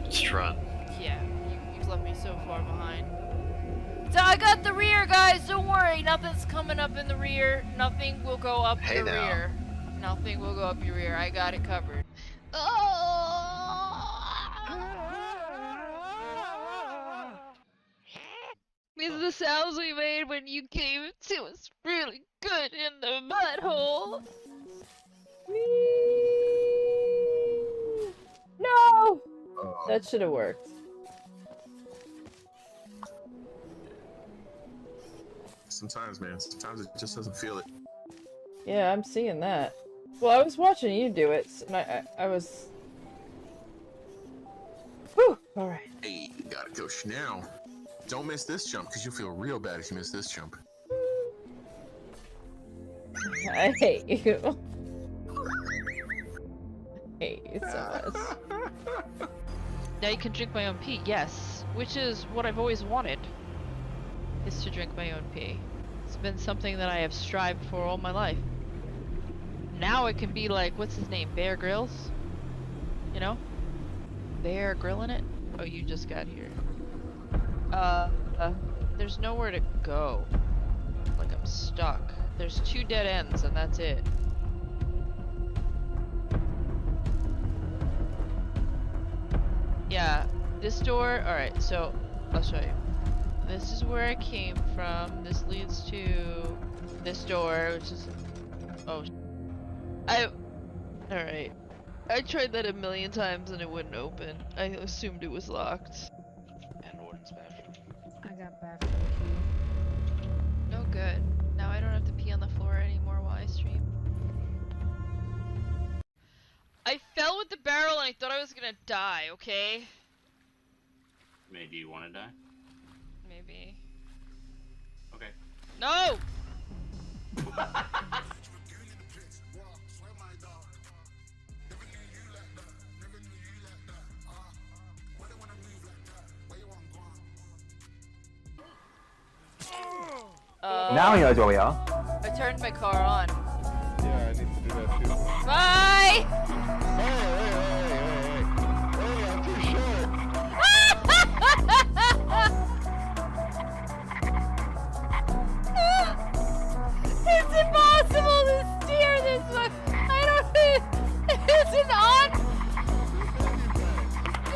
Just run. Yeah, you've left me so far behind. So I got the rear, guys. Don't worry. Nothing's coming up in the rear. Nothing will go up your rear. Nothing will go up your rear. I got it covered. These are the sounds we made when you came to us really good in the butthole. No! That should have worked. Sometimes, man. Sometimes it just doesn't feel it. Yeah, I'm seeing that. Well, I was watching you do it, and I was... Whew! Alright. Hey, you gotta go now. Don't miss this jump, because you'll feel real bad if you miss this jump. I hate you. I hate you so much. Now you can drink my own pee, yes. Which is what I've always wanted. Is to drink my own pee. It's been something that I have strived for all my life. Now it can be like, what's his name? Bear Grylls? You know? Bear Grylling it? Oh, you just got here. There's nowhere to go. Like I'm stuck. There's 2 dead ends and that's it. Yeah, this door, alright, so I'll show you. This is where I came from. This leads to this door, which is, oh, alright. I tried that a million times and it wouldn't open. I assumed it was locked. And Warden's bathroom. I got bathroom key. No good. Now I don't have to pee on the floor anymore while I stream. I fell with the barrel and I thought I was gonna die, okay? May, do you want to die? Maybe. Okay. No! Now he knows where we are. I turned my car on. Yeah, I need to do that too. Bye! Hey, I'm too short. It's impossible to steer this one. I don't think it's an on.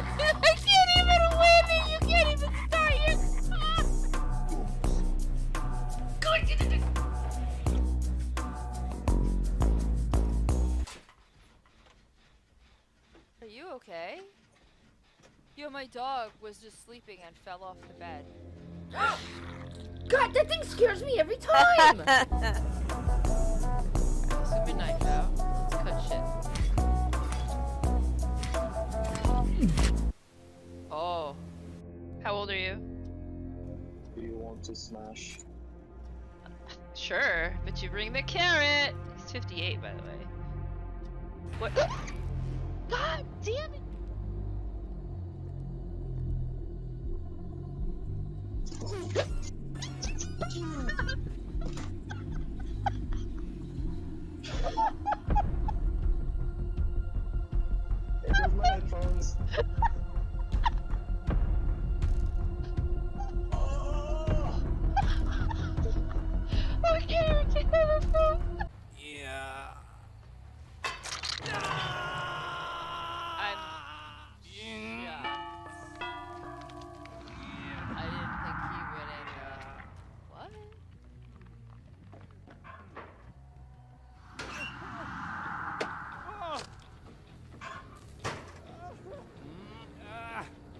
I can't even win it. You can't even start your car. Are you okay? Yo, my dog was just sleeping and fell off the bed. God, that thing scares me every time! There's a midnight out. Let's cut shit. Oh. How old are you? Do you want to smash? Sure, but you bring the carrot! He's 58, by the way. What? God damn it! It was my headphones. I can't even get the phone! Yeah. I'm... Yeah. I didn't think he would end what?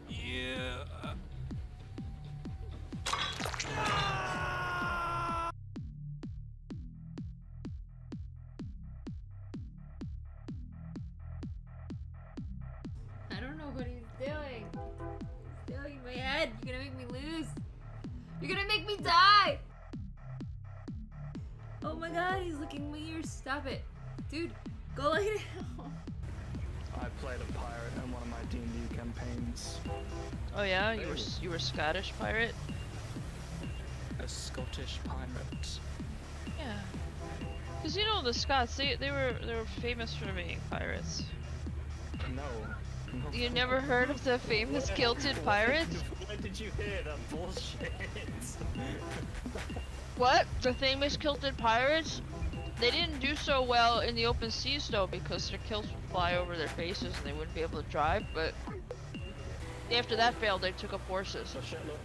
Yeah. I don't know what he's doing. He's doing my head. You're gonna make me lose. You're gonna make me die! Oh my god, he's licking my ears. Stop it. Dude, go lay down. I played a pirate in one of my D&D campaigns. Oh yeah, you were Scottish pirate? A Scottish pirate. Yeah. Cause you know the Scots, they were famous for being pirates. No, You never heard of the famous Kilted Pirates? Where did you hear that bullshit? What? The famous Kilted Pirates? They didn't do so well in the open seas though because their kilts would fly over their faces and they wouldn't be able to drive, but after that failed they took up horses. Oh shit, look.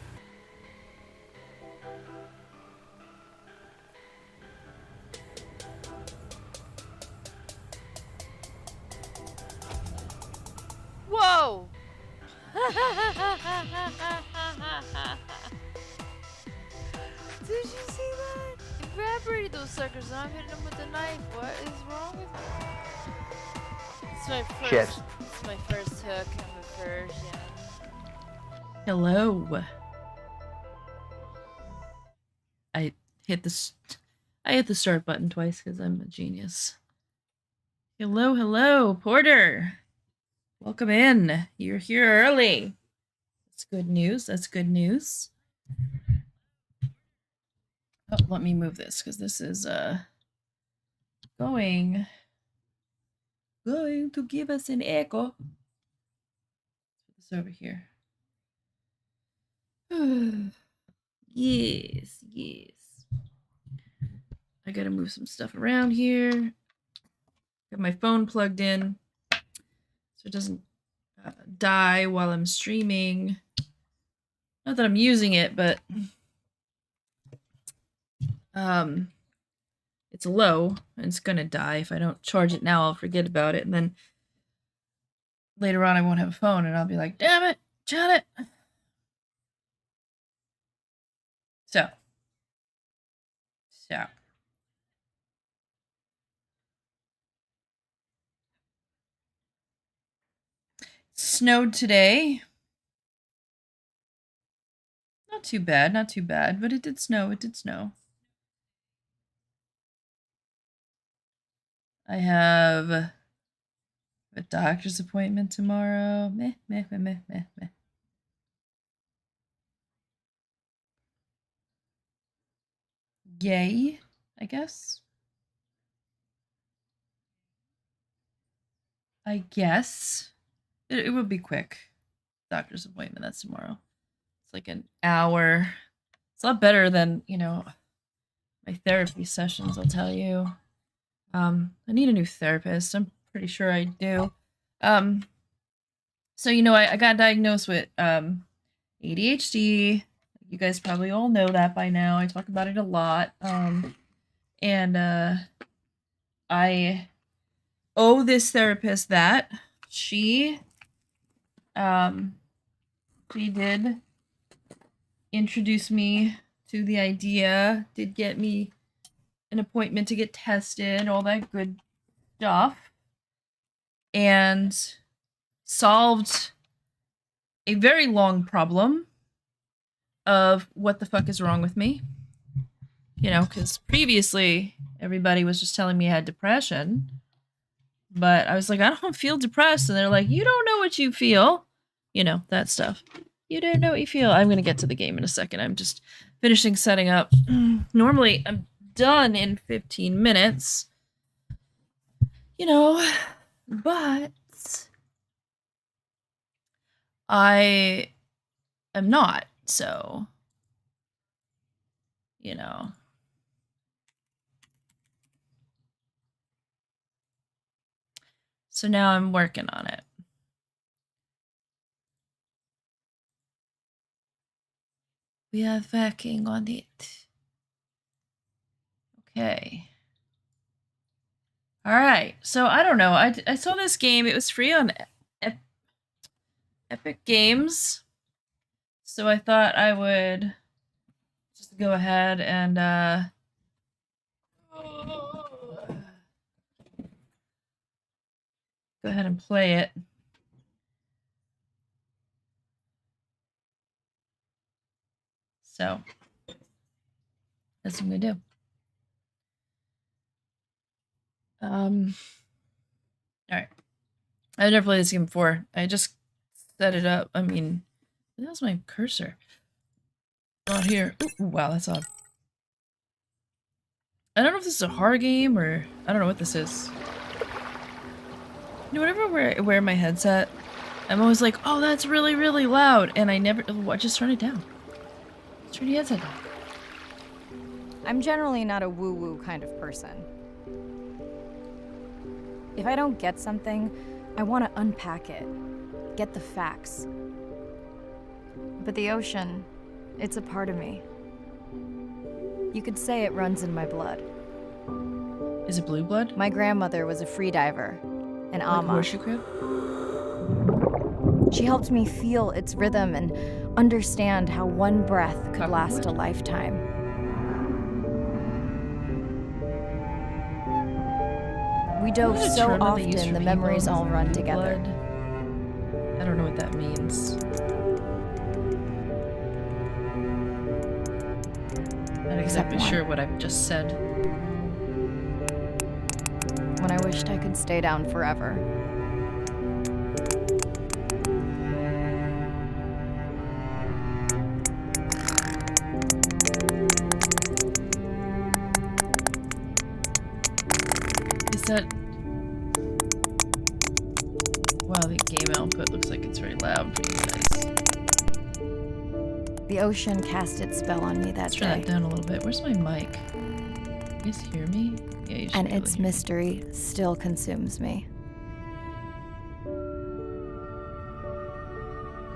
Whoa! Did you see that? Evaporated those suckers and I'm hitting them with a knife. What is wrong with me? It's my first. Shit. It's my first hook. I'm a virgin. Hello. I hit the start button twice because I'm a genius. Hello, hello, Porter. Welcome in. You're here early. That's good news. That's good news. Oh, let me move this because this is going to give us an echo. Put this over here. Yes, yes. I gotta move some stuff around here. Got my phone plugged in so it doesn't die while I'm streaming. Not that I'm using it, but it's low and it's gonna die. If I don't charge it now, I'll forget about it, and then later on I won't have a phone and I'll be like, damn it, Janet. So snowed today. Not too bad, not too bad, but it did snow, it did snow. I have a doctor's appointment tomorrow. Meh. Yay, I guess. It will be quick. Doctor's appointment, that's tomorrow. It's like an hour. It's a lot better than, my therapy sessions, I'll tell you. I need a new therapist. I'm pretty sure I do. So, I got diagnosed with ADHD. You guys probably all know that by now. I talk about it a lot. And I owe this therapist that. She did introduce me to the idea, did get me an appointment to get tested, all that good stuff, and solved a very long problem of what the fuck is wrong with me. Because previously everybody was just telling me I had depression, but I was like, I don't feel depressed, and they're like, you don't know what you feel. That stuff. You don't know what you feel. I'm gonna get to the game in a second. I'm just finishing setting up. Normally I'm done in 15 minutes. But I am not, so So now I'm working on it. We are working on it. Okay. All right. So I don't know. I saw this game. It was free on Epic Games. So I thought I would just go ahead and go ahead and play it. So that's what I'm gonna do. All right. I've never played this game before. I just set it up. I mean, that was my cursor. Not here. Ooh, wow, that's odd. I don't know if this is a horror game or I don't know what this is. Whenever I wear my headset, I'm always like, oh, that's really, really loud. And I just turn it down. Just turn the headset down. I'm generally not a woo-woo kind of person. If I don't get something, I want to unpack it, get the facts. But the ocean, it's a part of me. You could say it runs in my blood. Is it blue blood? My grandmother was a freediver, an Like a ama. horseshoe crab? She helped me feel its rhythm and understand how one breath could Cottonwood? last a lifetime. We dove What a so term that they use often, for the people memories is all run blue together. blood. I don't know what that means. Not exactly one. sure what I've just said. When I wished I could stay down forever. Is that... Wow, the game output looks like it's very loud for you guys. The ocean cast its spell on me that Let's turn day. that down a little bit. Where's my mic? You guys hear me? Yeah, you should And be able its to hear me. mystery still consumes me.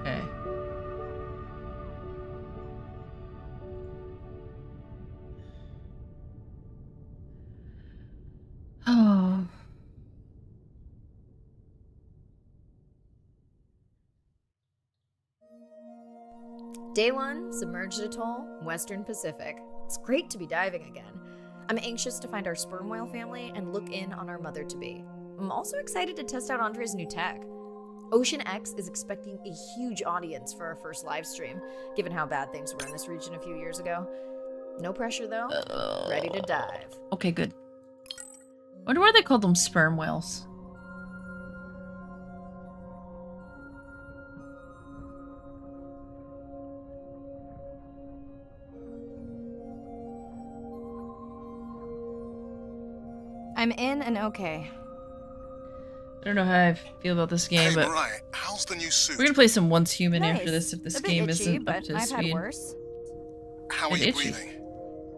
Okay. Oh. Day 1, Submerged Atoll, Western Pacific. It's great to be diving again. I'm anxious to find our sperm whale family and look in on our mother-to-be. I'm also excited to test out Andre's new tech. Ocean X is expecting a huge audience for our first live stream, given how bad things were in this region a few years ago. No pressure though. Ready to dive. Okay, good. Wonder why they called them sperm whales. I'm in and okay. I don't know how I feel about this game, but Mariah, how's the new suit? we're gonna play some Once Human after Nice. this if this A bit game itchy, isn't up but to I've had speed. worse. How are and you itchy. breathing?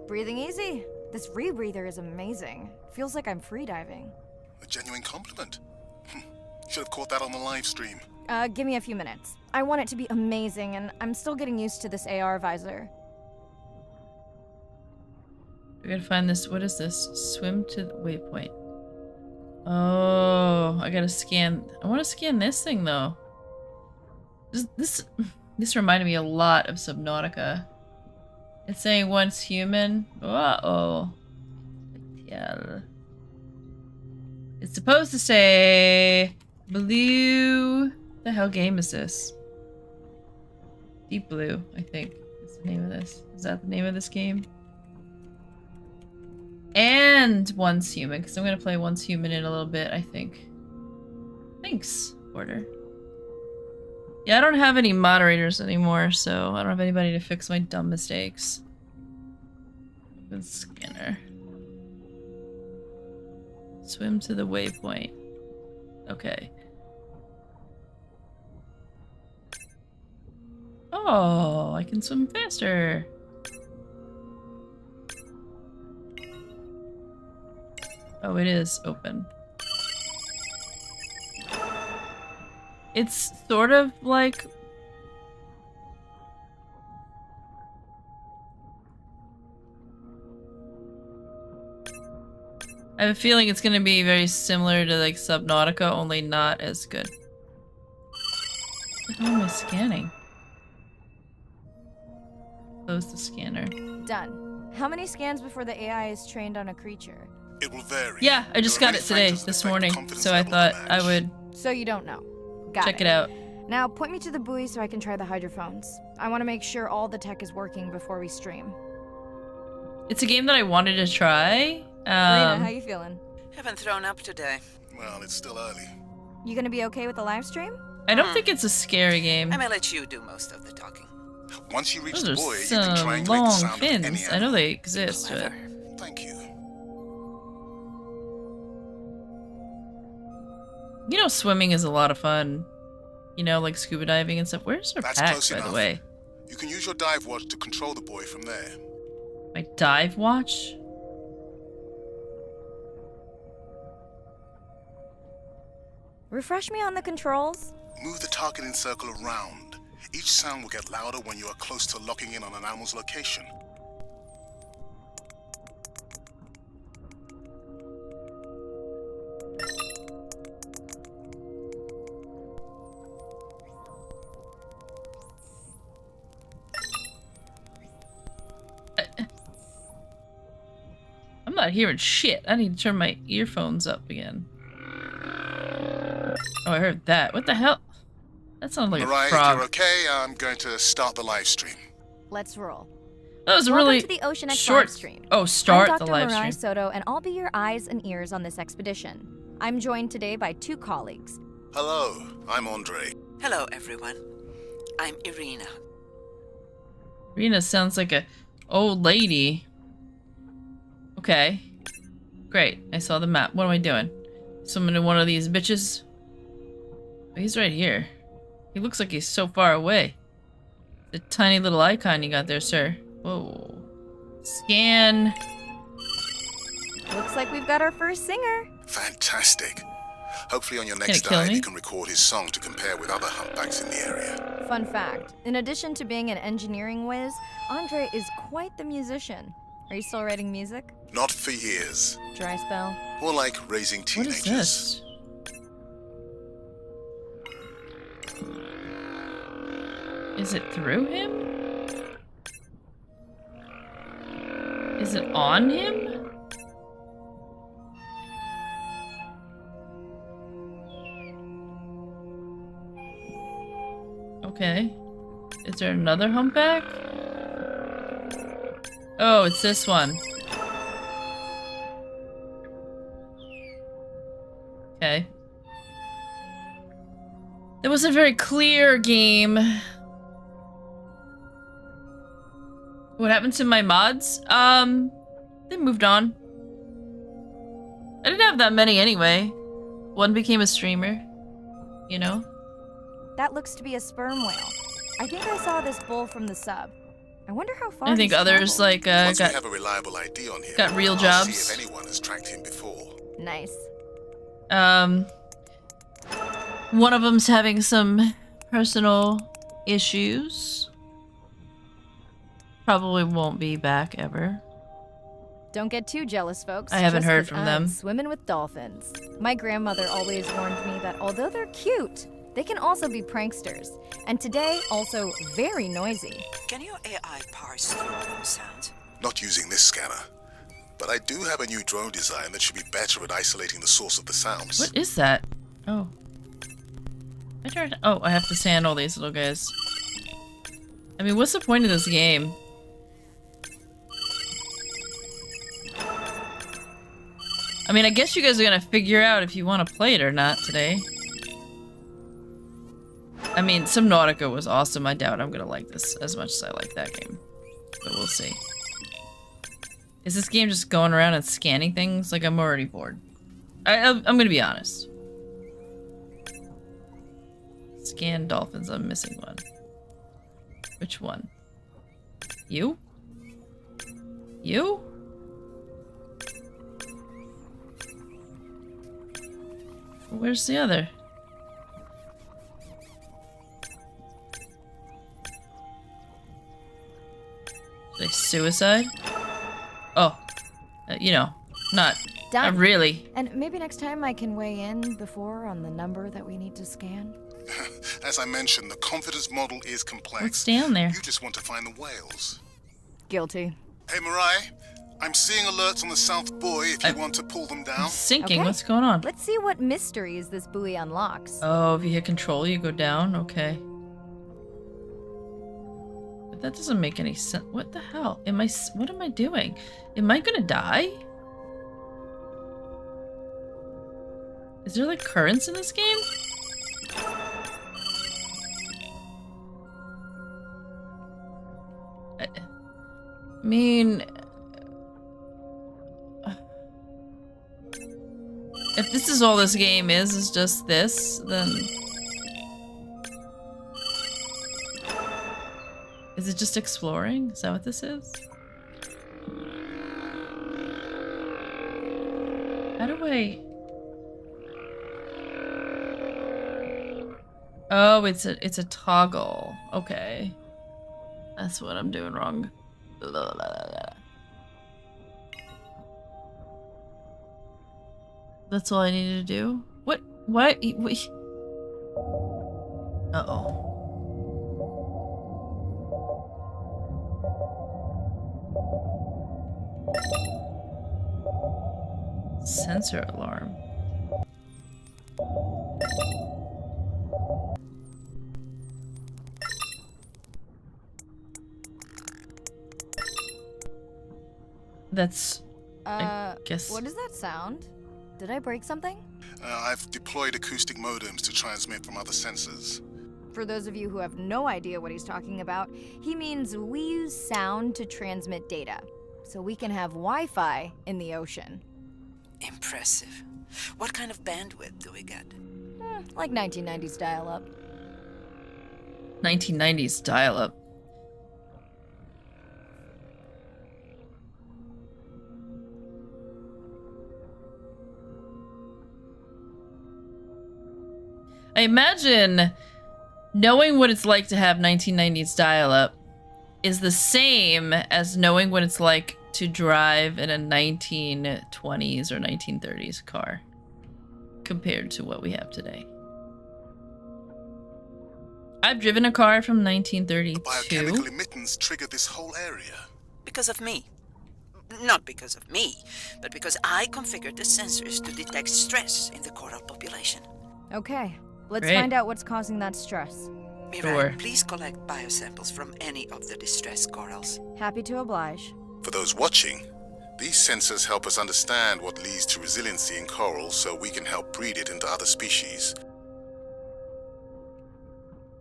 Breathing easy. This rebreather is amazing. Feels like I'm freediving. A genuine compliment. Should have caught that on the live stream. Give me a few minutes. I want it to be amazing, and I'm still getting used to this AR visor. We gotta find this. What is this? Swim to the waypoint. Oh, I gotta scan. I want to scan this thing though. This reminded me a lot of Subnautica. It's saying once human. Uh-oh. Yeah. It's supposed to say blue. The hell game is this? Deep Blue, I think is the name of this. Is that the name of this game? And Once Human, because I'm gonna play Once Human in a little bit, I think. Thanks, Porter. Yeah, I don't have any moderators anymore, so I don't have anybody to fix my dumb mistakes. The scanner. Swim to the waypoint. Okay. Oh, I can swim faster. Oh, it is open. It's sort of like... I have a feeling it's gonna be very similar to like Subnautica, only not as good. What the hell am I scanning? Close the scanner. Done. How many scans before the AI is trained on a creature? It will vary. Yeah, I just There are got many it today, factors that this affect the morning, confidence so I level thought of the I match. would So you don't know. Got check it out. Now point me to the buoy so I can try the hydrophones. I want to make sure all the tech is working before we stream. It's a game that I wanted to try. Rena, how you feeling? Haven't thrown up today. Well, it's still early. You gonna be okay with the live stream? I don't think it's a scary game. I may let you do most of the talking. Once you reach Those the are buoy, you can some triangulate the long sound of any fins. I animal. know they exist, but... Thank you. You know, swimming is a lot of fun. You know, like scuba diving and stuff. Where's her That's pack, close by enough. the way? You can use your dive watch to control the boy from there. My dive watch? Refresh me on the controls. Move the targeting circle around. Each sound will get louder when you are close to locking in on an animal's location. I'm not hearing shit. I need to turn my earphones up again. Oh, I heard that. What the hell? That sounded like Mariah, a if frog. you're okay, I'm going to start the live stream. Let's roll. That was a Welcome really to the Ocean X short live stream. Oh, start I'm the Dr. live Mariah stream. Soto, and I'll be your eyes and ears on this expedition. I'm joined today by 2 colleagues. Hello, I'm Andre. Hello, everyone. I'm Irina. Rena sounds like a old lady. Okay. Great. I saw the map. What am I doing? Swimming in one of these bitches? Oh, he's right here. He looks like he's so far away. The tiny little icon you got there, sir. Whoa. Scan. Looks like we've got our first singer. Fantastic. Hopefully on your Gonna next kill dive me? you can record his song to compare with other humpbacks in the area. Fun fact, in addition to being an engineering whiz, Andre is quite the musician. Are you still writing music? Not for years. Dry spell? More like raising What teenagers. is this? Is it through him? Is it on him? Okay. Is there another humpback? Oh, it's this one. Okay. It wasn't a very clear game. What happened to my mods? They moved on. I didn't have that many anyway. One became a streamer. You know? That looks to be a sperm whale. I think I saw this bull from the sub. I wonder how far I think he's others traveled. like Once we got have a reliable ID on him, got real I'll jobs. see if anyone has tracked him before. Nice. One of them's having some personal issues. Probably won't be back ever. Don't get too jealous, folks. I haven't just heard 'cause from I'm them. Swimming with dolphins. My grandmother always warned me that although they're cute, they can also be pranksters. And today, also very noisy. Can your AI parse through those sounds? Not using this scanner. But I do have a new drone design that should be better at isolating the source of the sounds. What is that? Oh. Oh, I have to sand all these little guys. I mean, what's the point of this game? I mean, I guess you guys are gonna figure out if you want to play it or not today. I mean, Subnautica was awesome. I doubt I'm gonna like this as much as I like that game. But we'll see. Is this game just going around and scanning things? Like, I'm already bored. I'm gonna be honest. Scan dolphins. I'm missing one. Which one? You? You? Where's the other? They suicide? Oh, you know, not Done. really. And maybe next time I can weigh in before on the number that we need to scan. As I mentioned, the confidence model is complex. What's down there? You just want to find the whales. Guilty. Hey, Mariah, I'm seeing alerts on the South Buoy if you want to pull them down. Sinking. Okay. What's going on? Let's see what mysteries this buoy unlocks. Oh, if you hit control, you go down. Okay. But that doesn't make any sense. What the hell? What am I doing? Am I gonna die? Is there like currents in this game? I mean, if this is all this game is just this, then Is it just exploring? Is that what this is? How do I... Oh, it's a toggle. Okay. That's what I'm doing wrong. Blah, blah, blah, blah. That's all I needed to do? What? What? Uh-oh. Sensor alarm. That's... I guess... What does that sound? Did I break something? I've deployed acoustic modems to transmit from other sensors. For those of you who have no idea what he's talking about, he means we use sound to transmit data, so we can have Wi-Fi in the ocean. Impressive. What kind of bandwidth do we get? Like 1990s dial-up. 1990s dial-up. I imagine knowing what it's like to have 1990s dial-up is the same as knowing what it's like to drive in a 1920s or 1930s car compared to what we have today. I've driven a car from 1932. The biochemical emittance triggered this whole area. Because of me. Not because of me, but because I configured the sensors to detect stress in the coral population. Okay, let's Great. find out what's causing that stress. Mirai, Sure. please collect biosamples from any of the distressed corals. Happy to oblige. For those watching, these sensors help us understand what leads to resiliency in corals so we can help breed it into other species.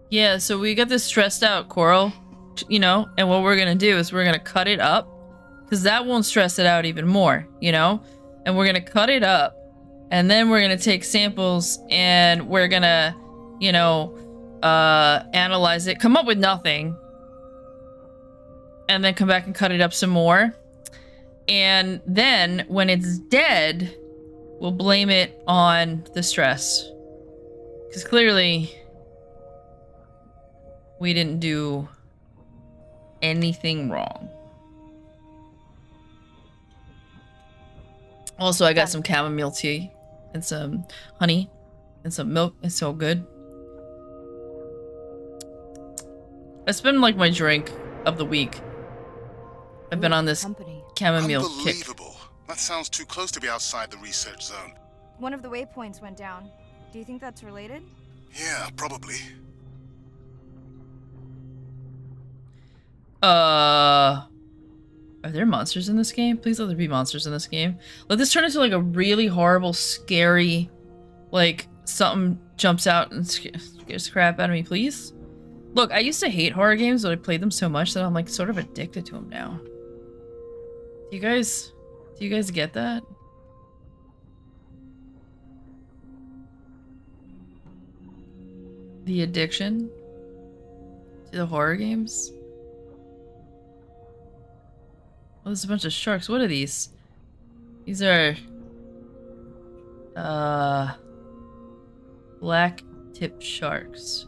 Yeah, so we got this stressed out coral, you know, and what we're gonna do is we're gonna cut it up, because that won't stress it out even more, you know? And we're gonna cut it up, and then we're gonna take samples, and we're gonna, you know, analyze it, come up with nothing, and then come back and cut it up some more. And then, when it's dead, we'll blame it on the stress. Because clearly... we didn't do anything wrong. Also, I got some chamomile tea and some honey and some milk. It's so good. It's been like my drink of the week. I've been on this chamomile kick. Unbelievable. That sounds too close to be outside the research zone. One of the waypoints went down. Do you think that's related? Yeah, probably. Are there monsters in this game? Please let there be monsters in this game. Let this turn into like a really horrible, scary, like something jumps out and scares the crap out of me, please. Look, I used to hate horror games, but I played them so much that I'm like sort of addicted to them now. Do you guys get that? The addiction to the horror games? Oh, there's a bunch of sharks. What are these? These are... black tip sharks.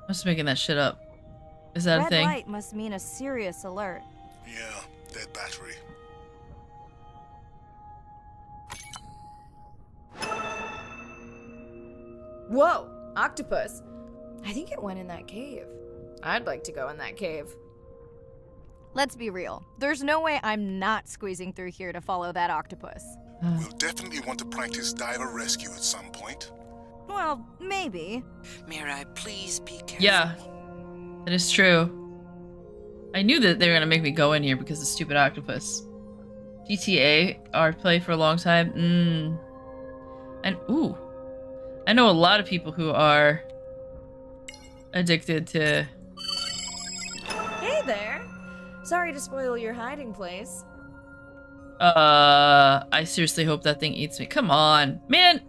I'm just making that shit up. Is that a Red thing? light must mean a serious alert. Yeah, dead battery. Whoa, octopus. I think it went in that cave. I'd like to go in that cave. Let's be real. There's no way I'm not squeezing through here to follow that octopus. We'll definitely want to practice diver rescue at some point. Well, maybe. Mirai, please be careful. Yeah, that is true. I knew that they were gonna make me go in here because of the stupid octopus. GTA, our play for a long time. And ooh, I know a lot of people who are addicted to. Hey there. Sorry to spoil your hiding place. I seriously hope that thing eats me. Come on, man.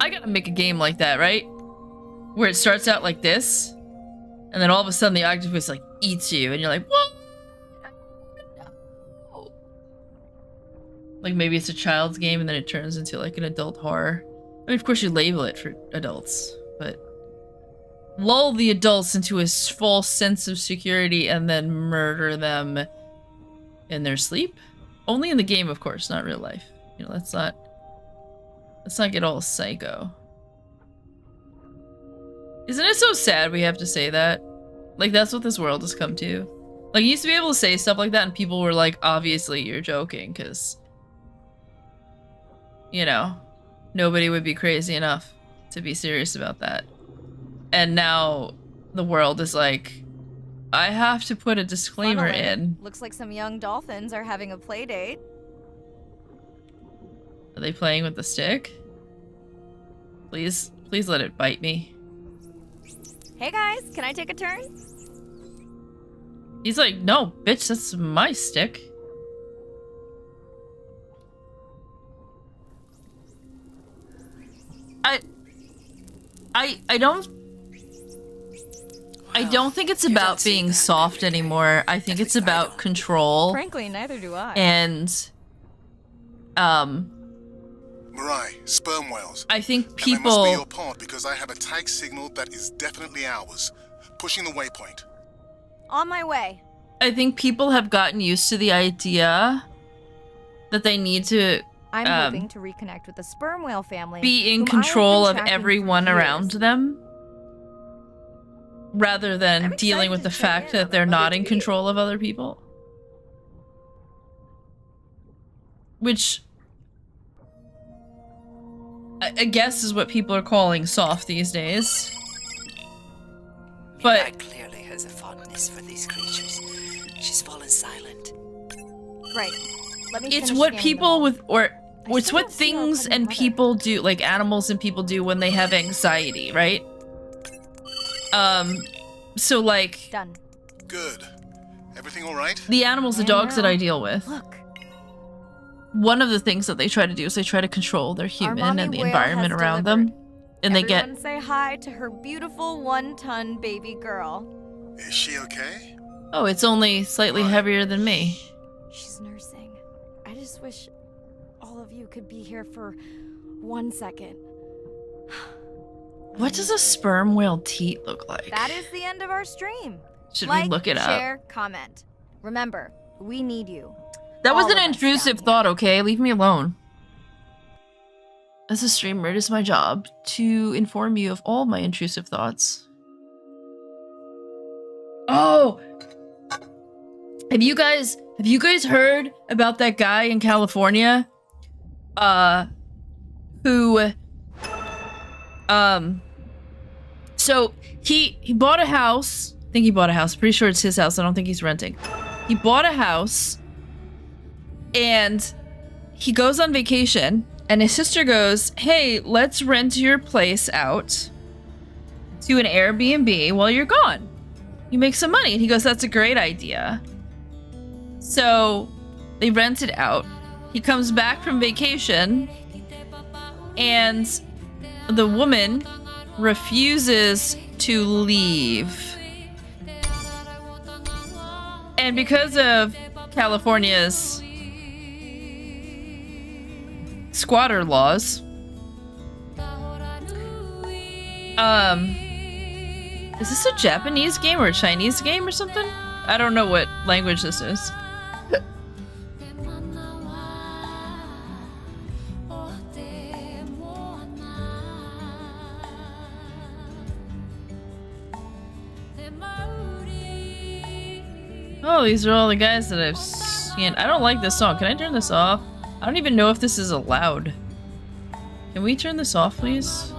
I gotta make a game like that, right? Where it starts out like this, And then all of a sudden the octopus like eats you and you're like, what? No. Like maybe it's a child's game and then it turns into like an adult horror. I mean, of course you label it for adults, but lull the adults into a false sense of security and then murder them in their sleep? Only in the game, of course, not real life. You know, let's not get all psycho. Isn't it so sad we have to say that? Like, that's what this world has come to. Like, you used to be able to say stuff like that and people were like, obviously you're joking, because, you know, nobody would be crazy enough to be serious about that. And now the world is like, I have to put a disclaimer in. Looks like some young dolphins are having a play date. Are they playing with the stick? Please let it bite me. Hey guys, can I take a turn? He's like, no, bitch, that's my stick. I don't think it's about being soft anymore. I think it's about control. Frankly, neither do I. And Mirai, sperm whales. I think And I must be people your part because I have a tag signal that is definitely ours. Pushing the waypoint. On my way. I think people have gotten used to the idea that they need to I'm hoping to reconnect with the sperm whale family. be in whom I have control been of tracking for everyone years. around them, rather than dealing with the fact that they're not in control of other people. Which I guess is what people are calling soft these days. But Mirai clearly has a fondness for these creatures. She's fallen silent. Right. Let me it's finish what scanning people them. with, or it's still what don't see our things pregnant and mother. people do, like animals and people do when they have anxiety, right? So like Done. Good. Everything all right? the animals, the And dogs that now, I deal with, Look, one of the things that they try to do is they try to control their our human mommy and the whale environment has around delivered. them. And they get, Everyone say hi to her beautiful 1-ton baby girl. Is she okay? oh, it's only slightly heavier than me. She's nursing. I just wish all of you could be here for 1 second. What does a sperm whale teat look like? That is the end of our stream. Should Like, we look it up? share, comment. Remember, we need you. That was all an of us intrusive down thought, okay? Leave me alone. As a streamer, it is my job to inform you of all my intrusive thoughts. Oh! Have you guys heard about that guy in California? Who so he bought a house. I think he bought a house. Pretty sure it's his house. I don't think he's renting. He bought a house and he goes on vacation and his sister goes, "Hey, let's rent your place out to an Airbnb while you're gone. You make some money." And he goes, "That's a great idea." So they rent it out. He comes back from vacation and the woman refuses to leave. And because of California's squatter laws, is this a Japanese game or a Chinese game or something? I don't know what language this is. Oh, these are all the guys that I've seen. I don't like this song. Can I turn this off? I don't even know if this is allowed. Can we turn this off, please?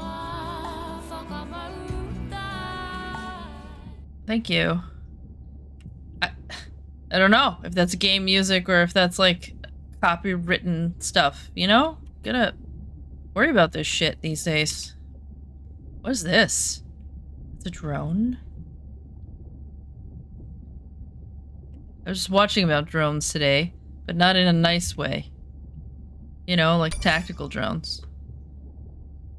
Thank you. I don't know if that's game music or if that's like copywritten stuff, you know? Gotta worry about this shit these days. What is this? It's a drone? I was just watching about drones today, but not in a nice way. You know, like tactical drones.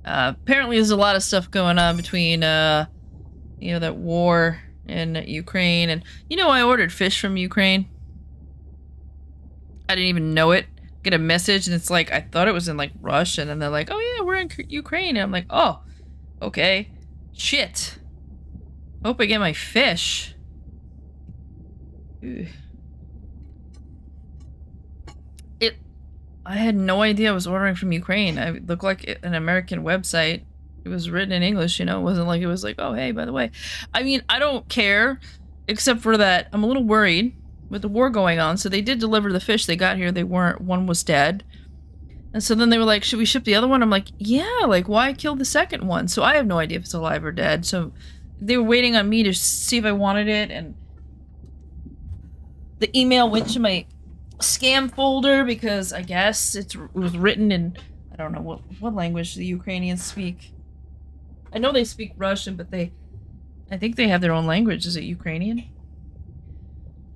Apparently there's a lot of stuff going on between, you know, that war in Ukraine, and you know, I ordered fish from Ukraine. I didn't even know it. Get a message and it's like, I thought it was in like Russian, and they're like, oh yeah, we're in Ukraine, and I'm like, oh, okay, shit. Hope I get my fish. Ugh. I had no idea I was ordering from Ukraine. I looked like an American website. It was written in English, you know. It wasn't like it was like, oh, hey, by the way. I mean, I don't care, except for that I'm a little worried with the war going on. So they did deliver the fish. They got here. They weren't. One was dead. And so then they were like, should we ship the other one? I'm like, yeah, like, why kill the second one? So I have no idea if it's alive or dead. So they were waiting on me to see if I wanted it. And the email went to my scam folder because I guess it was written in, I don't know what language the Ukrainians speak. I know they speak Russian, but I think they have their own language. Is it Ukrainian?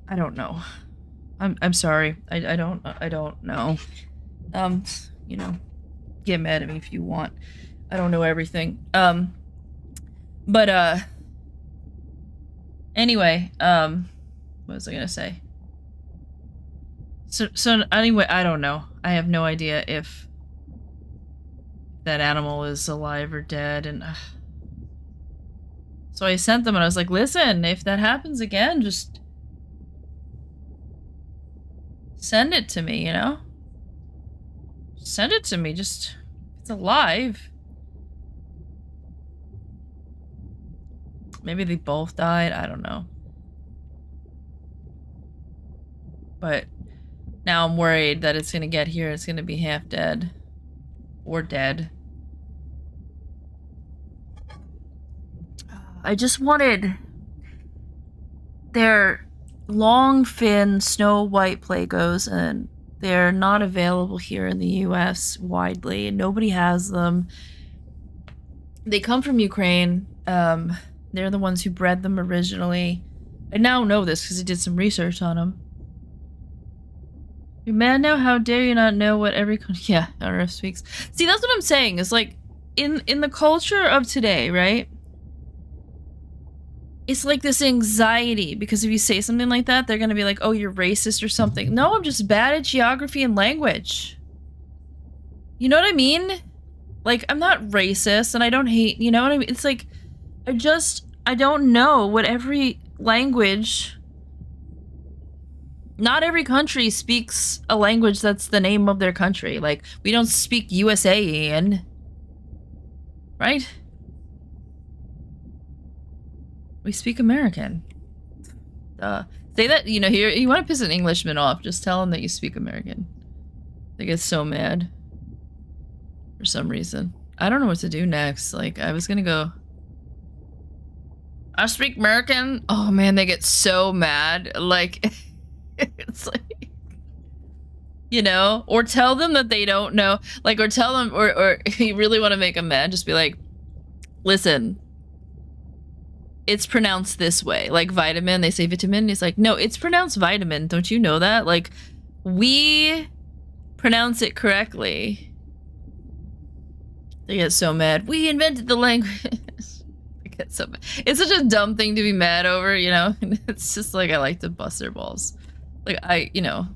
I don't know. I'm sorry. I don't know. You know, get mad at me if you want. I don't know everything. But anyway, what was I gonna say? So anyway, I don't know. I have no idea if that animal is alive or dead, and so I sent them and I was like, listen, if that happens again, just send it to me, you know? Send it to me, just, it's alive. Maybe they both died, I don't know. But now I'm worried that it's gonna get here, it's gonna be half dead. Or dead. I just wanted their long fin snow white Plagos, and they're not available here in the US widely, and nobody has them. They come from Ukraine. They're the ones who bred them originally. I now know this because I did some research on them. You're mad now? How dare you not know what every yeah, RF speaks. See, that's what I'm saying. It's like in the culture of today, right? It's like this anxiety because if you say something like that, they're gonna be like, "Oh, you're racist or something." No, I'm just bad at geography and language. You know what I mean? Like, I'm not racist and I don't hate. You know what I mean? It's like I don't know what every language. Not every country speaks a language that's the name of their country. Like, we don't speak USAian. Right? We speak American. Say that, you know, here, you want to piss an Englishman off, just tell him that you speak American. They get so mad. For some reason. I don't know what to do next. Like, I was gonna go... I speak American? Oh man, they get so mad. Like... It's like, you know, or tell them that they don't know, like, or tell them, or if you really want to make them mad, just be like, listen, it's pronounced this way, like vitamin, they say vitamin, it's like, no, it's pronounced vitamin, don't you know that? Like, we pronounce it correctly. They get so mad. We invented the language. They get so mad. It's such a dumb thing to be mad over, you know? It's just like, I like to bust their balls. Like, you know.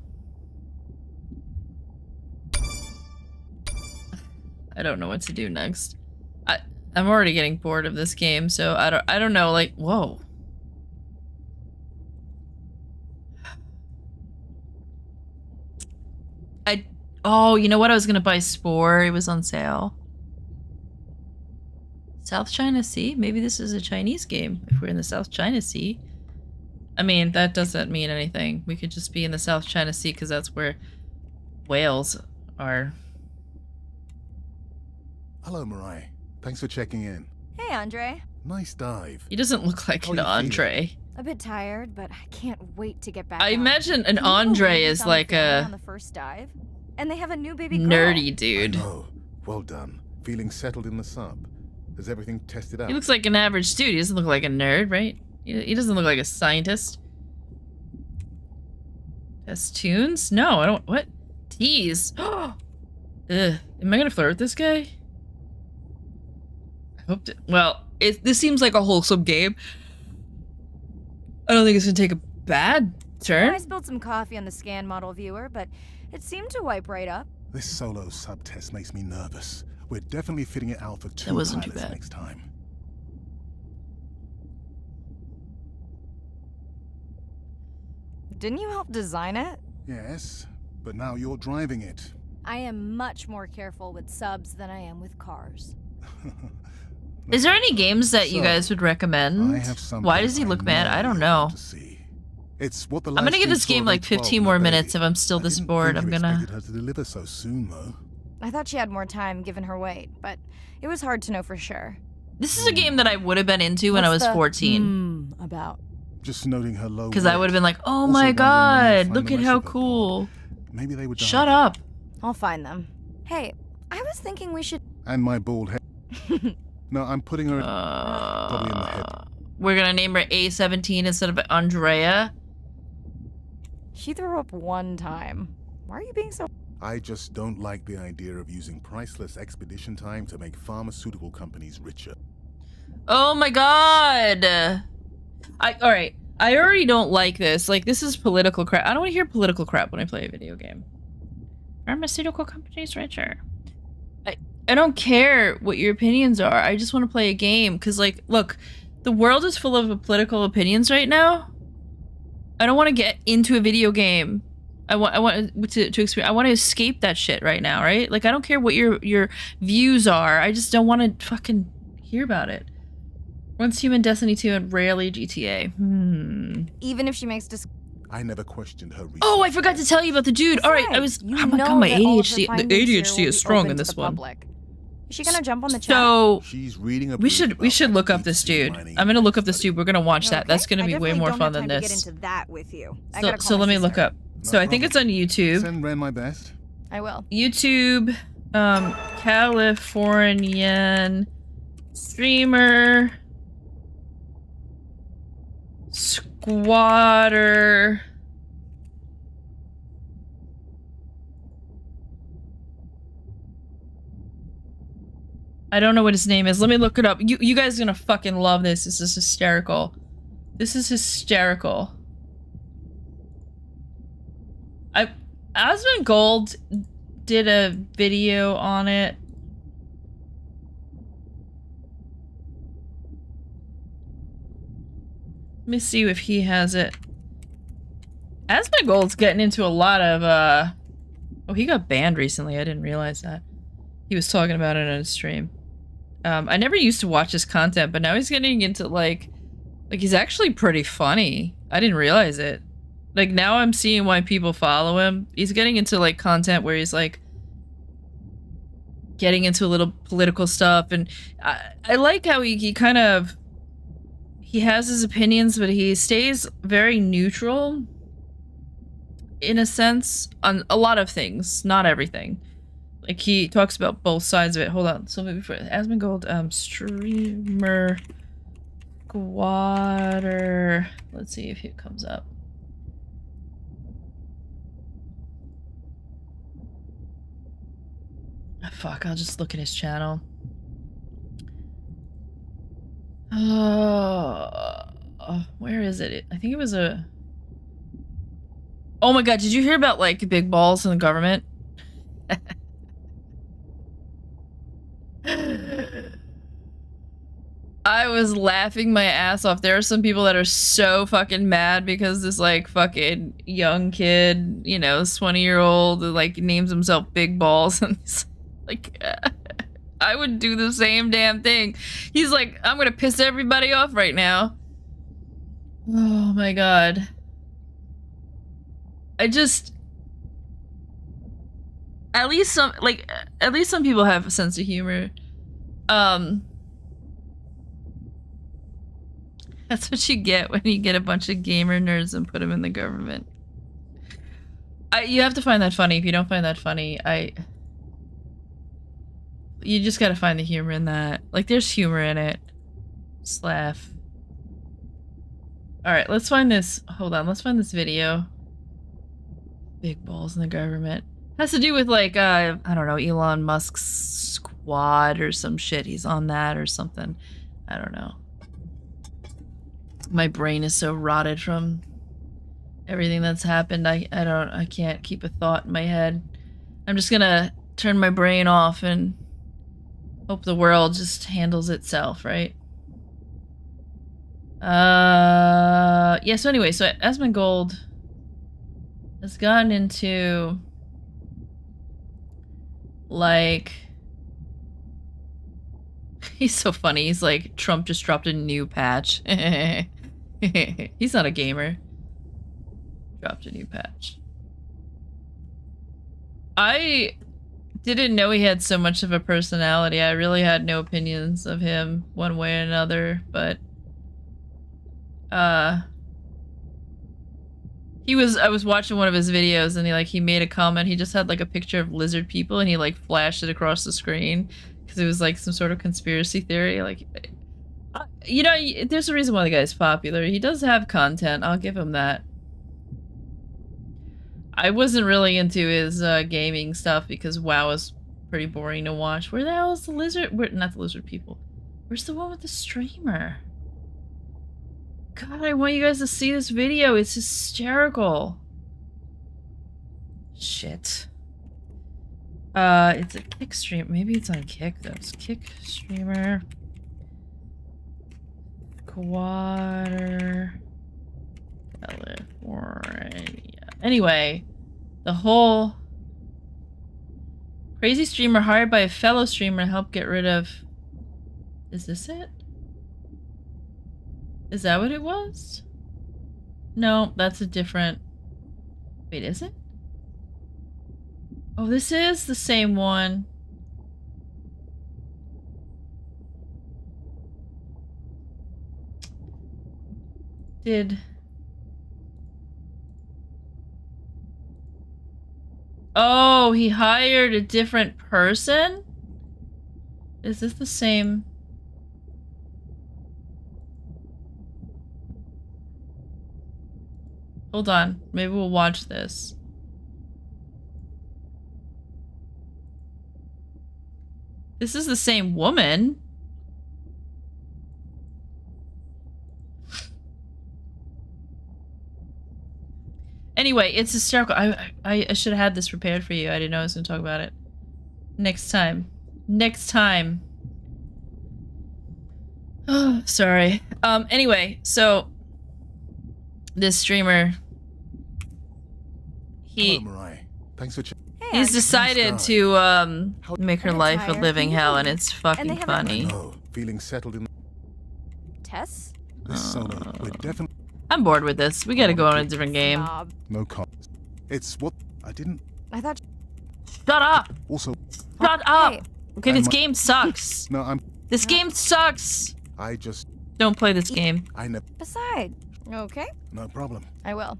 I don't know what to do next. I'm already getting bored of this game, so I don't know, like, whoa. Oh, you know what? I was gonna buy Spore. It was on sale. South China Sea? Maybe this is a Chinese game, if we're in the South China Sea. I mean, that doesn't mean anything. We could just be in the South China Sea because that's where whales are. Hello, Mirai. Thanks for checking in. Hey, Andre. Nice dive. He doesn't look like an Andre. A bit tired, but I can't wait to get back. I imagine an Andre is like on the first dive, and they have a new baby girl. Nerdy dude. Oh, well done. Feeling settled in the sub. Has everything tested out? He looks like an average dude. He doesn't look like a nerd, right? He doesn't look like a scientist. Test tunes? No, I don't. What? Tease. Ugh. Am I gonna flirt with this guy? I hope to. Well, this seems like a wholesome game. I don't think it's gonna take a bad turn. I spilled some coffee on the scan model viewer, but it seemed to wipe right up. This solo sub-test makes me nervous. We're definitely fitting it out for 2 wasn't too pilots bad. next time. Didn't you help design it? Yes, but now you're driving it. I am much more careful with subs than I am with cars. Is there any games that you So, guys would recommend? I have something Why does he look mad? I don't know. to see. It's what the I'm gonna live give this stream game saw like of A12 15 in more the minutes bay. if I'm still I this didn't bored. think I'm you gonna. expected her to deliver so soon, though. I thought she had more time given her weight, but it was hard to know for sure. This is a game that I would have been into when I was What's the 14. About? Just noting her low. Because I weight. would have been like, oh Also my wondering when god, you'll find look the at rest how of her cool. Maybe they would. Shut up. I'll find them. Hey, I was thinking we should. And my bald head. No, I'm putting her probably in the head. We're gonna name her A17 instead of Andrea. She threw up one time. Why are you being so. I just don't like the idea of using priceless expedition time to make pharmaceutical companies richer. Oh my god. Alright. I already don't like this. Like, this is political crap. I don't want to hear political crap when I play a video game. Pharmaceutical companies richer. I don't care what your opinions are. I just want to play a game. Because, like, look, the world is full of political opinions right now. I don't want to get into a video game. I want to experience. I want to escape that shit right now, right? Like, I don't care what your views are. I just don't want to fucking hear about it. Once Human, Destiny 2, and rarely GTA. Even if she makes I never questioned her reason. Oh, I forgot to tell you about the dude. All right, I was. You Oh my know god, my that all of her ADHD. The findings here will ADHD be is strong open in to this the one. public. Is she gonna jump on the chat? So she's reading a we should look up this dude. I'm gonna look up this dude. We're gonna watch that. That's gonna be way more fun than this. Get into that with you. So let me look up. So I think it's on YouTube. Send Ren my best. I will. YouTube, Californian streamer, squatter. I don't know what his name is. Let me look it up. You guys are gonna fucking love this. This is hysterical. This is hysterical. Asmongold did a video on it. Let me see if he has it. Asmongold's getting into a lot of oh, he got banned recently. I didn't realize that. He was talking about it on his stream. I never used to watch his content, but now he's getting into like he's actually pretty funny. I didn't realize it. Like, now I'm seeing why people follow him. He's getting into like content where he's like getting into a little political stuff, and I like how he kind of he has his opinions, but he stays very neutral in a sense on a lot of things, not everything. Like, he talks about both sides of it. Hold on. So maybe for Asmongold, streamer squatter. Let's see if it comes up. Fuck, I'll just look at his channel. Where is it? I think it was a... Oh my god, did you hear about, like, big balls in the government? I was laughing my ass off. There are some people that are so fucking mad because this, like, fucking young kid, you know, 20-year-old, like, names himself Big Balls, and he's like, I would do the same damn thing. He's like, I'm gonna piss everybody off right now. Oh my god. I just... At least some people have a sense of humor. That's what you get when you get a bunch of gamer nerds and put them in the government. You have to find that funny. If you don't find that funny, you just gotta find the humor in that. Like, there's humor in it. Just laugh. Alright, let's find this. Hold on, let's find this video. Big balls in the government. Has to do with, like, I don't know, Elon Musk's squad or some shit. He's on that or something. I don't know. My brain is so rotted from everything that's happened. I can't keep a thought in my head. I'm just gonna turn my brain off and hope the world just handles itself, right? Yeah, so anyway, so Asmongold has gotten into, like, he's so funny. He's like, Trump just dropped a new patch. He's not a gamer. Dropped a new patch. I didn't know he had so much of a personality. I really had no opinions of him one way or another, but I was watching one of his videos and he made a comment. He just had like a picture of lizard people and he like flashed it across the screen because it was like some sort of conspiracy theory. Like, you know, there's a reason why the guy's popular. He does have content. I'll give him that. I wasn't really into his gaming stuff because WoW is pretty boring to watch. Where the hell is the lizard? Not the lizard people. Where's the one with the streamer? God, I want you guys to see this video. It's hysterical. Shit. It's a Kick stream. Maybe it's on Kick though. It's Kick streamer. California. Anyway, the whole crazy streamer hired by a fellow streamer to help get rid of. Is this it? Is that what it was? No, that's a different. Wait, is it? Oh, this is the same one. Oh, he hired a different person? Is this the same? Hold on. Maybe we'll watch this. This is the same woman. Anyway, it's hysterical. I should have had this prepared for you. I didn't know I was going to talk about it. Next time. Next time. Oh, sorry. Anyway, so this streamer, Hello, Mirai. Thanks for he's decided to make her life a living hell, and it's fucking funny. No, feeling settled in Tess? this solo. We're definitely I'm bored with this. We gotta go on a different game. no comments. It's what I didn't. I thought. Shut up! Also, Shut up! Hey. Okay, this game sucks. no, This game sucks! I just. Don't play this game. I never. Beside. Okay. No problem. I will.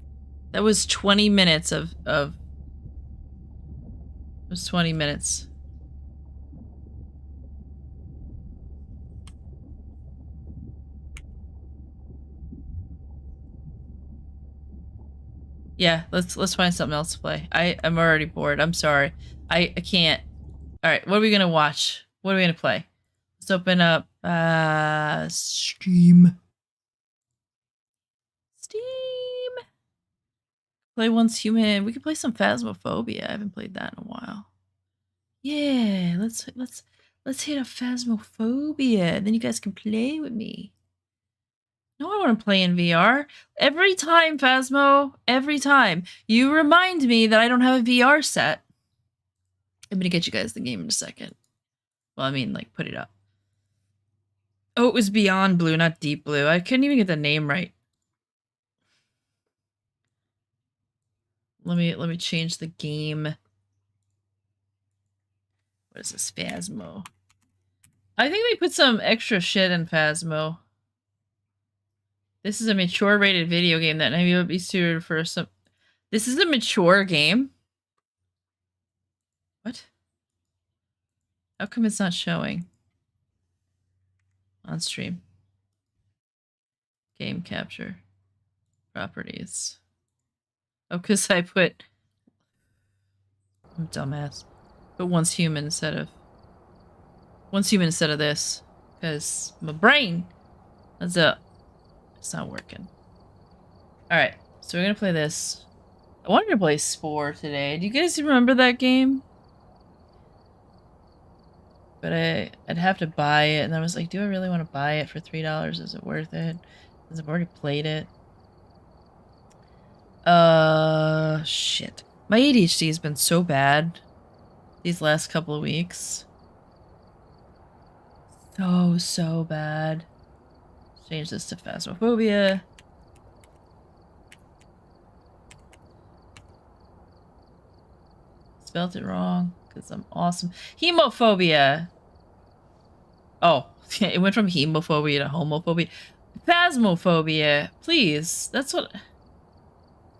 That was 20 minutes of... It was 20 minutes. Yeah, let's find something else to play. I'm already bored. I'm sorry. I can't. All right, what are we gonna watch? What are we gonna play? Let's open up Steam. Steam. Play Once Human. We could play some Phasmophobia. I haven't played that in a while. Yeah, let's hit up Phasmophobia. Then you guys can play with me. No, I want to play in VR. Every time, Phasmo, every time. You remind me that I don't have a VR set. I'm going to get you guys the game in a second. Well, I mean, like, put it up. Oh, it was Beyond Blue, not Deep Blue. I couldn't even get the name right. Let me change the game. What is this? Phasmo. I think they put some extra shit in Phasmo. This is a mature rated video game that maybe would be suited for some. This is a mature game? What? How come it's not showing? On stream. Game capture. Properties. Oh, because I put... I'm a dumbass. But Once Human instead of... Once Human instead of this. Because my brain has a It's not working. Alright, so we're gonna play this. I wanted to play Spore today. Do you guys remember that game? But I'd have to buy it, and I was like, do I really want to buy it for $3? Is it worth it? Because I've already played it. Shit. My ADHD has been so bad these last couple of weeks. So bad. Change this to Phasmophobia. Spelled it wrong because I'm awesome. Hemophobia. Oh, it went from hemophobia to homophobia. Phasmophobia, please. That's what.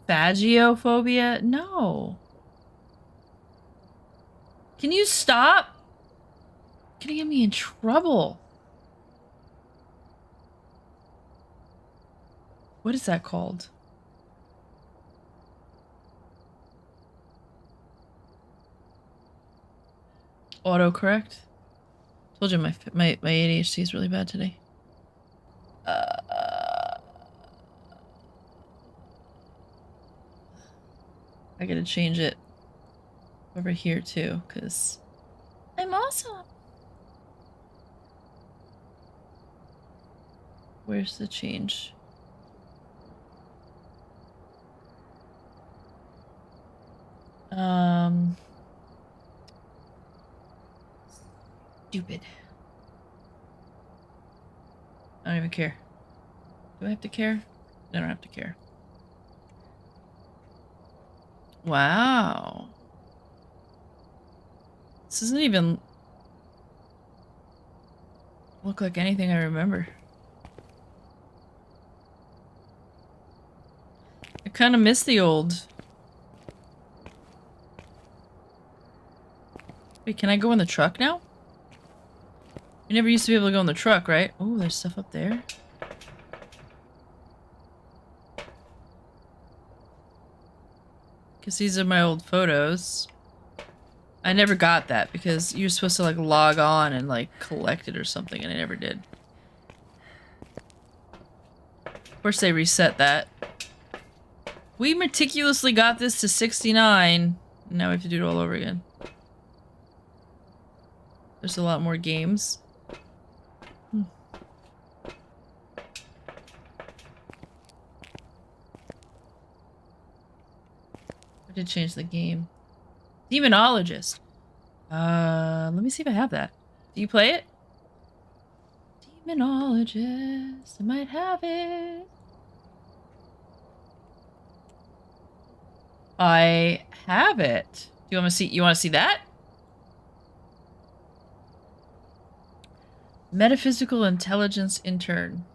Phagiophobia? No. Can you stop? Gonna get me in trouble. What is that called? Autocorrect? Told you my ADHD is really bad today. I gotta change it over here too, because I'm awesome. Where's the change? Stupid. I don't even care. Do I have to care? I don't have to care. Wow. This doesn't even look like anything I remember. I kind of miss the old. Wait, can I go in the truck now? You never used to be able to go in the truck, right? Oh, there's stuff up there. Because these are my old photos. I never got that because you're supposed to like log on and like collect it or something, and I never did. Of course they reset that. We meticulously got this to 69. Now we have to do it all over again. There's a lot more games. I did change the game. Demonologist. Let me see if I have that. Do you play it? Demonologist. I might have it. I have it. Do you want to see? You want to see that? Metaphysical Intelligence Intern.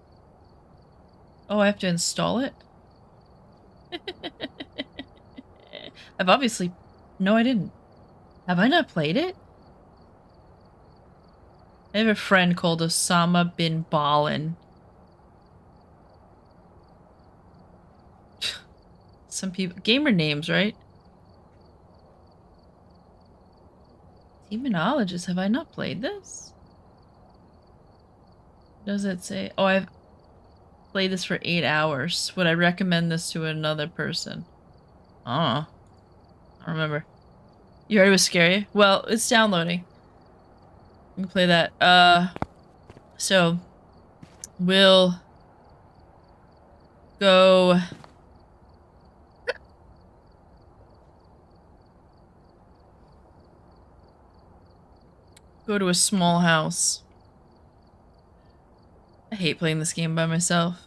Oh, I have to install it? I've obviously... No, I didn't. Have I not played it? I have a friend called Osama bin Balin. Some people... Gamer names, right? Demonologist. Have I not played this? Does it say... Oh, I've played this for 8 hours. Would I recommend this to another person? I don't remember. You heard it was scary? Well, it's downloading. We can play that. So... We'll... Go... Go to a small house. I hate playing this game by myself.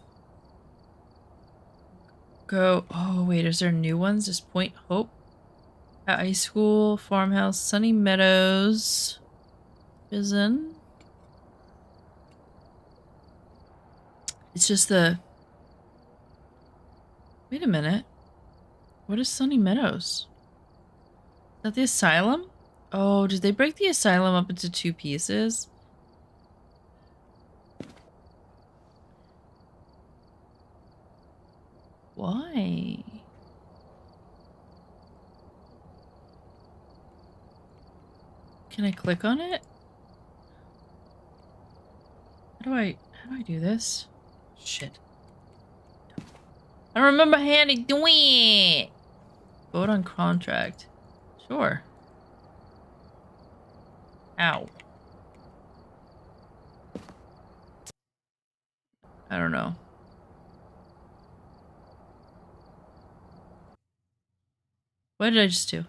Go... Oh, wait, is there new ones? There's Point Hope. High School, Farmhouse, Sunny Meadows. Prison. It's just the... Wait a minute. What is Sunny Meadows? Is that the asylum? Oh, did they break the asylum up into 2 pieces? Why? Can I click on it? How do I do this? Shit. I don't remember how to do it. Vote on contract. Sure. Ow. I don't know. What did I just do?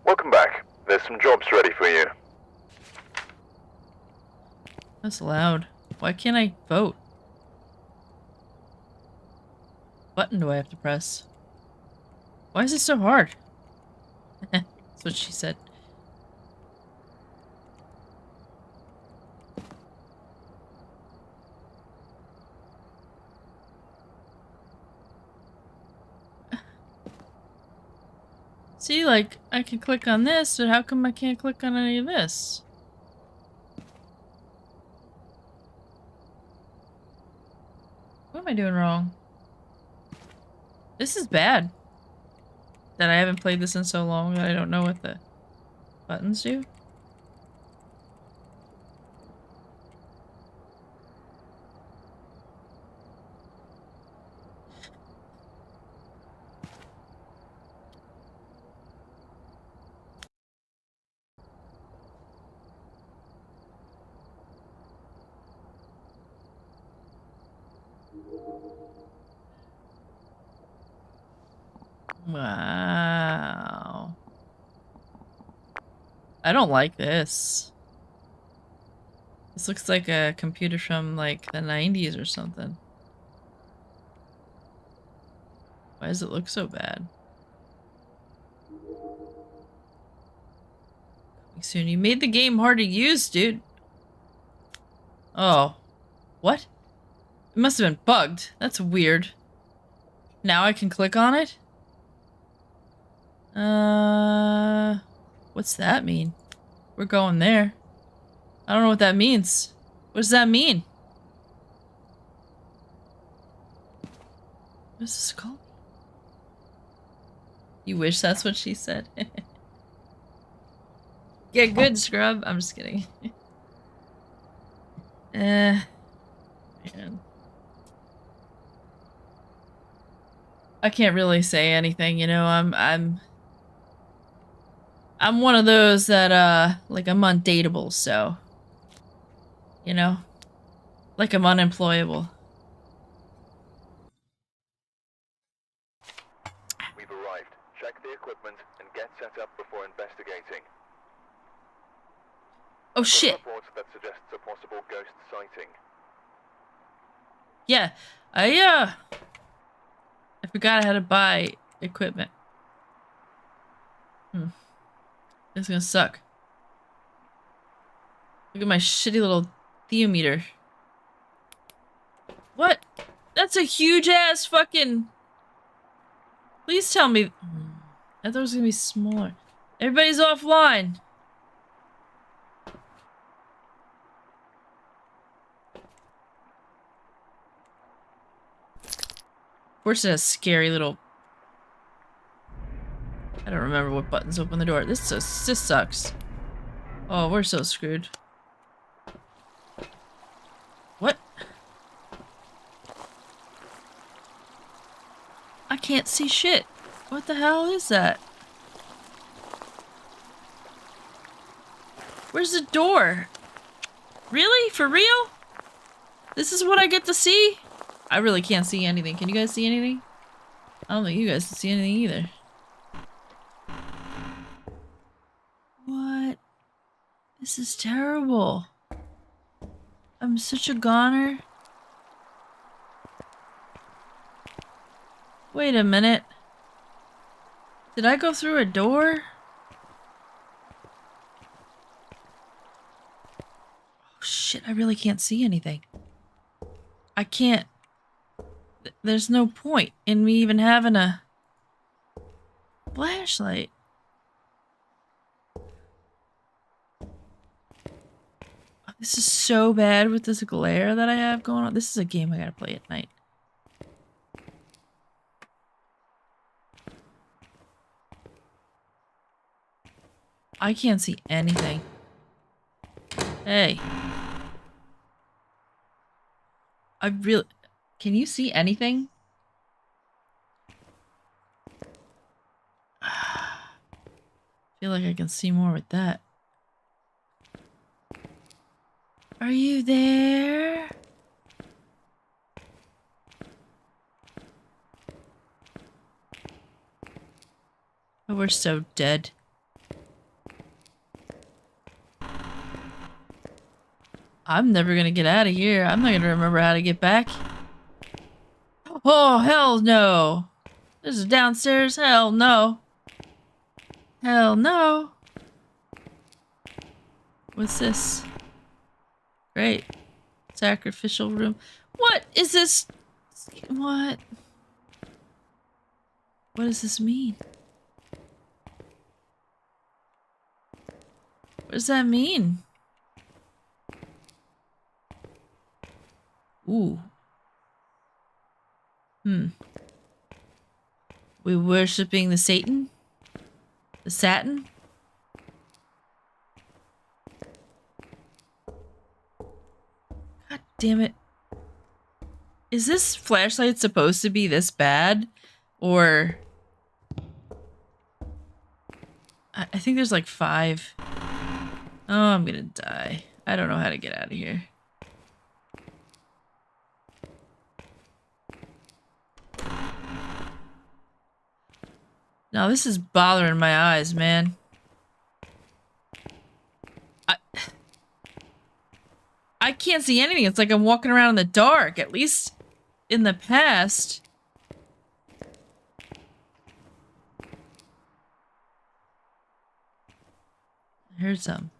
Welcome back. There's some jobs ready for you. That's loud. Why can't I vote? Button do I have to press? Why is it so hard? That's what she said. See, like, I can click on this, but how come I can't click on any of this? What am I doing wrong? This is bad. That I haven't played this in so long that I don't know what the buttons do. Wow. I don't like this. This looks like a computer from like the 90s or something. Why does it look so bad? Coming soon. You made the game hard to use, dude. Oh. What? It must have been bugged. That's weird. Now I can click on it? What's that mean? We're going there. I don't know what that means. What does that mean? What's this called? You wish that's what she said. Get good, scrub. I'm just kidding. Man. I can't really say anything, you know. I'm one of those that like I'm undateable, so you know, like I'm unemployable. We've arrived. Check the equipment and get set up before investigating. Oh shit. Reports that suggests a possible ghost sighting. Yeah, I forgot how to buy equipment. This is gonna suck. Look at my shitty little theometer. What? That's a huge ass fucking... Please tell me... I thought it was gonna be smaller. Everybody's offline. Of course it has scary little... I don't remember what buttons open the door. This sucks. Oh, we're so screwed. What? I can't see shit. What the hell is that? Where's the door? Really? For real? This is what I get to see? I really can't see anything. Can you guys see anything? I don't think you guys can see anything either. What? This is terrible. I'm such a goner. Wait a minute. Did I go through a door? Oh shit, I really can't see anything. I can't... There's no point in me even having a flashlight. This is so bad with this glare that I have going on. This is a game I gotta play at night. I can't see anything. Hey. I really... Can you see anything? feel like I can see more with that. Are you there? Oh, we're so dead. I'm never gonna get out of here. I'm not gonna remember how to get back. Oh, hell no. This is downstairs. Hell no. Hell no. What's this? Great. Sacrificial room. What is this? What? What does this mean? What does that mean? Ooh. We worshipping the Satan? The Satin? God damn it. Is this flashlight supposed to be this bad? Or... I think there's like 5. Oh, I'm gonna die. I don't know how to get out of here. No, this is bothering my eyes, man. I can't see anything. It's like I'm walking around in the dark. At least in the past. I heard some.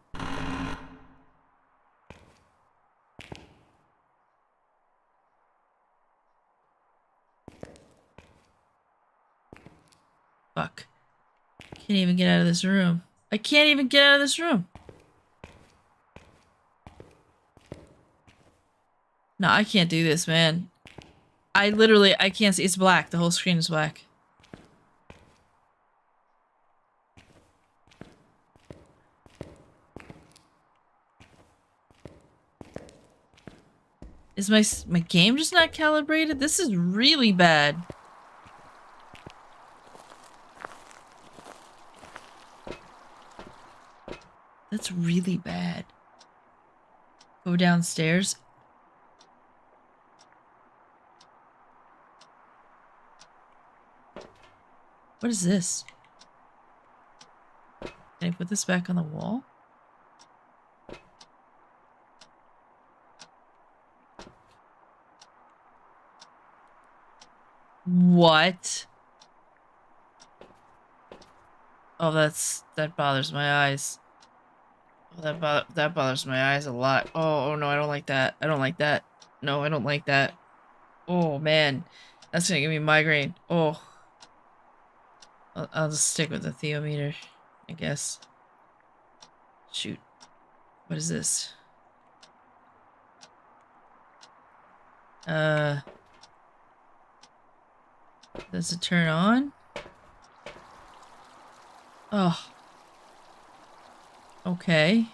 Fuck. Can't even get out of this room. I can't even get out of this room. No, I can't do this, man. I can't see. It's black. The whole screen is black. Is my game just not calibrated? This is really bad. That's really bad. Go downstairs. What is this? Can I put this back on the wall? What? Oh, that bothers my eyes. Oh, that bothers my eyes a lot. Oh no, I don't like that. I don't like that. No, I don't like that. Oh man, that's gonna give me migraine. Oh, I'll just stick with the theometer, I guess. Shoot, what is this? Does it turn on? Oh. Okay.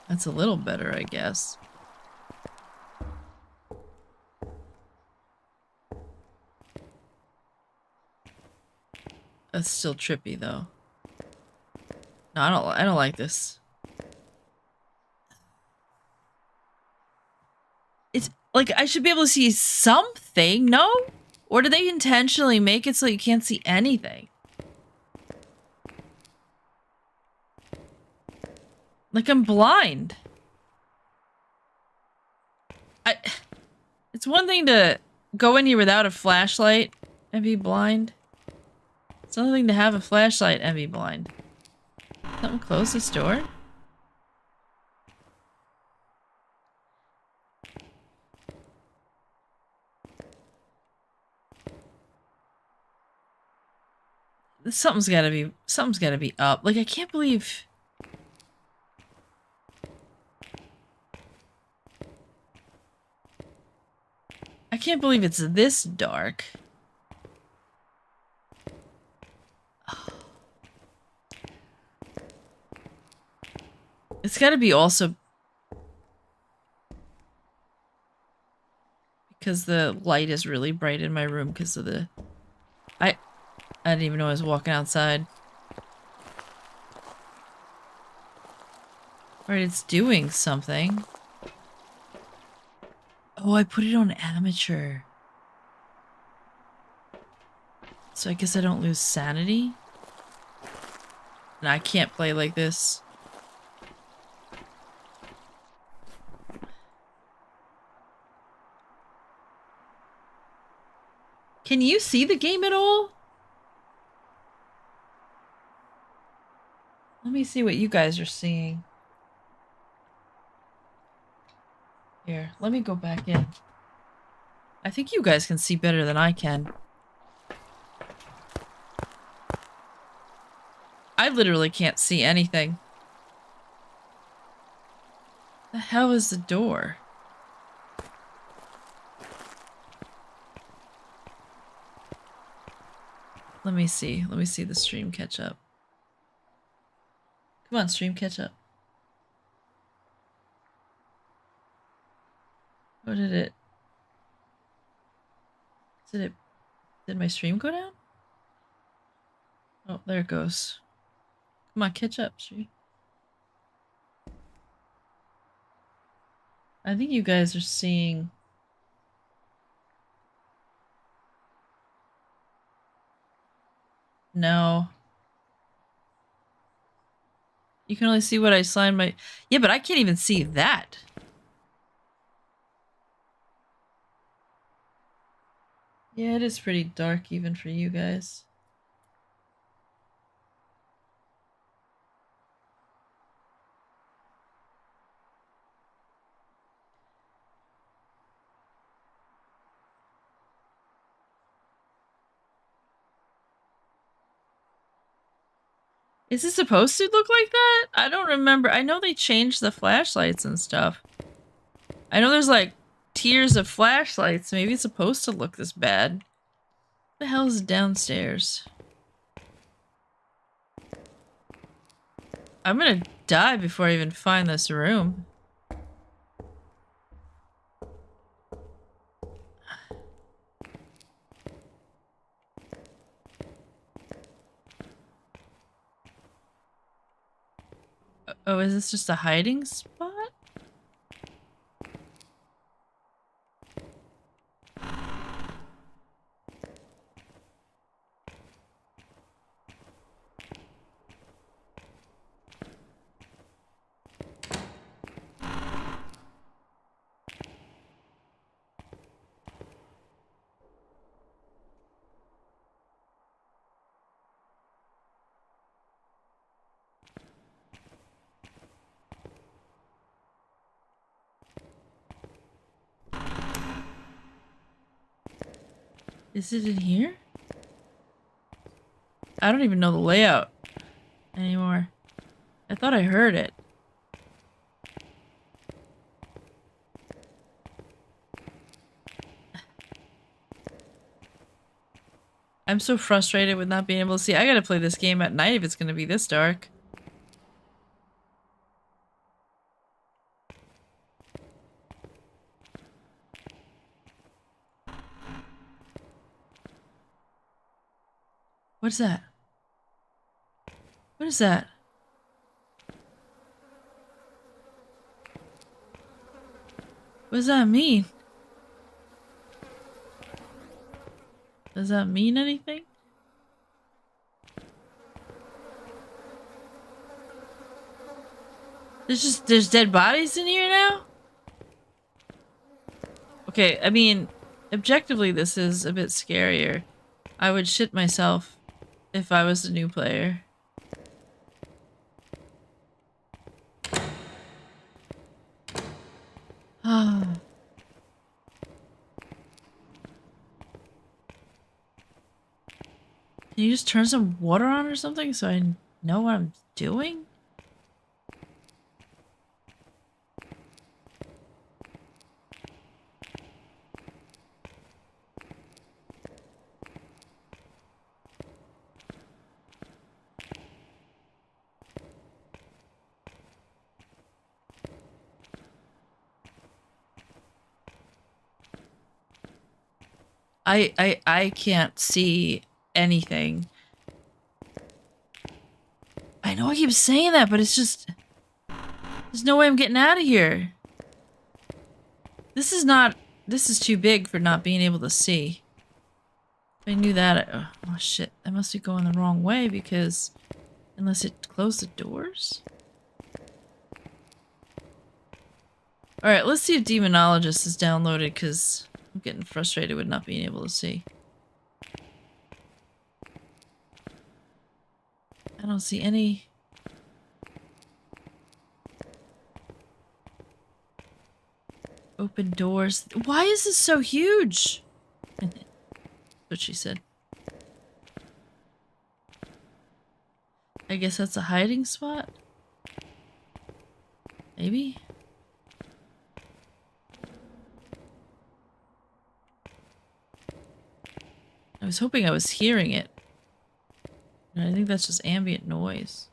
That's a little better, I guess. That's still trippy, though. No, I don't like this. It's like I should be able to see something, no? Or do they intentionally make it so you can't see anything? Like I'm blind. It's one thing to go in here without a flashlight and be blind. It's another thing to have a flashlight and be blind. Something close this door? Something's gotta be up. Like I can't believe it's this dark. It's gotta be also because the light is really bright in my room because of the... I didn't even know I was walking outside. Alright, it's doing something. Oh, I put it on amateur. So I guess I don't lose sanity? And I can't play like this. Can you see the game at all? Let me see what you guys are seeing. Here, let me go back in. I think you guys can see better than I can. I literally can't see anything. The hell is the door? Let me see. Let me see the stream catch up. Come on, stream catch up. What did it... Did my stream go down? Oh, there it goes. Come on, catch up, stream. I think you guys are seeing... No. You can only see what I signed my... Yeah, but I can't even see that. Yeah, it is pretty dark even for you guys. Is it supposed to look like that? I don't remember. I know they changed the flashlights and stuff. I know there's like tiers of flashlights. Maybe it's supposed to look this bad. What the hell is downstairs? I'm gonna die before I even find this room. Oh, is this just a hiding spot? Is it in here? I don't even know the layout anymore. I thought I heard it. I'm so frustrated with not being able to see. I gotta play this game at night if it's gonna be this dark. What is that? What is that? What does that mean? Does that mean anything? There's dead bodies in here now? Okay, I mean, objectively this is a bit scarier. I would shit myself if I was a new player. Ah. Can you just turn some water on or something so I know what I'm doing? I can't see anything. I know I keep saying that, but it's just... There's no way I'm getting out of here. This is too big for not being able to see. If I knew that... oh shit, I must be going the wrong way because... Unless it closed the doors? Alright, let's see if Demonologist is downloaded because I'm getting frustrated with not being able to see. I don't see any... Open doors. Why is this so huge? That's what she said. I guess that's a hiding spot? Maybe? I was hoping I was hearing it. I think that's just ambient noise.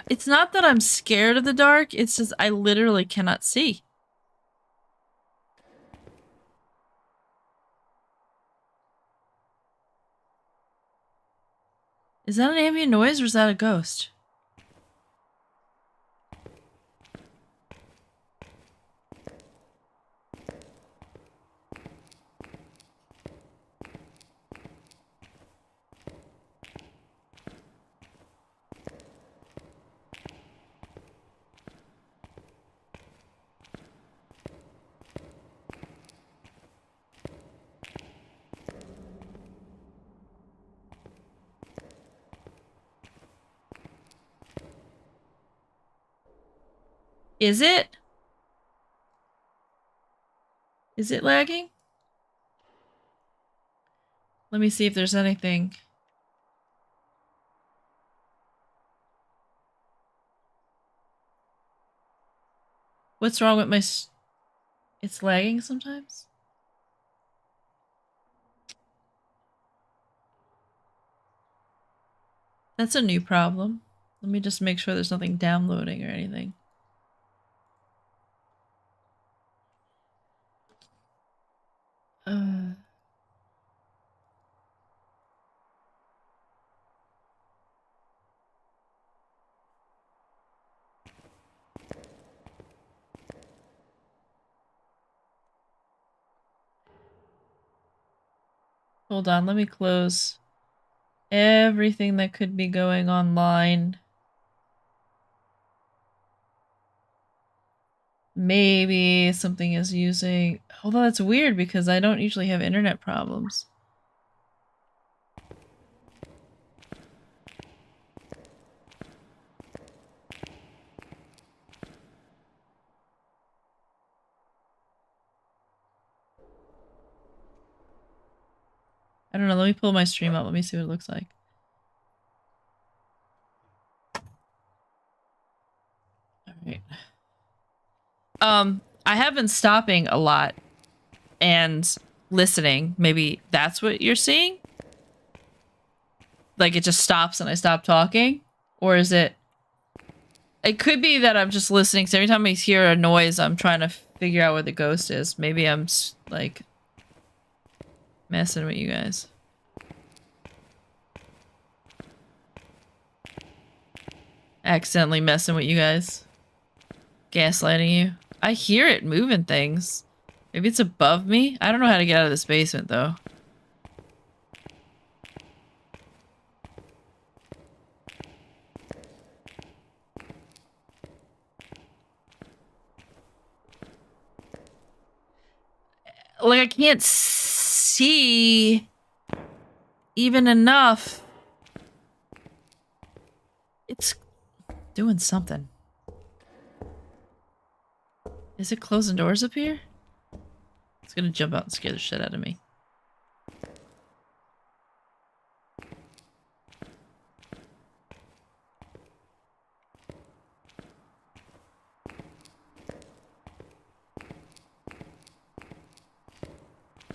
It's not that I'm scared of the dark, it's just I literally cannot see. Is that an ambient noise or is that a ghost? Is it? Is it lagging? Let me see if there's anything. What's wrong with my... It's lagging sometimes? That's a new problem. Let me just make sure there's nothing downloading or anything. Hold on, let me close everything that could be going online. Maybe something is using... Although that's weird because I don't usually have internet problems. I don't know, let me pull my stream up, let me see what it looks like. Alright. I have been stopping a lot and listening. Maybe that's what you're seeing? Like it just stops and I stop talking? Or is it... It could be that I'm just listening, so every time I hear a noise, I'm trying to figure out where the ghost is. Maybe I'm, like, messing with you guys. Accidentally messing with you guys. Gaslighting you. I hear it moving things. Maybe it's above me? I don't know how to get out of this basement, though. Like, I can't see even enough. It's doing something. Is it closing doors up here? It's gonna jump out and scare the shit out of me.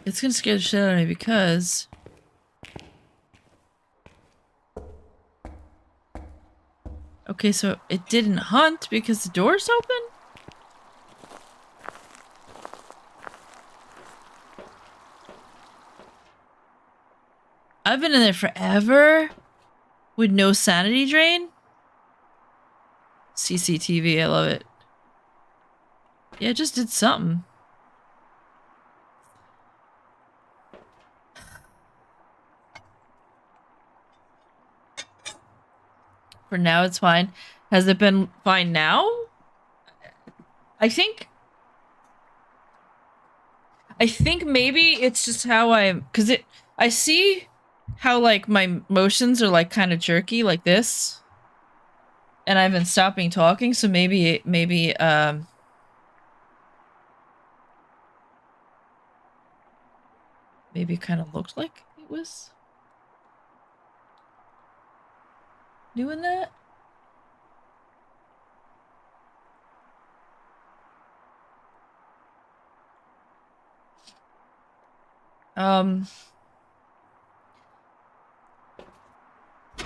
It's gonna scare the shit out of me because... Okay, so it didn't hunt because the door's open? I've been in there forever with no sanity drain. CCTV, I love it. Yeah, it just did something. For now, it's fine. Has it been fine now? I think maybe it's just how I see how like my motions are like kind of jerky like this. And I've been stopping talking, so maybe it kind of looked like it was doing that.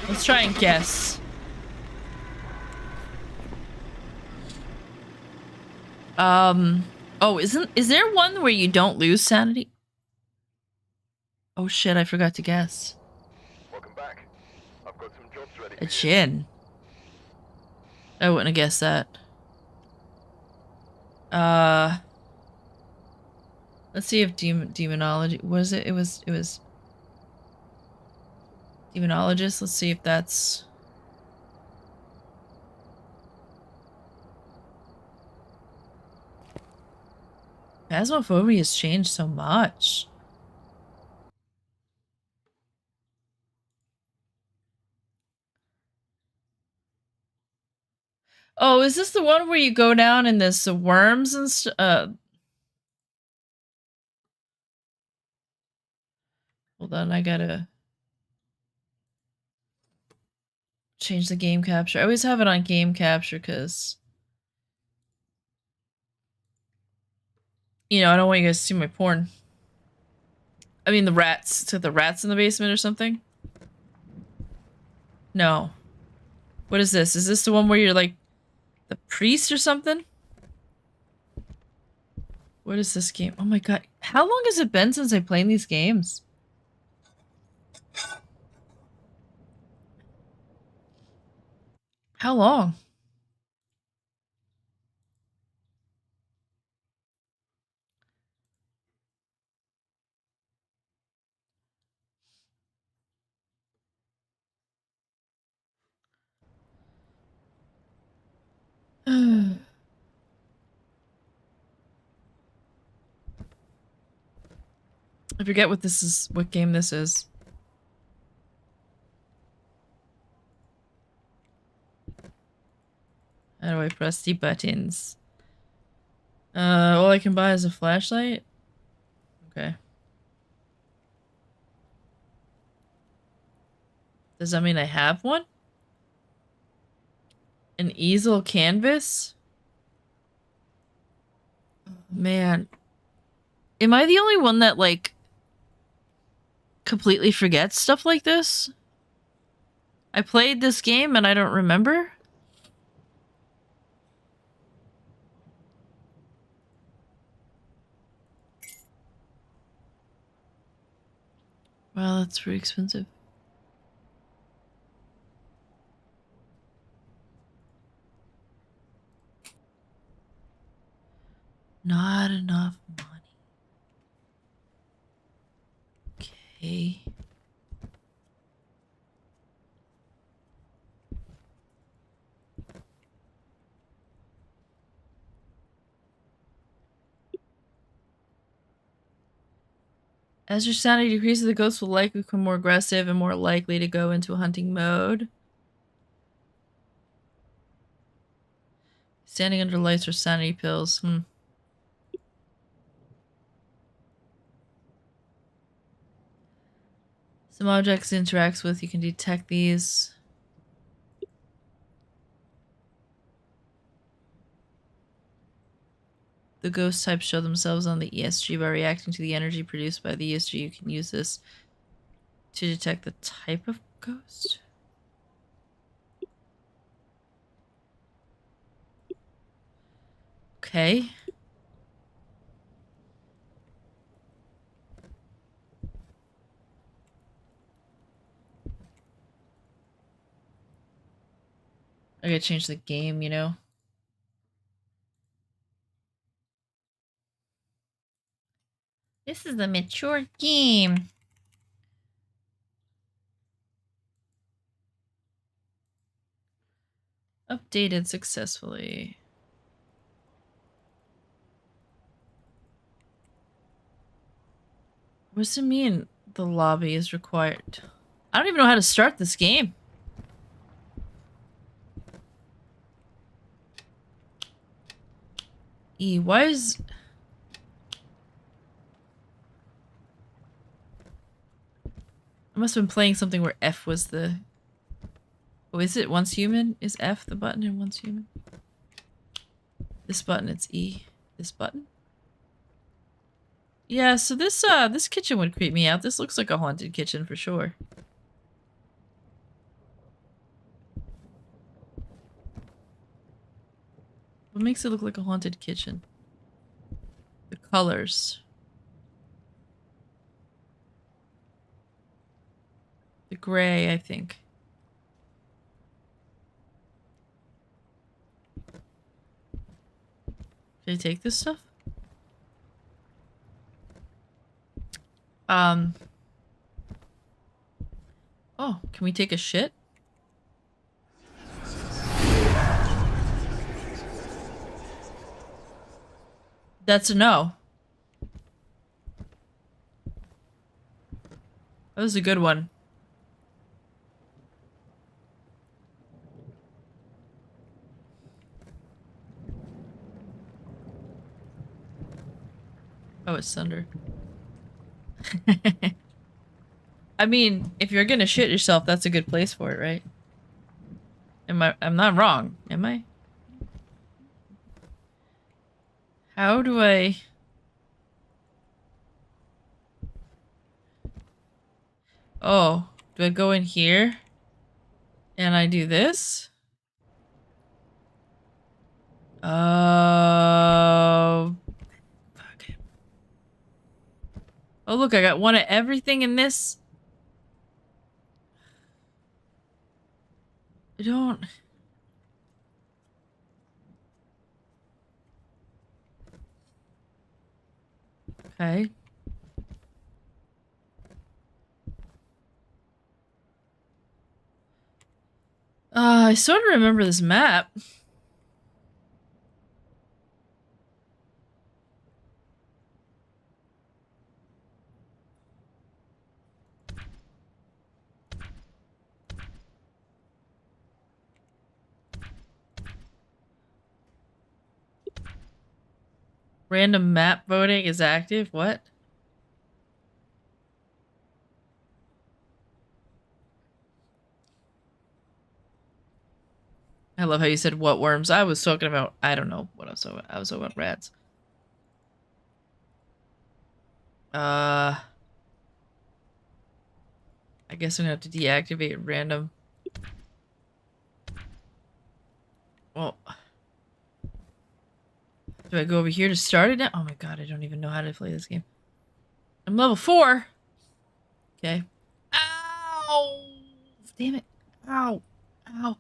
Let's try and guess. Oh, is there one where you don't lose sanity? Oh shit, I forgot to guess. Welcome back. I've got some jobs ready A for you. chin. I wouldn't have guessed that. Let's see if demonology was it? It was demonologist. Let's see if that's Phasmophobia has changed so much. Oh, is this the one where you go down and there's the worms and Hold on, I gotta change the game capture. I always have it on game capture because, you know, I don't want you guys to see my porn. I mean the rats. To the rats in the basement or something? No. What is this? Is this the one where you're like the priest or something? What is this game? Oh my god. How long has it been since I played these games? How long? I forget what this is, what game this is. How do I press the buttons? All I can buy is a flashlight? Okay. Does that mean I have one? An easel canvas? Man. Am I the only one that, like, completely forgets stuff like this? I played this game and I don't remember? Wow, that's pretty expensive. Not enough money. Okay. As your sanity decreases, the ghost will likely become more aggressive and more likely to go into a hunting mode. Standing under lights or sanity pills. Some objects it interacts with, you can detect these. The the ghost types show themselves on the ESG by reacting to the energy produced by the ESG. You can use this to detect the type of ghost. Okay. I gotta change the game, you know? This is a mature game. Updated successfully. What does it mean the lobby is required? I don't even know how to start this game. E, why is... I must have been playing something where F was the... Oh, is it once human? Is F the button in once human? This button, it's E. This button? Yeah, so this kitchen would creep me out. This looks like a haunted kitchen for sure. What makes it look like a haunted kitchen? The colors. The gray, I think. Can I take this stuff? Oh, can we take a shit? That's a no. That was a good one. Oh, it's thunder. I mean, if you're gonna shit yourself, that's a good place for it, right? I'm not wrong, am I? How do I... Oh, do I go in here? And I do this? Oh... Fuck. Oh look, I got one of everything in this. I don't... Okay. I sort of remember this map. Random map voting is active? What? I love how you said what worms. I was talking about, I don't know what I was talking about. I was talking about rats. I guess I'm gonna have to deactivate random. Well, do I go over here to start it now? Oh my god, I don't even know how to play this game. I'm level 4. Okay. Ow! Damn it. Ow. Ow.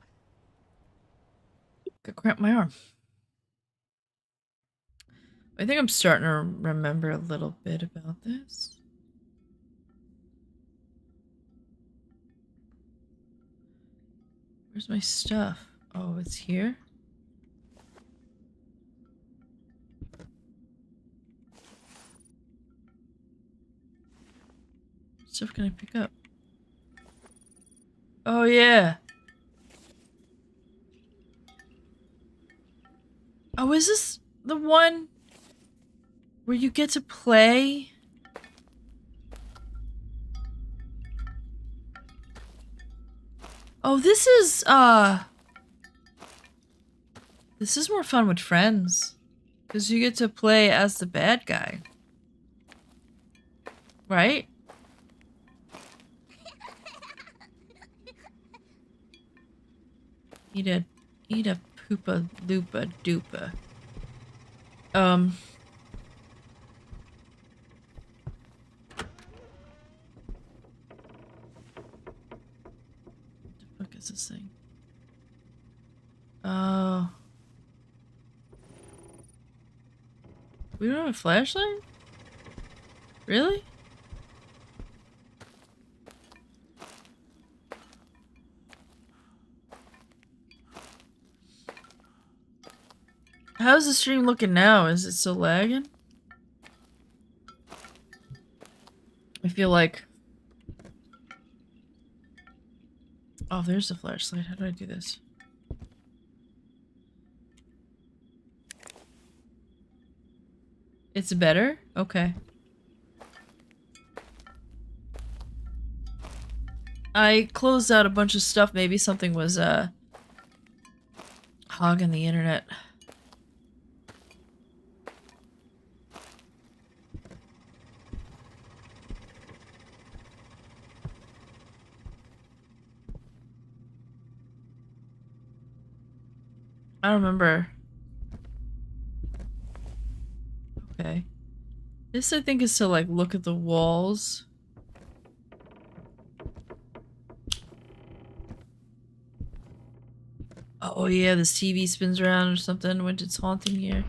Got cramp my arm. I think I'm starting to remember a little bit about this. Where's my stuff? Oh, it's here? What stuff can I pick up? Oh, yeah. Oh, is this the one where you get to play? Oh, this is more fun with friends. Because you get to play as the bad guy. Right? Eat a poopa loopa doopa. What the fuck is this thing? Oh. We don't have a flashlight? Really? How's the stream looking now? Is it still lagging? I feel like... Oh, there's the flashlight. How do I do this? It's better? Okay. I closed out a bunch of stuff. Maybe something was, hogging the internet. I don't remember. Okay. This, I think, is to, like, look at the walls. Oh, yeah, this TV spins around or something when it's haunting here.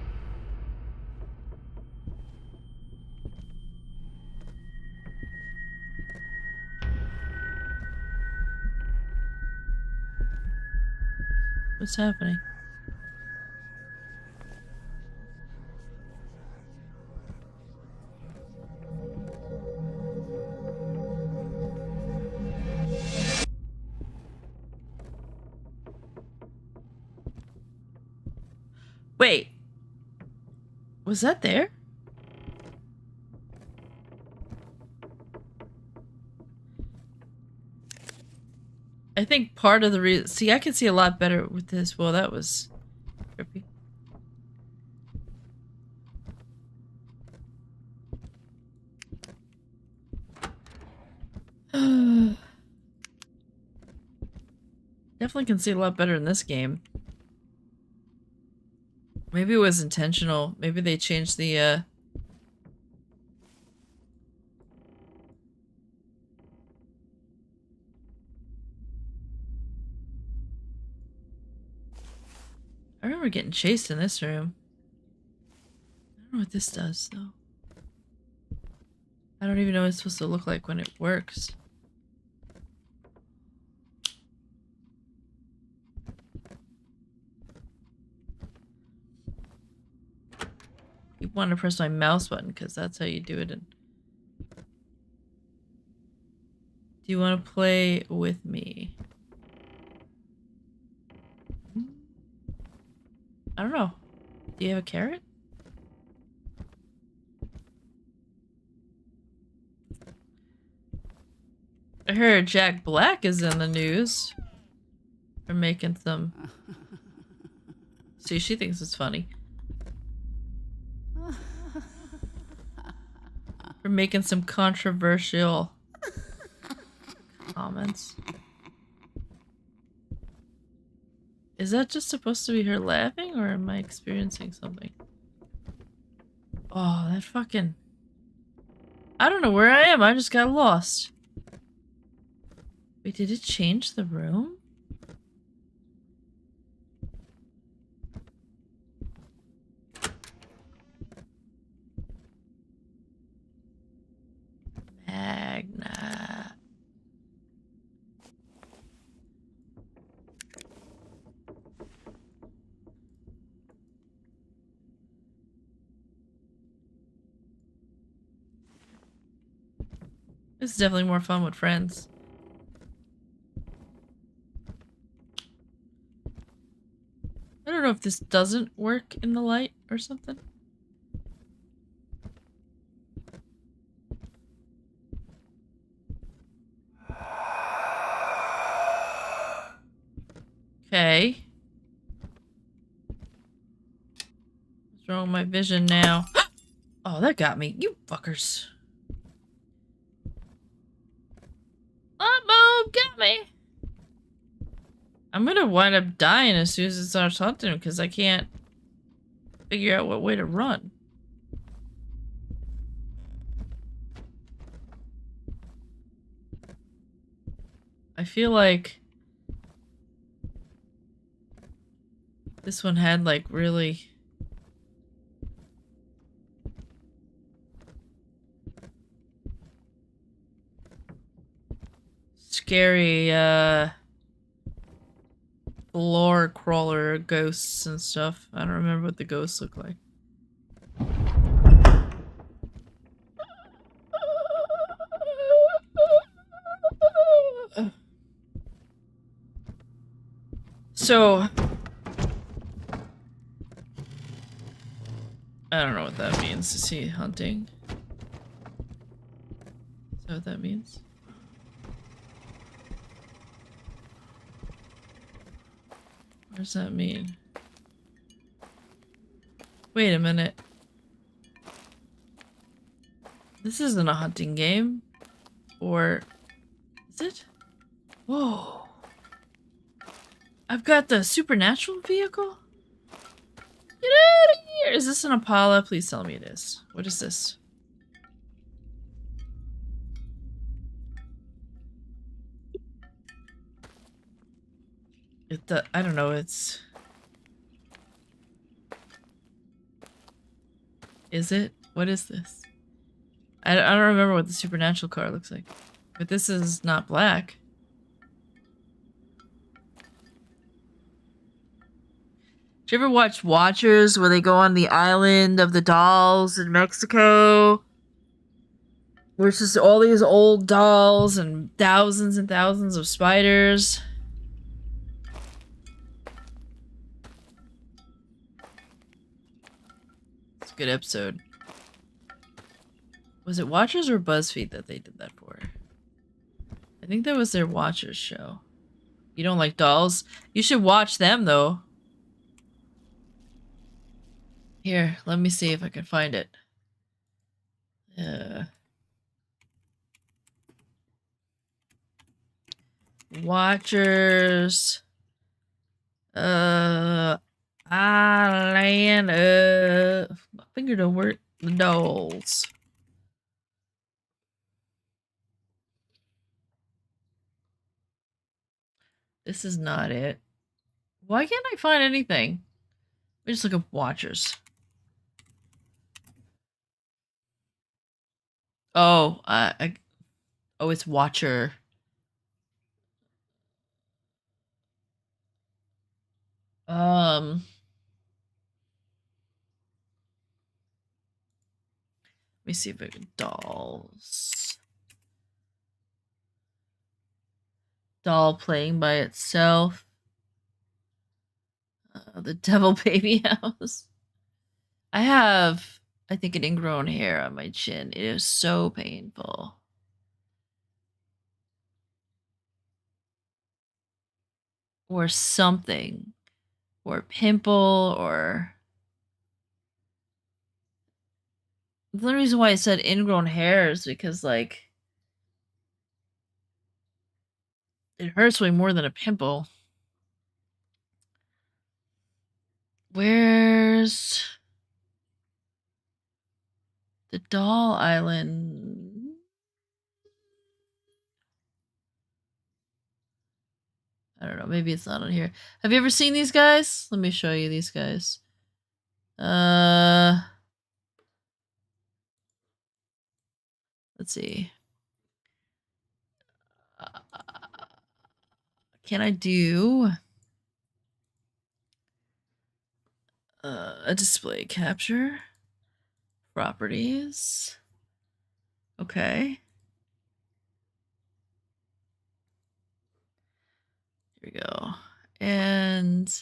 What's happening? Wait. Was that there? I think part of the reason... See, I can see a lot better with this. Well, that was trippy. Definitely can see a lot better in this game. Maybe it was intentional. Maybe they changed the, I remember getting chased in this room. I don't know what this does, though. I don't even know what it's supposed to look like when it works. You want to press my mouse button because that's how you do it. Do you want to play with me? I don't know. Do you have a carrot? I heard Jack Black is in the news for making some... See, she thinks it's funny. For making some controversial comments. Is that just supposed to be her laughing, or am I experiencing something? Oh, that fucking... I don't know where I am, I just got lost. Wait, did it change the room? Magna. This is definitely more fun with friends. I don't know if this doesn't work in the light or something. Okay. What's wrong wrong with my vision now? Oh, that got me. You fuckers. Uh-oh, got me. I'm gonna wind up dying as soon as it starts hunting because I can't figure out what way to run. I feel like this one had like really scary floor crawler ghosts and stuff. I don't remember what the ghosts look like. So I don't know what that means. Is he hunting? Is that what that means? What does that mean? Wait a minute. This isn't a hunting game. Or is it? Whoa. I've got the supernatural vehicle? Get out of here! Is this an Impala? Please tell me it is. What is this? I don't know, it's... Is it? What is this? I don't remember what the supernatural car looks like. But this is not black. Did you ever watch Watchers where they go on the island of the dolls in Mexico? Where it's just all these old dolls and thousands of spiders. It's a good episode. Was it Watchers or BuzzFeed that they did that for? I think that was their Watchers show. You don't like dolls? You should watch them though. Here, let me see if I can find it. Watchers. Island. My finger don't work. The dolls. This is not it. Why can't I find anything? Let me just look up Watchers. Oh, oh, it's Watcher. Let me see if I can dolls. Doll playing by itself. The Devil Baby House. I have, I think, an ingrown hair on my chin. It is so painful. Or something. Or a pimple, or... The only reason why I said ingrown hair is because, like... It hurts way more than a pimple. Where's... The Doll Island? I don't know, maybe it's not on here. Have you ever seen these guys? Let me show you these guys. Let's see. Can I do a display capture? Properties. Okay. Here we go. And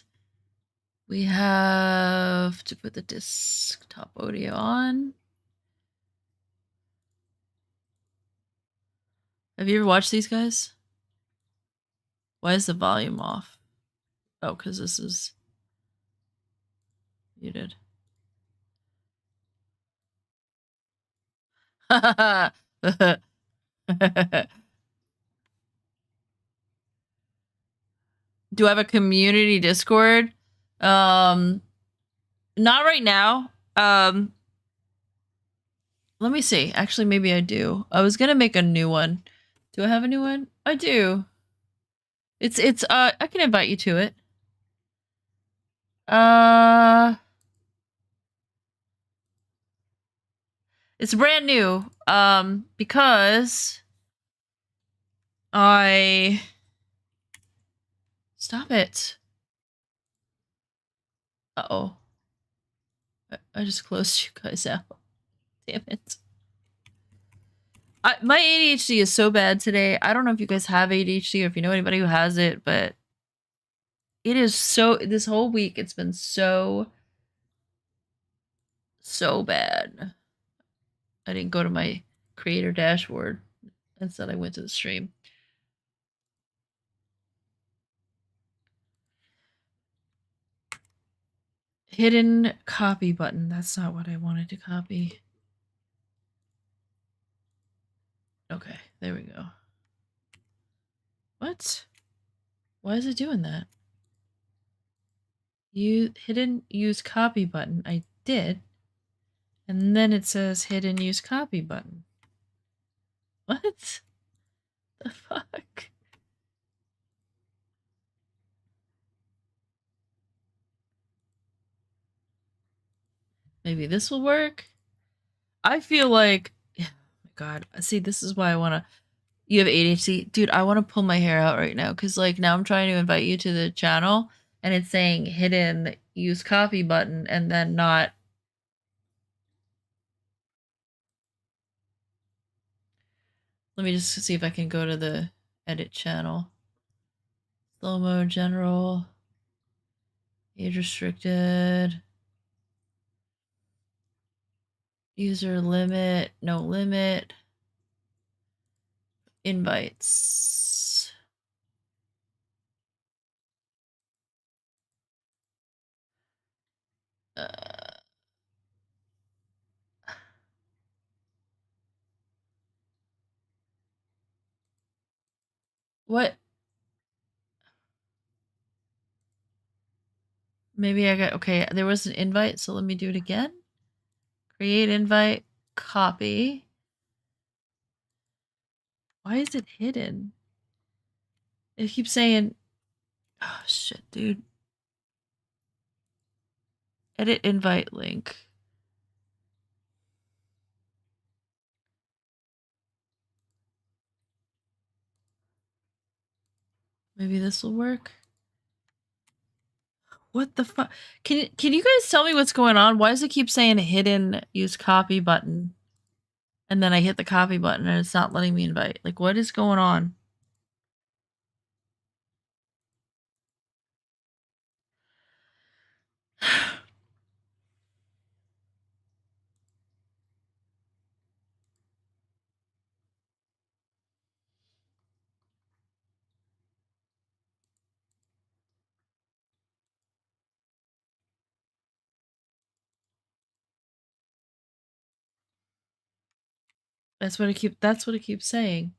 we have to put the desktop audio on. Have you ever watched these guys? Why is the volume off? Oh, because this is muted. Do I have a community Discord? Not right now. Let me see. Actually, maybe I do. I was gonna make a new one. Do I have a new one? I do. It's I can invite you to it. It's brand new. Because stop it. Uh-oh. I just closed you guys out. Damn it. My ADHD is so bad today. I don't know if you guys have ADHD or if you know anybody who has it, but it is so, this whole week it's been so bad. I didn't go to my creator dashboard. Instead I went to the stream. Hidden copy button. That's not what I wanted to copy. Okay, there we go. What? Why is it doing that? Hidden use copy button. I did. And then it says hidden use copy button. What? The fuck? Maybe this will work? I feel like, oh my god, see, this is why I want to, you have ADHD? Dude, I want to pull my hair out right now, because like now I'm trying to invite you to the channel, and it's saying hidden use copy button, and then not. Let me just see if I can go to the edit channel. Slow mo general. Age restricted. User limit, no limit. Invites. What? Maybe I got, okay, there was an invite, so let me do it again. Create invite, copy. Why is it hidden? It keeps saying, oh shit, dude. Edit invite link. Maybe this will work. What the fuck? Can you guys tell me what's going on? Why does it keep saying hidden use copy button? And then I hit the copy button and it's not letting me invite. Like, what is going on? That's what it keeps saying.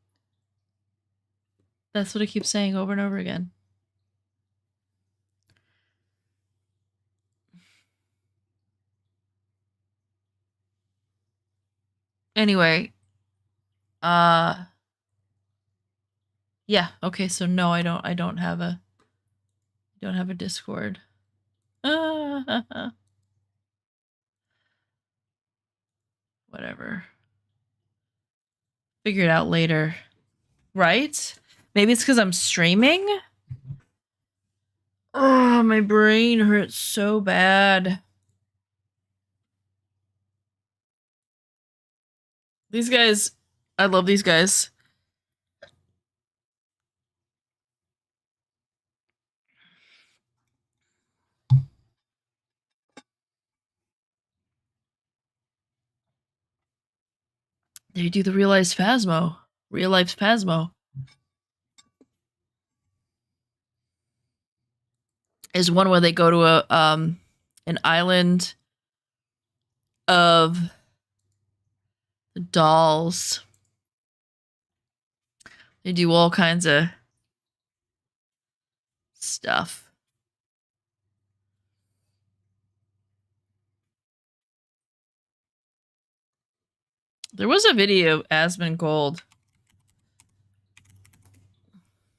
That's what it keeps saying over and over again. Anyway, yeah, okay, so no, I don't have a Discord. Whatever. Figure it out later. Right? Maybe it's because I'm streaming? Oh, my brain hurts so bad. These guys, I love these guys. They do the real life Phasmo. Real life Phasmo. Is one where they go to a an island of the dolls. They do all kinds of stuff. There was a video of Asmongold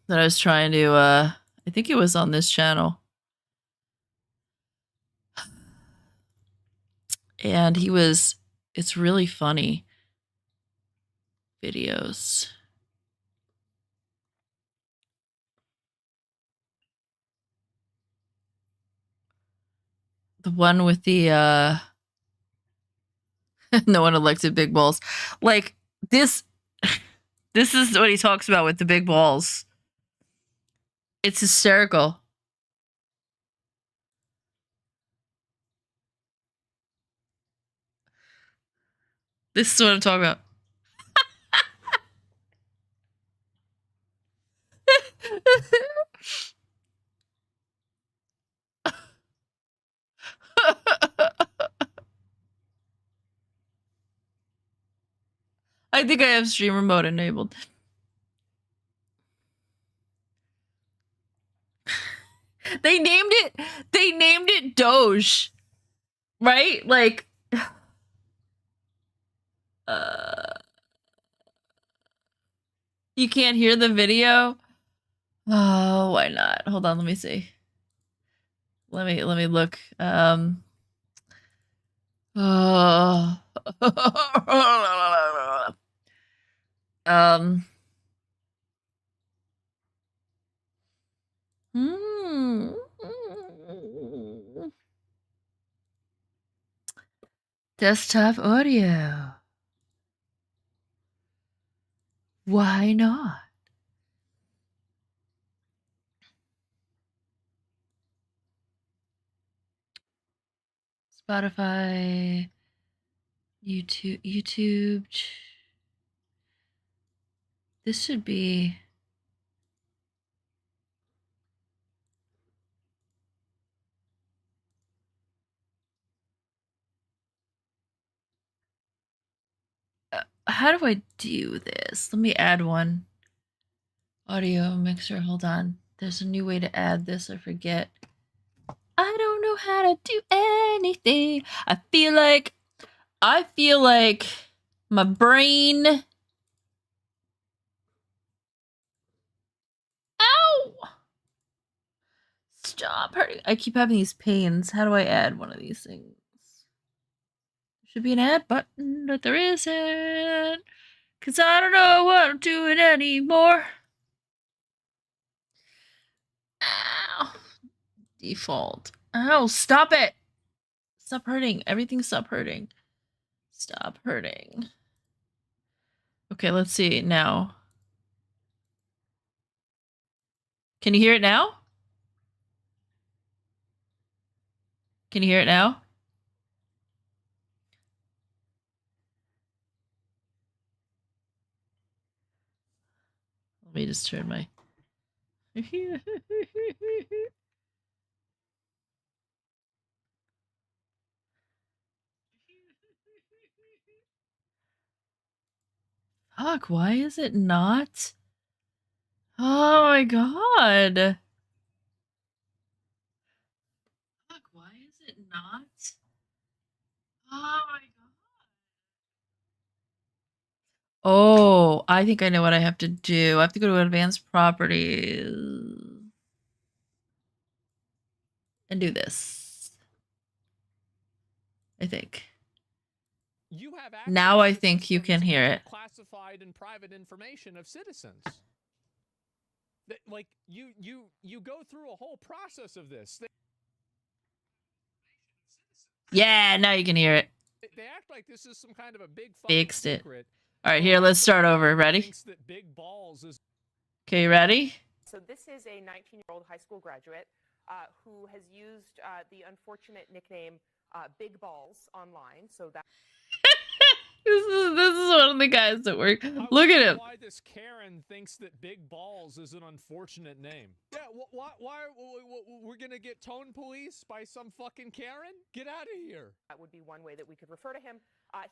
that I was trying to, I think it was on this channel. And it's really funny videos. The one with the, no one elected big balls. Like, this is what he talks about with the big balls. It's hysterical. This is what I'm talking about. I think I have streamer mode enabled. They named it Doge. Right? Like you can't hear the video? Oh, why not? Hold on, let me see. Let me look. Desktop audio. Why not? Spotify, YouTube. This should be. How do I do this? Let me add one. Audio mixer, hold on. There's a new way to add this, I forget. I don't know how to do anything. I feel like my brain. Ow! Stop hurting. I keep having these pains. How do I add one of these things? Should be an add button, but there isn't. Cause I don't know what I'm doing anymore. Ow. Default. Ow, stop it. Stop hurting. Everything stop hurting. Stop hurting. Okay, let's see now. Can you hear it now? Can you hear it now? Let me just turn my... Fuck, why is it not? Oh my god. Fuck, why is it not? Oh my god. Oh, I think I know what I have to do. I have to go to advanced properties and do this. I think. You have now I think you can hear it. Classified and private information of citizens. Like you go through a whole process of this. Yeah, now you can hear it. They act like this is some kind of a big Fixed it. secret. All right, here, let's start over. Ready? Okay, ready? So this is a 19-year-old high school graduate who has used the unfortunate nickname Big Balls online. So that This is one of the guys that work. Look at him. Why this Karen thinks that Big Balls is an unfortunate name? Yeah, why we're gonna get tone police by some fucking Karen? Get out of here. That would be one way that we could refer to him.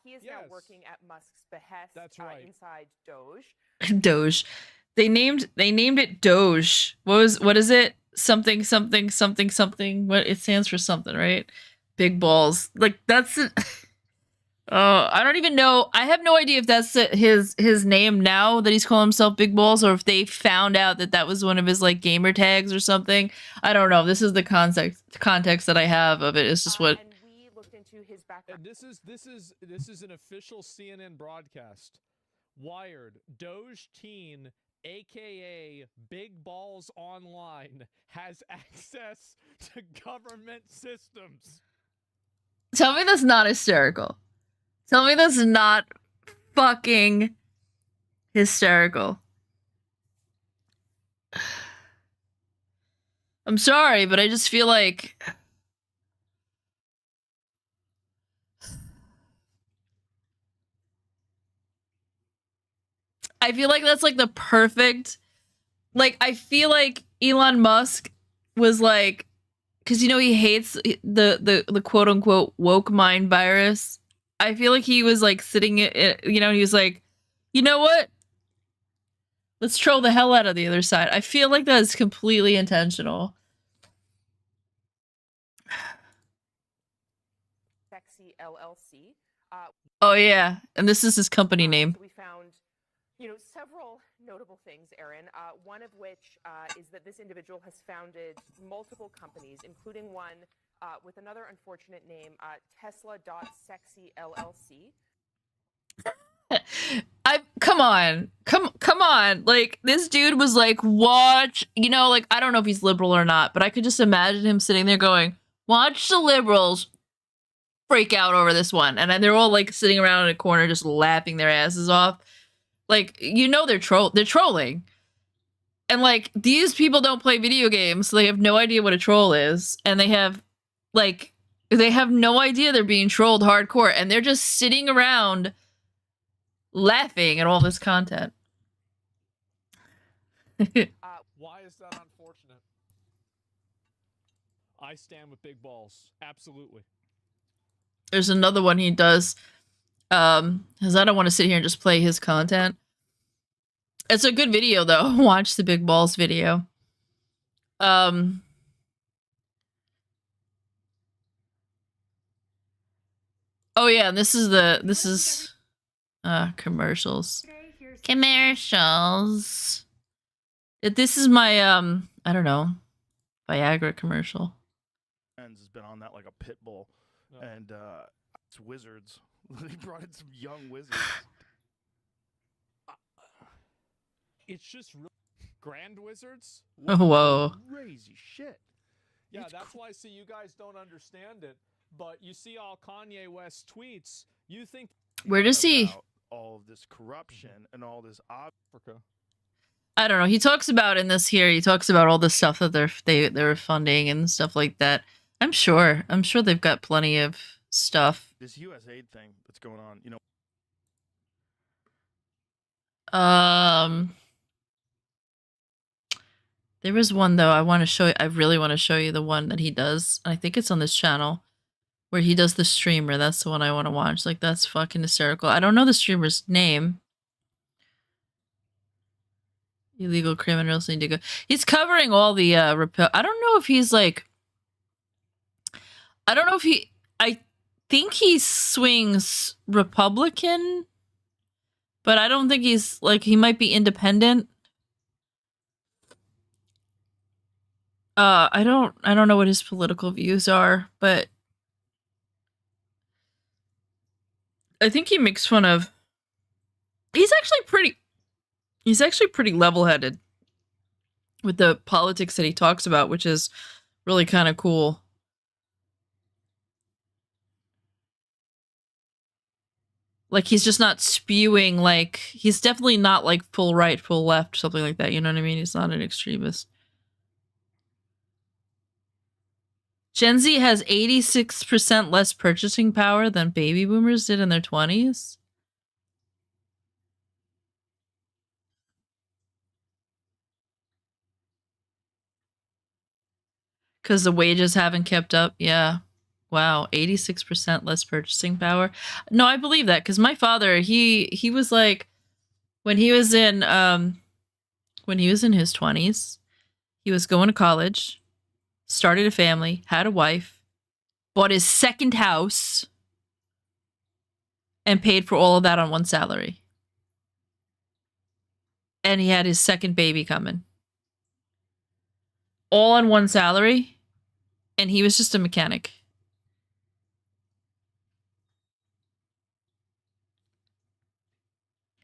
He is now working at Musk's behest. That's right. Inside Doge. Doge. They named it Doge. What is it? Something. What it stands for something, right? Big balls. Like that's it. Oh, I don't even know. I have no idea if that's his name now that he's calling himself Big Balls, or if they found out that that was one of his like gamer tags or something. I don't know. This is the context that I have of it. It's just what. And we looked into his background. And this is an official CNN broadcast. Wired. Doge Teen, aka Big Balls Online, has access to government systems. Tell me that's not hysterical. Tell me that's not fucking hysterical. I'm sorry, but I just feel like that's like the perfect, like I feel like Elon Musk was like, because you know he hates the quote unquote woke mind virus. I feel like he was like sitting, you know, he was like, you know what? Let's troll the hell out of the other side. I feel like that is completely intentional. Sexy LLC. Oh yeah, and this is his company name. So we found, several notable things, Aaron. One of which is that this individual has founded multiple companies, including one with another unfortunate name, Tesla.Sexy LLC. Come on. Like this dude was like, watch, like I don't know if he's liberal or not, but I could just imagine him sitting there going, watch the liberals freak out over this one. And then they're all like sitting around in a corner just laughing their asses off. Like, they're trolling. And like these people don't play video games, so they have no idea what a troll is. And they have no idea they're being trolled hardcore, and they're just sitting around laughing at all this content. Why is that unfortunate? I stand with Big Balls. Absolutely. There's another one he does, because I don't want to sit here and just play his content. It's a good video though. Watch the Big Balls video. Oh yeah, and this is commercials. Commercials. This is my I don't know, Viagra commercial. Has been on that like a pit bull, and it's wizards. He brought in some young wizards. It's just grand wizards. Whoa. Crazy shit. Yeah, that's why. See, you guys don't understand it, but you see all Kanye West tweets. You think where does he? All of this corruption and all this Africa. I don't know. He talks about in this here. He talks about all the stuff that they're funding and stuff like that. I'm sure they've got plenty of stuff. This USAID thing that's going on, There was one though I want to show you. I really want to show you the one that he does. I think it's on this channel where he does the streamer. That's the one I want to watch. Like that's fucking hysterical. I don't know the streamer's name. Illegal criminals need to go. He's covering all the I don't know if he's like. I don't know if he. I think he swings Republican, but I don't think he's like he might be independent. I don't know what his political views are, but I think he makes fun of. He's actually pretty level-headed with the politics that he talks about, which is really kind of cool. Like he's just not spewing like he's definitely not like full right, full left, something like that. You know what I mean? He's not an extremist. Gen Z has 86% less purchasing power than baby boomers did in their 20s. Because the wages haven't kept up. Yeah. Wow. 86% less purchasing power. No, I believe that because my father, he was like, when he was in his 20s, he was going to college, started a family, had a wife, bought his second house, and paid for all of that on one salary. And he had his second baby coming. All on one salary. And he was just a mechanic.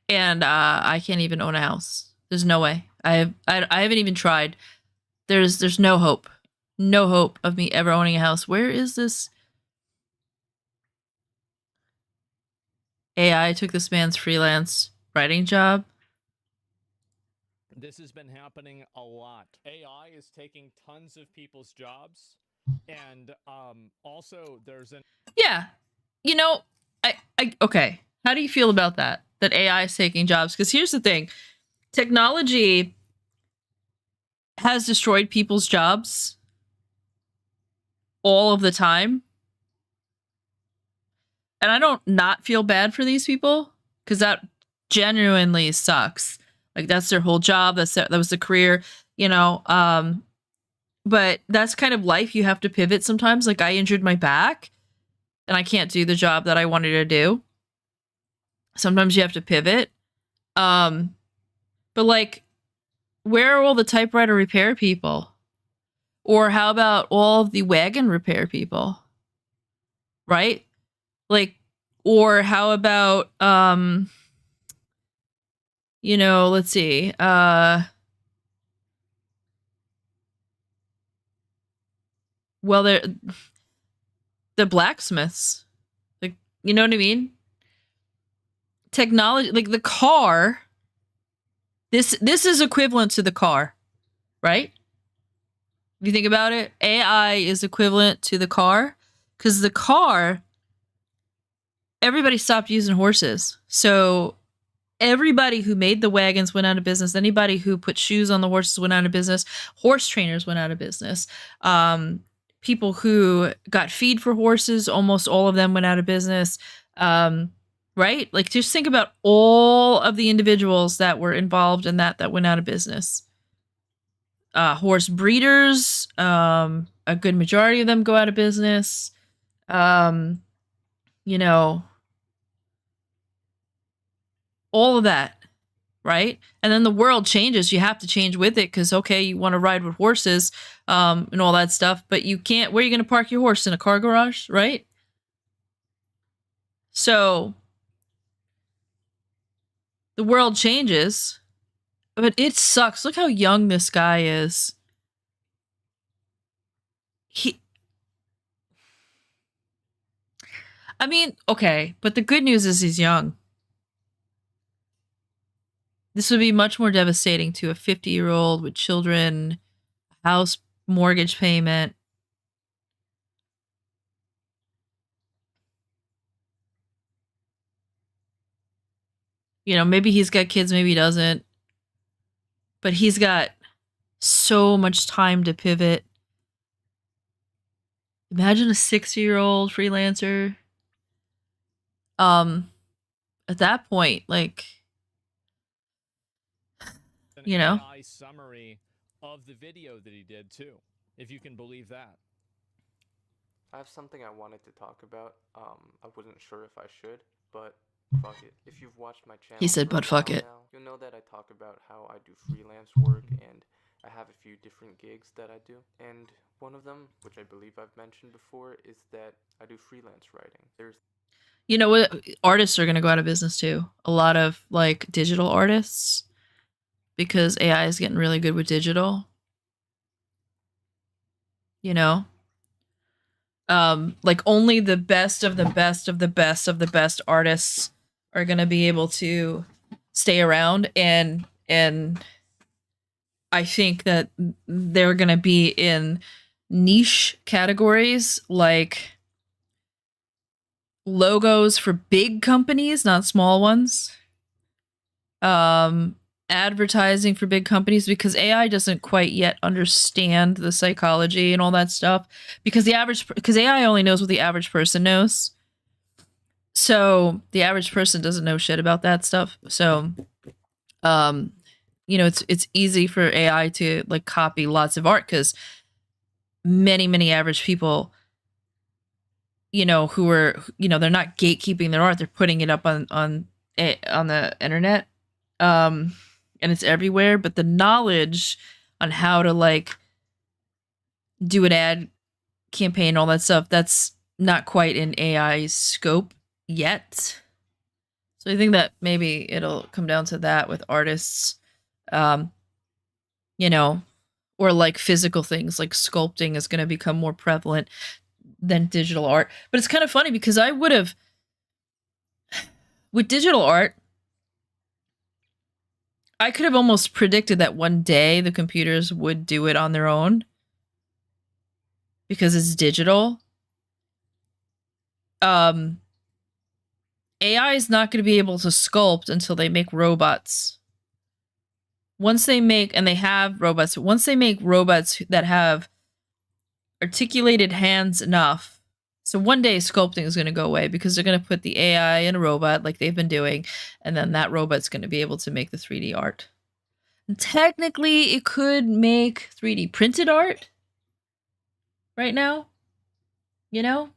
And I can't even own a house. There's no way. I haven't even tried. There's no hope. No hope of me ever owning a house. Where is this? AI took this man's freelance writing job. This has been happening a lot. AI is taking tons of people's jobs, and also there's an Yeah. You know, I okay. How do you feel about that? That AI is taking jobs? Because here's the thing. Technology has destroyed people's jobs all of the time. And I don't not feel bad for these people because that genuinely sucks. Like that's their whole job. That was the career, you know. But that's kind of life. You have to pivot sometimes. Like I injured my back and I can't do the job that I wanted to do. Sometimes you have to pivot. But like, where are all the typewriter repair people? Or how about all of the wagon repair people? Right? Like, or how about, you know, let's see, well, the blacksmiths, like, you know what I mean? Technology, like the car, this is equivalent to the car, right? If you think about it, AI is equivalent to the car because the car, everybody stopped using horses. So everybody who made the wagons went out of business. Anybody who put shoes on the horses went out of business. Horse trainers went out of business. People who got feed for horses, almost all of them went out of business. Right? Like just think about all of the individuals that were involved in that went out of business. Horse breeders, a good majority of them go out of business. You know, all of that, right? And then the world changes. You have to change with it because, okay, you want to ride with horses and all that stuff, but you can't. Where are you going to park your horse? In a car garage, right? So the world changes, but it sucks. Look how young this guy is. I mean, okay, but the good news is he's young. This would be much more devastating to a 50-year-old with children, house mortgage payment. You know, maybe he's got kids, maybe he doesn't. But he's got so much time to pivot. Imagine a 60-year-old freelancer. At that point, like, you know, AI summary of the video that he did too, if you can believe that. I have something I wanted to talk about. I wasn't sure if I should, but fuck it. If you've watched my channel, he said, for a but fuck while it. now, you'll know that I talk about how I do freelance work and I have a few different gigs that I do. And one of them, which I believe I've mentioned before, is that I do freelance writing. You know what? Artists are going to go out of business too. A lot of like digital artists, because AI is getting really good with digital. You know? Like only the best of the best of the best of the best artists are going to be able to stay around, and I think that they're going to be in niche categories like logos for big companies, not small ones. advertising for big companies because AI doesn't quite yet understand the psychology and all that stuff because AI only knows what the average person knows. So the average person doesn't know shit about that stuff. So, you know, it's easy for AI to like copy lots of art because many average people, you know, who are, you know, they're not gatekeeping their art, they're putting it up on the internet, and it's everywhere. But the knowledge on how to like do an ad campaign, all that stuff, that's not quite in AI's scope yet. So I think that maybe it'll come down to that with artists, you know, or like physical things like sculpting is going to become more prevalent than digital art. But it's kind of funny because I would have, with digital art, I could have almost predicted that one day the computers would do it on their own because it's digital. AI is not going to be able to sculpt until they make robots. Once they make, and they have robots, once they make robots that have articulated hands enough, so one day sculpting is going to go away because they're going to put the AI in a robot like they've been doing, and then that robot's going to be able to make the 3D art. And technically, it could make 3D printed art right now, you know?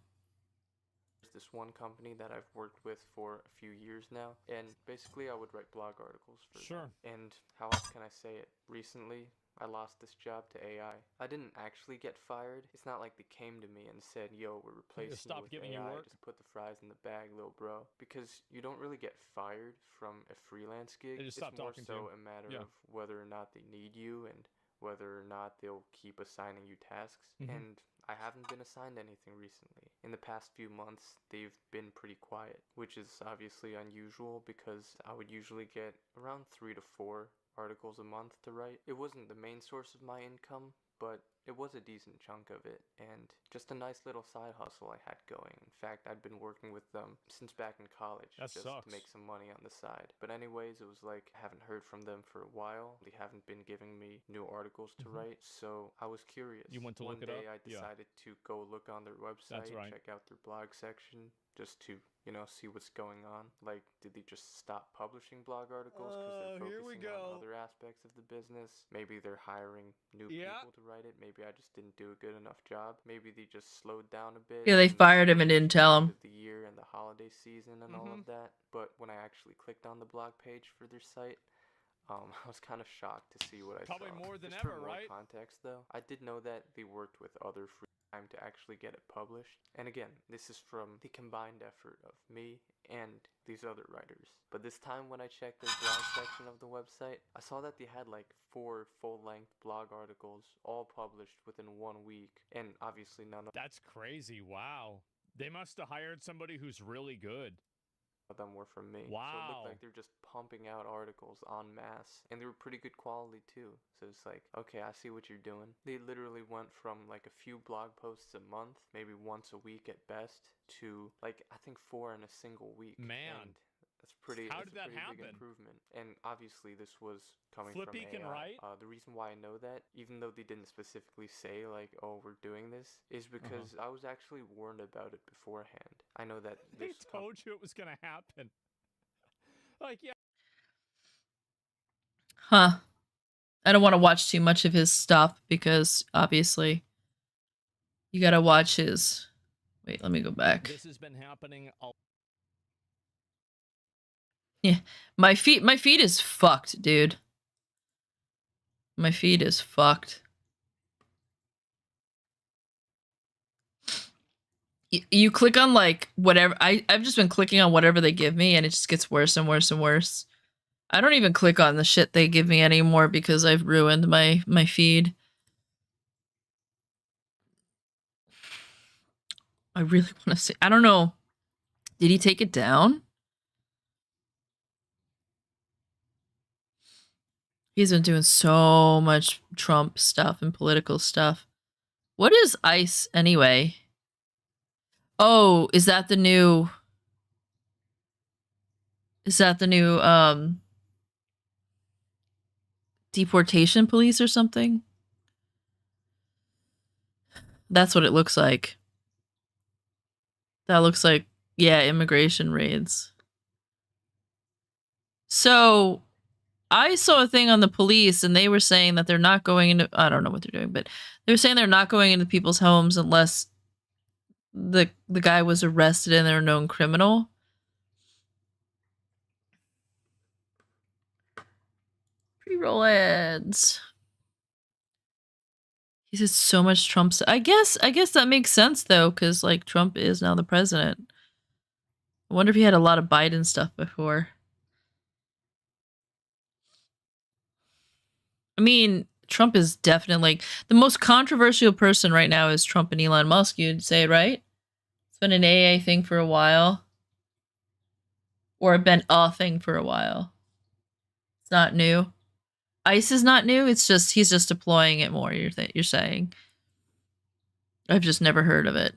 This one company that I've worked with for a few years now, and basically I would write blog articles for them. And how else can I say it? Recently, I lost this job to AI. I didn't actually get fired. It's not like they came to me and said, yo, we're replacing you with giving you AI. work? Just put the fries in the bag, little bro. Because you don't really get fired from a freelance gig. They just It's stop more talking to so you. a matter Yeah. of whether or not they need you and whether or not they'll keep assigning you tasks. Mhm. And I haven't been assigned anything recently. In the past few months, they've been pretty quiet, which is obviously unusual because I would usually get around 3 to 4 articles a month to write. It wasn't the main source of my income, but it was a decent chunk of it, and just a nice little side hustle I had going. In fact, I'd been working with them since back in college, That just sucks. to make some money on the side. But anyways, it was like, I haven't heard from them for a while. They haven't been giving me new articles to write, so I was curious. You went to One look it day up? I Yeah. decided to go look on their website, right. check out their blog section, just to, you know, see what's going on. Like, did they just stop publishing blog articles because they're here we focusing on go. other aspects of the business? Maybe they're hiring new Yeah. people to write it. Maybe I just didn't do a good enough job. Maybe they just slowed down a bit. Yeah, they in the fired him and switch didn't tell end him. of the year and the holiday season and all Mhm. of that. But when I actually clicked on the blog page for their site, I was kind of shocked to see what I Probably saw. more than Just for ever, more right? context, though, I did know that they worked with other free time to actually get it published. And again, this is from the combined effort of me and these other writers. But this time when I checked their blog section of the website, I saw that they had like 4 full-length blog articles all published within 1 week. And obviously none of That's crazy. Wow. They must have hired somebody who's really good. them were from me. So it Wow. looked like they're just pumping out articles en masse. And they were pretty good quality too. So it's like, okay, I see what you're doing. They literally went from like a few blog posts a month, maybe once a week at best, to like I think 4 in a single week. Man. And that's pretty How that's did a that pretty big happen? improvement. And obviously this was coming Flippy from can AI. write? The reason why I know that, even though they didn't specifically say like, oh, we're doing this, is because I was actually warned about it beforehand. I know that They this told you it was going to happen. Like, yeah. Huh. I don't want to watch too much of his stuff because obviously you got to watch his. Wait, let me go back. This has been happening a Yeah. My feed is fucked, dude. My feed is fucked. You click on like whatever I've just been clicking on whatever they give me and it just gets worse and worse and worse. I don't even click on the shit they give me anymore because I've ruined my feed. I really want to see. I don't know. Did he take it down? He's been doing so much Trump stuff and political stuff. What is ICE anyway? Oh, is that the new deportation police or something. That's what it looks like. That looks like, yeah, immigration raids. So I saw a thing on the police and they were saying that they're not going into, I don't know what they're doing, but they were saying they're not going into people's homes unless the guy was arrested and they're a known criminal. Pre-roll ads. He says so much Trump. I guess that makes sense though, because like Trump is now the president. I wonder if he had a lot of Biden stuff before. I mean, Trump is definitely like the most controversial person right now is Trump and Elon Musk. You'd say, right? It's been an AA thing for a while, or been a thing for a while. It's not new. ICE is not new. It's just he's just deploying it more. You're saying. I've just never heard of it.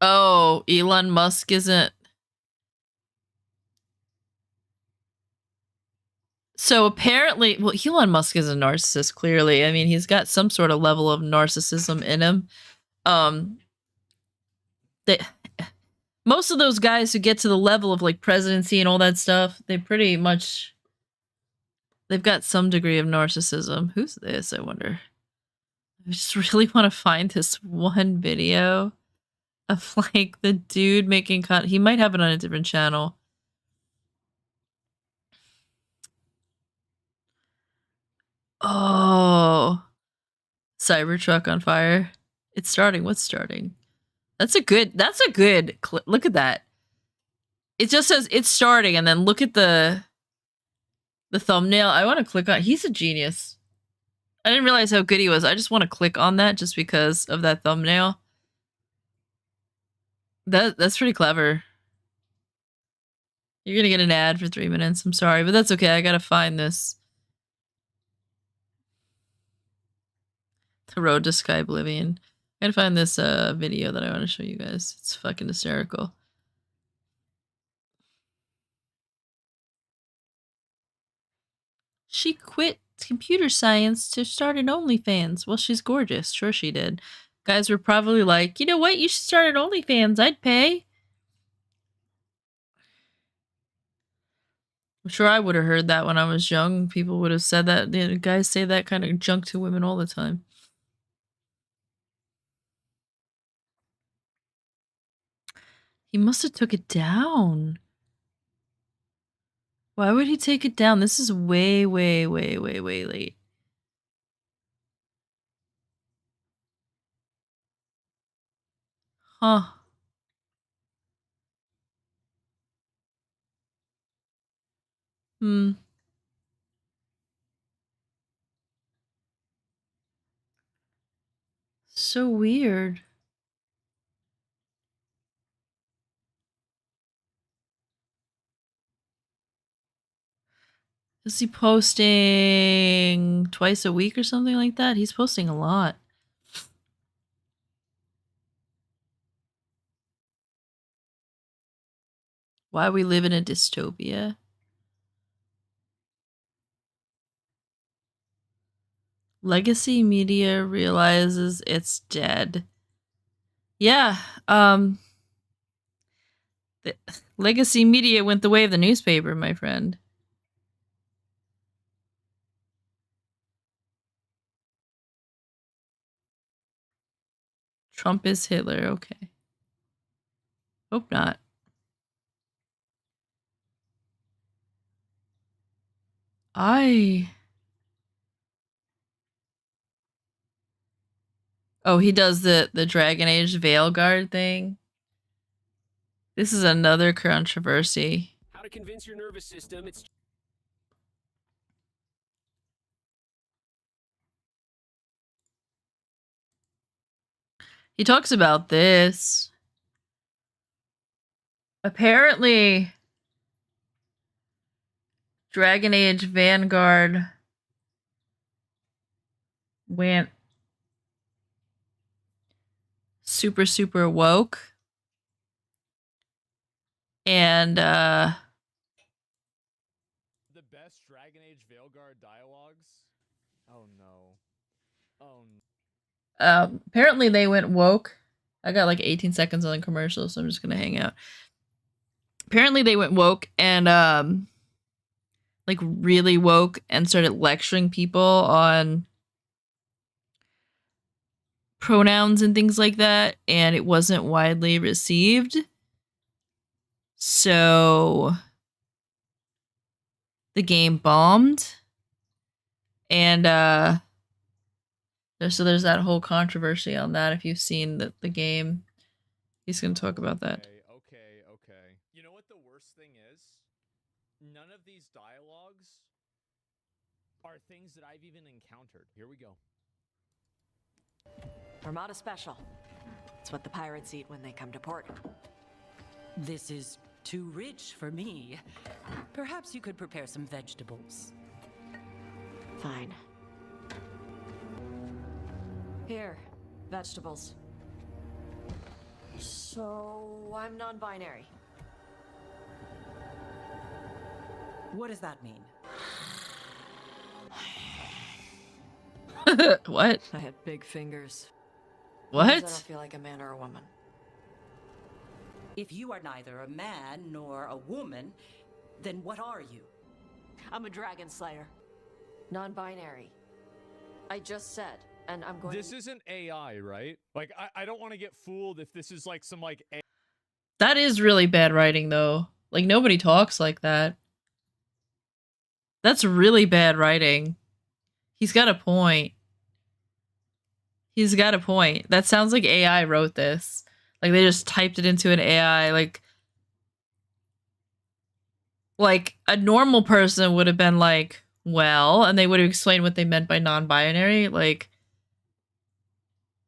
Oh, Elon Musk isn't. So apparently, well, Elon Musk is a narcissist, clearly. I mean, he's got some sort of level of narcissism in him. Most of those guys who get to the level of like presidency and all that stuff, they pretty much, they've got some degree of narcissism. Who's this, I wonder? I just really want to find this one video of like the dude making content. He might have it on a different channel. Oh, Cybertruck on fire. It's starting. What's starting? That's a good look at that. It just says it's starting and then look at the thumbnail. I want to click on. He's a genius. I didn't realize how good he was. I just want to click on that just because of that thumbnail. That's pretty clever. You're gonna get an ad for 3 minutes. I'm sorry, but that's okay. I gotta find this. The Road to Sky Oblivion. I gotta find this video that I want to show you guys. It's fucking hysterical. She quit computer science to start an OnlyFans. Well, she's gorgeous. Sure she did. Guys were probably like, you know what? You should start an OnlyFans. I'd pay. I'm sure I would have heard that when I was young. People would have said that. You know, guys say that kind of junk to women all the time. He must have took it down. Why would he take it down? This is way, way, way, way, way late. Huh. Hmm. So weird. Is he posting twice a week or something like that? He's posting a lot. Why we live in a dystopia? Legacy Media realizes it's dead. Yeah, Legacy Media went the way of the newspaper, my friend. Trump is Hitler, okay. Hope not. Oh, he does the Dragon Age Veilguard thing. This is another controversy. How to convince your nervous system it's He talks about this. Apparently, Dragon Age Vanguard went super, super woke. And The best Dragon Age Veilguard dialogues? Oh no. Oh no. apparently they went woke. I got like 18 seconds on the commercial, so I'm just gonna hang out. Apparently they went woke and like really woke and started lecturing people on pronouns and things like that, and it wasn't widely received. So the game bombed. And so there's that whole controversy on that. If you've seen the game, he's gonna talk about that. Okay. You know what the worst thing is? None of these dialogues are things that I've even encountered. Here we go. Armada Special. It's what the pirates eat when they come to port. This is too rich for me. Perhaps you could prepare some vegetables. Fine. Here, vegetables. So, I'm non-binary. What does that mean? What? I had big fingers. What? Means I don't feel like a man or a woman. If you are neither a man nor a woman, then what are you? I'm a dragon slayer. Non-binary. I just said, and I'm going. This isn't AI, right? Like, I don't want to get fooled if this is like some like. That is really bad writing, though. Like, nobody talks like that. That's really bad writing. He's got a point. He's got a point. That sounds like AI wrote this. Like, they just typed it into an AI. Like a normal person would have been like, well, and they would have explained what they meant by non-binary. Like,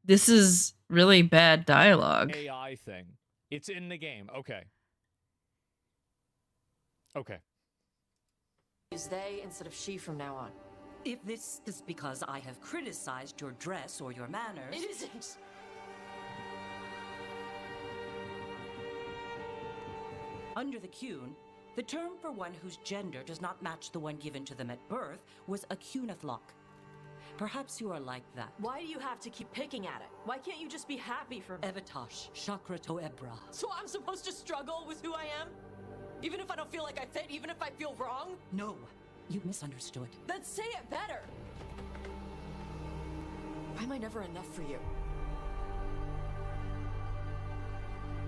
this is really bad dialogue. AI thing. It's in the game. Okay. Okay. Use they instead of she from now on. If this is because I have criticized your dress or your manners... It isn't! Under the Cune, the term for one whose gender does not match the one given to them at birth was a Cunethlock. Perhaps you are like that. Why do you have to keep picking at it? Why can't you just be happy for me? Evatosh, Chakra to Ebra. So I'm supposed to struggle with who I am? Even if I don't feel like I fit, even if I feel wrong? No, you misunderstood. Then say it better! Why am I never enough for you?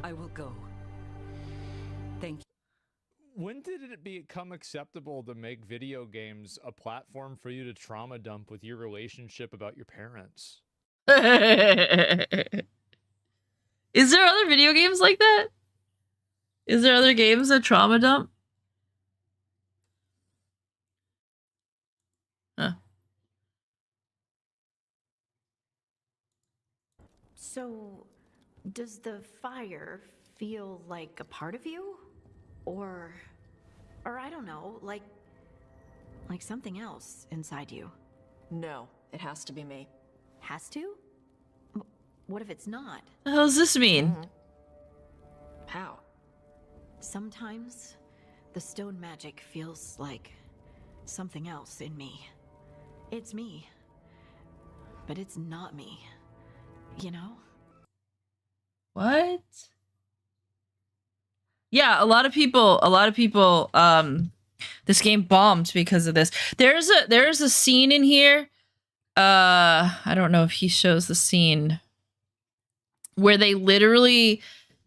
I will go. Thank you. When did it become acceptable to make video games a platform for you to trauma dump with your relationship about your parents? Is there other video games like that? Is there other games that trauma dump? Huh. So, does the fire feel like a part of you? Or I don't know, like something else inside you? No, it has to be me. Has to? What if it's not? The hell does this mean? How? Sometimes the stone magic feels like something else in me. It's me, but it's not me. You know? What? Yeah, a lot of people this game bombed because of this. There's a scene in here. I don't know if he shows the scene where they literally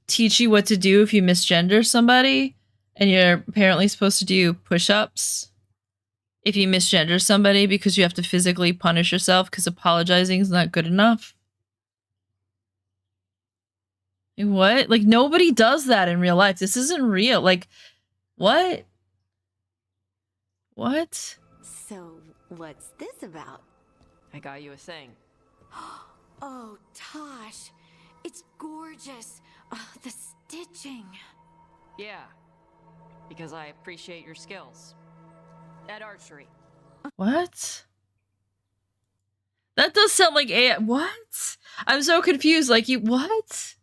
teach you what to do if you misgender somebody, and you're apparently supposed to do push-ups if you misgender somebody because you have to physically punish yourself because apologizing is not good enough. What? Like, nobody does that in real life. This isn't real. Like, what? What? So, what's this about? I got you a thing. Oh, Tosh. It's gorgeous. The stitching. Yeah. Because I appreciate your skills. At archery. What? That does sound like a what? I'm so confused. Like, you what?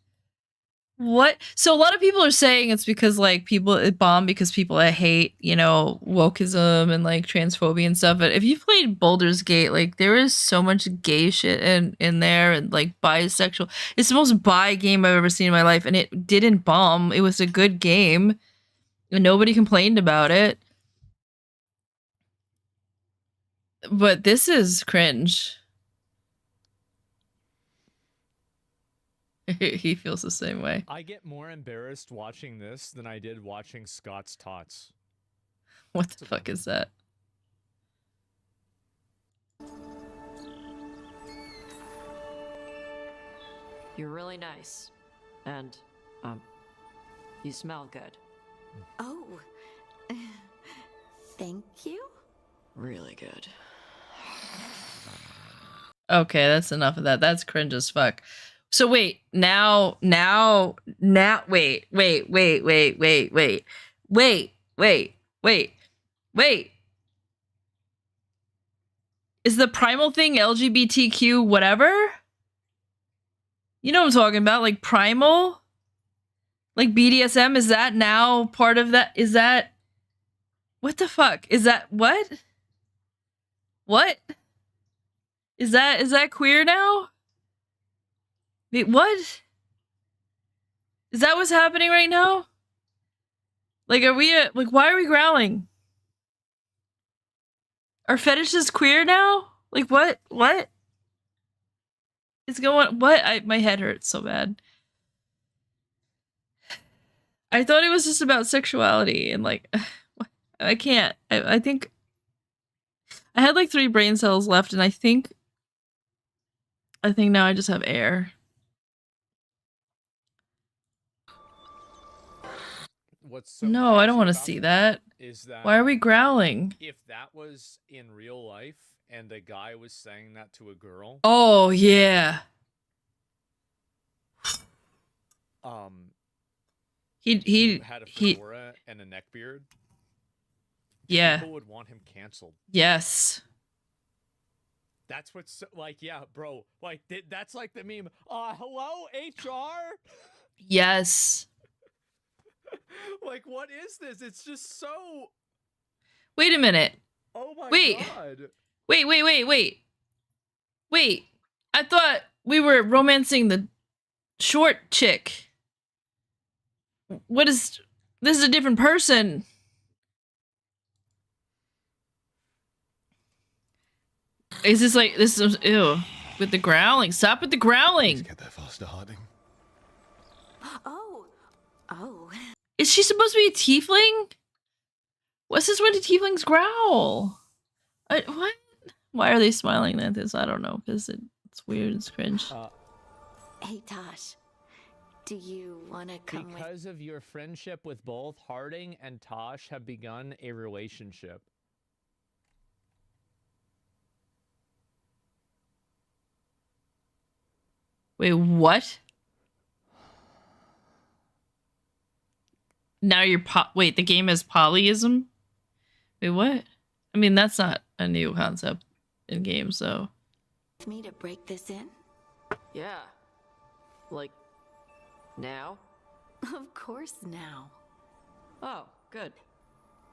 What? So a lot of people are saying it's because like it bombed because people hate, you know, wokeism and like transphobia and stuff. But if you played Baldur's Gate, like there is so much gay shit in there and like bisexual. It's the most bi game I've ever seen in my life, and it didn't bomb. It was a good game, and nobody complained about it. But this is cringe. He feels the same way. I get more embarrassed watching this than I did watching Scott's Tots. What the fuck is that? You're really nice. And, you smell good. Oh, thank you. Really good. Okay, that's enough of that. That's cringe as fuck. So wait, now, wait. Is the primal thing LGBTQ whatever? You know what I'm talking about, like primal? Like BDSM, is that now part of that? Is that... What the fuck? Is that... What? What? Is that queer now? Wait, what? Is that what's happening right now? Like, are we, like, why are we growling? Are fetishes queer now? Like, what? What? Is going, what? My head hurts so bad. I thought it was just about sexuality and, like, I can't. I think I had, like, 3 brain cells left, and I think now I just have air. What's so No, I don't crazy want to about see that. is that Why are we growling? if that was in real life and a guy was saying that to a girl, Oh, yeah. who had a fedora and a neckbeard, Yeah. people would want him canceled. Yes. That's what's so, like, yeah, bro, like that's like the meme. Hello, HR. Yes. Like, what is this? It's just so. Wait a minute. Oh my Wait. god. Wait. I thought we were romancing the short chick. What is... This is a different person. Is this like... This is... Ew. With the growling. Stop with the growling. Get there faster, Harding. Oh. Is she supposed to be a tiefling? What's this when the tieflings growl? What? Why are they smiling at this? I don't know, because it's weird, it's cringe. Hey, Tosh. Do you want to come with... Because of your friendship with both Harding and Tosh have begun a relationship. Wait, what? Now you're wait, the game is polyism? Wait, what? I mean, that's not a new concept in games, though. Me to break this in? Yeah. Like, now? Of course now. Oh, good.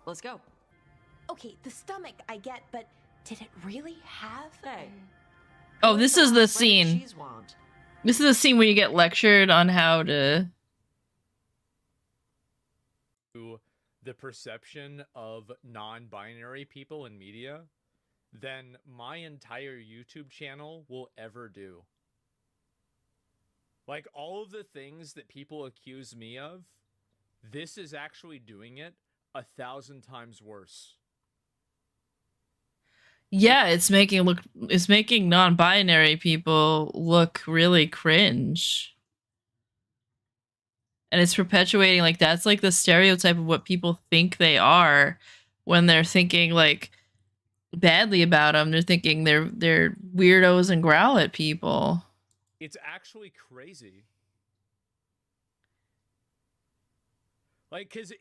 Let's go. Okay, the stomach I get, but did it really have? Hey. Oh, this is the scene. This is the scene where you get lectured on how to... The perception of non-binary people in media than my entire YouTube channel will ever do. Like, all of the things that people accuse me of, this is actually doing it 1,000 times worse. Yeah, it's making non-binary people look really cringe. And it's perpetuating, like, that's like the stereotype of what people think they are when they're thinking like badly about them. They're thinking they're weirdos and growl at people. It's actually crazy. Like, cause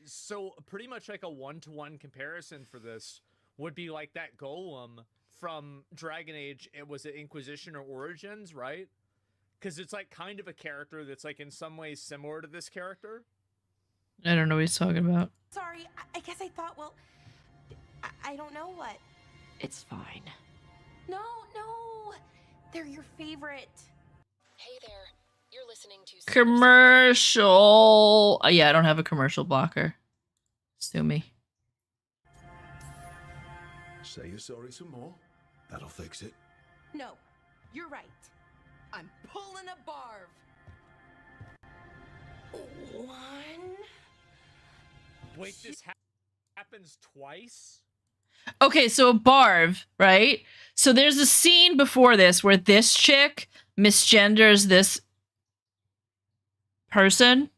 so pretty much like a 1-to-1 comparison for this would be like that golem from Dragon Age. It was it Inquisition or Origins, right? Because it's like kind of a character that's like in some ways similar to this character. I don't know what he's talking about. Sorry, I guess I thought, well, I don't know what. It's fine. No, they're your favorite. Hey there, you're listening to Commercial. Oh, yeah, I don't have a commercial blocker. Sue me. Say you're sorry some more. That'll fix it. No, you're right. I'm pulling a barv. One. Wait, this happens twice? Okay, so Barv, right? So there's a scene before this where this chick misgenders this person.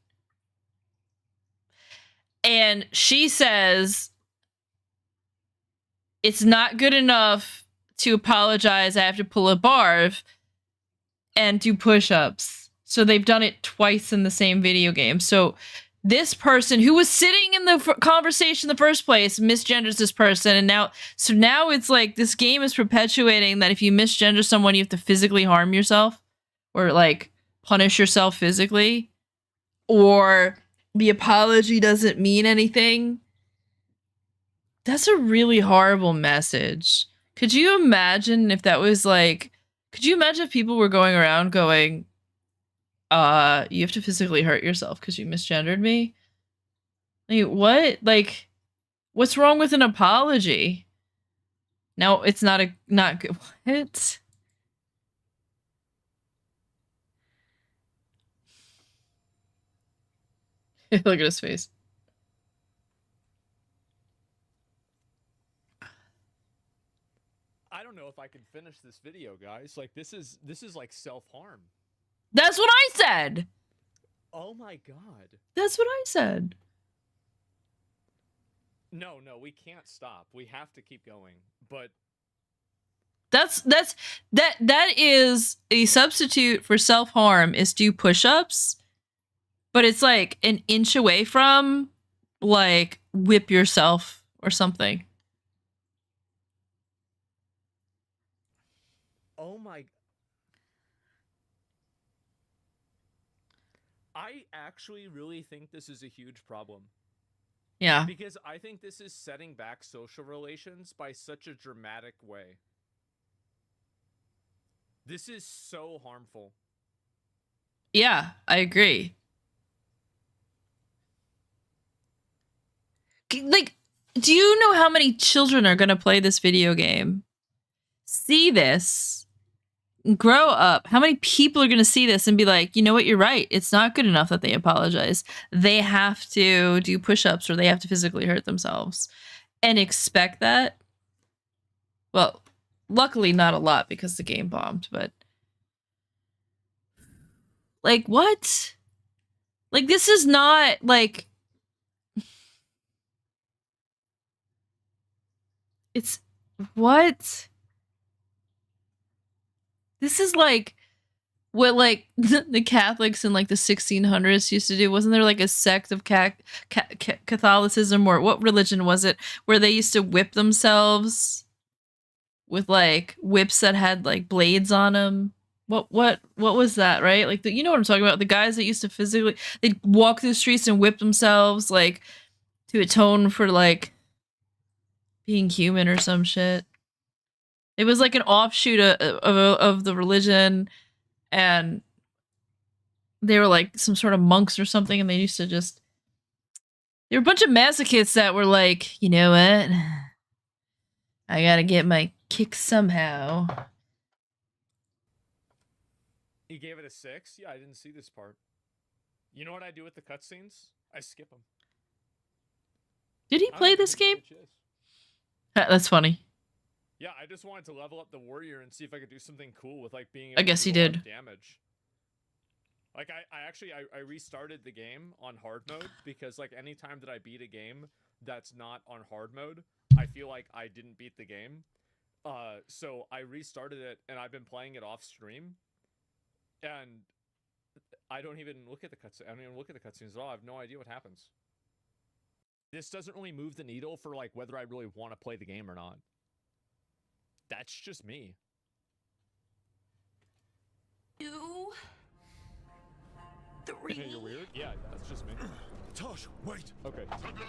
And she says, it's not good enough to apologize. I have to pull a Barv and do push-ups. So they've done it twice in the same video game. So this person who was sitting in the conversation in the first place misgenders this person, and now it's like this game is perpetuating that if you misgender someone, you have to physically harm yourself or like punish yourself physically, or the apology doesn't mean anything. That's a really horrible message. Could you imagine if that was like? Could you imagine if people were going around going, you have to physically hurt yourself because you misgendered me? Like, what? Like, what's wrong with an apology? No, it's not good. What? Look at his face. I don't know if I can finish this video, guys. Like, this is like self-harm. That's what I said. Oh my god. That's what I said. No, we can't stop. We have to keep going. But that is a substitute for self-harm is do push-ups, but it's like an inch away from like whip yourself or something. oh my. I actually really think this is a huge problem. Yeah. Because I think this is setting back social relations by such a dramatic way. This is so harmful. Yeah, I agree. Like, do you know how many children are going to play this video game? See this, grow up. How many people are going to see this and be like, you know what, you're right. It's not good enough that they apologize. They have to do push-ups or they have to physically hurt themselves and expect that. Well, luckily not a lot because the game bombed, but like, what? Like, this is not like, it's what? This is like what like the Catholics in like the 1600s used to do. Wasn't there like a sect of Catholicism, or what religion was it, where they used to whip themselves with like whips that had like blades on them? What was that, right? Like you know what I'm talking about? The guys that used to physically, they'd walk through the streets and whip themselves like to atone for like being human or some shit. It was like an offshoot of the religion, and they were like some sort of monks or something, and they used to just... They were a bunch of masochists that were like, you know what? I gotta get my kick somehow. He gave it a 6? Yeah, I didn't see this part. You know what I do with the cutscenes? I skip them. Did he play this game? That's funny. Yeah, I just wanted to level up the warrior and see if I could do something cool with like being able I guess to he do a lot did. of damage. Like I restarted the game on hard mode because like anytime that I beat a game that's not on hard mode, I feel like I didn't beat the game. So I restarted it and I've been playing it off stream, and I don't even look at the cutscenes. I don't even look at the cutscenes at all. I have no idea what happens. This doesn't really move the needle for like whether I really want to play the game or not. That's just me. 2, 3. Hey, you're weird? Yeah, that's just me. Tosh, wait. Okay. Today,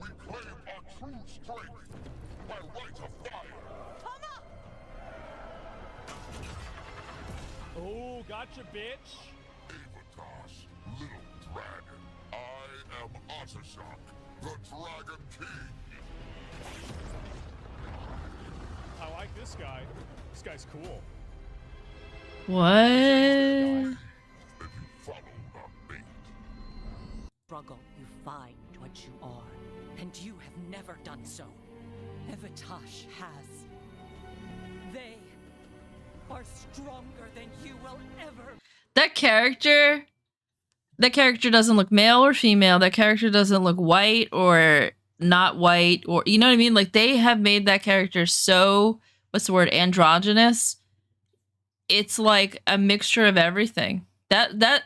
we claim our true strength by right of fire. Oh, gotcha, bitch. Avatos, little dragon. I am Ottershock, the Dragon King. I like this guy. This guy's cool. What? Struggle, you find what you are, and you have never done so. Evatosh has. They are stronger than you will ever. That character doesn't look male or female. That character doesn't look white or not white, or you know what I mean? Like, they have made that character so, what's the word, androgynous. It's like a mixture of everything. That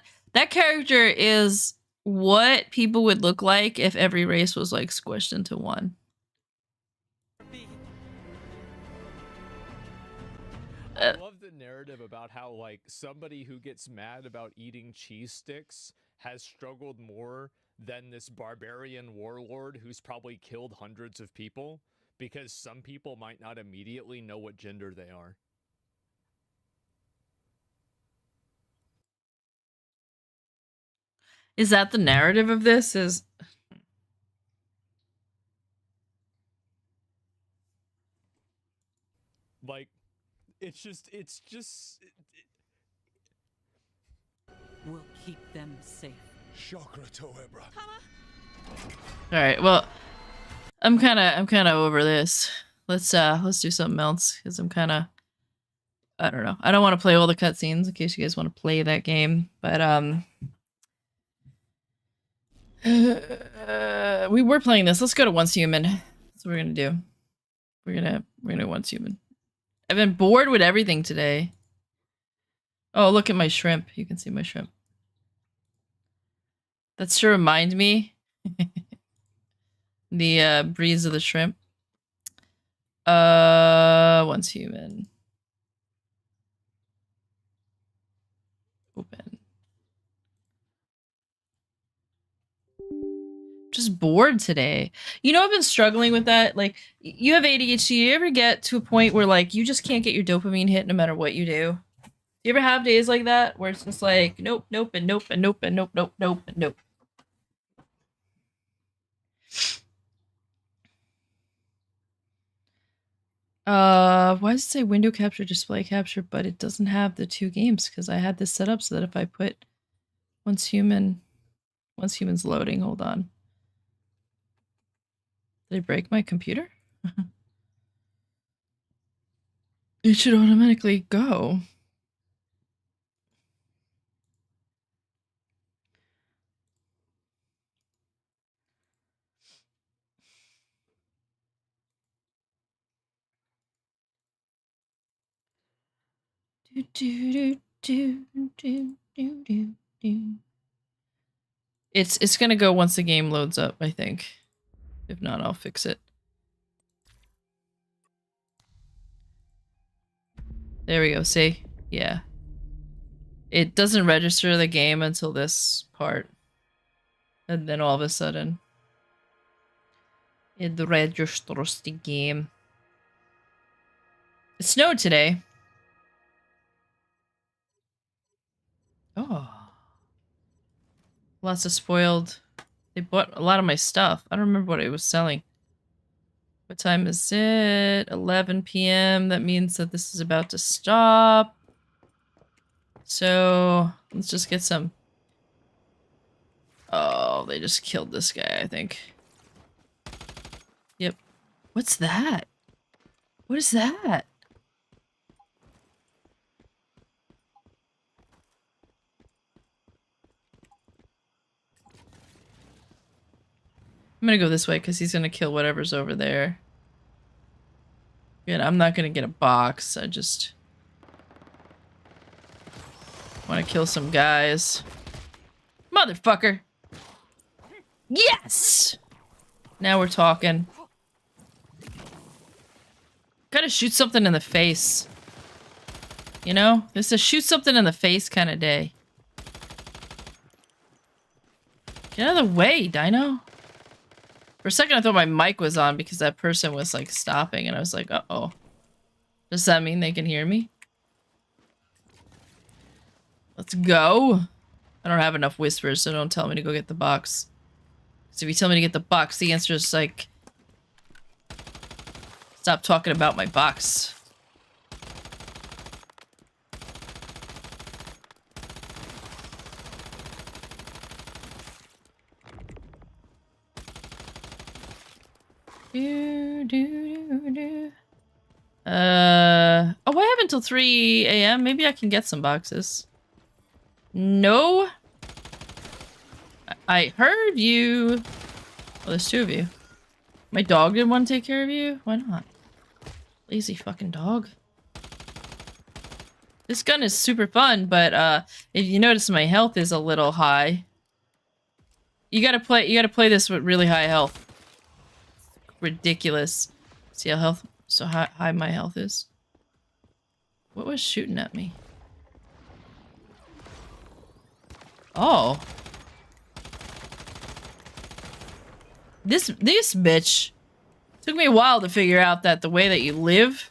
character is what people would look like if every race was like squished into one. I love the narrative about how, like, somebody who gets mad about eating cheese sticks has struggled more than this barbarian warlord who's probably killed hundreds of people, because some people might not immediately know what gender they are. Is that the narrative of this? Is like, it's just We'll keep them safe. Chakra Toebra. all right. Well, I'm kind of over this. Let's do something else, because I don't know. I don't want to play all the cutscenes in case you guys want to play that game, but we were playing this. Let's go to Once Human. That's what we're gonna do. We're gonna Once Human. I've been bored with everything today. Oh, look at my shrimp. You can see my shrimp. That's to remind me the breeze of the shrimp. Once Human. Open. Just bored today. You know, I've been struggling with that. Like, you have ADHD. You ever get to a point where, like, you just can't get your dopamine hit no matter what you do? Do you ever have days like that where it's just like, nope, nope, and nope, and nope, and nope, nope, nope, and nope? Why does it say window capture, display capture, but it doesn't have the two games? Because I had this set up so that if I put Once Human's loading, hold on. Did I break my computer? It should automatically go. It's gonna go once the game loads up, I think. If not, I'll fix it. There we go, see? Yeah. It doesn't register the game until this part. And then all of a sudden, it registers the game. It snowed today. Oh. Lots of spoiled. They bought a lot of my stuff. I don't remember what it was selling. What time is it? 11 p.m. That means that this is about to stop. So, let's just get some. Oh, they just killed this guy, I think. Yep. What's that? What is that? I'm gonna go this way because he's gonna kill whatever's over there. Good, I'm not gonna get a box. I just want to kill some guys. Motherfucker! Yes! Now we're talking. Gotta shoot something in the face. You know? This is a shoot something in the face kind of day. Get out of the way, Dino. For a second, I thought my mic was on because that person was, like, stopping, and I was like, uh-oh. Does that mean they can hear me? Let's go. I don't have enough whispers, so don't tell me to go get the box. So if you tell me to get the box, the answer is, like... Stop talking about my box. Oh, I have until 3 a.m. Maybe I can get some boxes. No. I heard you. Oh, there's 2 of you. My dog didn't want to take care of you? Why not? Lazy fucking dog. This gun is super fun, but if you notice my health is a little high. You gotta play this with really high health. Ridiculous. See how high my health is? What was shooting at me? Oh. This bitch took me a while to figure out that the way that you live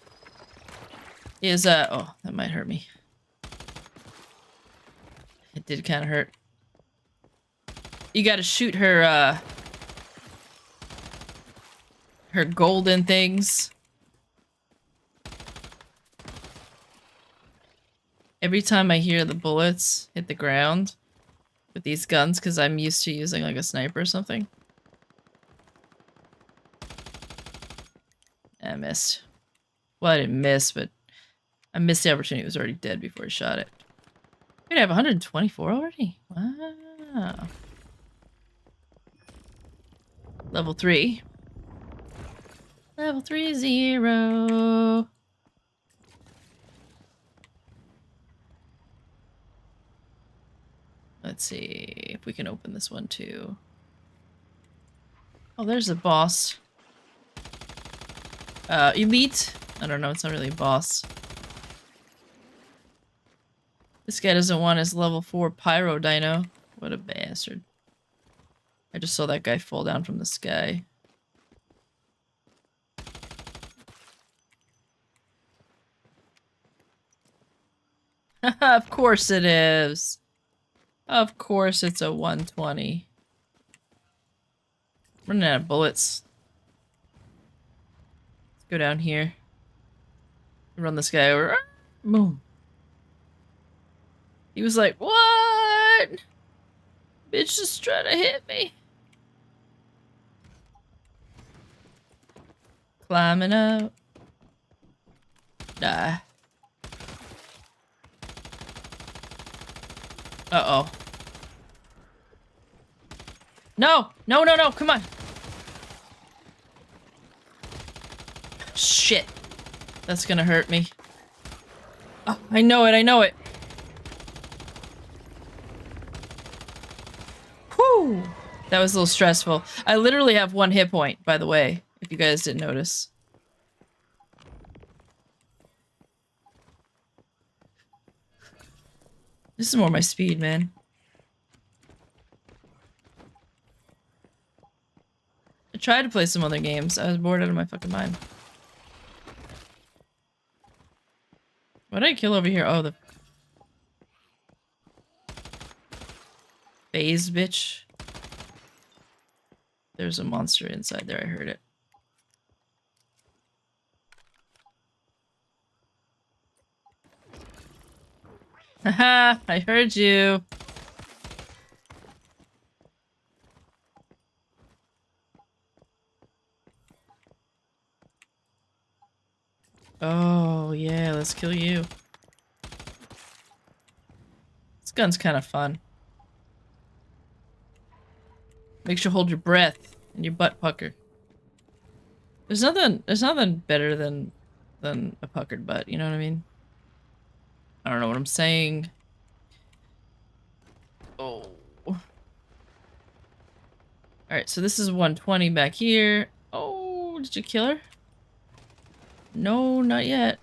is oh, that might hurt me. It did kind of hurt. You gotta shoot her her golden things. Every time I hear the bullets hit the ground with these guns, because I'm used to using like a sniper or something. I missed. Well, I didn't miss, but I missed the opportunity. It was already dead before I shot it. Wait, I have 124 already? Wow. Level 3. Level 3 0. Let's see if we can open this one too. Oh, there's a boss. Elite? I don't know, it's not really a boss. This guy doesn't want his level 4 pyro dino. What a bastard. I just saw that guy fall down from the sky. Of course it is. Of course it's a 120. Running out of bullets. Let's go down here. Run this guy over. Boom. He was like, what? Bitch just trying to hit me. Climbing up. Die. Uh-oh. No! No, no, no! Come on! Shit. That's gonna hurt me. Oh, I know it, I know it. Whew! That was a little stressful. I literally have 1 hit point, by the way, if you guys didn't notice. This is more my speed, man. I tried to play some other games. I was bored out of my fucking mind. What did I kill over here? Oh, the... phase bitch. There's a monster inside there. I heard it. Haha, I heard you. Oh, yeah, let's kill you. This gun's kind of fun. Makes you hold your breath and your butt pucker. There's nothing better than a puckered butt, you know what I mean? I don't know what I'm saying. Oh. Alright, so this is 120 back here. Oh, did you kill her? No, not yet.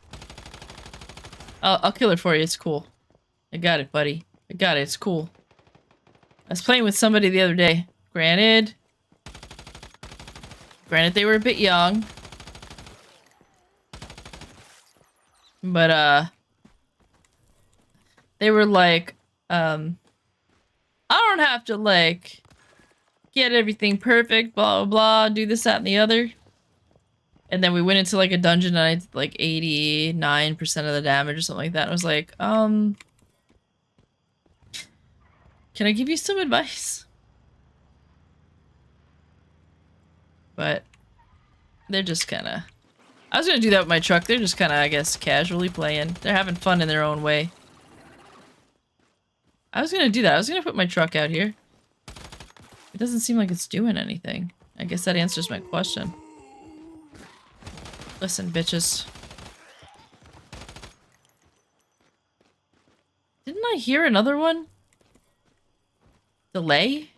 I'll kill it for you. It's cool. I got it, buddy. I got it. It's cool. I was playing with somebody the other day. Granted, they were a bit young. But, they were like, I don't have to, like, get everything perfect, blah, blah, blah, do this, that, and the other. And then we went into, like, a dungeon and I did, like, 89% of the damage or something like that. And I was like, can I give you some advice? But they're just kind of... I was going to do that with my truck. They're just kind of, I guess, casually playing. They're having fun in their own way. I was going to do that. I was going to put my truck out here. It doesn't seem like it's doing anything. I guess that answers my question. Listen, bitches. Didn't I hear another one? Delay?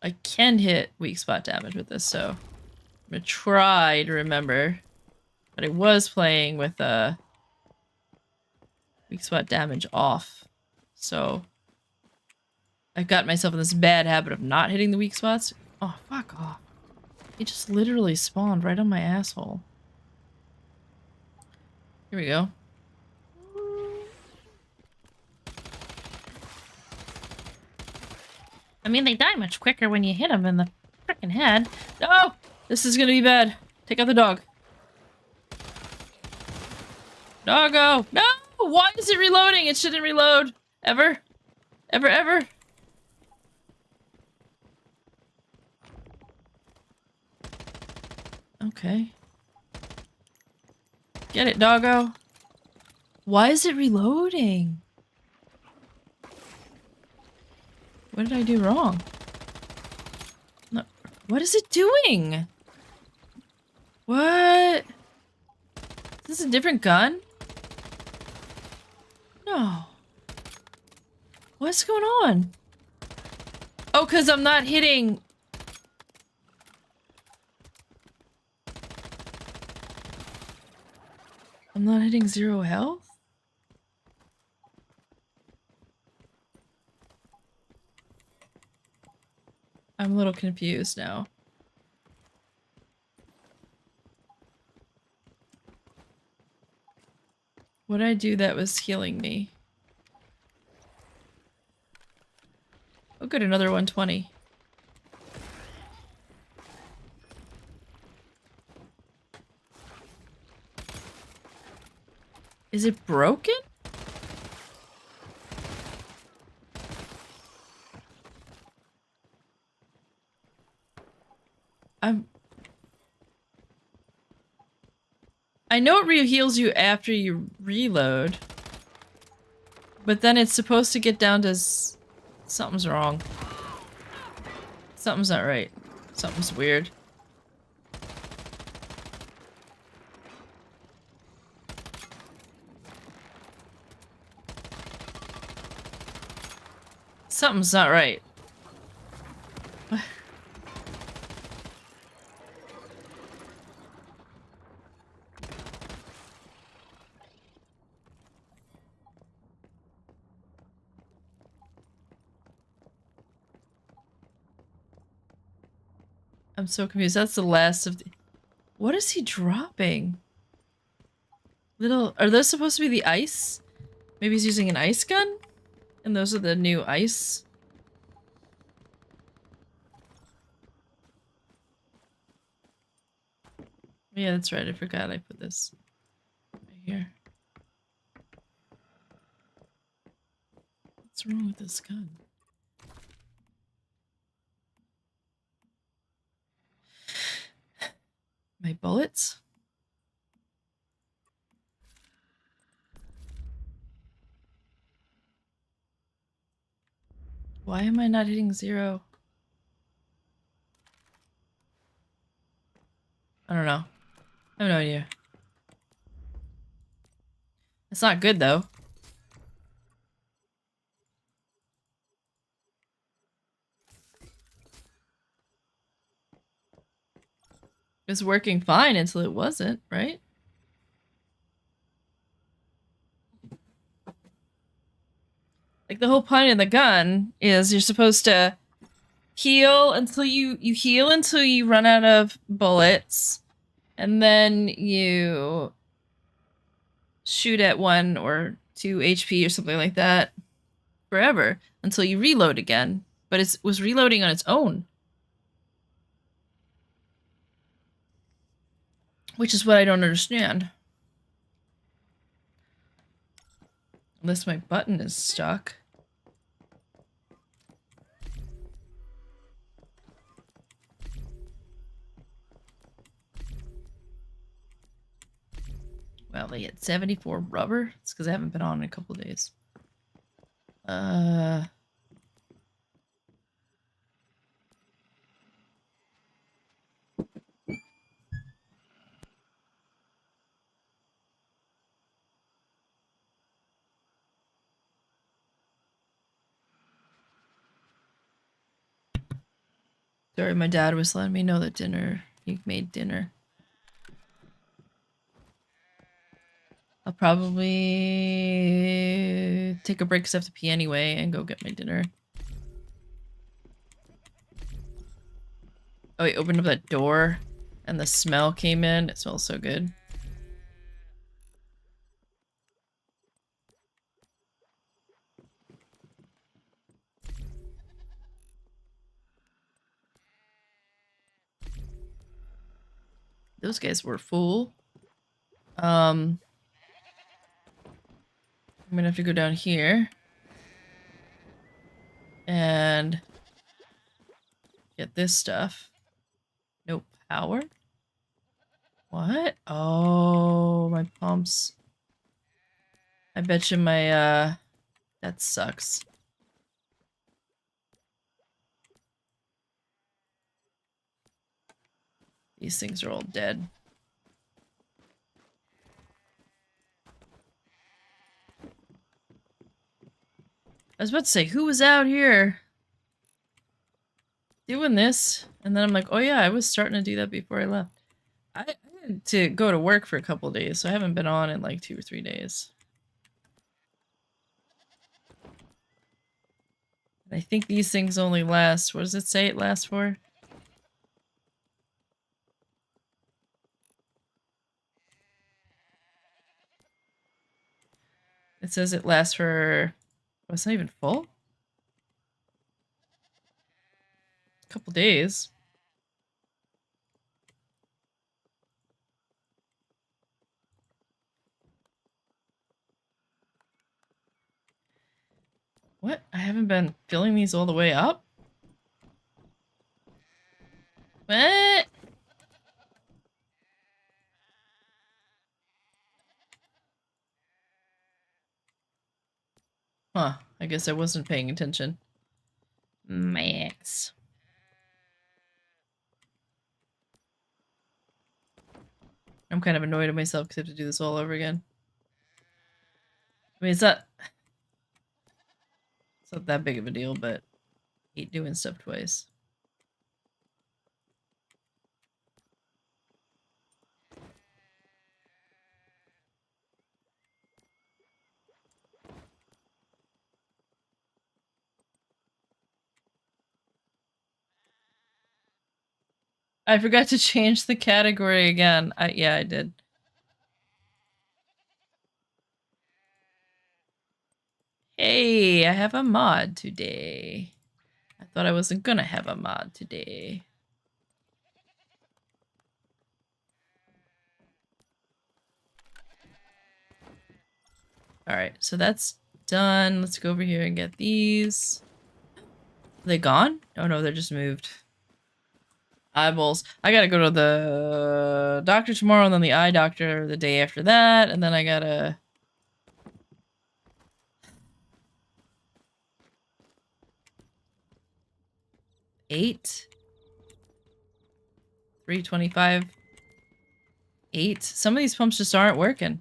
I can hit weak spot damage with this, so I'm gonna try to remember. But I was playing with weak spot damage off, so I got myself in this bad habit of not hitting the weak spots. Oh, fuck off. He just literally spawned right on my asshole. Here we go. I mean, they die much quicker when you hit them in the frickin' head. No! This is gonna be bad. Take out the dog. Doggo! No! Why is it reloading? It shouldn't reload. Ever. Ever, ever. Okay. Get it, doggo. Why is it reloading? What did I do wrong? No, what is it doing? What? Is this a different gun? No. What's going on? Oh, because I'm not hitting... I'm not hitting 0 health? I'm a little confused now. What did I do that was healing me? Oh good, another 120. Is it broken? I know it re-heals you after you reload. But then it's supposed to get down to... Something's wrong. Something's not right. Something's weird. Something's not right. I'm so confused. That's the last of the... What is he dropping? Little... Are those supposed to be the ice? Maybe he's using an ice gun? And those are the new ice? Yeah, that's right. I forgot I put this right here. What's wrong with this gun? My bullets? Why am I not hitting 0? I don't know. I have no idea. It's not good though. was working fine until it wasn't, right? Like the whole point of the gun is you're supposed to heal until you heal until you run out of bullets, and then you shoot at 1 or 2 HP or something like that forever until you reload again. But it was reloading on its own. Which is what I don't understand. Unless my button is stuck. Well, they had 74 rubber. It's because I haven't been on in a couple days. Sorry, my dad was letting me know that he made dinner. I'll probably take a break because I have to pee anyway and go get my dinner. Oh, he opened up that door and the smell came in. It smells so good. Those guys were full. I'm gonna have to go down here and get this stuff. No power? What? Oh, my pumps. I bet you my, that sucks. These things are all dead. I was about to say, who was out here doing this? And then I'm like, oh yeah, I was starting to do that before I left. I had to go to work for a couple of days, so I haven't been on in like 2 or 3 days. And I think these things only last, what does it say it lasts for? It says it lasts for... Oh, it's not even full? A couple days. What? I haven't been filling these all the way up? What? Huh. I guess I wasn't paying attention. Max. I'm kind of annoyed at myself because I have to do this all over again. I mean, it's not that big of a deal, but I hate doing stuff twice. I forgot to change the category again. Yeah, I did. Hey, I have a mod today. I thought I wasn't gonna have a mod today. Alright, so that's done. Let's go over here and get these. Are they gone? Oh no, they're just moved. Eyeballs. I gotta go to the doctor tomorrow and then the eye doctor the day after that, and then I gotta... $8? 325. 8. Some of these pumps just aren't working.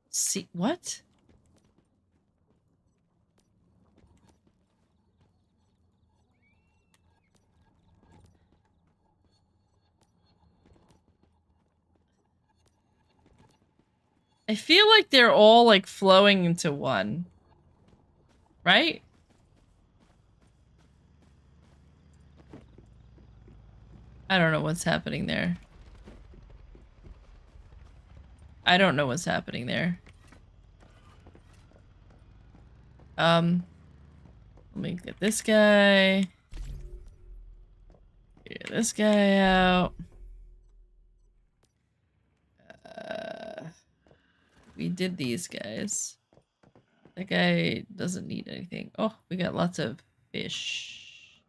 See, what? I feel like they're all like flowing into one. Right? I don't know what's happening there. I don't know what's happening there. Let me get this guy. Get this guy out. We did these guys. That guy doesn't need anything. Oh, we got lots of fish.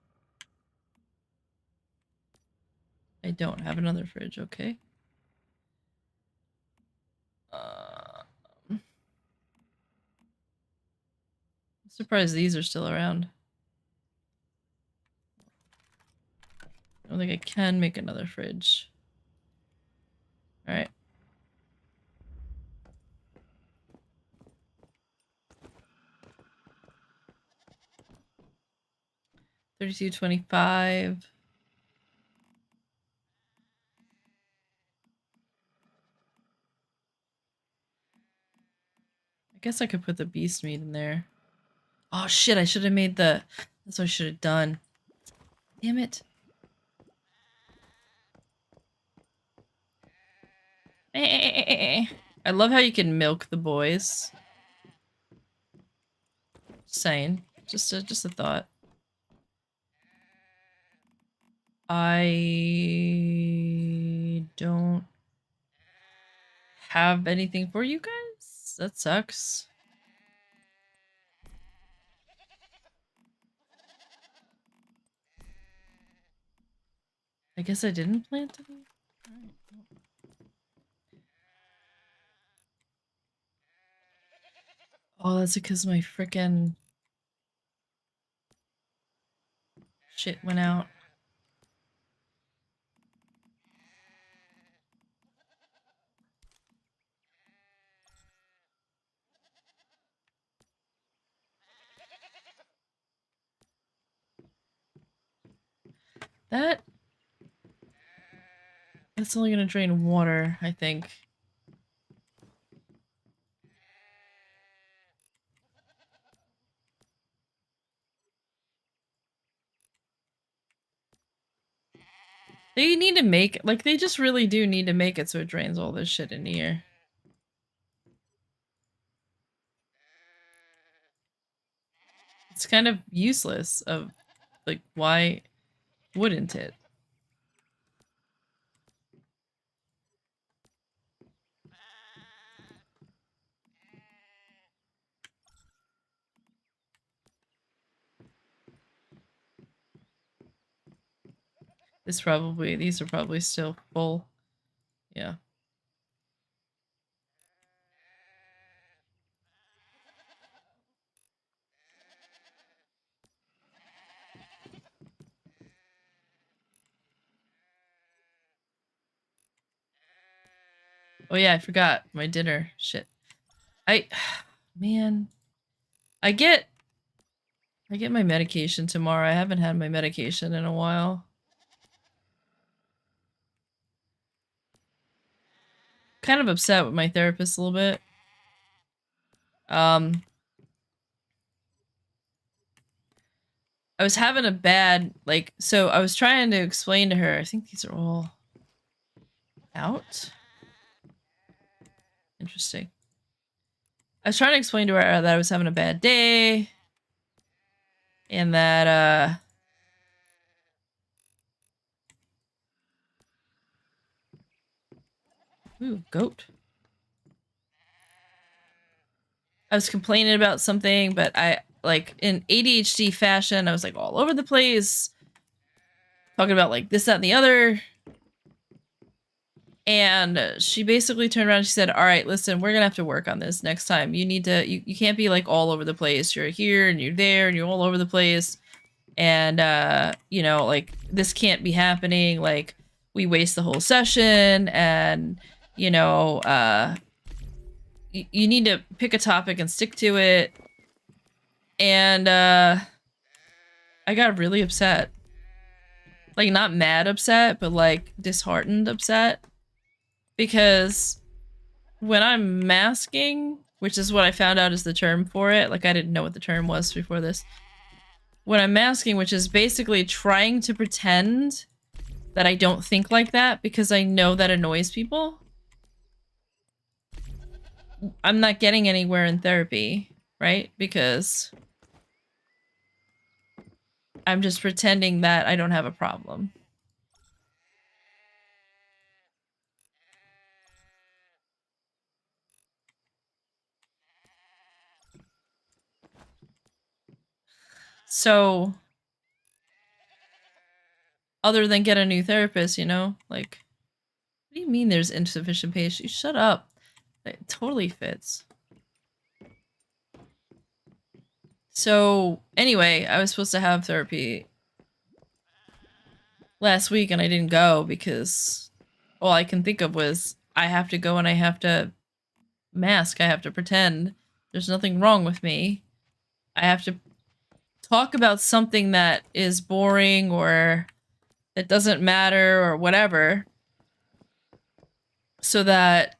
I don't have another fridge, okay. I'm surprised these are still around. I don't think I can make another fridge. Alright. $32.25. I guess I could put the beast meat in there. Oh shit, I should have made the... That's what I should have done. Damn it. I love how you can milk the boys. Just saying. Just a thought. I don't have anything for you guys. That sucks. I guess I didn't plant any. Oh, that's because my frickin' shit went out. That's only gonna drain water, I think. They need to make, like, they just really do need to make it so it drains all this shit in here. It's kind of useless of, like, why wouldn't it? These are probably still full. Yeah. Oh yeah, I forgot my dinner. Shit. Man. I get my medication tomorrow. I haven't had my medication in a while. Kind of upset with my therapist a little bit. I was having a bad, like, so I was trying to explain to her, I think these are all out. Interesting. I was trying to explain to her that I was having a bad day and that, ooh, goat. I was complaining about something, but I, like, in ADHD fashion, I was, like, all over the place. Talking about, like, this, that, and the other. And she basically turned around and she said, all right, listen, we're gonna have to work on this next time. You need to, you can't be, like, all over the place. You're here, and you're there, and you're all over the place. And, you know, like, this can't be happening. Like, we waste the whole session, and... You know, you need to pick a topic and stick to it. And, I got really upset. Like, not mad upset, but, like, disheartened upset. Because when I'm masking, which is what I found out is the term for it, like I didn't know what the term was before this. When I'm masking, which is basically trying to pretend that I don't think like that because I know that annoys people, I'm not getting anywhere in therapy, right? Because I'm just pretending that I don't have a problem. So, other than get a new therapist, you know? Like, what do you mean there's insufficient patience? Shut up. It totally fits. So, anyway, I was supposed to have therapy last week and I didn't go because all I can think of was I have to go and I have to mask. I have to pretend there's nothing wrong with me. I have to talk about something that is boring or that doesn't matter or whatever so that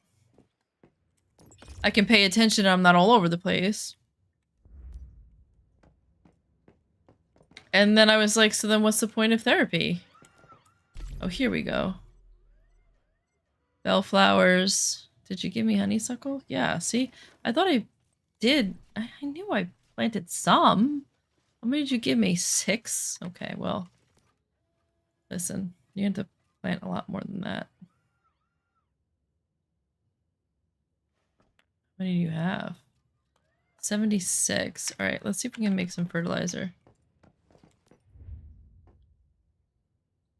I can pay attention and I'm not all over the place. And then I was like, so then what's the point of therapy? Oh, here we go. Bellflowers. Did you give me honeysuckle? Yeah, see? I thought I did. I knew I planted some. How many did you give me? 6? Okay, well. Listen, you have to plant a lot more than that. How many do you have? 76. Alright, let's see if we can make some fertilizer.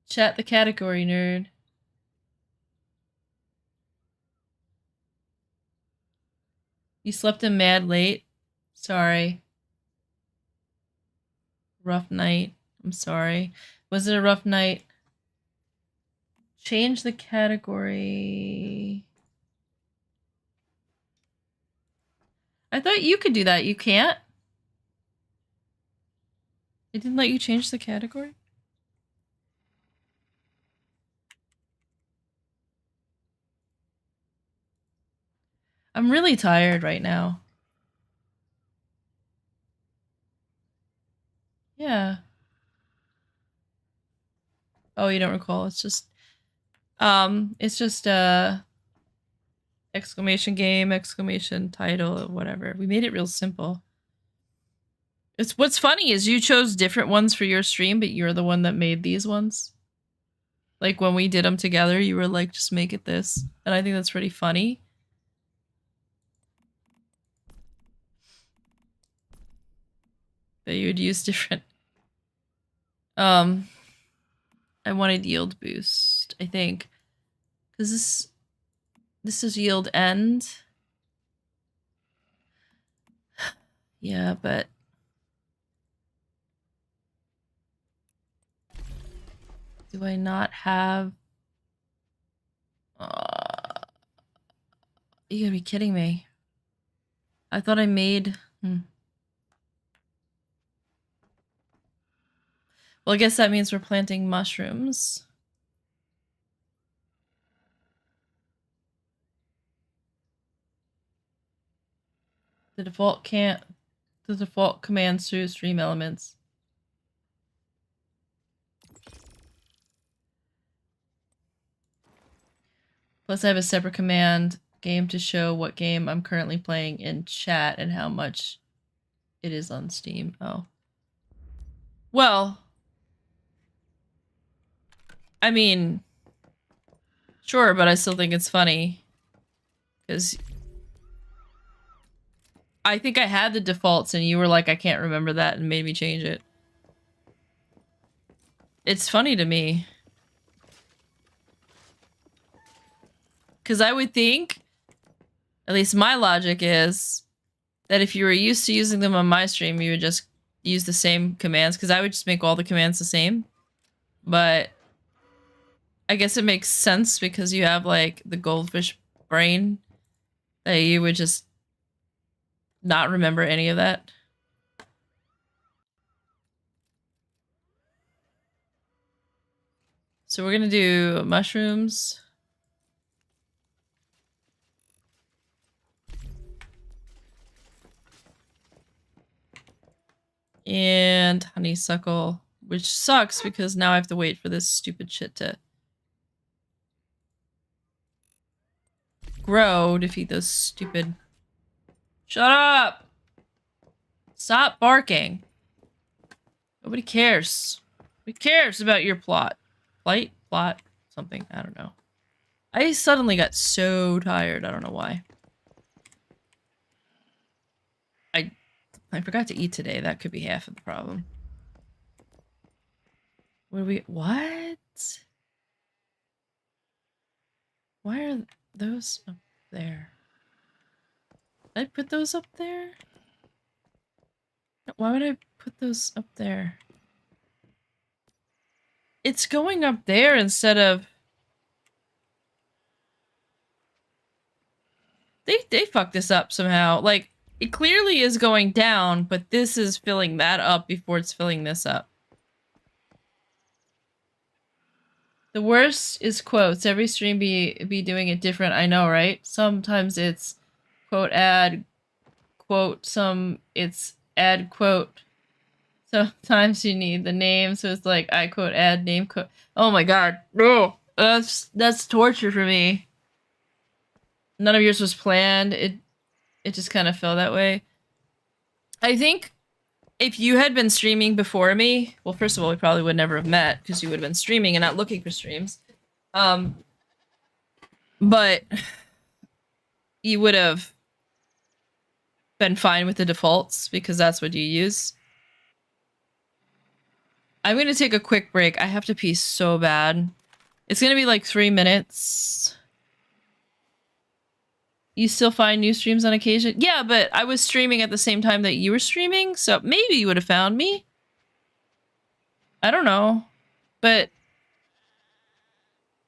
Chat the category, nerd. You slept in mad late? Sorry. Rough night. I'm sorry. Was it a rough night? Change the category. I thought you could do that. You can't? It didn't let you change the category? I'm really tired right now. Yeah. Oh, you don't recall. It's just exclamation game, exclamation title, whatever. We made it real simple. It's what's funny is you chose different ones for your stream, but you're the one that made these ones. Like when we did them together, you were like, just make it this. And I think that's pretty funny. That you would use different. I wanted yield boost, I think. Because this is yield end. Yeah, but do I not have... You gotta be kidding me. I thought I made... Well, I guess that means we're planting mushrooms. The default commands through stream elements. Plus I have a separate command game to show what game I'm currently playing in chat and how much it is on Steam. Oh. Well, I mean, sure, but I still think it's funny. Because I think I had the defaults and you were like, I can't remember that and made me change it. It's funny to me. Because I would think, at least my logic is, that if you were used to using them on my stream, you would just use the same commands. Because I would just make all the commands the same. But I guess it makes sense because you have like the goldfish brain that you would just not remember any of that. So we're gonna do mushrooms. and honeysuckle, which sucks because now I have to wait for this stupid shit to grow to feed those stupid... Shut up! Stop barking. Nobody cares. Who cares about your plot? Plot? Something. I don't know. I suddenly got so tired. I don't know why. I forgot to eat today. That could be half of the problem. What? Why are those up there? Did I put those up there? Why would I put those up there? It's going up there instead of... They fucked this up somehow. Like, it clearly is going down, but this is filling that up before it's filling this up. The worst is quotes. Every stream be doing it different. I know, right? Sometimes it's quote add quote. Some it's add quote. Sometimes you need the name, so it's like I quote add name quote. Oh my god, no, that's torture for me. None of yours was planned. It just kind of fell that way. I think if you had been streaming before me, well, first of all, we probably would never have met because you would have been streaming and not looking for streams. But you would have been fine with the defaults because that's what you use. I'm going to take a quick break. I have to pee so bad. It's going to be like 3 minutes. You still find new streams on occasion? Yeah, but I was streaming at the same time that you were streaming, so maybe you would have found me. I don't know. But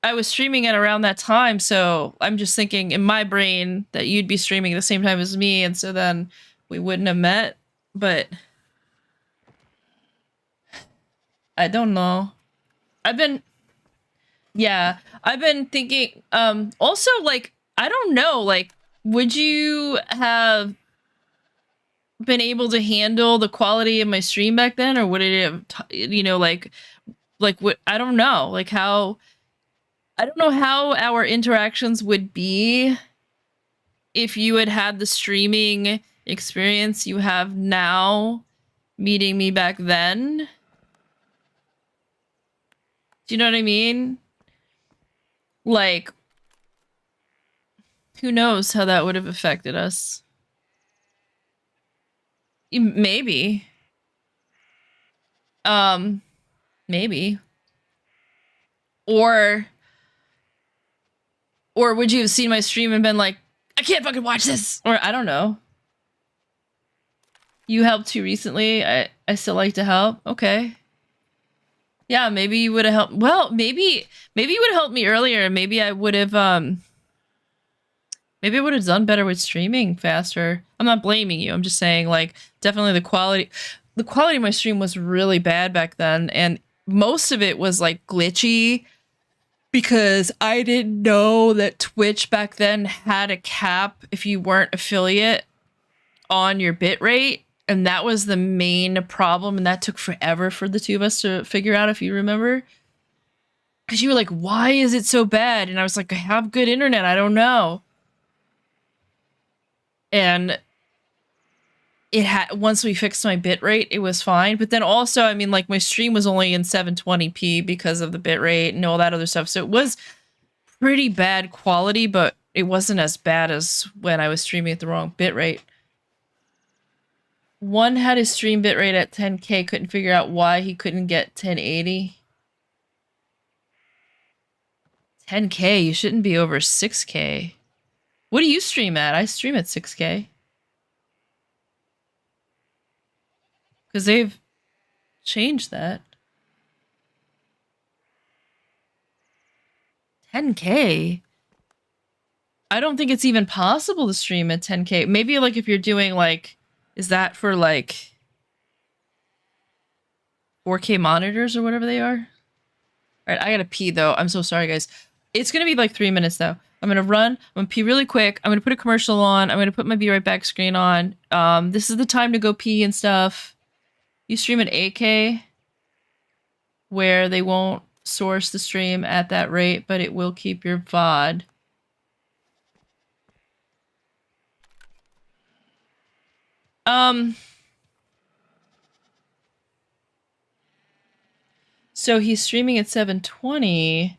I was streaming at around that time, so I'm just thinking in my brain that you'd be streaming at the same time as me, and so then we wouldn't have met. But I don't know. I've been thinking, also, like, I don't know, like, would you have been able to handle the quality of my stream back then, or would it have, like what, I don't know, like how, I don't know how our interactions would be if you had had the streaming experience you have now meeting me back then. Do you know what I mean? Like, who knows how that would have affected us? Maybe. Maybe. Or would you have seen my stream and been like, I can't fucking watch this? Or I don't know. You helped too recently. I still like to help. Okay. Yeah, maybe you would have helped. Well, maybe you would have helped me earlier. Maybe I would have maybe I would have done better with streaming faster. I'm not blaming you. I'm just saying, like, definitely the quality of my stream was really bad back then, and most of it was like glitchy because I didn't know that Twitch back then had a cap if you weren't affiliate on your bitrate, and that was the main problem, and that took forever for the two of us to figure out, if you remember. Because you were like, why is it so bad? And I was like, I have good internet, I don't know. And it had, once we fixed my bitrate, it was fine. But then also, I mean, like, my stream was only in 720p because of the bitrate and all that other stuff. So it was pretty bad quality, but it wasn't as bad as when I was streaming at the wrong bitrate. One had his stream bitrate at 10K, couldn't figure out why he couldn't get 1080. 10K, you shouldn't be over 6K. What do you stream at? I stream at 6K. Because they've changed that. 10K? I don't think it's even possible to stream at 10K. Maybe, like, if you're doing, like, is that for, like, 4K monitors or whatever they are? Alright, I gotta pee, though. I'm so sorry, guys. It's gonna be, like, 3 minutes, though. I'm gonna run. I'm gonna pee really quick. I'm gonna put a commercial on. I'm gonna put my Be Right Back screen on. This is the time to go pee and stuff. you stream at 8K, where they won't source the stream at that rate, but it will keep your VOD. So he's streaming at 720,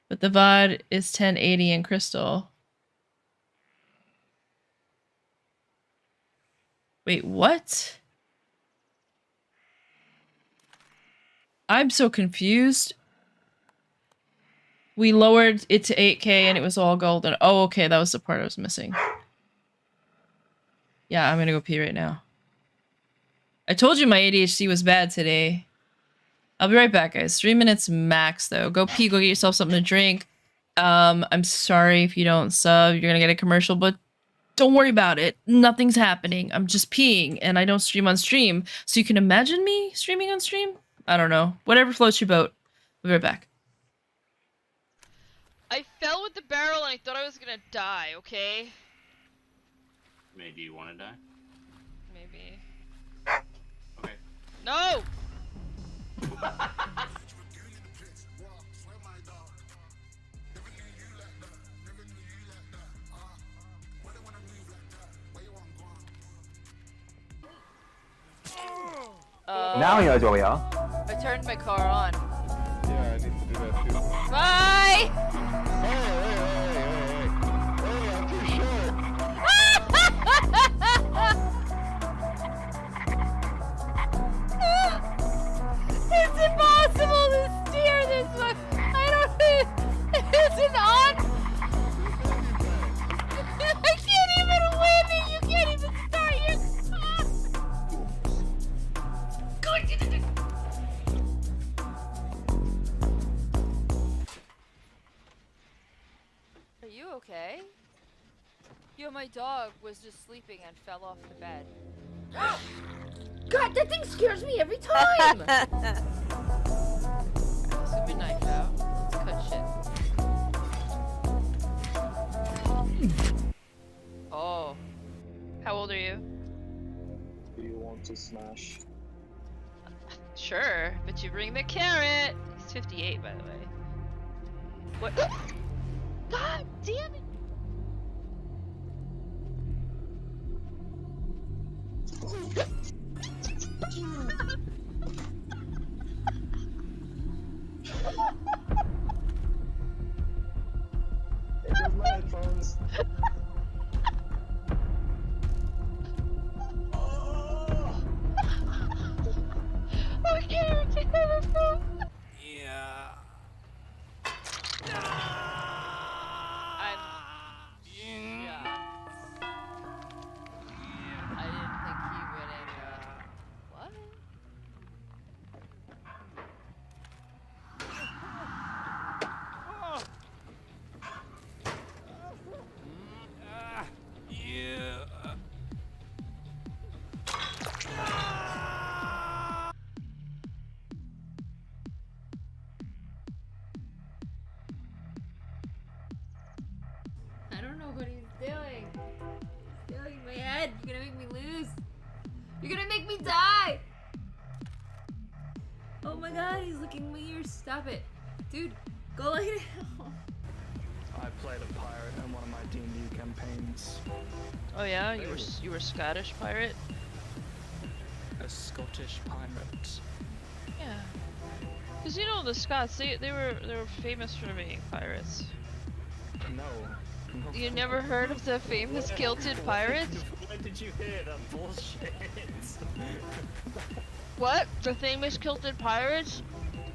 but the VOD is 1080 in Crystal. Wait, what? I'm so confused. We lowered it to 8K and it was all golden. Oh, okay, that was the part I was missing. Yeah, I'm gonna go pee right now. I told you my ADHD was bad today. I'll be right back, guys. 3 minutes max, though. Go pee, go get yourself something to drink. I'm sorry if you don't sub. You're gonna get a commercial, but don't worry about it. Nothing's happening. I'm just peeing, and I don't stream on stream. So you can imagine me streaming on stream? I don't know. Whatever floats your boat. I'll be right back. I fell with the barrel and I thought I was gonna die, okay? Maybe you want to die? Maybe. Okay. No! Now he knows where we are. I turned my car on. Yeah, I need to do that too. Bye! I'm too short. It's impossible to steer this one. I don't think it's an on. I can't even win it. You can't even start your Are you okay? Yo, my dog was just sleeping and fell off the bed. God, that thing scares me every time. There's gonna be a knife out. Let's cut shit. Oh. How old are you? Do you want to smash? Sure, but you bring the carrot. He's 58, by the way. What? God damn it! There's my headphones. I can't take the phone. Yeah. I'm. Yeah. I didn't think he would anyway. What? Yeah. I don't know what he's doing. He's stealing my head. You're gonna make me lose. You're gonna make me die. Oh my god, he's licking my ears. Stop it. Dude, go lay down. I played a pirate in one of my D&D campaigns. Oh yeah, you were Scottish pirate. A Scottish pirate. Yeah. Cause you know the Scots, they were famous for being pirates. No. You never heard of the famous kilted pirates? Where did you hear that bullshit? What? The famous kilted pirates?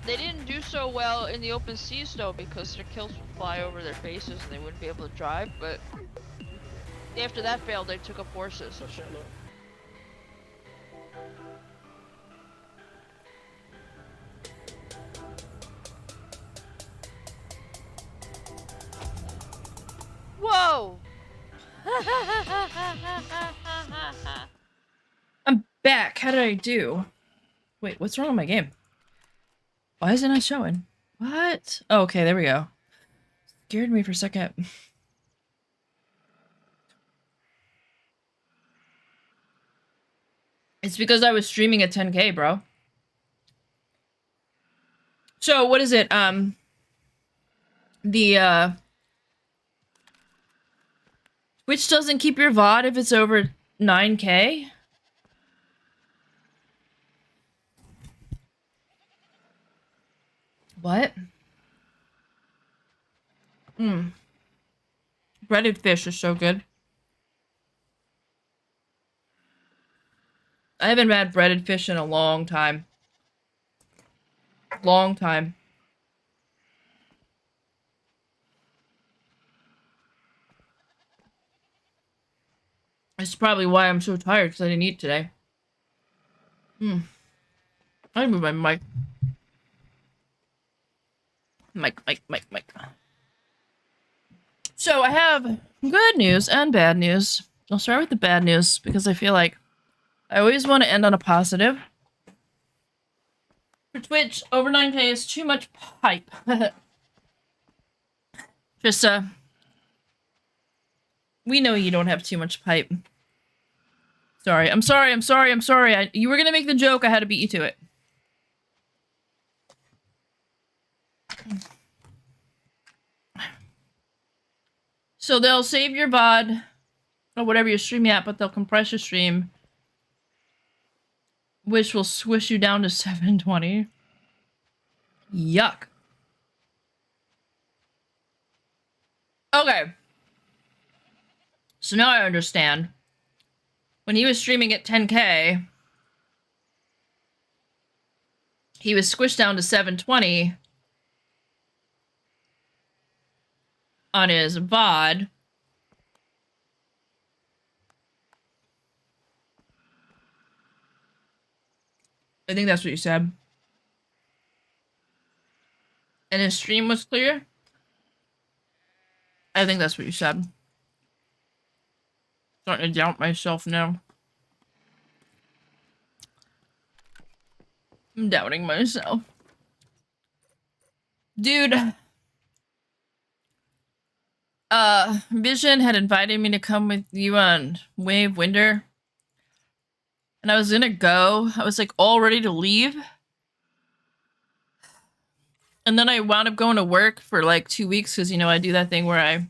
They didn't do so well in the open seas though because their kilts would fly over their faces and they wouldn't be able to drive, but after that failed they took up horses. Oh shit, look. Whoa! I'm back. How did I do? Wait, what's wrong with my game? Why is it not showing? What? Oh, okay, there we go. Scared me for a second. It's because I was streaming at 10K, bro. So, what is it? Twitch doesn't keep your VOD if it's over 9K? What? Breaded fish is so good. I haven't had breaded fish in a long time. Long time. That's probably why I'm so tired, because I didn't eat today. I move my mic. Mic. So I have good news and bad news. I'll start with the bad news, because I feel like I always want to end on a positive. For Twitch, over 9K is too much pipe. Just, we know you don't have too much pipe. Sorry, I'm sorry. You were gonna make the joke, I had to beat you to it. So they'll save your VOD, or whatever you're streaming at, but they'll compress your stream, which will squish you down to 720. Yuck. Okay. So now I understand. When he was streaming at 10K, he was squished down to 720 on his VOD. I think that's what you said. And his stream was clear? I think that's what you said. Starting to doubt myself now. I'm doubting myself. Dude. Vision had invited me to come with you on Wave Winder. And I was gonna go. I was like all ready to leave. And then I wound up going to work for like 2 weeks because, you know, I do that thing where I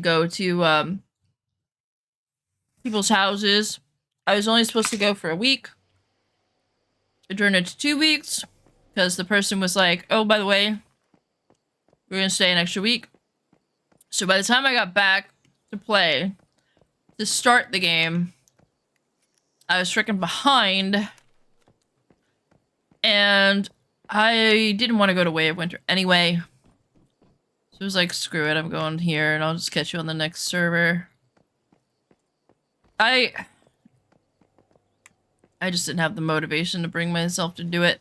go to people's houses. I was only supposed to go for a week. It turned into 2 weeks because the person was like, oh, by the way, we're going to stay an extra week. So by the time I got back to play, to start the game, I was freaking behind. And I didn't want to go to Way of Winter anyway. So it was like, screw it, I'm going here and I'll just catch you on the next server. I just didn't have the motivation to bring myself to do it.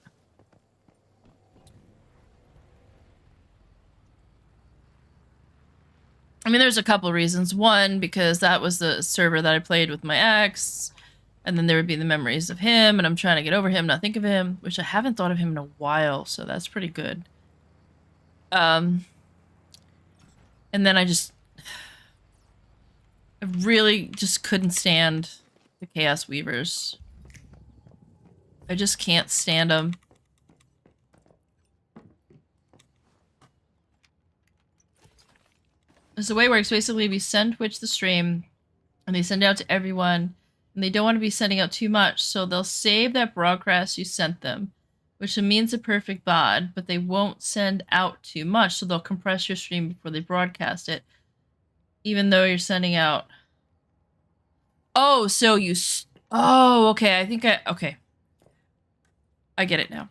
I mean, there's a couple reasons. One, because that was the server that I played with my ex. And then there would be the memories of him, and I'm trying to get over him, not think of him, which I haven't thought of him in a while, so that's pretty good. And then I really just couldn't stand the Chaos Weavers. I just can't stand them. As the way it works, basically we send Twitch the stream, and they send it out to everyone, and they don't want to be sending out too much, so they'll save that broadcast you sent them, which means a perfect VOD, but they won't send out too much, so they'll compress your stream before they broadcast it, even though you're sending out... Oh, so you... Oh, okay, okay. I get it now.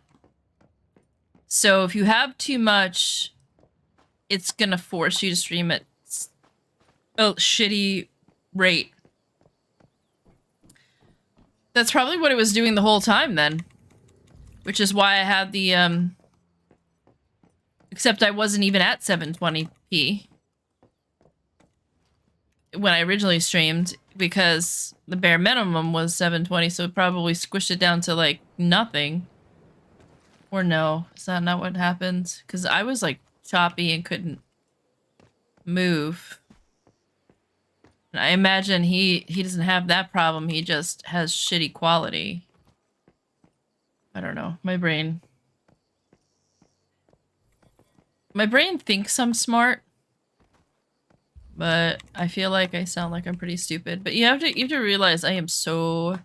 So if you have too much, it's gonna force you to stream at a shitty rate. That's probably what it was doing the whole time then. Which is why I had the, except I wasn't even at 720p when I originally streamed, because the bare minimum was 720, so it probably squished it down to, like, nothing. Or no, is that not what happened? Because I was, like, choppy and couldn't move. And I imagine he doesn't have that problem. He just has shitty quality. I don't know. My brain thinks I'm smart, but I feel like I sound like I'm pretty stupid. But you have to realize I am so,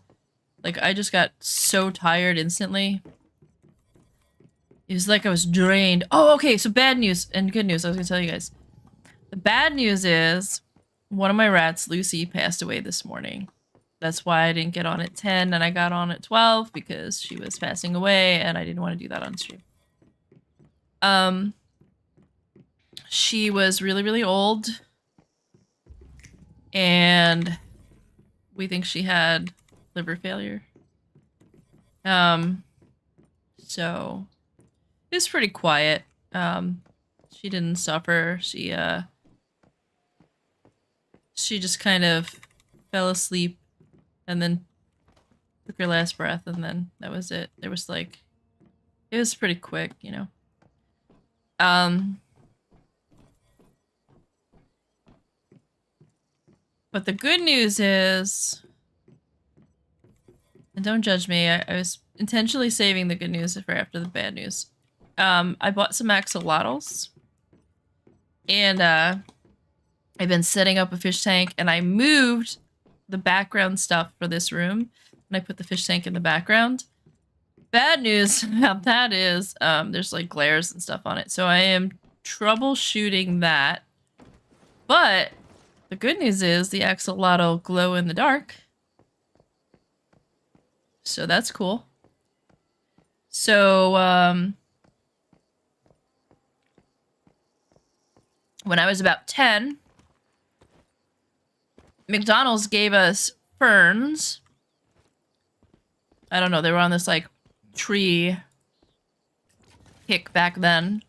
like, I just got so tired instantly. It was like I was drained. Oh, okay, so bad news and good news. I was gonna tell you guys. The bad news is one of my rats, Lucy, passed away this morning. That's why I didn't get on at 10 and I got on at 12 because she was passing away and I didn't want to do that on stream. She was really, really old. And we think she had liver failure. So it was pretty quiet. She didn't suffer. She just kind of fell asleep and then took her last breath and then that was it. There was like, it was pretty quick, you know. But the good news is, and don't judge me, I was intentionally saving the good news for after the bad news. I bought some axolotls, and I've been setting up a fish tank, and I moved the background stuff for this room, and I put the fish tank in the background. Bad news about that is there's like glares and stuff on it, so I am troubleshooting that. But the good news is the axolotl glow in the dark. So that's cool. So, when I was about 10, McDonald's gave us ferns. I don't know, they were on this, like, tree kick back then.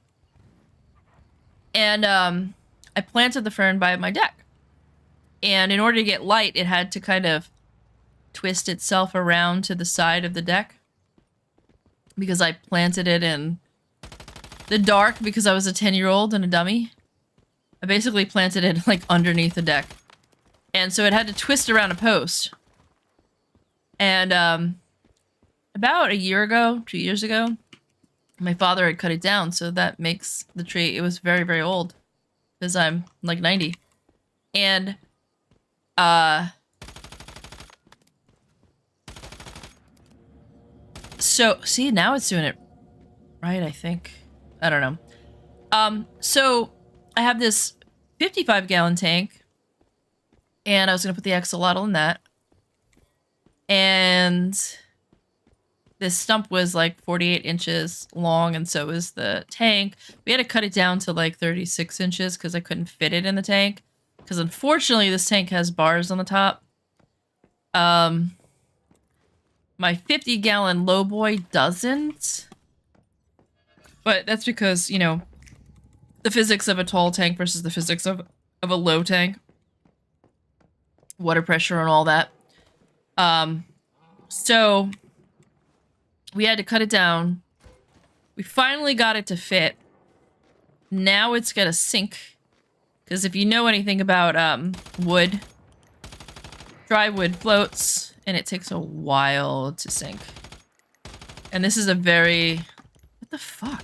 And, I planted the fern by my deck. And in order to get light, it had to kind of twist itself around to the side of the deck. Because I planted it in the dark because I was a 10-year-old and a dummy. I basically planted it like underneath the deck. And so it had to twist around a post. And about a year ago, 2 years ago, my father had cut it down. So that makes the tree, it was very, very old. Because I'm like 90. And so, see, now it's doing it right, I think. I don't know. So, I have this 55-gallon tank, and I was going to put the axolotl in that. And this stump was like 48 inches long, and so was the tank. We had to cut it down to like 36 inches because I couldn't fit it in the tank. Because unfortunately, this tank has bars on the top. My 50-gallon lowboy doesn't. But that's because, you know, the physics of a tall tank versus the physics of a low tank. Water pressure and all that. So we had to cut it down. We finally got it to fit. Now it's got to sink. Because if you know anything about wood, dry wood floats, and it takes a while to sink. And this is a very... What the fuck?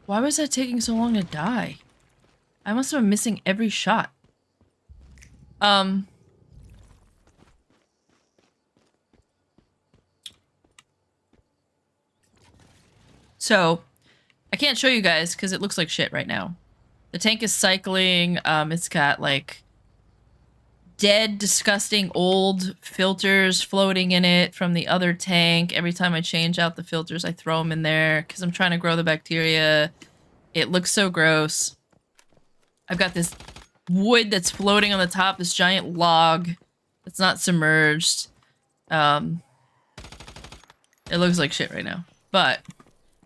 Why was that taking so long to die? I must have been missing every shot. So, I can't show you guys because it looks like shit right now. The tank is cycling. It's got like dead, disgusting old filters floating in it from the other tank. Every time I change out the filters, I throw them in there because I'm trying to grow the bacteria. It looks so gross. I've got this wood that's floating on the top, this giant log that's not submerged. It looks like shit right now. But,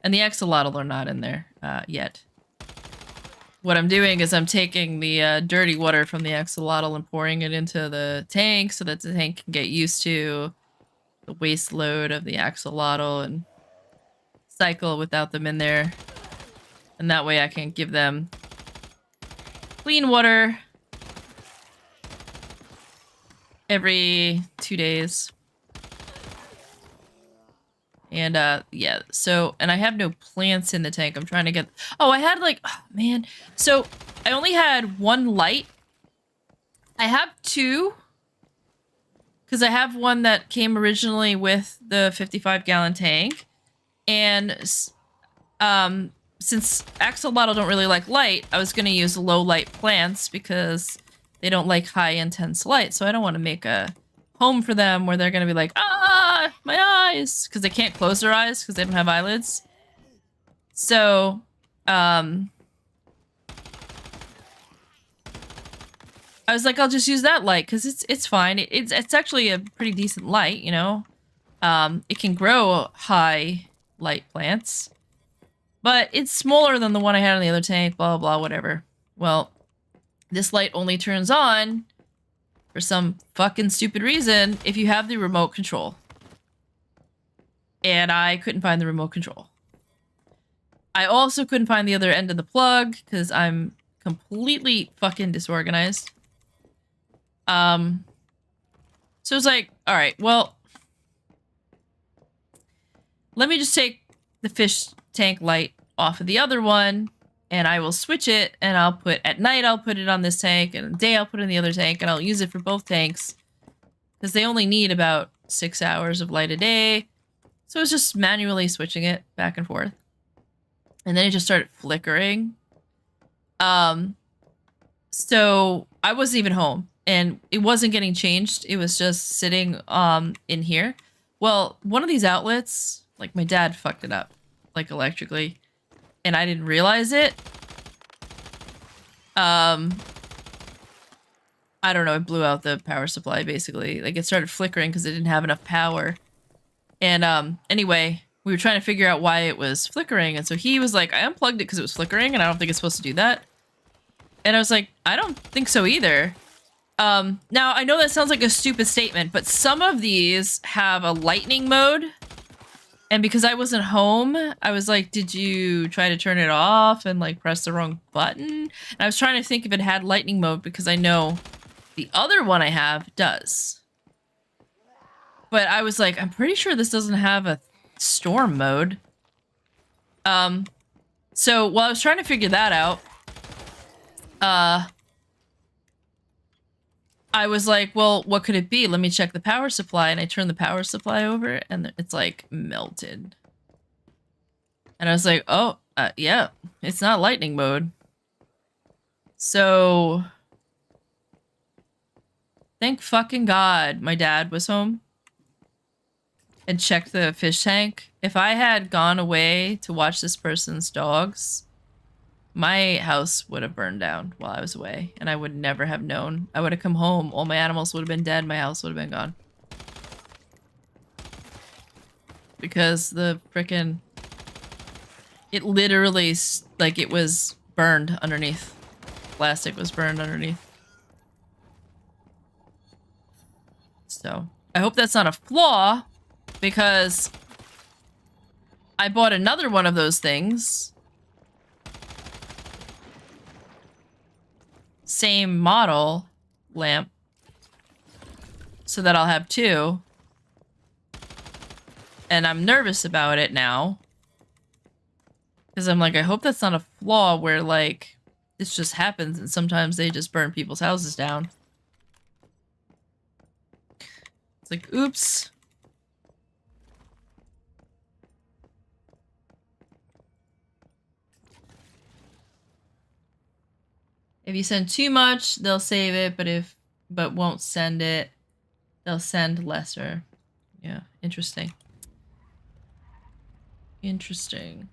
and the axolotl are not in there yet. What I'm doing is I'm taking the dirty water from the axolotl and pouring it into the tank so that the tank can get used to the waste load of the axolotl and cycle without them in there. And that way I can give them clean water every 2 days. And yeah, so, and I have no plants in the tank. I'm trying to get, oh, I had like, oh, man. So I only had 1 light. I have 2. Because I have one that came originally with the 55-gallon tank. And since axolotl don't really like light, I was going to use low light plants because they don't like high intense light. So I don't want to make a home for them where they're going to be like, ah, my eyes, because they can't close their eyes because they don't have eyelids. So, I was like, I'll just use that light because it's fine. It's actually a pretty decent light, you know. It can grow high light plants, but it's smaller than the one I had in the other tank. Blah blah whatever. Well, this light only turns on for some fucking stupid reason if you have the remote control. And I couldn't find the remote control. I also couldn't find the other end of the plug because I'm completely fucking disorganized. So it's like, all right, well, let me just take the fish tank light off of the other one and I will switch it and I'll put, at night I'll put it on this tank and at day I'll put it in the other tank and I'll use it for both tanks because they only need about 6 hours of light a day. So it's just manually switching it back and forth. And then it just started flickering. So I wasn't even home. And it wasn't getting changed. It was just sitting in here. Well, one of these outlets, like my dad fucked it up, like electrically, and I didn't realize it. I don't know, it blew out the power supply basically. Like it started flickering because it didn't have enough power. And anyway, we were trying to figure out why it was flickering, and so he was like, I unplugged it because it was flickering and I don't think it's supposed to do that. And I was like, I don't think so either. Now I know that sounds like a stupid statement, but some of these have a lightning mode. And because I wasn't home, I was like, did you try to turn it off and like press the wrong button? And I was trying to think if it had lightning mode because I know the other one I have does. But I was like, I'm pretty sure this doesn't have a storm mode. So while I was trying to figure that out, I was like, well, what could it be? Let me check the power supply. And I turned the power supply over and it's like melted. And I was like, oh, yeah, it's not lightning mode. So thank fucking God my dad was home and checked the fish tank. If I had gone away to watch this person's dogs, my house would have burned down while I was away, and I would never have known. I would have come home, all my animals would have been dead, my house would have been gone. Because the frickin'... it literally, like, it was burned underneath. Plastic was burned underneath. So, I hope that's not a flaw, because I bought another one of those things. Same model lamp, so that I'll have 2. And I'm nervous about it now. Because I'm like, I hope that's not a flaw where, like, this just happens and sometimes they just burn people's houses down. It's like, oops. If you send too much, they'll save it, but won't send it, they'll send lesser. Yeah, interesting. Interesting.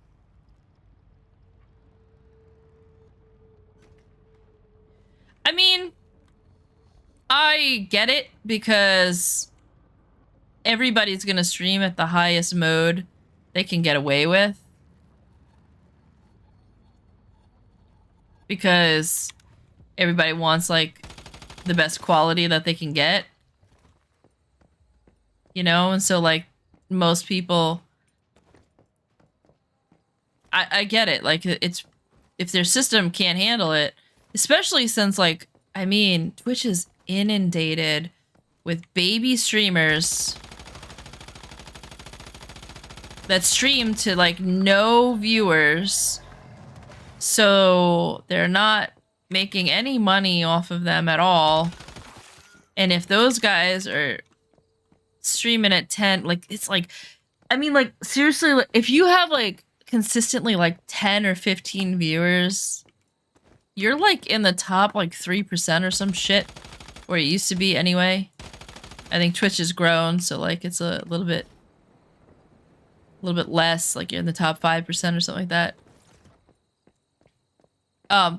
I mean, I get it because everybody's gonna stream at the highest mode they can get away with. Because everybody wants, like, the best quality that they can get. You know? And so, like, most people... I get it. Like, it's... if their system can't handle it, especially since, like, I mean, Twitch is inundated with baby streamers that stream to like no viewers, so they're not making any money off of them at all. And if those guys are streaming at 10, like it's like, I mean, like seriously, like, if you have like consistently like 10 or 15 viewers, you're like in the top like 3% or some shit, where it used to be anyway. I think Twitch has grown, so like it's a little bit less, like you're in the top 5% or something like that.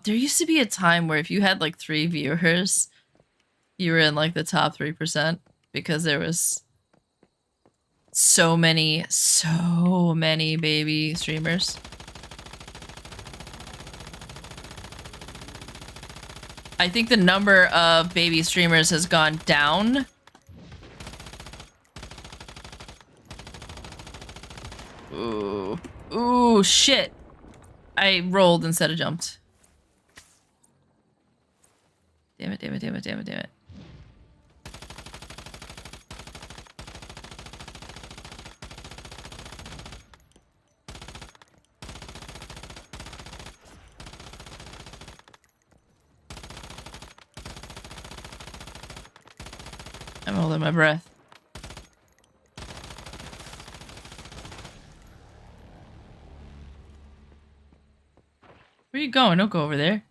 There used to be a time where if you had like 3 viewers, you were in like the top 3% because there was so many baby streamers. I think the number of baby streamers has gone down. Ooh. Ooh, shit. I rolled instead of jumped. Damn it, damn it, damn it, damn it, damn it. I'm holding my breath. Where you going? Don't go over there.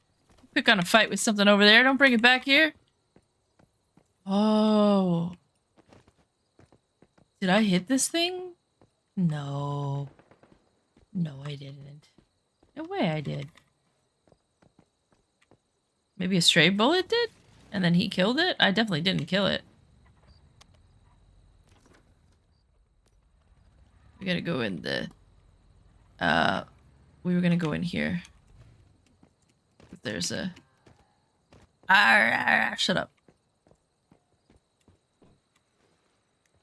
Pick on a fight with something over there. Don't bring it back here. Oh. Did I hit this thing? No. No, I didn't. No way I did. Maybe a stray bullet did? And then he killed it? I definitely didn't kill it. We gotta go in the... we were gonna go in here. There's a... shut up.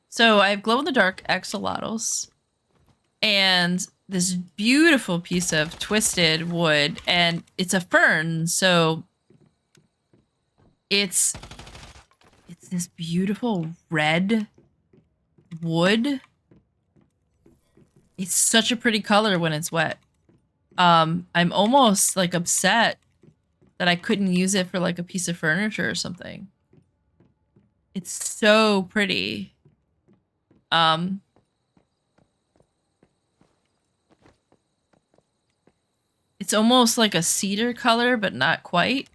So I have glow-in-the-dark axolotls. And this beautiful piece of twisted wood. And it's a fern, so... It's this beautiful red wood. It's such a pretty color when it's wet. I'm almost like upset that I couldn't use it for like a piece of furniture or something. It's so pretty. It's almost like a cedar color, but not quite.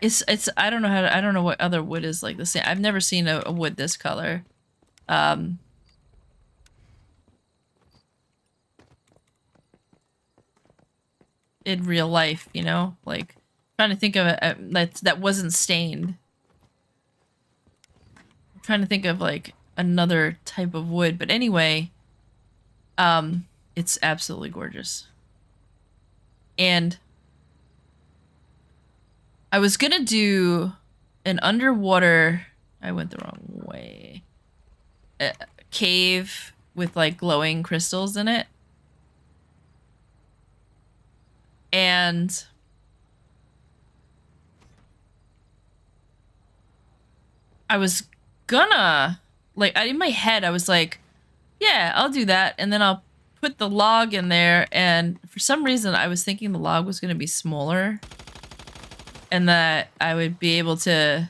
It's I don't know what other wood is like the same. I've never seen a wood this color. In real life, you know, like trying to think of it that wasn't stained. I'm trying to think of like another type of wood, but anyway, it's absolutely gorgeous. And I was gonna do an underwater, I went the wrong way, a cave with like glowing crystals in it. And I was gonna, like, in my head, I was like, yeah, I'll do that. And then I'll put the log in there. And for some reason, I was thinking the log was going to be smaller. And that I would be able to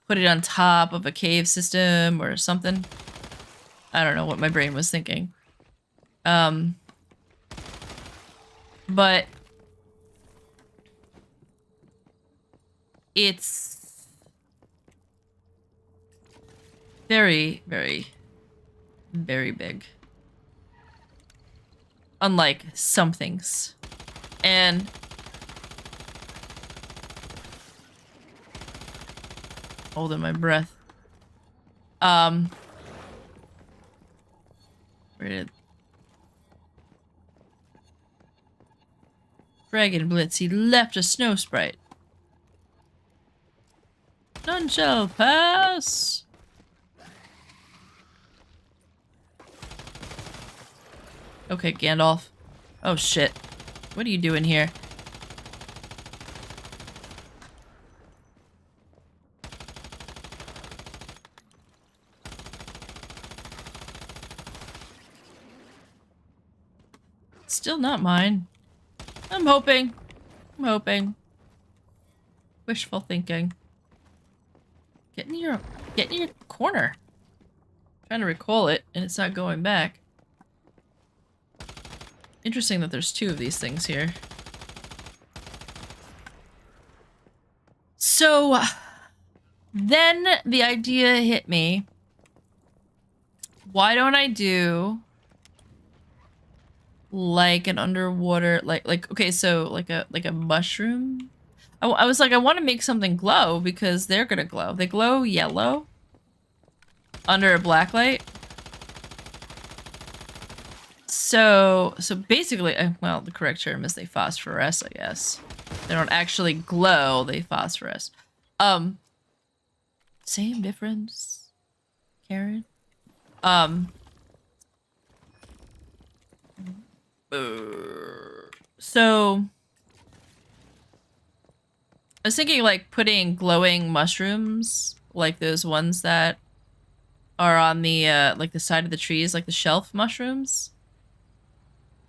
put it on top of a cave system or something. I don't know what my brain was thinking. But it's very, very, very big. Unlike some things. And holding my breath. Where did Dragon Blitz, he left a snow sprite. None shall pass. Okay, Gandalf. Oh shit. What are you doing here? Still not mine. I'm hoping. I'm hoping. Wishful thinking. Get in your corner. Trying to recall it, and it's not going back. Interesting that there's 2 of these things here. So, then the idea hit me. Why don't I do like an underwater, okay, so like a mushroom? I was like, I want to make something glow because they're gonna glow. They glow yellow under a black light. So basically, well, the correct term is they phosphoresce, I guess. They don't actually glow, they phosphoresce. Same difference, Karen. So I was thinking like putting glowing mushrooms, like those ones that are on the like the side of the trees, like the shelf mushrooms.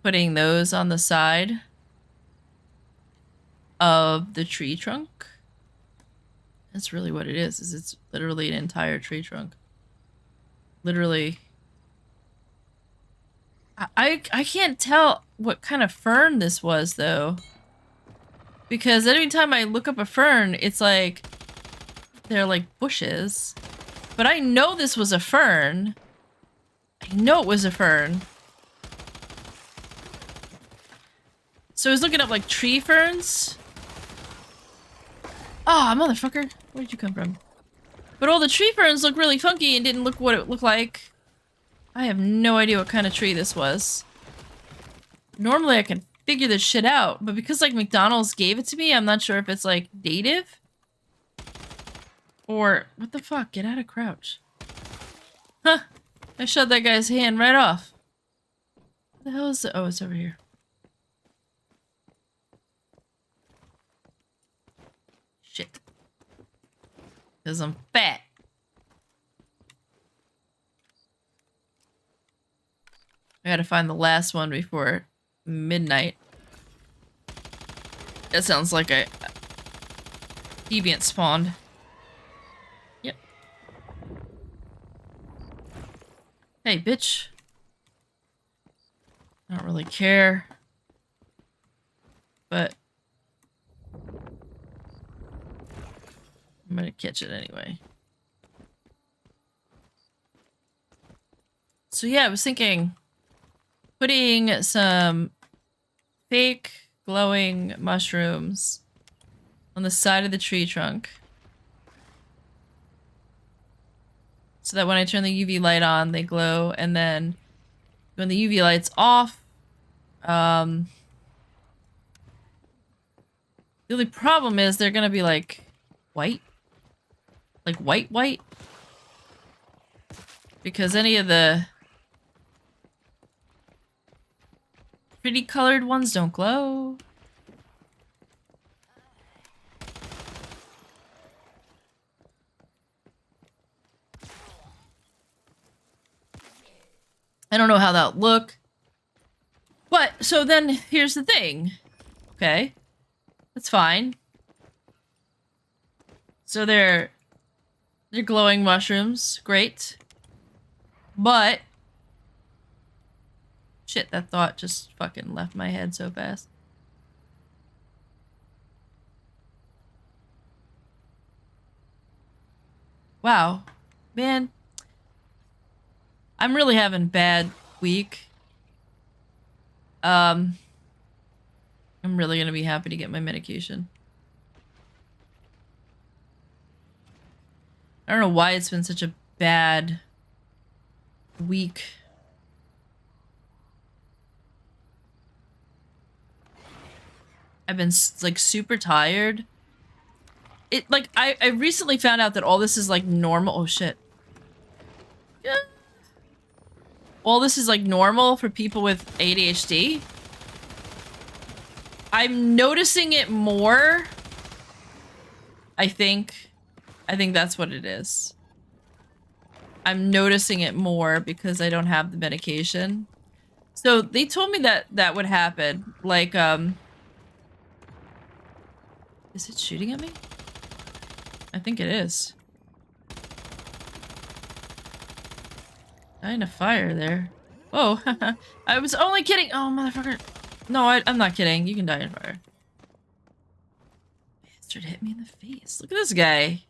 Putting those on the side of the tree trunk. That's really what it is it's literally an entire tree trunk. Literally. I can't tell what kind of fern this was, though. Because every time I look up a fern, it's like they're like bushes. But I know this was a fern. I know it was a fern. So I was looking up like tree ferns. Ah, motherfucker. Where did you come from? But all the tree ferns look really funky and didn't look what it looked like. I have no idea what kind of tree this was. Normally I can figure this shit out, but because like McDonald's gave it to me, I'm not sure if it's like native. Or, what the fuck? Get out of crouch. Huh. I shot that guy's hand right off. What the hell is it? Oh, it's over here. Shit. Because I'm fat. I gotta find the last one before midnight. That sounds like a deviant spawned. Yep. Hey, bitch. I don't really care. But I'm gonna catch it anyway. So yeah, I was thinking putting some fake glowing mushrooms on the side of the tree trunk. So that when I turn the UV light on, they glow, and then when the UV light's off, the only problem is they're gonna be like white. Like white. Because any of the pretty colored ones don't glow. I don't know how that'll look. But, so then, here's the thing. Okay. That's fine. So they're glowing mushrooms. Great. But shit, that thought just fucking left my head so fast. Wow. Man. I'm really having a bad week. I'm really gonna be happy to get my medication. I don't know why it's been such a bad week. I've been like super tired. It like I recently found out that all this is like normal. Oh shit. Yeah. All this is like normal for people with ADHD. I'm noticing it more. I think that's what it is. I'm noticing it more because I don't have the medication. So they told me that that would happen. Like, is it shooting at me? I think it is. Dying of fire there. Whoa. I was only kidding. Oh, motherfucker. No, I'm not kidding. You can die in fire. Bastard hit me in the face. Look at this guy.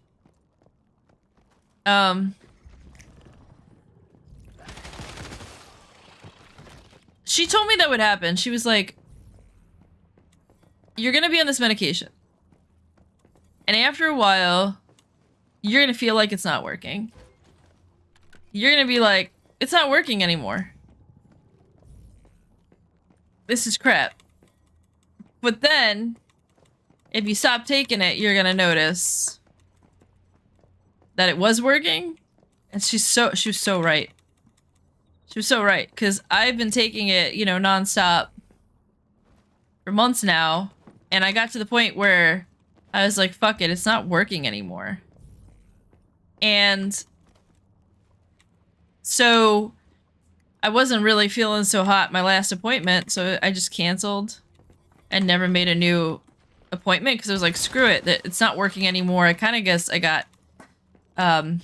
She told me that would happen. She was like, you're gonna be on this medication. And after a while, you're gonna feel like it's not working. You're gonna be like, it's not working anymore. This is crap. But then, if you stop taking it, you're gonna notice that it was working. And she was so right. She was so right, because I've been taking it, you know, nonstop for months now, and I got to the point where I was like, fuck it, it's not working anymore. And so I wasn't really feeling so hot my last appointment, so I just canceled and never made a new appointment, because I was like, screw it, it's not working anymore. I kind of guess I got, I don't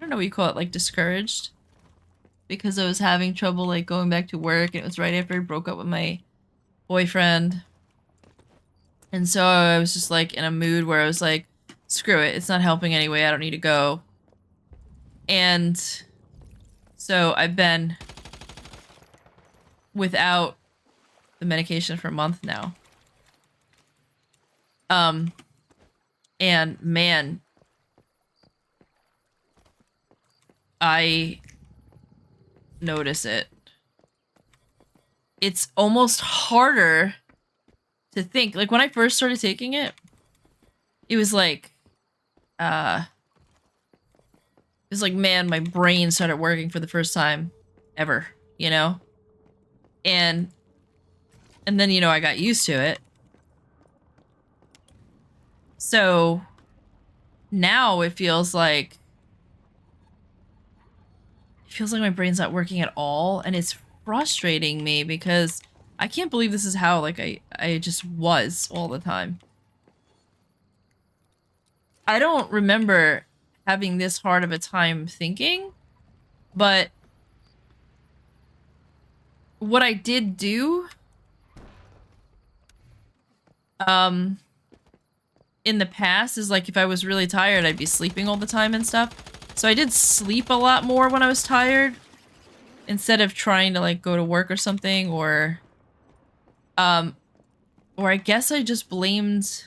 know what you call it, like discouraged. Because I was having trouble, like, going back to work, and it was right after I broke up with my boyfriend. And so I was just, like, in a mood where I was like, screw it, it's not helping anyway, I don't need to go. And so I've been without the medication for a month now. And man, I notice it. It's almost harder to think. Like, when I first started taking it, it was like, man, my brain started working for the first time ever, you know? And then, you know, I got used to it. So now it feels like my brain's not working at all, and it's frustrating me because I can't believe this is how, like, I just was all the time. I don't remember having this hard of a time thinking, but what I did do in the past is, like, if I was really tired, I'd be sleeping all the time and stuff. So I did sleep a lot more when I was tired, instead of trying to, like, go to work or something, or I guess I just blamed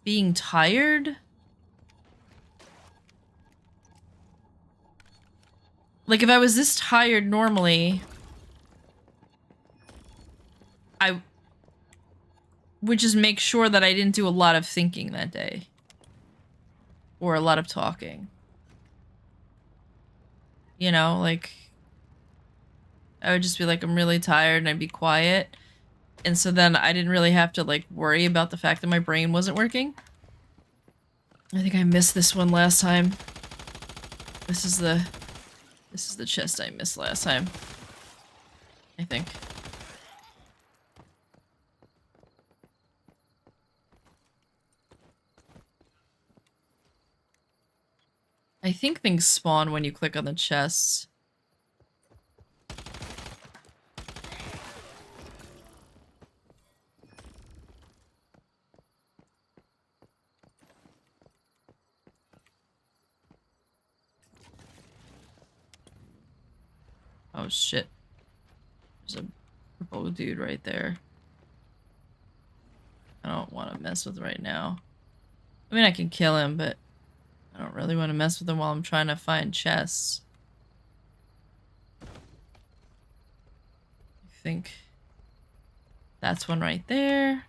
being tired. Like, if I was this tired normally, I would just make sure that I didn't do a lot of thinking that day. Or a lot of talking. You know, like, I would just be like, I'm really tired, and I'd be quiet. And so then I didn't really have to, like, worry about the fact that my brain wasn't working. I think I missed this one last time. This is the chest I missed last time. I think. I think things spawn when you click on the chests. Oh shit. There's a purple dude right there. I don't want to mess with right now. I mean, I can kill him, but I don't really want to mess with him while I'm trying to find chests. I think that's one right there.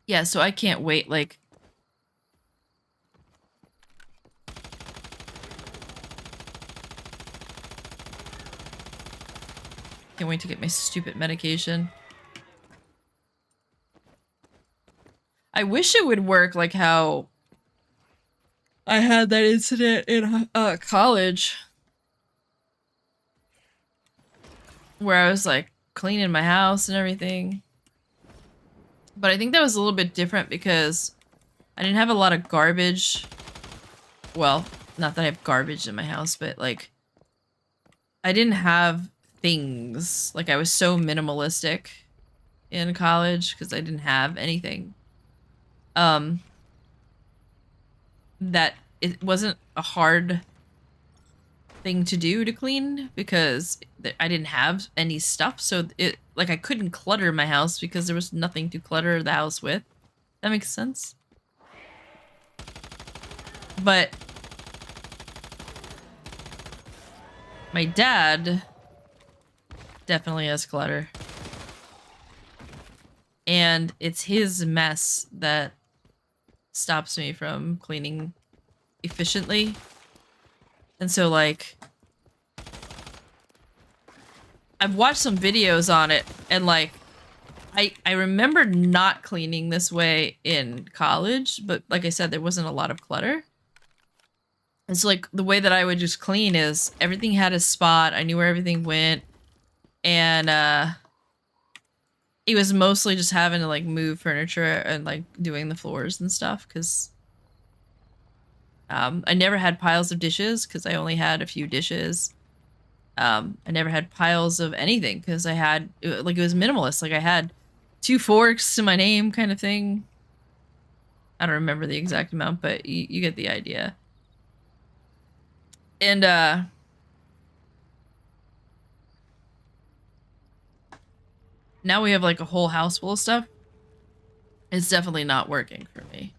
Yeah, so I can't wait, like... Can't wait to get my stupid medication. I wish it would work like how I had that incident in college where I was like cleaning my house and everything. But I think that was a little bit different because I didn't have a lot of garbage. Well, not that I have garbage in my house, but like I didn't have things. Like I was so minimalistic in college because I didn't have anything. That it wasn't a hard thing to do to clean because I didn't have any stuff, so it like I couldn't clutter my house because there was nothing to clutter the house with. That makes sense. But my dad definitely has clutter. And it's his mess that stops me from cleaning efficiently. And so, like, I've watched some videos on it, and, like, I remember not cleaning this way in college, but like I said, there wasn't a lot of clutter. And so, like, the way that I would just clean is everything had a spot. I knew where everything went. And, it was mostly just having to, like, move furniture and, like, doing the floors and stuff, because I never had piles of dishes, because I only had a few dishes. I never had piles of anything, because I had, like, it was minimalist. Like, I had 2 forks to my name kind of thing. I don't remember the exact amount, but you get the idea. And, now we have like a whole house full of stuff. It's definitely not working for me.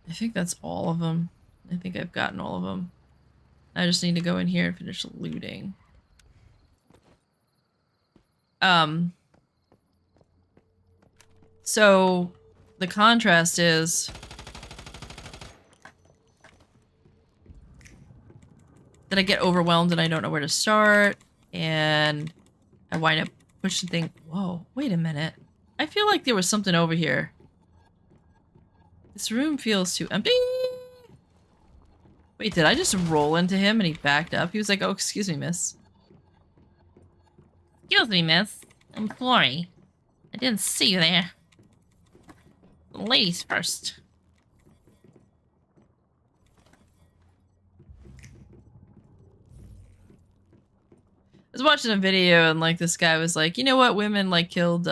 I think that's all of them. I think I've gotten all of them. I just need to go in here and finish looting. So the contrast is that I get overwhelmed and I don't know where to start, and I wind up pushing things. Whoa, wait a minute. I feel like there was something over here. This room feels too empty. Wait, did I just roll into him and he backed up? He was like, oh, excuse me, miss. Excuse me, miss. I'm sorry. I didn't see you there. Ladies first. I was watching a video and like this guy was like, you know what, women like killed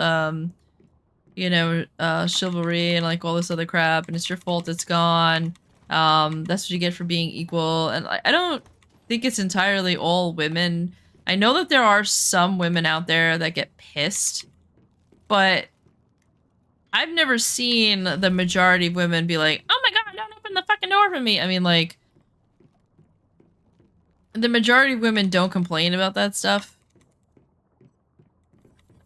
you know, chivalry and like all this other crap, and it's your fault it's gone. That's what you get for being equal. And I don't think it's entirely all women. I know that there are some women out there that get pissed, but I've never seen the majority of women be like, oh my god, don't open the fucking door for me. I mean, like, the majority of women don't complain about that stuff.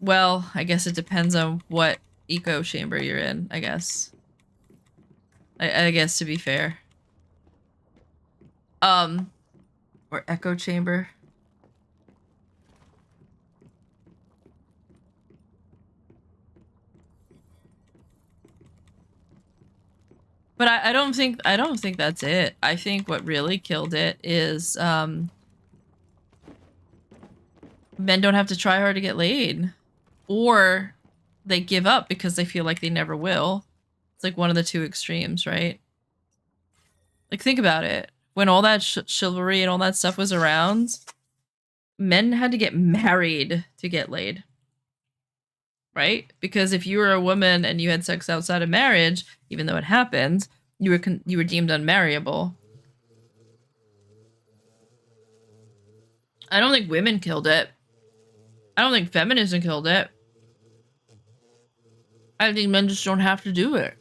Well, I guess it depends on what echo chamber you're in, I guess. I guess, to be fair. Or echo chamber. But I don't think that's it. I think what really killed it is men don't have to try hard to get laid, or they give up because they feel like they never will. It's like one of the two extremes, right? Like, think about it. When all that chivalry and all that stuff was around, men had to get married to get laid. Right? Because if you were a woman and you had sex outside of marriage, even though it happened, you were deemed unmarriable. I don't think women killed it. I don't think feminism killed it. I think men just don't have to do it.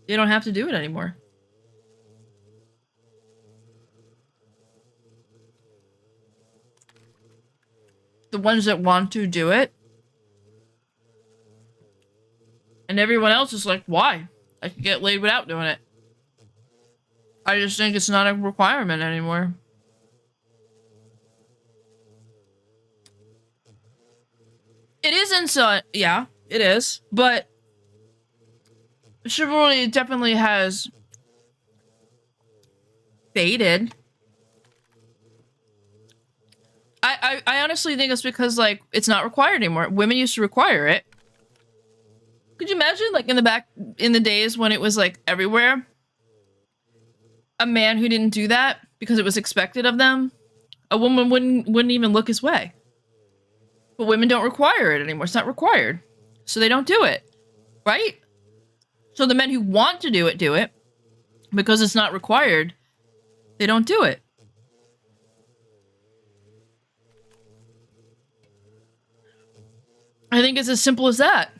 They don't have to do it anymore. The ones that want to do it. And everyone else is like, why? I can get laid without doing it. I just think it's not a requirement anymore. It is insane. Yeah, it is. But chivalry definitely has faded. I honestly think it's because, like, it's not required anymore. Women used to require it. Could you imagine, like, in the days when it was, like, everywhere? A man who didn't do that because it was expected of them, a woman wouldn't even look his way. But women don't require it anymore. It's not required. So they don't do it. Right? So the men who want to do it. Because it's not required, they don't do it. I think it's as simple as that.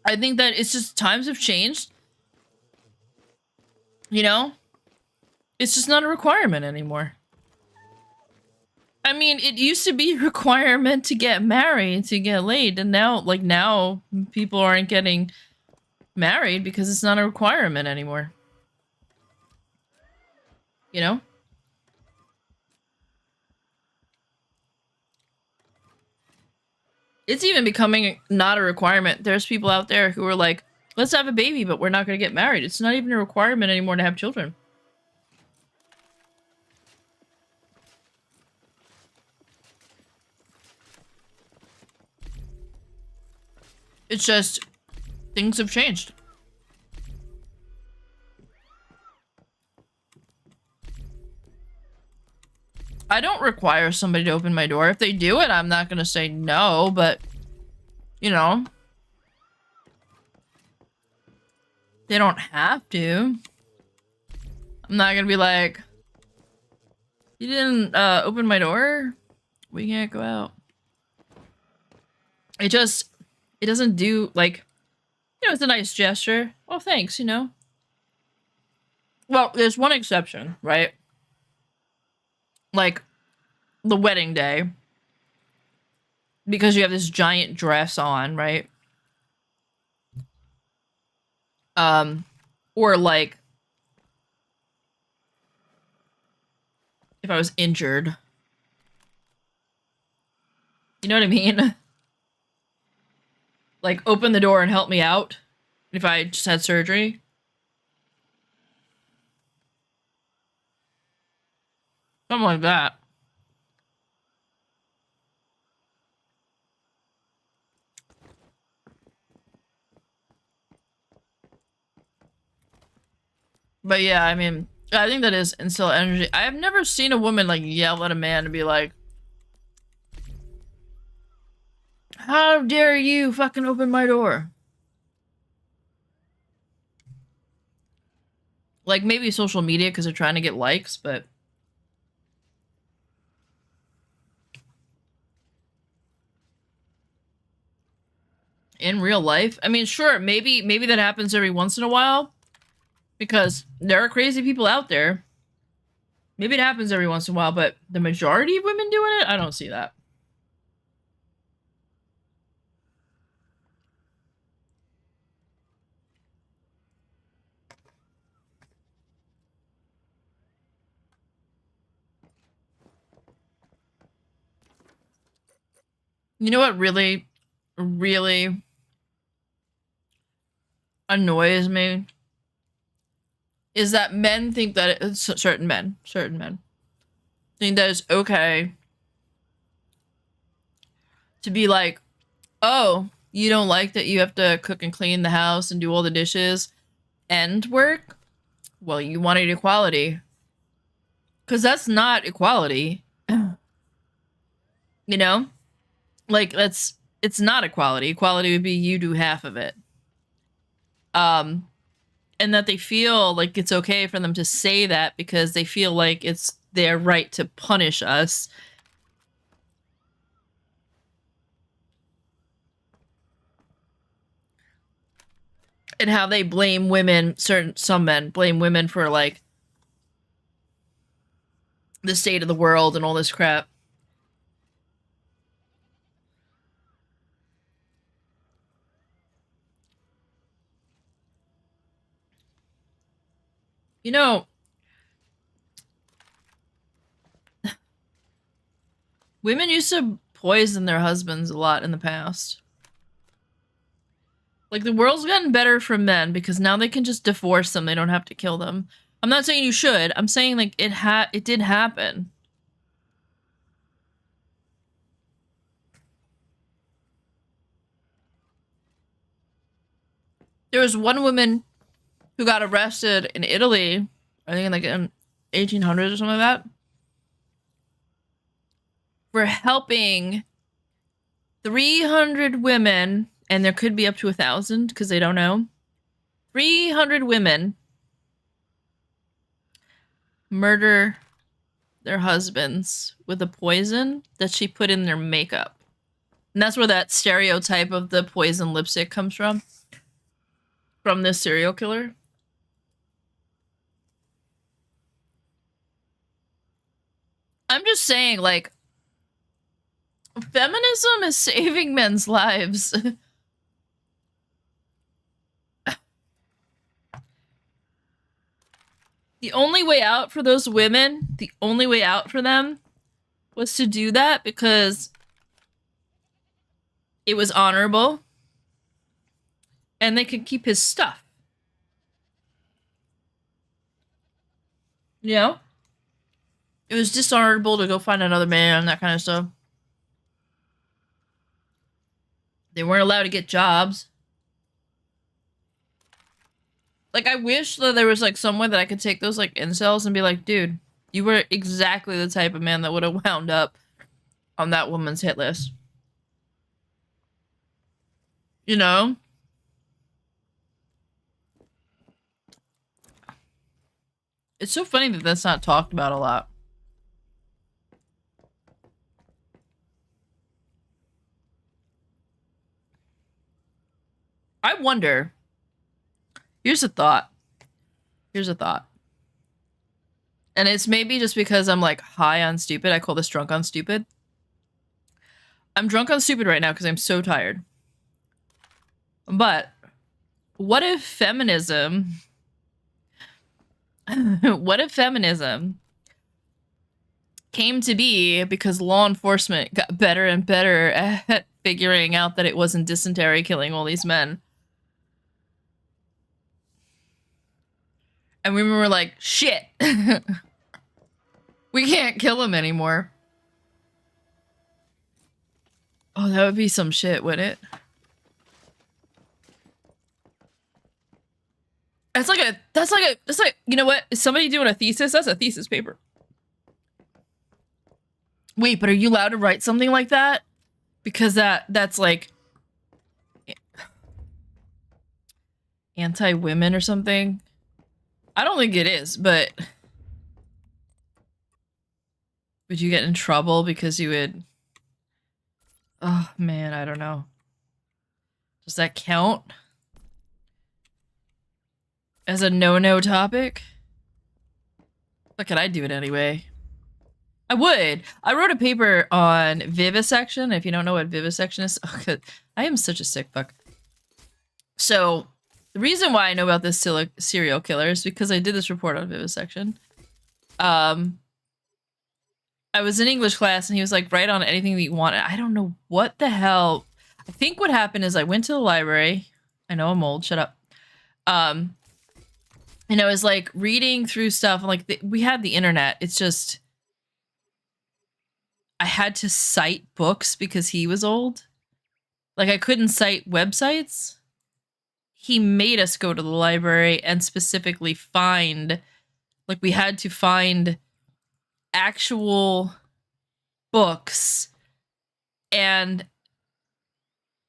I think that it's just times have changed. You know? It's just not a requirement anymore. I mean, it used to be a requirement to get married, to get laid, and now people aren't getting married because it's not a requirement anymore. You know? It's even becoming not a requirement. There's people out there who are like, let's have a baby, but we're not going to get married. It's not even a requirement anymore to have children. It's just, things have changed. I don't require somebody to open my door. If they do it, I'm not gonna say no, but, you know, they don't have to. I'm not gonna be like, you didn't open my door? We can't go out. It doesn't do, like, you know, it's a nice gesture. Oh, thanks, you know. Well, there's one exception, right? Like, the wedding day. Because you have this giant dress on, right? Or like, if I was injured. You know what I mean? Like, open the door and help me out if I just had surgery. Something like that. But yeah, I mean, I think that is instill energy. I have never seen a woman, like, yell at a man and be like, how dare you fucking open my door? Like, maybe social media because they're trying to get likes, but... in real life? I mean, sure, maybe that happens every once in a while. Because there are crazy people out there. Maybe it happens every once in a while, but the majority of women doing it? I don't see that. You know what really, really annoys me? Is that men think that it's certain men think that it's okay to be like, oh, you don't like that you have to cook and clean the house and do all the dishes and work? Well, you wanted equality. Because that's not equality. You know? Like, it's not equality. Equality would be you do half of it. And that they feel like it's okay for them to say that because they feel like it's their right to punish us. And how they blame women, some men blame women for, like, the state of the world and all this crap. You know, women used to poison their husbands a lot in the past. Like, the world's gotten better for men because now they can just divorce them. They don't have to kill them. I'm not saying you should. I'm saying, like, it did happen. There was one woman who got arrested in Italy, I think in, like, 1800s or something like that, for helping 300 women, and there could be up to 1,000 because they don't know. 300 women murder their husbands with a poison that she put in their makeup. And that's where that stereotype of the poison lipstick comes from this serial killer. I'm just saying, like, feminism is saving men's lives. The only way out for those women, the only way out for them was to do that because it was honorable and they could keep his stuff. You know? It was dishonorable to go find another man, that kind of stuff. They weren't allowed to get jobs. Like, I wish that there was, like, some way that I could take those, like, incels and be like, dude, you were exactly the type of man that would have wound up on that woman's hit list. You know? It's so funny that that's not talked about a lot. I wonder... Here's a thought. Here's a thought. And it's maybe just because I'm, like, high on stupid. I call this drunk on stupid. I'm drunk on stupid right now because I'm so tired. But what if feminism... what if feminism came to be because law enforcement got better and better at figuring out that it wasn't dysentery killing all these men? And we were like, shit. We can't kill him anymore. Oh, that would be some shit, wouldn't it? That's like, you know what? Is somebody doing a thesis? That's a thesis paper. Wait, but are you allowed to write something like that? Because that's like anti-women or something? I don't think it is, but would you get in trouble because you would... Oh, man, I don't know. Does that count as a no-no topic? But could I do it anyway? I would. I wrote a paper on vivisection. If you don't know what vivisection is, I am such a sick fuck. So... the reason why I know about this serial killer is because I did this report on vivisection. I was in English class and he was like, write on anything that you want. I don't know what the hell. I think what happened is I went to the library. I know I'm old. Shut up. And I was like reading through stuff. And like we had the internet. It's just I had to cite books because he was old. Like I couldn't cite websites. He made us go to the library and specifically find, like we had to find actual books. And,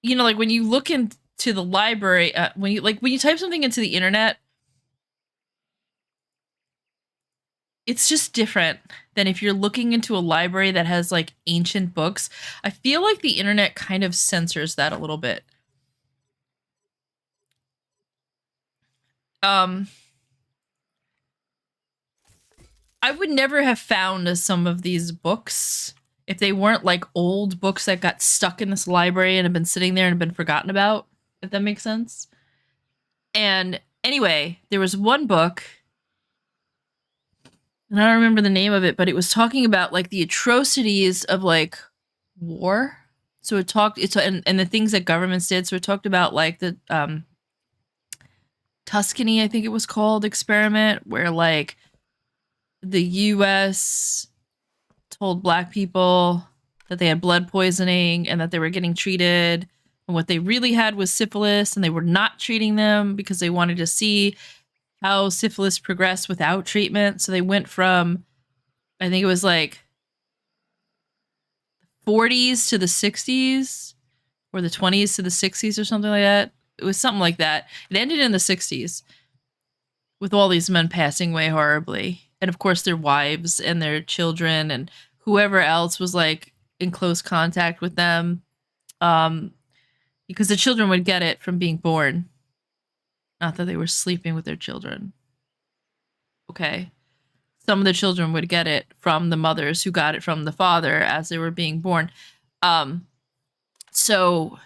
you know, like when you look into the library, when you type something into the internet, it's just different than if you're looking into a library that has like ancient books. I feel like the internet kind of censors that a little bit. I would never have found some of these books if they weren't like old books that got stuck in this library and have been sitting there and have been forgotten about, if that makes sense. And anyway, there was one book, and I don't remember the name of it, but it was talking about like the atrocities of like war. So it talked, and the things that governments did. So it talked about like the Tuscany, I think it was called, experiment, where like the U.S. told black people that they had blood poisoning and that they were getting treated, and what they really had was syphilis, and they were not treating them because they wanted to see how syphilis progressed without treatment. So they went from, I think it was like 40s to the 60s, or the 20s to the 60s or something like that. It was something like that. It ended in the 60s with all these men passing away horribly. And of course their wives and their children and whoever else was like in close contact with them. Because the children would get it from being born. Not that they were sleeping with their children. Okay. Some of the children would get it from the mothers who got it from the father as they were being born. So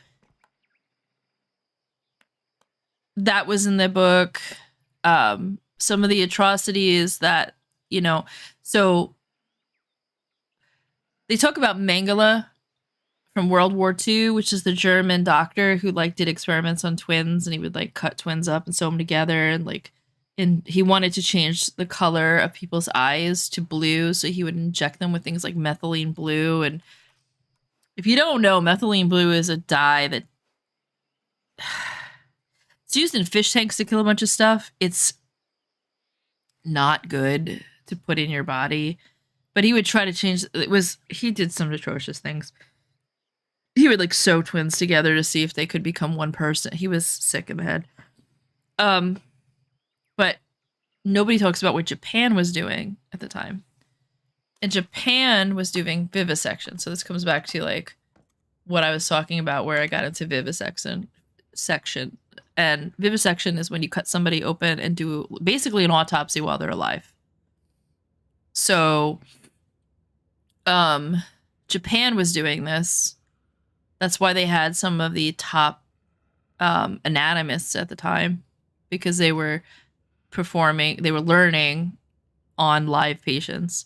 that was in the book. Some of the atrocities that, you know, so they talk about Mengele from World War II, which is the German doctor who like did experiments on twins, and he would like cut twins up and sew them together, and like, and he wanted to change the color of people's eyes to blue, so he would inject them with things like methylene blue. And if you don't know, methylene blue is a dye that it's used in fish tanks to kill a bunch of stuff. It's not good to put in your body, but he would try to change. He did some atrocious things. He would like sew twins together to see if they could become one person. He was sick in the head. But nobody talks about what Japan was doing at the time. And Japan was doing vivisection. So this comes back to like what I was talking about, where I got into vivisection. And vivisection is when you cut somebody open and do basically an autopsy while they're alive. So Japan was doing this. That's why they had some of the top anatomists at the time, because they were learning on live patients.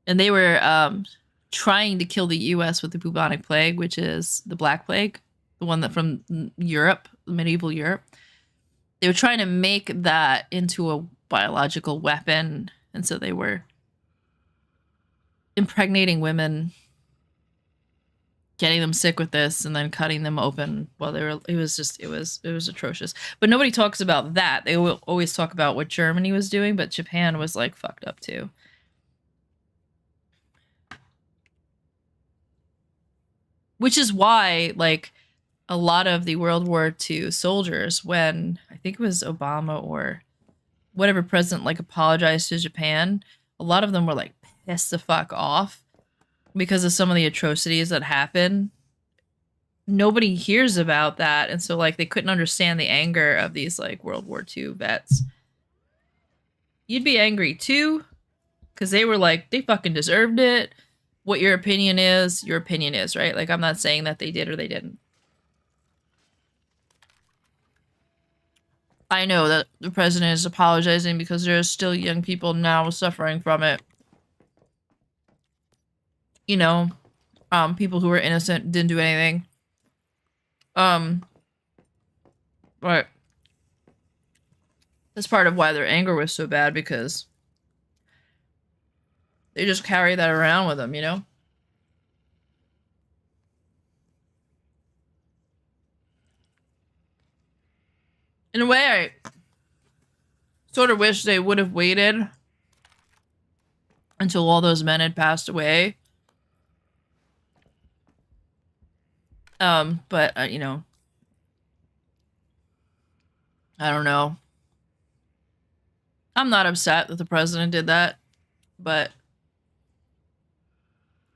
And they were trying to kill the US with the bubonic plague, which is the Black Plague, the one that from Europe, medieval Europe. They were trying to make that into a biological weapon, and so they were impregnating women, getting them sick with this, and then cutting them open while they were, it was atrocious. But nobody talks about that. They will always talk about what Germany was doing, but Japan was like fucked up too. Which is why, like, a lot of the World War II soldiers, when I think it was Obama or whatever president like apologized to Japan, a lot of them were like pissed the fuck off because of some of the atrocities that happened. Nobody hears about that, and so like they couldn't understand the anger of these like World War II vets. You'd be angry too, because they were like, they fucking deserved it. What your opinion is, right? Like, I'm not saying that they did or they didn't. I know that the president is apologizing because there's still young people now suffering from it. You know, people who were innocent, didn't do anything. But that's part of why their anger was so bad, because they just carry that around with them, you know? In a way, I sort of wish they would have waited until all those men had passed away. But, you know, I don't know. I'm not upset that the president did that, but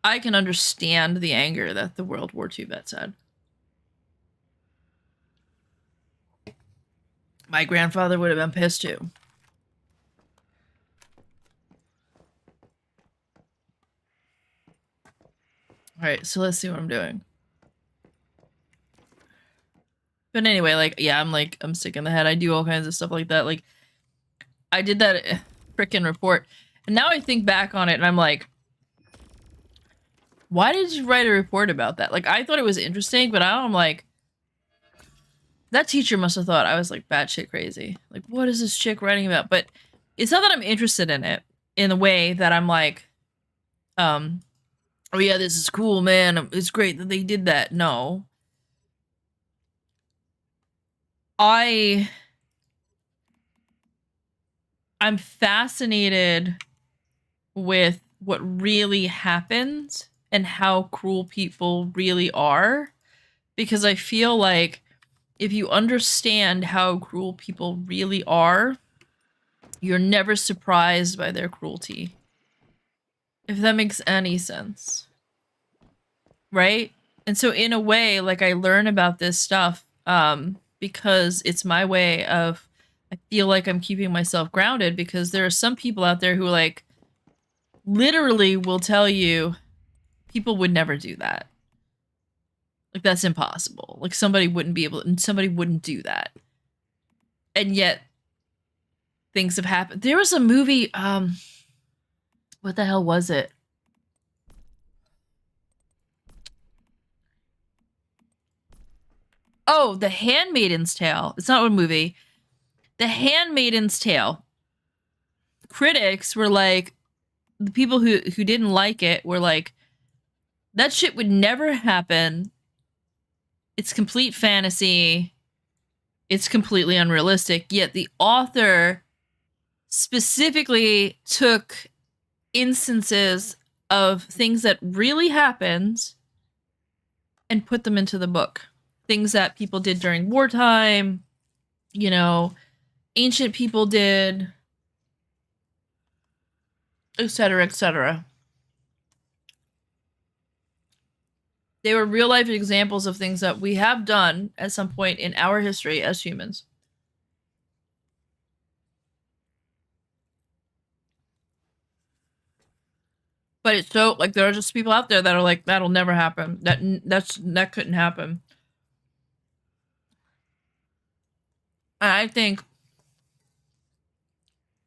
I can understand the anger that the World War II vets had. My grandfather would have been pissed too. Alright, so let's see what I'm doing. But anyway, like, yeah, I'm sick in the head. I do all kinds of stuff like that. Like, I did that frickin' report. And now I think back on it and I'm like, why did you write a report about that? Like, I thought it was interesting, but I'm like, that teacher must have thought I was like batshit crazy. Like, what is this chick writing about? But it's not that I'm interested in it in a way that I'm like, oh yeah, this is cool, man. It's great that they did that. No. I'm fascinated with what really happens and how cruel people really are, because I feel like if you understand how cruel people really are, you're never surprised by their cruelty. If that makes any sense. Right? And so in a way, like, I learn about this stuff because it's my way of, I feel like I'm keeping myself grounded, because there are some people out there who, like, literally will tell you people would never do that. Like, that's impossible. Like, somebody wouldn't be able to, and somebody wouldn't do that. And yet things have happened. There was a movie, what the hell was it? Oh, The Handmaid's Tale. It's not a movie. The Handmaid's Tale. Critics were like, the people who didn't like it were like, that shit would never happen. It's complete fantasy. It's completely unrealistic. Yet the author specifically took instances of things that really happened and put them into the book. Things that people did during wartime, you know, ancient people did, etc., etc. They were real life examples of things that we have done at some point in our history as humans. But it's so, like, there are just people out there that are like, that'll never happen. That couldn't happen. And I think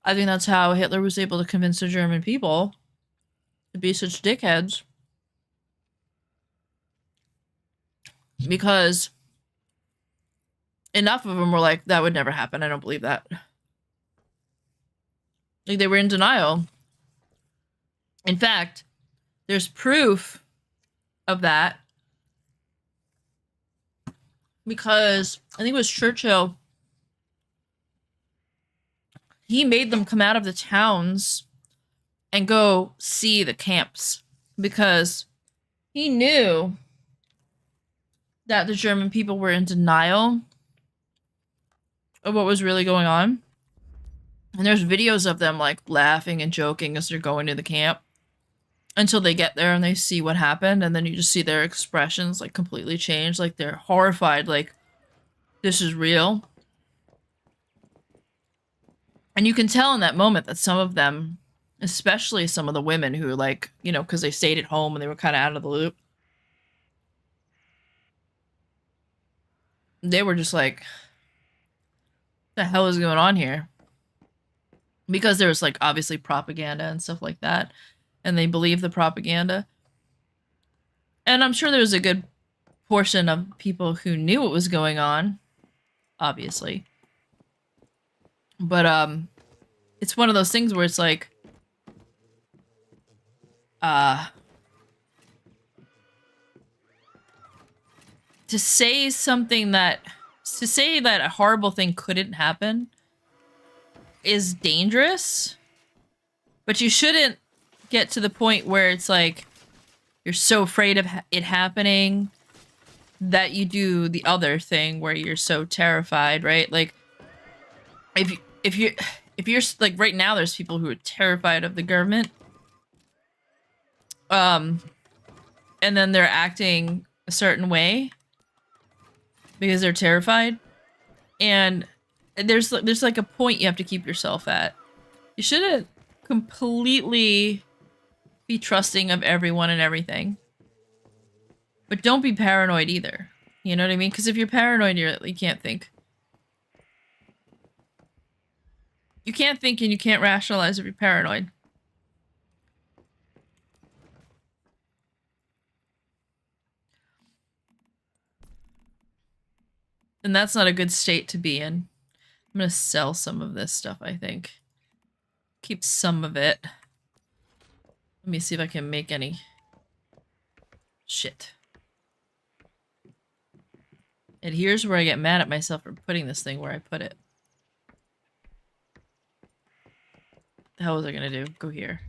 that's how Hitler was able to convince the German people to be such dickheads. Because enough of them were like, that would never happen. I don't believe that. Like, they were in denial. In fact, there's proof of that. Because I think it was Churchill. He made them come out of the towns and go see the camps. Because he knew that the German people were in denial of what was really going on. And there's videos of them, like, laughing and joking as they're going to the camp. Until they get there and they see what happened. And then you just see their expressions, like, completely change. Like, they're horrified. Like, this is real. And you can tell in that moment that some of them, especially some of the women who, like, you know, because they stayed at home and they were kind of out of the loop. They were just like, what the hell is going on here? Because there was, like, obviously propaganda and stuff like that. And they believed the propaganda. And I'm sure there was a good portion of people who knew what was going on. Obviously. But, it's one of those things where it's like, to say that a horrible thing couldn't happen is dangerous, but you shouldn't get to the point where it's like, you're so afraid of it happening that you do the other thing where you're so terrified, right? Like, if you're like, right now there's people who are terrified of the government, and then they're acting a certain way because they're terrified, and there's like a point you have to keep yourself at. You shouldn't completely be trusting of everyone and everything, but don't be paranoid either. You know what I mean? Because if you're paranoid, you can't think. You can't think and you can't rationalize if you're paranoid. And that's not a good state to be in. I'm gonna sell some of this stuff, I think. Keep some of it. Let me see if I can make any. Shit. And here's where I get mad at myself for putting this thing where I put it. The hell was I gonna do? Go here.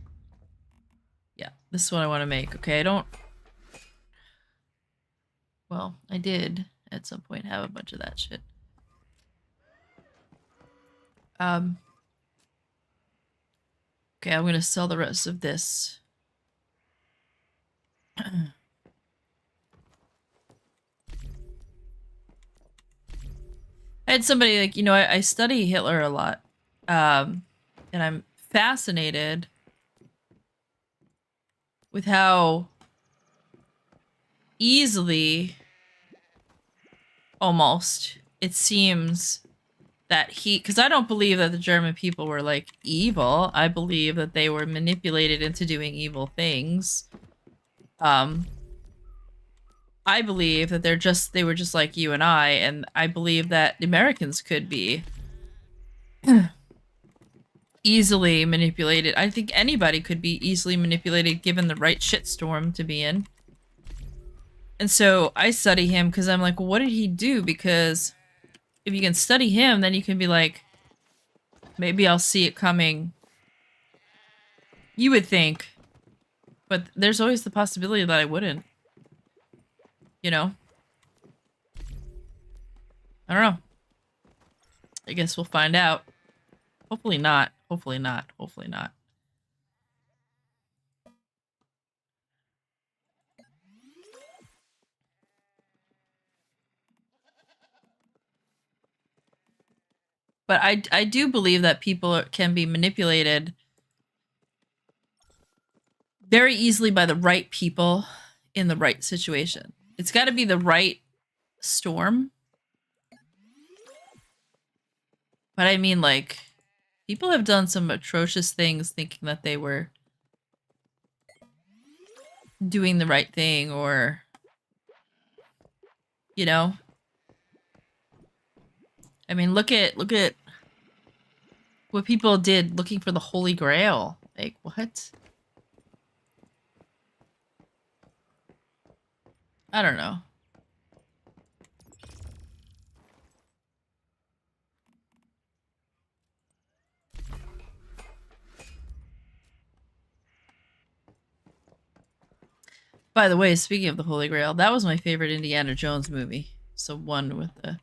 Yeah, this is what I want to make. Okay, I don't... Well, I did at some point have a bunch of that shit. Okay, I'm gonna sell the rest of this. I had somebody like, you know, I study Hitler a lot. And I'm fascinated with how easily, almost, it seems that because I don't believe that the German people were like evil. I believe that they were manipulated into doing evil things. I believe that they were just like you and I believe that the Americans could be easily manipulated. I think anybody could be easily manipulated given the right shitstorm to be in. And so I study him because I'm like, well, what did he do? Because if you can study him, then you can be like, maybe I'll see it coming. You would think. But there's always the possibility that I wouldn't. You know? I don't know. I guess we'll find out. Hopefully not. Hopefully not. Hopefully not. But I do believe that people can be manipulated very easily by the right people in the right situation. It's got to be the right storm. But I mean, like, people have done some atrocious things thinking that they were doing the right thing, or, you know? I mean, look at what people did looking for the Holy Grail. Like, what? I don't know. By the way, speaking of the Holy Grail, that was my favorite Indiana Jones movie. So one with the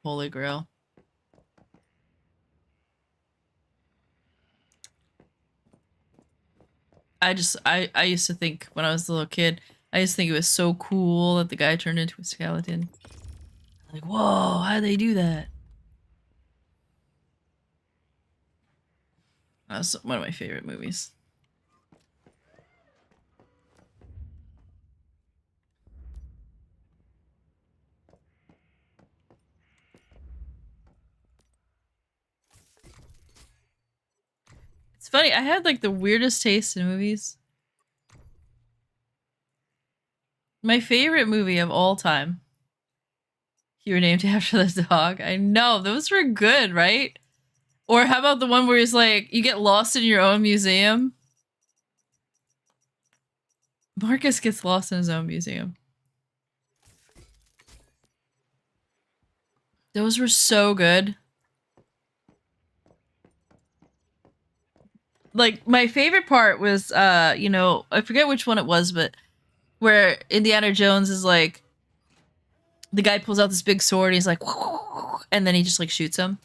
Holy Grail. I used to think when I was a little kid, I used to think it was so cool that the guy turned into a skeleton. Like, whoa, how'd they do that? That's one of my favorite movies. It's funny, I had like the weirdest taste in movies. My favorite movie of all time. You were named after the dog. I know, those were good, right? Or how about the one where he's like, you get lost in your own museum? Marcus gets lost in his own museum. Those were so good. Like, my favorite part was, you know, I forget which one it was, but where Indiana Jones is like, the guy pulls out this big sword and he's like, and then he just like shoots him.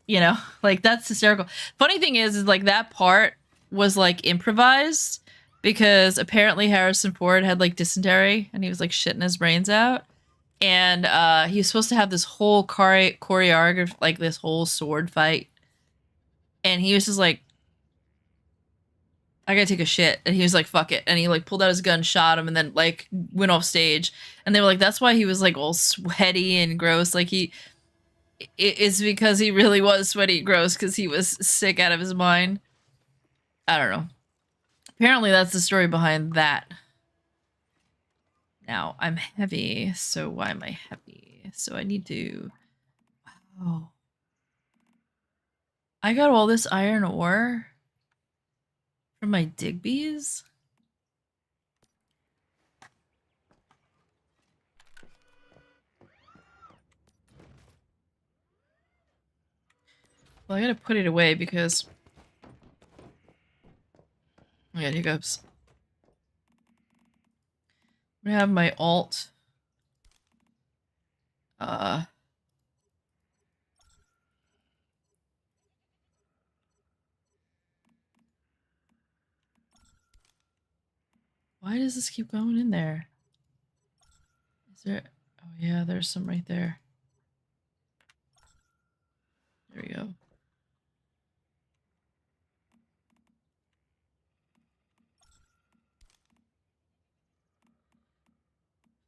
You know, like that's hysterical. Funny thing is like that part was like improvised because apparently Harrison Ford had like dysentery and he was like shitting his brains out. And he was supposed to have this whole choreography, like this whole sword fight. And he was just like, I gotta take a shit. And he was like, fuck it. And he like pulled out his gun, shot him, and then like went off stage. And they were like, that's why he was like all sweaty and gross. Like it's because he really was sweaty and gross because he was sick out of his mind. I don't know. Apparently that's the story behind that Now, I'm heavy, so why am I heavy? So I need to... Wow. I got all this iron ore from my Digby's? Well, I gotta put it away because... I got hiccups. I'm gonna have my alt. Why does this keep going in there? Is there... Oh yeah, there's some right there. There we go.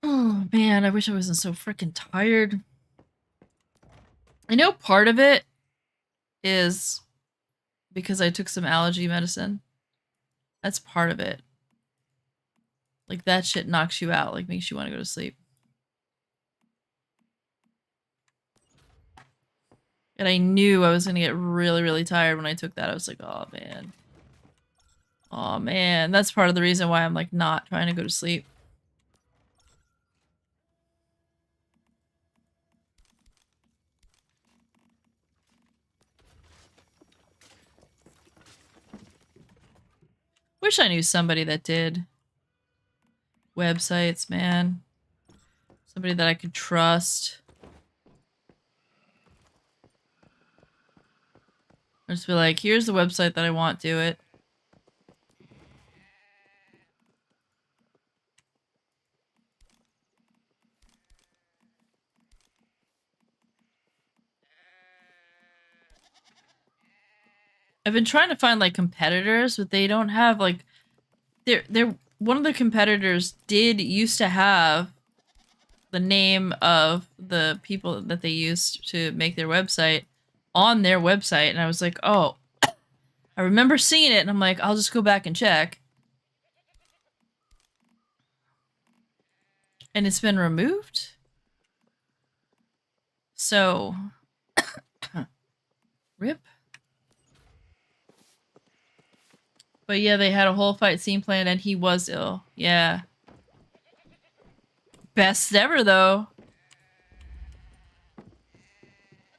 Oh man, I wish I wasn't so freaking tired. I know part of it is because I took some allergy medicine. That's part of it. Like, that shit knocks you out, like, makes you want to go to sleep. And I knew I was gonna get really, really tired when I took that. I was like, oh man. Oh man, that's part of the reason why I'm, like, not trying to go to sleep. Wish I knew somebody that did websites, man. Somebody that I could trust. Or just be like, here's the website that I want, do it. I've been trying to find, like, competitors, but they don't have, like... They're one of the competitors used to have the name of the people that they used to make their website on their website, and I was like, oh, I remember seeing it, and I'm like, I'll just go back and check. And it's been removed? So... Rip. But yeah, they had a whole fight scene planned and he was ill. Yeah. Best ever, though.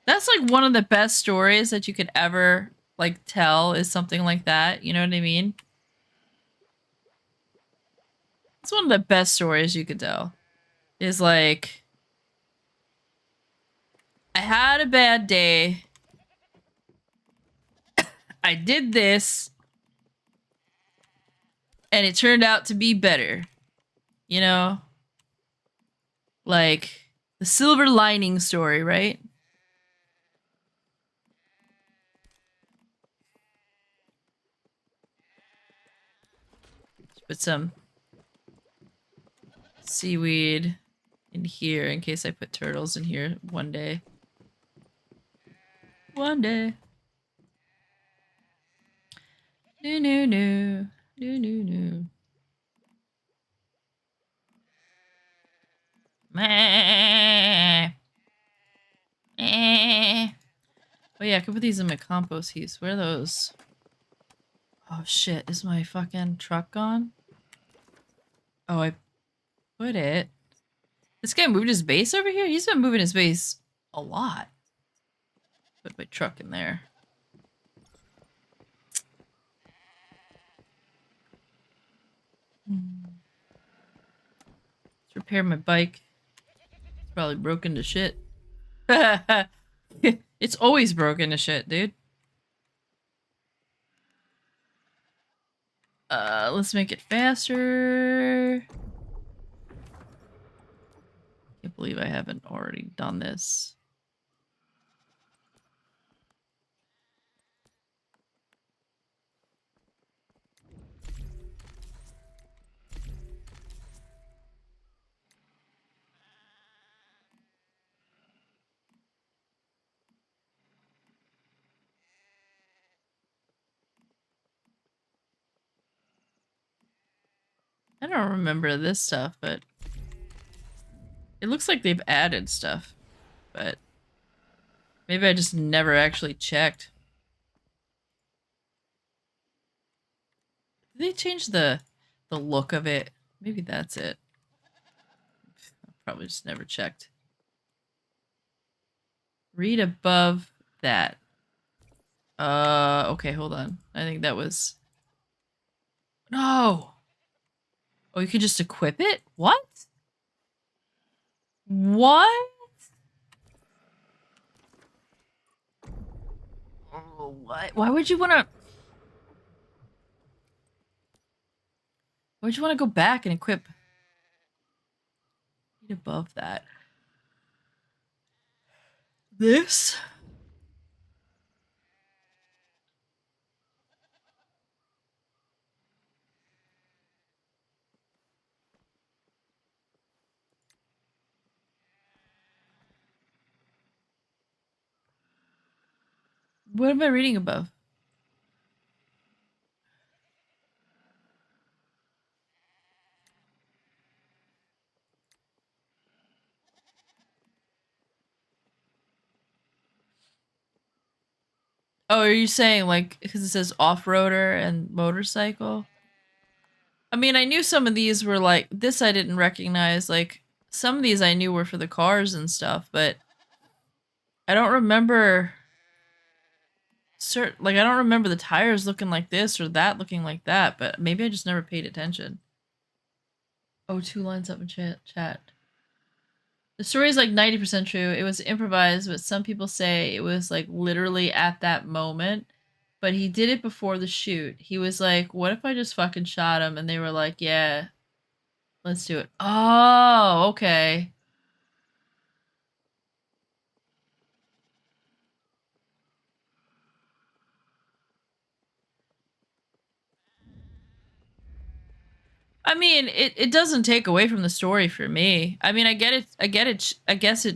That's like one of the best stories that you could ever, like, tell is something like that. You know what I mean? It's one of the best stories you could tell. Is like... I had a bad day. I did this. And it turned out to be better. You know? Like, the silver lining story, right? Let's put some seaweed in here in case I put turtles in here one day. One day. No. Meh. Oh yeah, I could put these in my compost heaps. Where are those? Oh shit, is my fucking truck gone? Oh, I put it. This guy moved his base over here? He's been moving his base a lot. Put my truck in there. Let's repair my bike. It's probably broken to shit. It's always broken to shit, dude. Let's make it faster. Can't believe I haven't already done this. I don't remember this stuff, but It looks like they've added stuff, but maybe I just never actually checked. Did they change the look of it? Maybe that's it. I probably just never checked. Read above that. Okay, hold on. I think that was... No! Oh, you could just equip it? What? What? Oh, what? Why would you want to... Why would you want to go back and equip... Read above that. This? What am I reading above? Oh, are you saying, like, because it says off-roader and motorcycle? I mean, I knew some of these were, like, this I didn't recognize. Like, some of these I knew were for the cars and stuff, but I don't remember... I don't remember the tires looking like this or that looking like that, but maybe I just never paid attention. Oh, 2 lines up in chat. The story is like 90% true. It was improvised, but some people say it was like literally at that moment. But he did it before the shoot. He was like, what if I just fucking shot him? And they were like, yeah, let's do it. Oh, okay. I mean, it doesn't take away from the story for me. I mean, I get it. I guess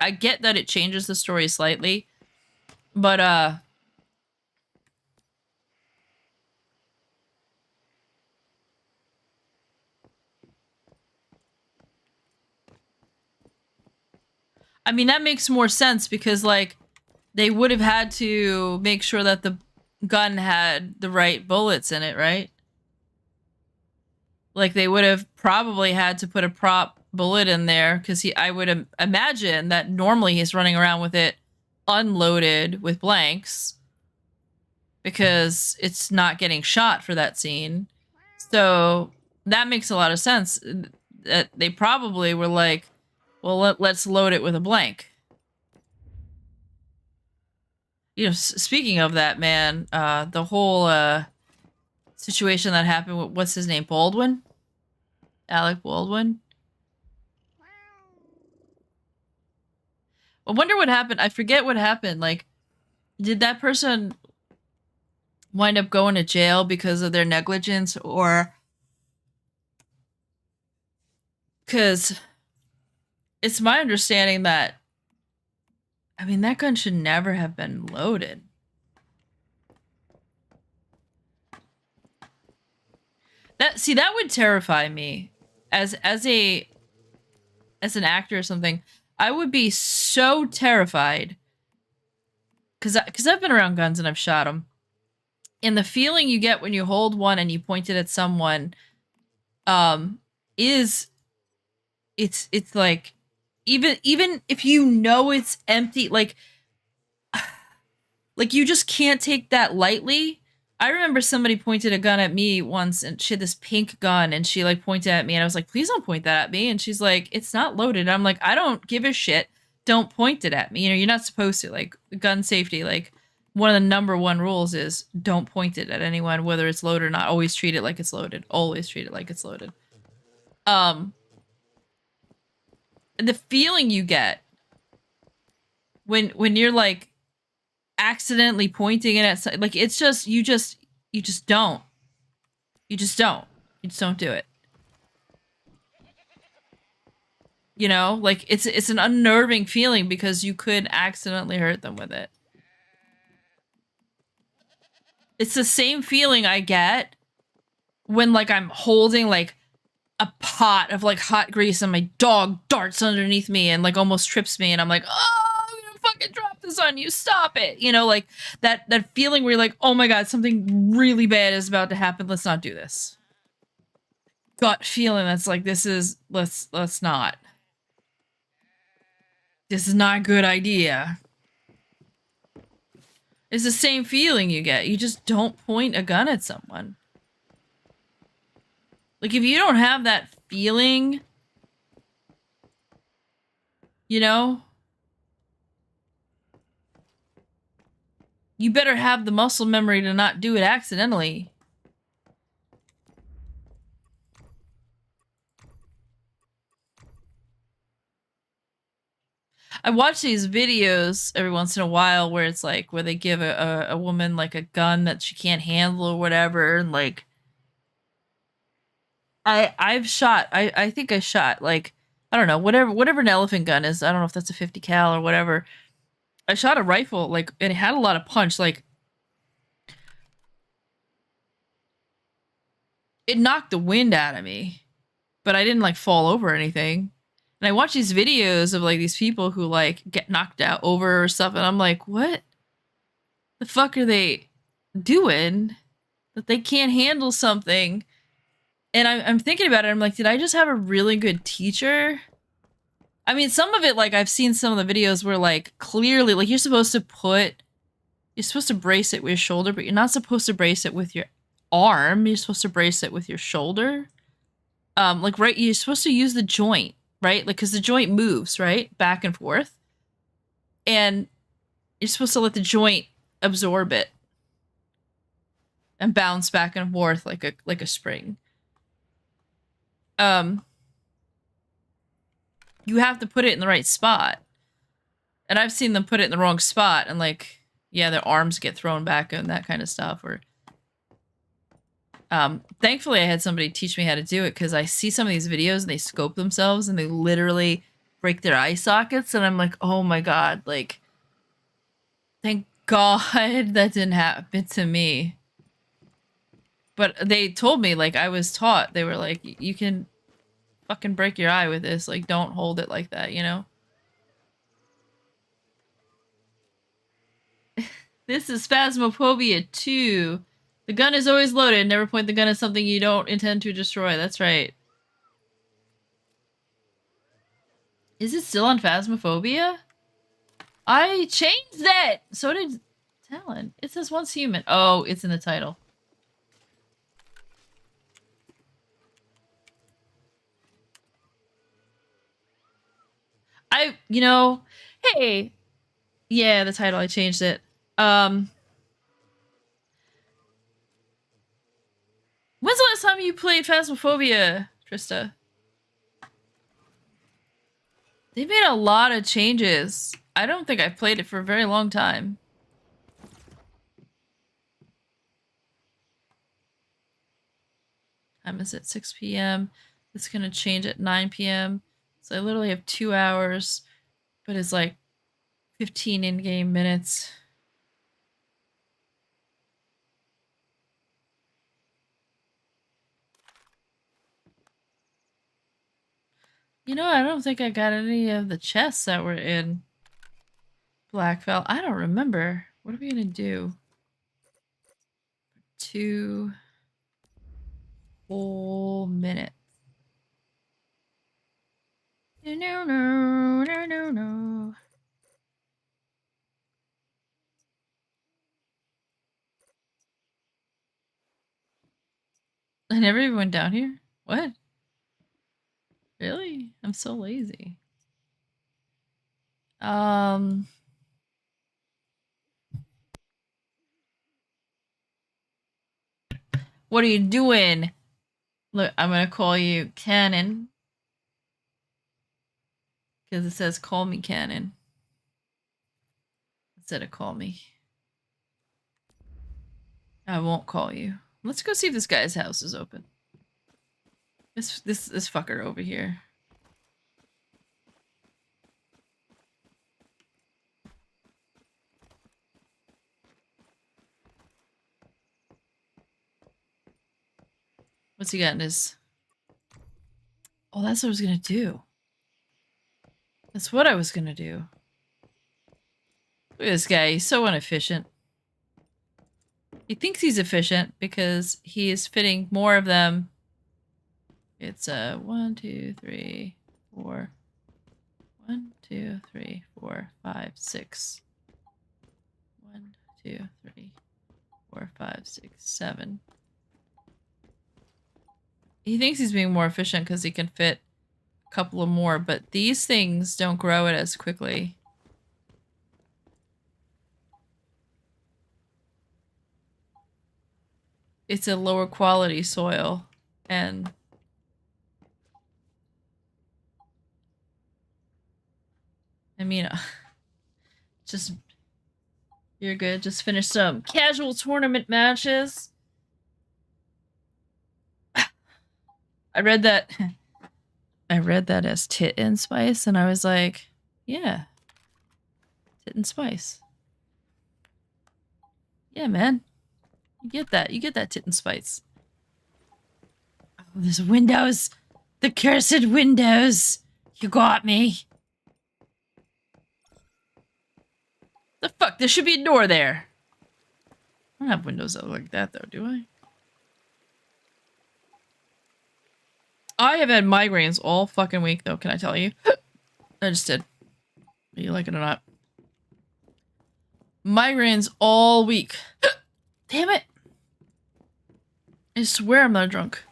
I get that it changes the story slightly. But, I mean, that makes more sense because, like, they would have had to make sure that the gun had the right bullets in it, right? Like, they would have probably had to put a prop bullet in there because I would imagine that normally he's running around with it unloaded with blanks because it's not getting shot for that scene. So that makes a lot of sense. That they probably were like, well, let's load it with a blank. You know, speaking of that, man, the whole situation that happened with, what's his name, Baldwin? Alec Baldwin? I wonder what happened. I forget what happened. Like, did that person wind up going to jail because of their negligence, or... Because it's my understanding that, I mean, that gun should never have been loaded. That would terrify me as an actor or something. I would be so terrified because I've been around guns and I've shot them, and the feeling you get when you hold one and you point it at someone, it's like, even if you know it's empty, like you just can't take that lightly. I remember somebody pointed a gun at me once, and she had this pink gun, and she like pointed at me, and I was like, please don't point that at me. And she's like, it's not loaded. And I'm like, I don't give a shit. Don't point it at me. You know, you're not supposed to. Like, gun safety, like, one of the #1 rules is don't point it at anyone, whether it's loaded or not. Always treat it like it's loaded. Always treat it like it's loaded. The feeling you get when you're like accidentally pointing it at, like, it's just you just don't do it. You know, like, it's an unnerving feeling because you could accidentally hurt them with it. It's the same feeling I get when, like, I'm holding like a pot of like hot grease and my dog darts underneath me and like almost trips me and I'm like, oh, I'm gonna fucking drop this on you, stop it. You know, like that feeling where you're like, oh my god, something really bad is about to happen, let's not do this. Gut feeling that's like, this is, let's not. This is not a good idea. It's the same feeling you get. You just don't point a gun at someone. Like, if you don't have that feeling, you know, you better have the muscle memory to not do it accidentally. I watch these videos every once in a while where it's like, where they give a woman like a gun that she can't handle or whatever, and like, I think I shot like, I don't know, whatever an elephant gun is. I don't know if that's a 50 cal or whatever. I shot a rifle, like, and it had a lot of punch, like, it knocked the wind out of me, but I didn't like fall over or anything. And I watch these videos of like these people who like get knocked out over or stuff, and I'm like, what the fuck are they doing that they can't handle something? And I'm thinking about it, I'm like, did I just have a really good teacher? I mean, some of it, like, I've seen some of the videos where, like, clearly, like, you're supposed to brace it with your shoulder, but you're not supposed to brace it with your arm. You're supposed to brace it with your shoulder. Like, right, you're supposed to use the joint, right? Like, because the joint moves, right? Back and forth. And you're supposed to let the joint absorb it and bounce back and forth like a spring. You have to put it in the right spot. And I've seen them put it in the wrong spot and like, yeah, their arms get thrown back and that kind of stuff. Or thankfully I had somebody teach me how to do it, because I see some of these videos and they scope themselves and they literally break their eye sockets, and I'm like, oh my god, like, thank god that didn't happen to me. But they told me, like, I was taught, they were like, you can fucking break your eye with this, like, don't hold it like that, you know? This is Phasmophobia 2. The gun is always loaded. Never point the gun at something you don't intend to destroy. That's right. Is it still on Phasmophobia? I changed it! So did Talon. It says once human. Oh, it's in the title. You know, hey, yeah, the title, I changed it. When's the last time you played Phasmophobia, Trista? They made a lot of changes. I don't think I've played it for a very long time. Time is at 6 p.m. It's gonna change at 9 p.m. So I literally have 2 hours, but it's like 15 in-game minutes. You know, I don't think I got any of the chests that were in Blackfell. I don't remember. What are we gonna do? 2 whole minutes. No. I never even went down here? What? Really? I'm so lazy. What are you doing? Look, I'm gonna call you Cannon. Because it says call me Cannon. Instead of call me. I won't call you. Let's go see if this guy's house is open. This fucker over here. What's he got in his... Oh, that's what I was gonna do. That's what I was gonna do. Look at this guy. He's so inefficient. He thinks he's efficient because he is fitting more of them. It's 1, 2, 3, 4. 1, 2, 3, 4, 5, 6. 1, 2, 3, 4, 5, 6, 7. He thinks he's being more efficient because he can fit a couple of more, but these things don't grow it as quickly. It's a lower quality soil, and I mean, just, you're good. Just finish some casual tournament matches. I read that as tit and spice, and I was like, yeah, tit and spice. Yeah, man. You get that. You get that tit and spice. Oh, this Windows. The cursed Windows. You got me. The fuck? There should be a door there. I don't have windows that look like that, though, do I? I have had migraines all fucking week, though, can I tell you? I just did. Whether you like it or not. Migraines all week. Damn it. I swear I'm not drunk.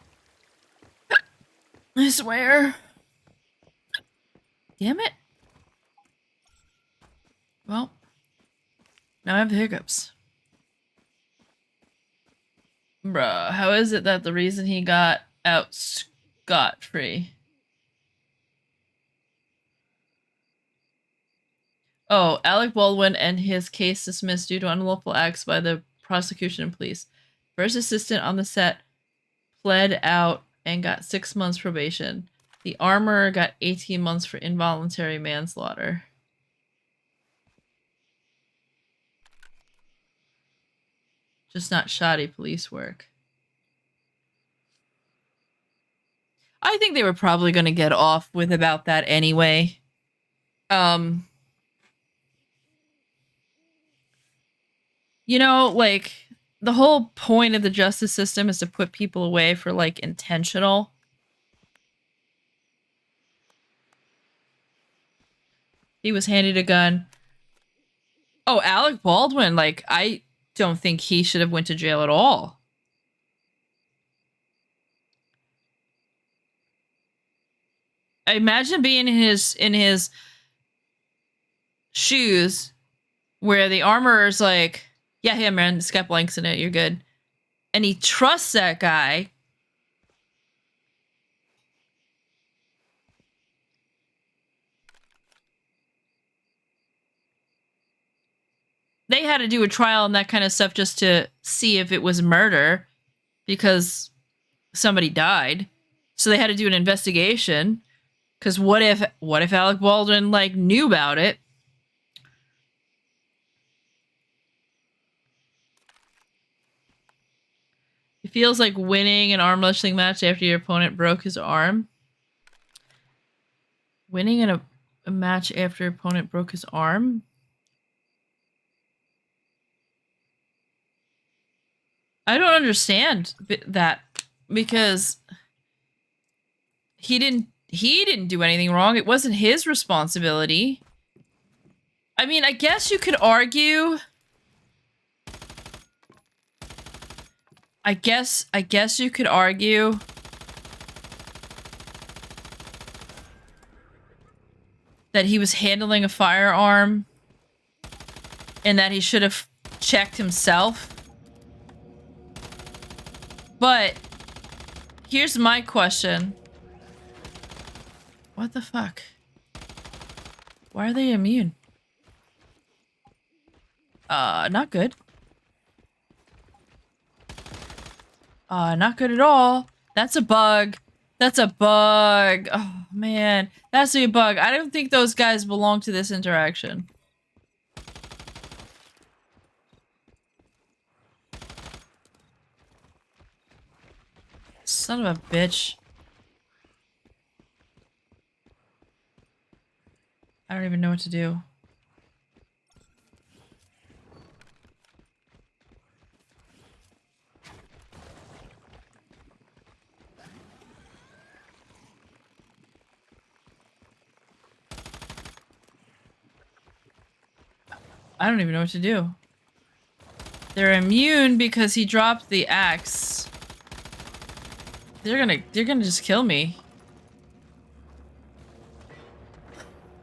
I swear. Damn it. Well, now I have the hiccups. Bruh, how is it that the reason he got out scot-free? Oh, Alec Baldwin and his case dismissed due to unlawful acts by the prosecution and police. First assistant on the set pled out and got 6 months probation. The armorer got 18 months for involuntary manslaughter. Just not shoddy police work. I think they were probably going to get off with about that anyway. You know, like, the whole point of the justice system is to put people away for, like, intentional. He was handed a gun. Oh, Alec Baldwin, like, I don't think he should have went to jail at all. I imagine being in his shoes where the armorer's like, yeah, hey, man, it's got blanks in it, you're good. And he trusts that guy. They had to do a trial and that kind of stuff just to see if it was murder because somebody died. So they had to do an investigation. Because what if Alec Baldwin, like, knew about it? It feels like winning an arm wrestling match after your opponent broke his arm. Winning in a match after your opponent broke his arm? I don't understand that because he didn't do anything wrong. It wasn't his responsibility. I mean, I guess you could argue. I guess you could argue that he was handling a firearm and that he should have checked himself. But here's my question. What the fuck? Why are they immune? Not good. Not good at all. That's a bug. That's a bug. Oh, man. That's a bug. I don't think those guys belong to this interaction. Son of a bitch. I don't even know what to do. I don't even know what to do. They're immune because he dropped the axe. They're gonna just kill me.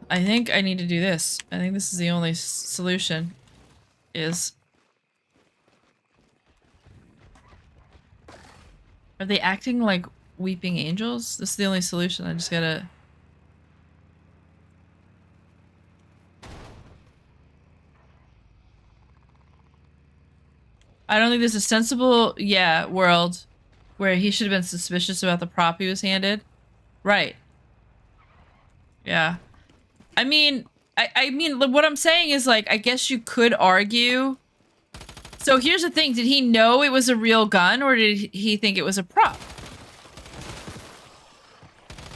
I think I need to do this. I think this is the only solution. Are they acting like weeping angels? This is the only solution. I just gotta... I don't think there's a sensible, world where he should have been suspicious about the prop he was handed. Right. Yeah. I mean, I mean, what I'm saying is, like, I guess you could argue. So here's the thing. Did he know it was a real gun, or did he think it was a prop?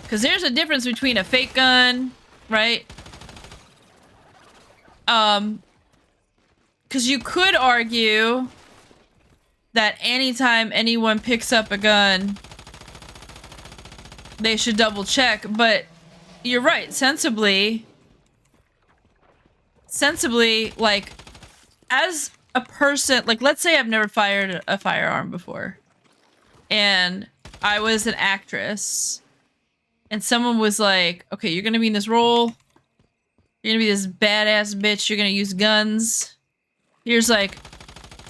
Because there's a difference between a fake gun, right? Because you could argue that anytime anyone picks up a gun, they should double check, but you're right, sensibly, like, as a person, like, let's say I've never fired a firearm before, and I was an actress, and someone was like, okay, you're gonna be in this role, you're gonna be this badass bitch, you're gonna use guns, here's like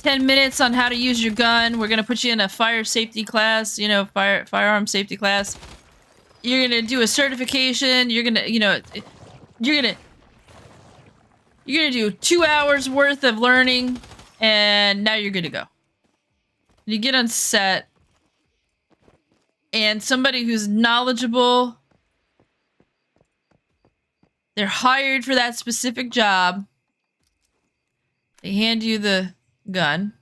10 minutes on how to use your gun. We're gonna put you in a fire safety class, you know, firearm safety class. You're gonna do a certification. You're gonna, you know, you're gonna do 2 hours worth of learning, and now you're good to go. You get on set, and somebody who's knowledgeable, they're hired for that specific job. They hand you the gun.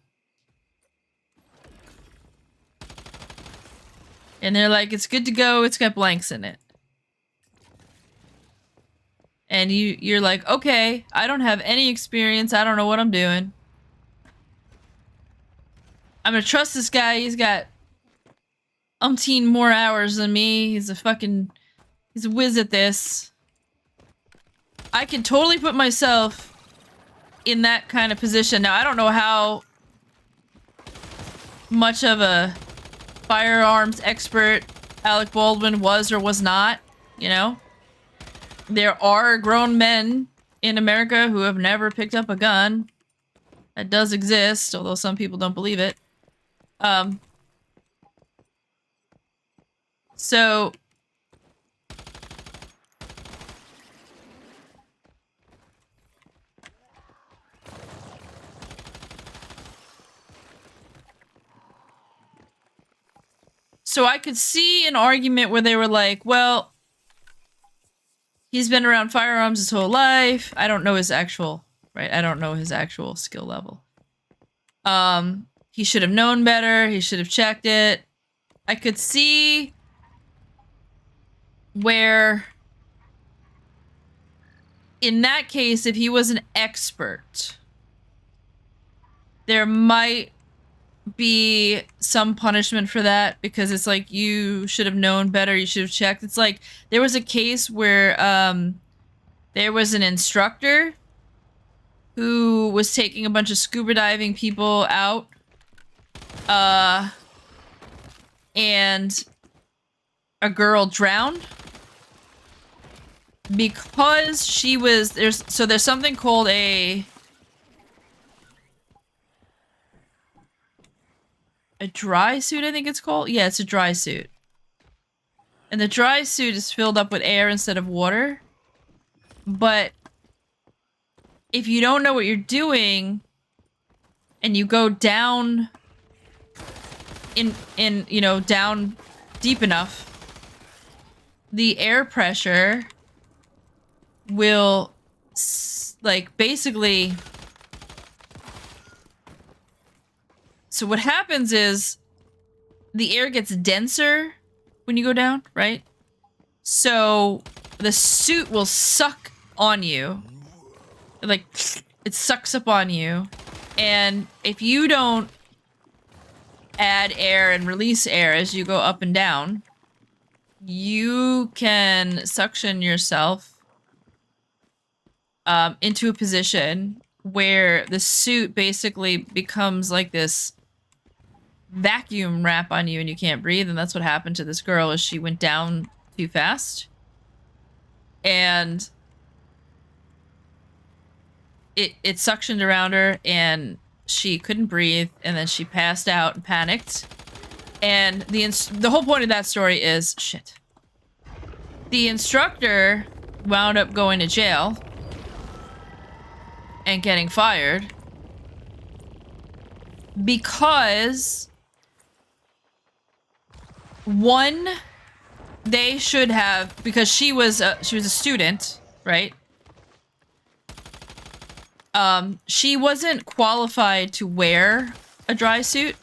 And they're like, it's good to go, it's got blanks in it. And you're like, okay, I don't have any experience, I don't know what I'm doing. I'm gonna trust this guy, he's got umpteen more hours than me, he's a whiz at this. I can totally put myself in that kind of position. Now, I don't know how much of a firearms expert Alec Baldwin was or was not, you know? There are grown men in America who have never picked up a gun. That does exist, although some people don't believe it. So... So I could see an argument where they were like, well, he's been around firearms his whole life. I don't know his actual, right? I don't know his actual skill level. He should have known better. He should have checked it. I could see where, in that case, if he was an expert, there might be some punishment for that, because it's like, you should have known better, you should have checked. It's like, there was a case where there was an instructor who was taking a bunch of scuba diving people out, and a girl drowned because she was there's something called a dry suit, I think it's called. Yeah, it's a dry suit. And the dry suit is filled up with air instead of water. But if you don't know what you're doing and you go down down deep enough, the air pressure will basically... So what happens is the air gets denser when you go down, right? So the suit will suck on you. Like, it sucks up on you. And if you don't add air and release air as you go up and down, you can suction yourself into a position where the suit basically becomes like this vacuum wrap on you and you can't breathe. And that's what happened to this girl, is she went down too fast. And it suctioned around her and she couldn't breathe, and then she passed out and panicked. And the whole point of that story is shit. The instructor wound up going to jail and getting fired because one, they should have, because she was a student, right? She wasn't qualified to wear a dry suit.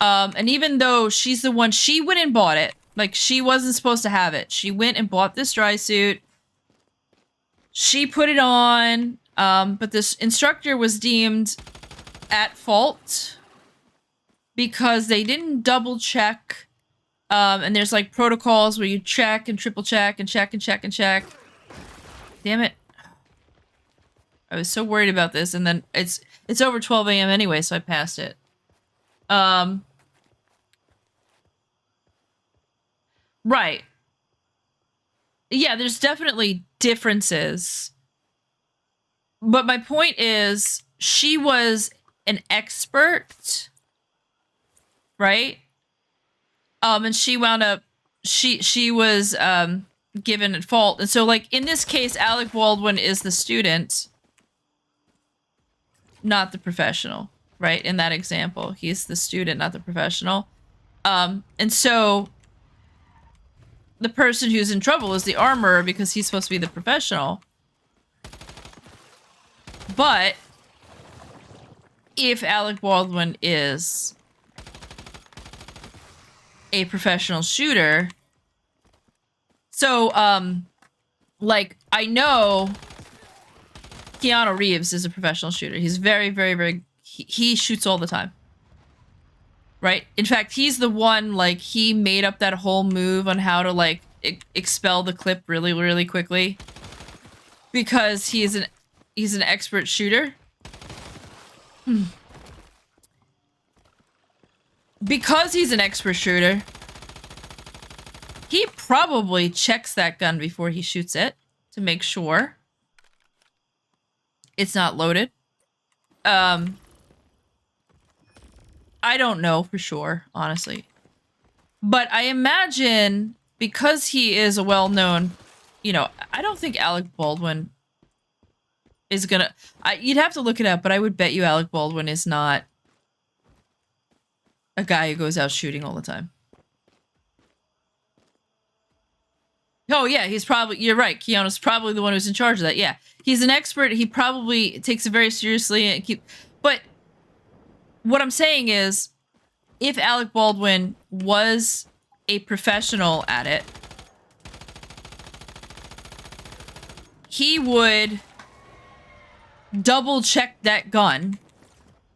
And even though she's the one, she went and bought it. Like, she wasn't supposed to have it. She went and bought this dry suit. She put it on, but this instructor was deemed at fault because they didn't double check. And there's like protocols where you check and triple check and check and check and check. Damn it. I was so worried about this, and then it's over 12 a.m. anyway, so I passed it. Right. Yeah, there's definitely differences. But my point is, she was an expert, right? And she wound up, she was given at fault. And so, like, in this case, Alec Baldwin is the student, not the professional, right? In that example, he's the student, not the professional. And so the person who's in trouble is the armorer because he's supposed to be the professional. But if Alec Baldwin is a professional shooter, so like, I know Keanu Reeves is a professional shooter. He's very, very, very, he shoots all the time. Right? In fact, he's the one, like, he made up that whole move on how to, like, expel the clip really, really quickly. Because he's an expert shooter. Because he's an expert shooter, he probably checks that gun before he shoots it to make sure it's not loaded. I don't know for sure, honestly. But I imagine because he is a well-known, you know, I don't think Alec Baldwin is gonna... you'd have to look it up, but I would bet you Alec Baldwin is not a guy who goes out shooting all the time. Oh, yeah, he's probably... You're right, Keanu's probably the one who's in charge of that, yeah. He's an expert, he probably takes it very seriously, and but what I'm saying is, if Alec Baldwin was a professional at it, he would double check that gun.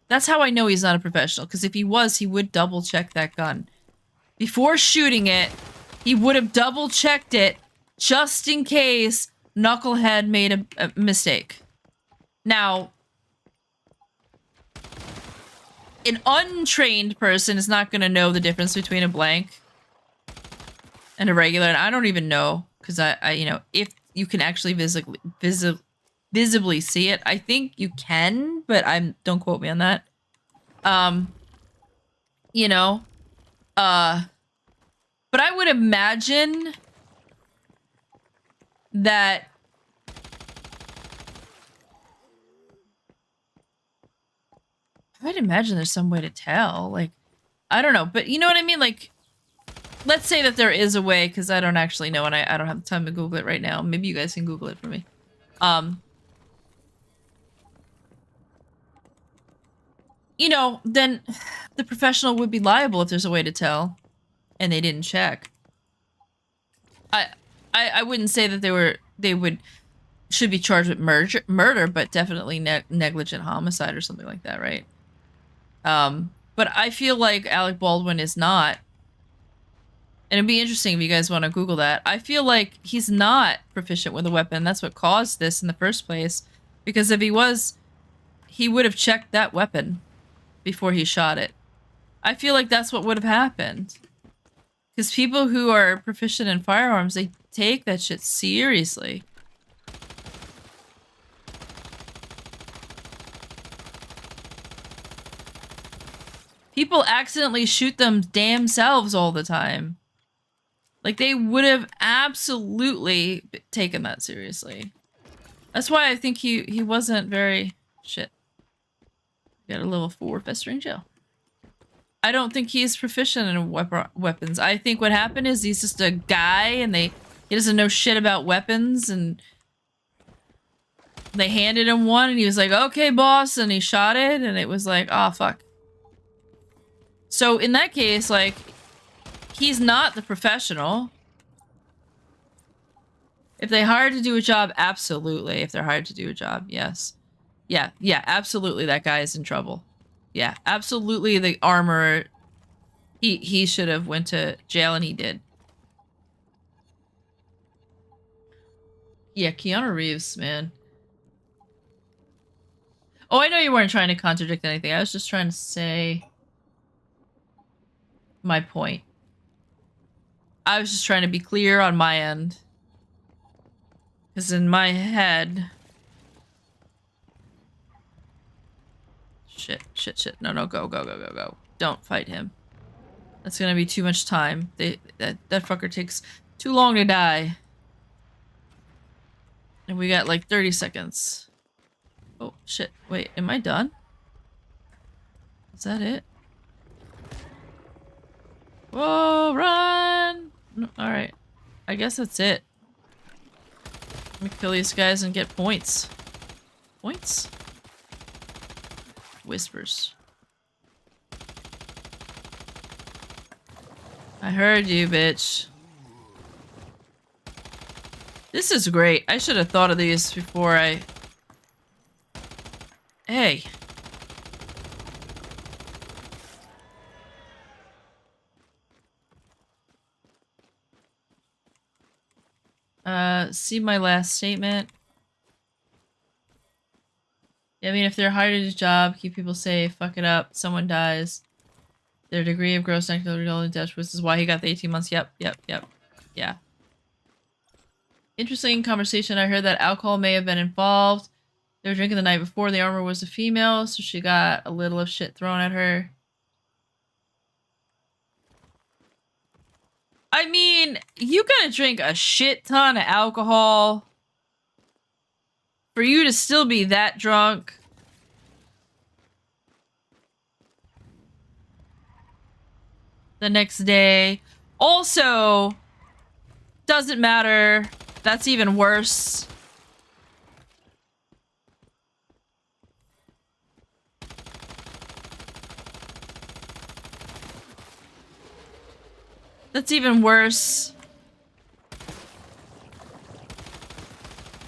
That's how I know he's not a professional, because if he was, he would double check that gun. Before shooting it, he would have double checked it just in case Knucklehead made a mistake. Now, an untrained person is not going to know the difference between a blank and a regular, and I don't even know, because I you know, if you can actually visibly see it. I think you can, but don't quote me on that. You know, but I would imagine that I'd imagine there's some way to tell. Like, I don't know, but you know what I mean? Like, let's say that there is a way, because I don't actually know, and I don't have the time to Google it right now. Maybe you guys can Google it for me. You know, then the professional would be liable if there's a way to tell, and they didn't check. I wouldn't say that should be charged with murder, but definitely negligent homicide or something like that, right? But I feel like Alec Baldwin is not. And it'd be interesting if you guys want to Google that. I feel like he's not proficient with a weapon. That's what caused this in the first place. Because if he was, he would have checked that weapon before he shot it. I feel like that's what would have happened. Because people who are proficient in firearms, they take that shit seriously. People accidentally shoot them damn selves all the time. Like, they would have absolutely taken that seriously. That's why I think he wasn't very... Shit. Got a level 4 festering jail. I don't think he's proficient in weapons. I think what happened is he's just a guy and he doesn't know shit about weapons, and they handed him one and he was like, okay, boss, and he shot it, and it was like, oh, fuck. So in that case, like, he's not the professional. If they hired to do a job, absolutely. If they're hired to do a job, yes. Yeah, absolutely that guy is in trouble. Yeah, absolutely the armorer, he should have went to jail, and he did. Yeah, Keanu Reeves, man. Oh, I know you weren't trying to contradict anything. I was just trying to say my point. I was just trying to be clear on my end. Because in my head... Shit. No, go. Don't fight him. That's gonna be too much time. That fucker takes too long to die. And we got like 30 seconds. Oh, shit. Wait, am I done? Is that it? Whoa, run! Alright. I guess that's it. Let me kill these guys and get points. Points? Whispers. I heard you, bitch. This is great. I should have thought of these before I... Hey. See my last statement. I mean, if they're hired at a job, keep people safe, fuck it up, someone dies. Their degree of gross negligence death, which is why he got the 18 months. Yep. Yeah. Interesting conversation. I heard that alcohol may have been involved. They were drinking the night before. The armor was a female, so she got a little of shit thrown at her. I mean, you gotta drink a shit ton of alcohol for you to still be that drunk. The next day. Also, doesn't matter. That's even worse. That's even worse.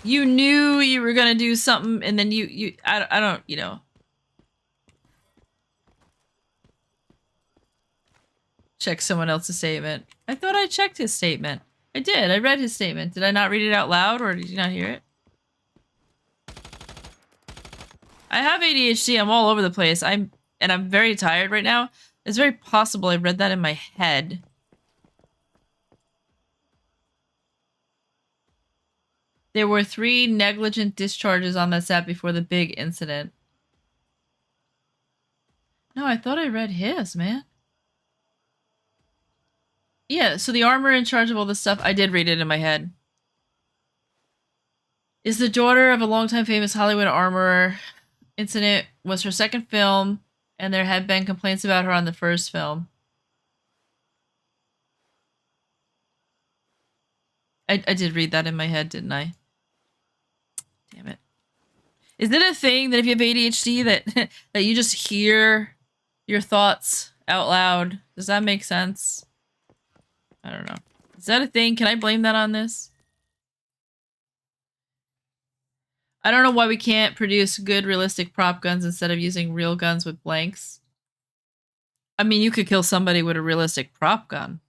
You knew you were gonna do something, and then I don't, you know. Check someone else's statement. I thought I checked his statement. I did. I read his statement. Did I not read it out loud, or did you not hear it? I have ADHD. I'm all over the place. I'm very tired right now. It's very possible I read that in my head. There were 3 negligent discharges on that set before the big incident. No, I thought I read his, man. Yeah, so the armor in charge of all this stuff, I did read it in my head. Is the daughter of a longtime famous Hollywood armorer. Incident was her second film, and there had been complaints about her on the first film. I did read that in my head, didn't I? Damn it. Is it a thing that if you have ADHD that that you just hear your thoughts out loud? Does that make sense? I don't know. Is that a thing? Can I blame that on this? I don't know why we can't produce good realistic prop guns instead of using real guns with blanks. I mean, you could kill somebody with a realistic prop gun.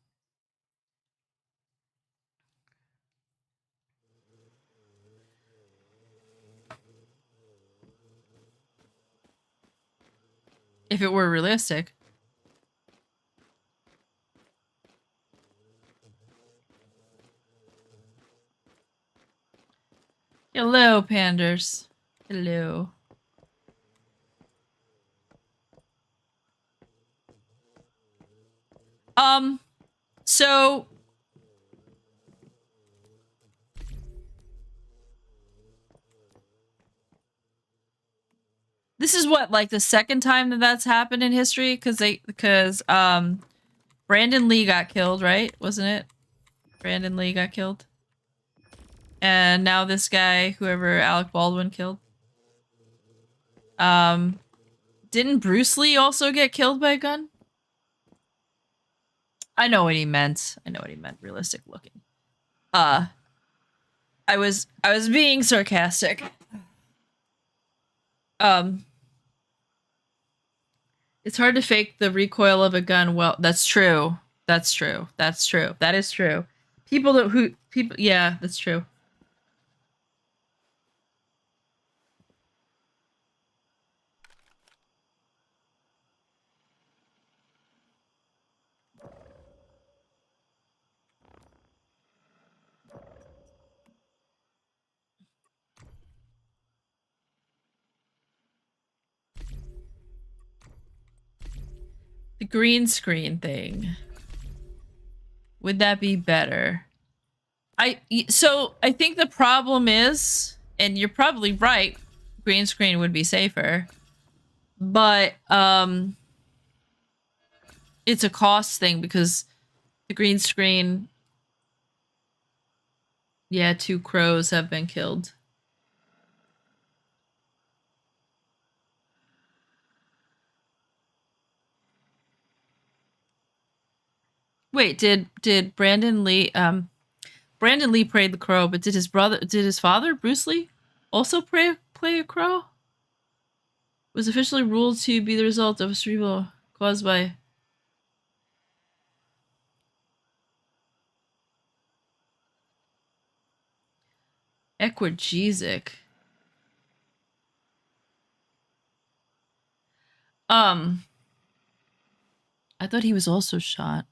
If it were realistic. Hello, Panders. Hello. So this is what, like, the second time that that's happened in history, because Brandon Lee got killed, right? Wasn't it? Brandon Lee got killed. And now this guy, whoever Alec Baldwin killed. Didn't Bruce Lee also get killed by a gun? I know what he meant. I know what he meant. Realistic looking. I was being sarcastic. It's hard to fake the recoil of a gun. Well, that's true. That's true. That's true. That is true. Yeah, that's true. The green screen thing. Would that be better? So I think the problem is, and you're probably right, green screen would be safer. But it's a cost thing because the green screen, yeah, 2 crows have been killed. Wait, did Brandon Lee Brandon Lee played the crow, but did his father, Bruce Lee, also play a crow? Was officially ruled to be the result of a cerebral caused by Equagesic. I thought he was also shot.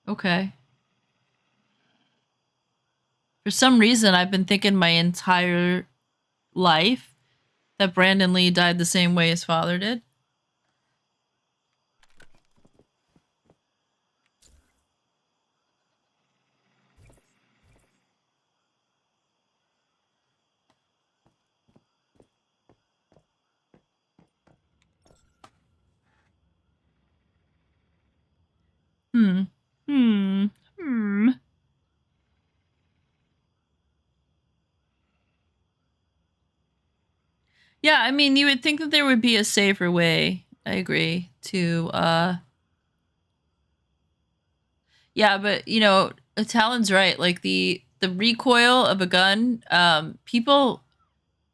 Okay. For some reason, I've been thinking my entire life that Brandon Lee died the same way his father did. Yeah, I mean, you would think that there would be a safer way. I agree to, yeah, but, you know, Talon's right. Like, the recoil of a gun, people,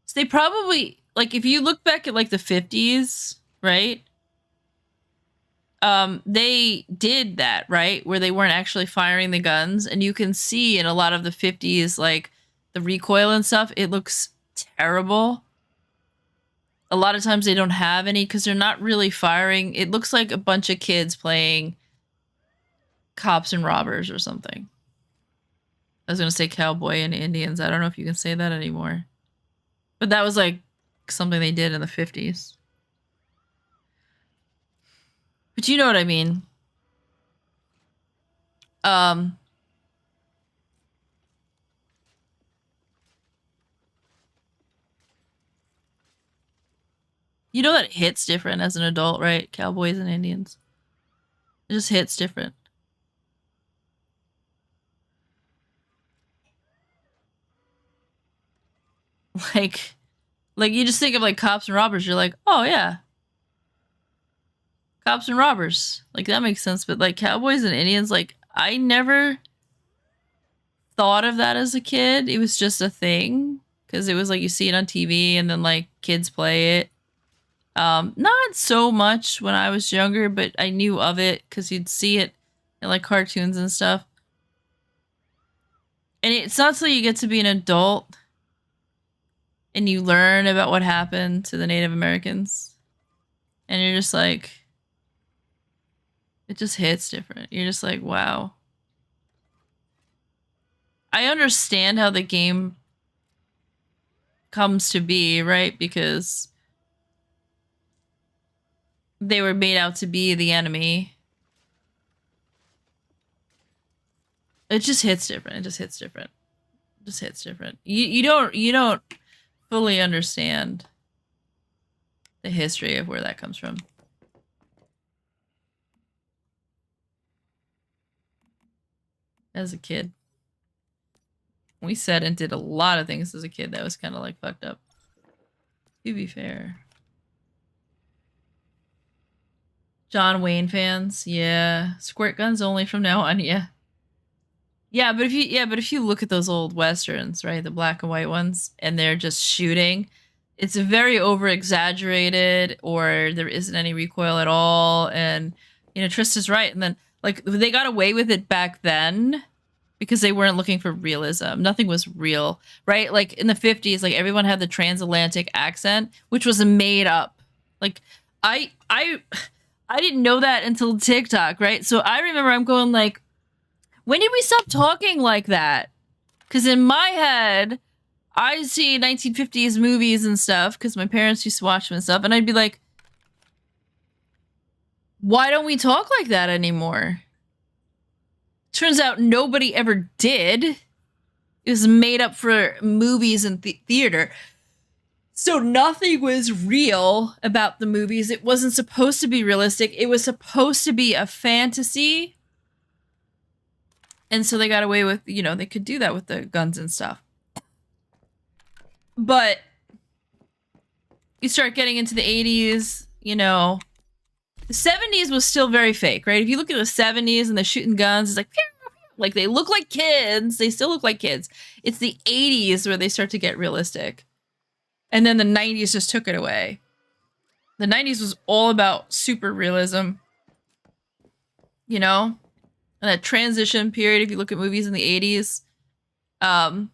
so they probably, like, if you look back at, like, the 50s, right? They did that, right? Where they weren't actually firing the guns. And you can see in a lot of the 50s, like, the recoil and stuff, it looks terrible. A lot of times they don't have any because they're not really firing. It looks like a bunch of kids playing cops and robbers or something. I was going to say cowboy and Indians. I don't know if you can say that anymore. But that was like something they did in the 50s. But you know what I mean. You know that it hits different as an adult, right? Cowboys and Indians. It just hits different. Like you just think of like cops and robbers, you're like, oh yeah. Cops and robbers. Like that makes sense, but like cowboys and Indians, like I never thought of that as a kid. It was just a thing because it was like you see it on TV and then like kids play it. Not so much when I was younger, but I knew of it because you'd see it in like cartoons and stuff. And it's not till you get to be an adult and you learn about what happened to the Native Americans. And you're just like, it just hits different. You're just like, wow. I understand how the game comes to be, right? Because they were made out to be the enemy. It just hits different. It just hits different. It just hits different. You don't fully understand the history of where that comes from. As a kid. We said and did a lot of things as a kid that was kind of like fucked up. To be fair. John Wayne fans, yeah. Squirt guns only from now on, yeah. Yeah, but if you look at those old westerns, right, the black and white ones, and they're just shooting, it's very over exaggerated, or there isn't any recoil at all, and Trista's right, and then like they got away with it back then because they weren't looking for realism. Nothing was real, right? Like in the 50s, like everyone had the transatlantic accent, which was made up. Like I didn't know that until TikTok, right? So I remember I'm going like, when did we stop talking like that? Because in my head, I see 1950s movies and stuff because my parents used to watch them and stuff, and I'd be like, why don't we talk like that anymore? Turns out nobody ever did. It was made up for movies and theater. So nothing was real about the movies. It wasn't supposed to be realistic. It was supposed to be a fantasy. And so they got away with, they could do that with the guns and stuff. But you start getting into the 80s, the 70s was still very fake, right? If you look at the 70s and they're shooting guns, it's like they look like kids. They still look like kids. It's the 80s where they start to get realistic. And then the 90s just took it away. The 90s was all about super realism. And that transition period, if you look at movies in the 80s. But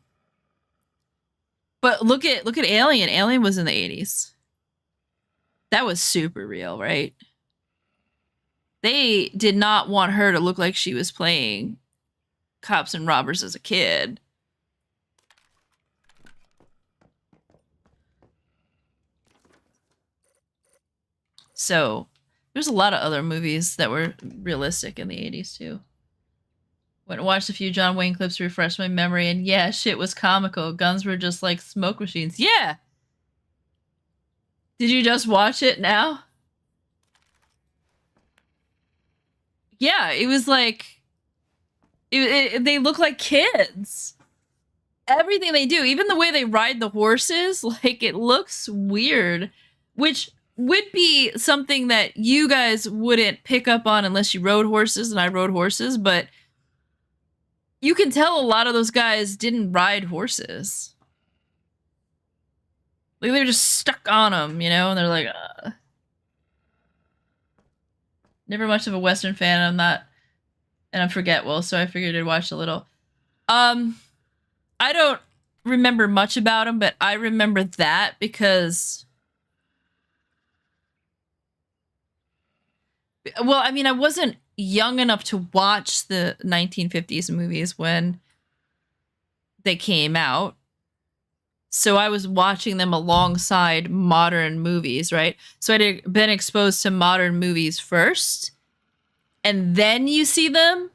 look at Alien. Alien was in the 80s. That was super real, right? They did not want her to look like she was playing cops and robbers as a kid. So there's a lot of other movies that were realistic in the 80s too. Went and watched a few John Wayne clips to refresh my memory, and yeah, shit was comical. Guns were just like smoke machines. Yeah! Did you just watch it now? Yeah, it was like... they look like kids. Everything they do, even the way they ride the horses, like, it looks weird. Which would be something that you guys wouldn't pick up on unless you rode horses, and I rode horses, but... you can tell a lot of those guys didn't ride horses. Like, they're just stuck on them, and they're like, Never much of a Western fan. I'm not, and I'm forgetful, so I figured I'd watch a little. I don't remember much about them, but I remember that because... well, I mean, I wasn't young enough to watch the 1950s movies when they came out. So I was watching them alongside modern movies, right? So I'd been exposed to modern movies first, and then you see them,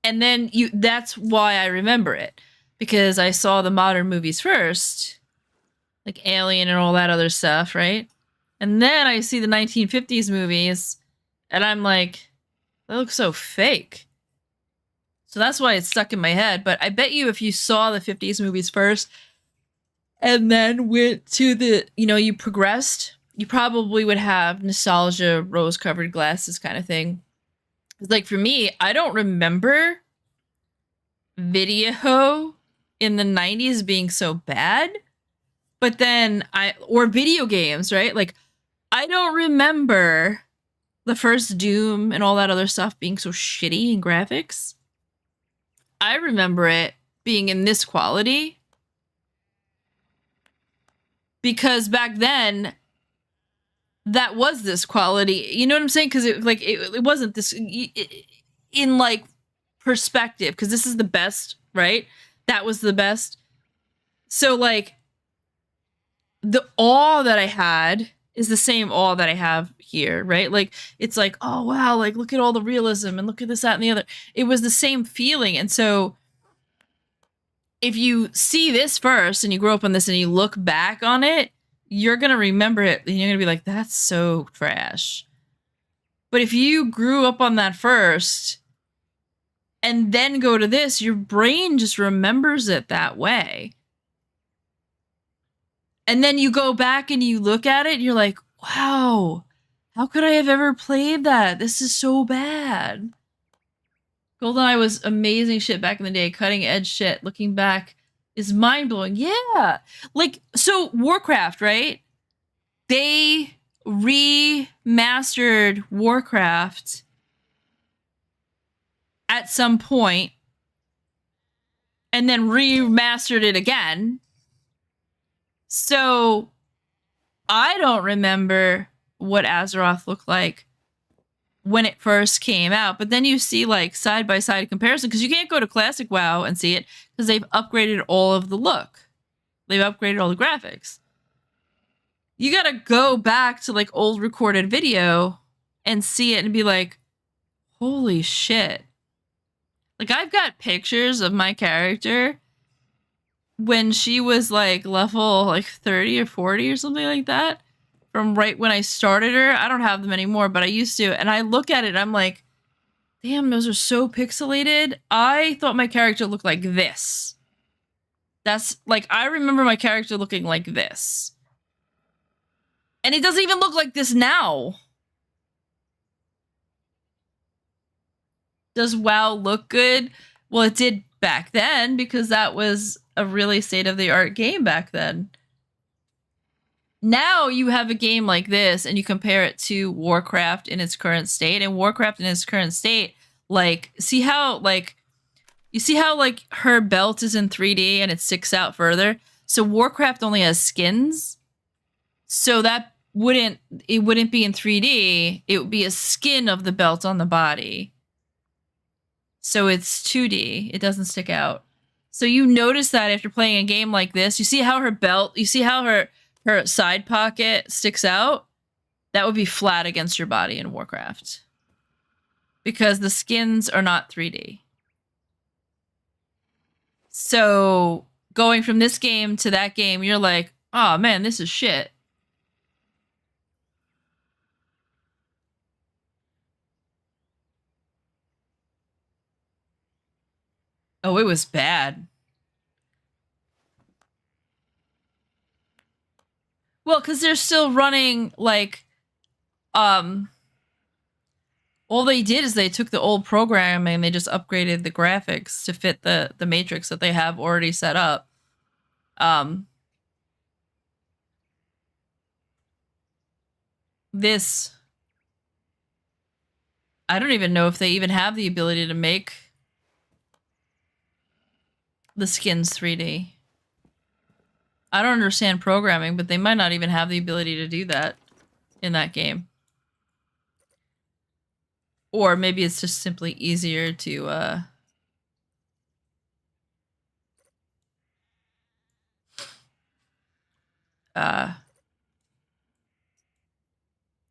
and then that's why I remember it, because I saw the modern movies first, like Alien and all that other stuff, right? And then I see the 1950s movies, and I'm like, that looks so fake. So that's why it's stuck in my head. But I bet you if you saw the 50s movies first and then went to the, you progressed, you probably would have nostalgia, rose-colored glasses kind of thing. Like for me, I don't remember video in the 90s being so bad, but then or video games, right? Like, I don't remember the first Doom and all that other stuff being so shitty in graphics. I remember it being in this quality because back then that was this quality. You know what I'm saying? Because it wasn't this in like perspective, because this is the best, right? That was the best. So like the awe that I had is the same awe that I have here, right? Like, it's like, oh wow, like look at all the realism and look at this, that, and the other. It was the same feeling. And so if you see this first and you grow up on this and you look back on it, you're gonna remember it and you're gonna be like, that's so trash. But if you grew up on that first and then go to this, your brain just remembers it that way. And then you go back and you look at it and you're like, wow, how could I have ever played that? This is so bad. GoldenEye was amazing shit back in the day, cutting edge shit. Looking back is mind-blowing. Yeah. Like, so Warcraft, right? They remastered Warcraft at some point and then remastered it again. So I don't remember what Azeroth looked like when it first came out, but then you see like side-by-side comparison, because you can't go to Classic WoW and see it because they've upgraded all of the look. They've upgraded all the graphics. You gotta go back to like old recorded video and see it and be like, holy shit. Like, I've got pictures of my character when she was like level like 30 or 40 or something like that, from right when I started her. I don't have them anymore, but I used to. And I look at it, I'm like, damn, those are so pixelated. I thought my character looked like this. That's like, I remember my character looking like this. And it doesn't even look like this now. Does WoW look good? Well, it did back then, because that was a really state-of-the-art game back then. Now you have a game like this and you compare it to Warcraft in its current state, and Warcraft in its current state, like, see how, like, you see how, like, her belt is in 3D and it sticks out further? So Warcraft only has skins. So that wouldn't be in 3D. It would be a skin of the belt on the body. So it's 2D. It doesn't stick out. So you notice that after playing a game like this, you see how her belt, you see how her side pocket sticks out? That would be flat against your body in Warcraft. Because the skins are not 3D. So going from this game to that game, you're like, oh man, this is shit. Oh, it was bad. Well, because they're still running, like, all they did is they took the old program and they just upgraded the graphics to fit the matrix that they have already set up. This, I don't even know if they even have the ability to make the skins 3D. I don't understand programming, but they might not even have the ability to do that in that game. Or maybe it's just simply easier to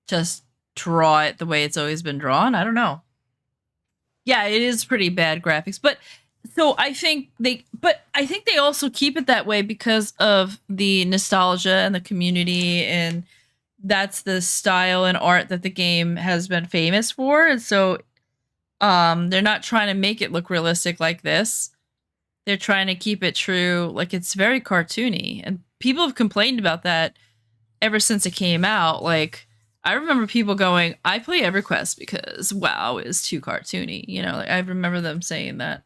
just draw it the way it's always been drawn. I don't know. Yeah, it is pretty bad graphics, but so I think they also keep it that way because of the nostalgia and the community, and that's the style and art that the game has been famous for. And so they're not trying to make it look realistic like this. They're trying to keep it true. Like, it's very cartoony, and people have complained about that ever since it came out. Like, I remember people going, I play EverQuest because WoW is too cartoony. You know, like, I remember them saying that.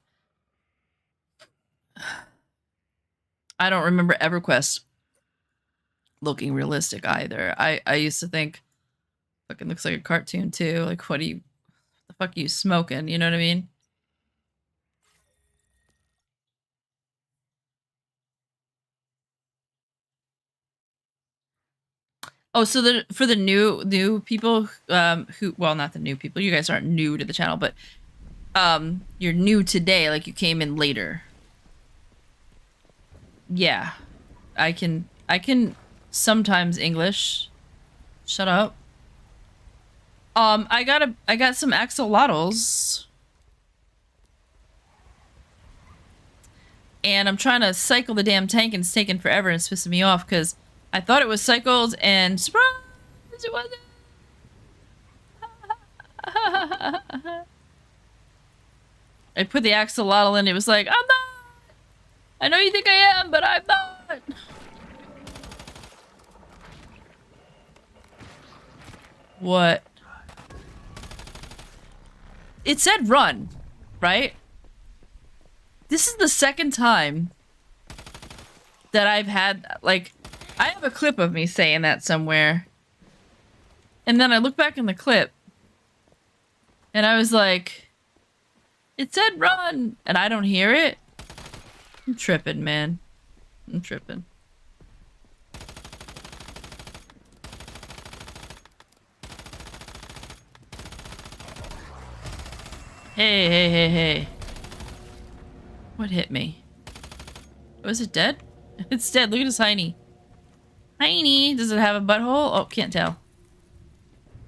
I don't remember EverQuest looking realistic either. I used to think fucking looks like a cartoon too. Like what the fuck are you smoking? You know what I mean? Oh, so for the new people who, well, not the new people. You guys aren't new to the channel, but you're new today, like you came in later. Yeah. I can sometimes English. Shut up. I got some axolotls. And I'm trying to cycle the damn tank and it's taking forever and it's pissing me off because I thought it was cycled and surprise, it wasn't. I put the axolotl in, it was like, I'm not! I know you think I am, but I'm not! What? It said run, right? This is the second time that I've had, like, I have a clip of me saying that somewhere. And then I look back in the clip. And I was like, it said run, and I don't hear it. I'm tripping, man. I'm tripping. Hey. What hit me? Was it dead? It's dead. Look at his hiney. Hiney! Does it have a butthole? Oh, can't tell.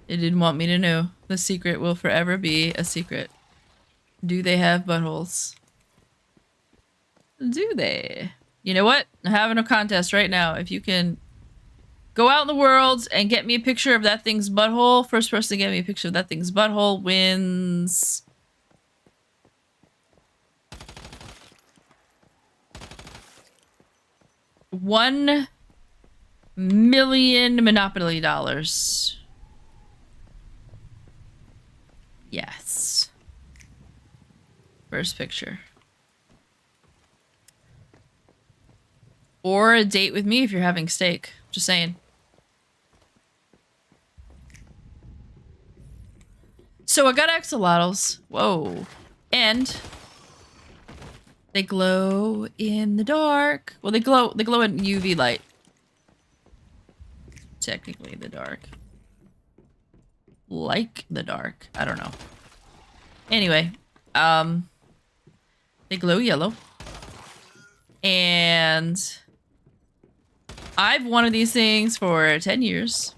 It didn't want me to know. The secret will forever be a secret. Do they have buttholes? Do they? You know what? I'm having a contest right now. If you can go out in the world and get me a picture of that thing's butthole, first person to get me a picture of that thing's butthole wins... $1 million Monopoly dollars. Yes. First picture. Or a date with me if you're having steak. Just saying. So I got axolotls. Whoa. And they glow in the dark. Well, they glow in UV light. Technically the dark. Like the dark. I don't know. Anyway, they glow yellow. And I've wanted these things for 10 years.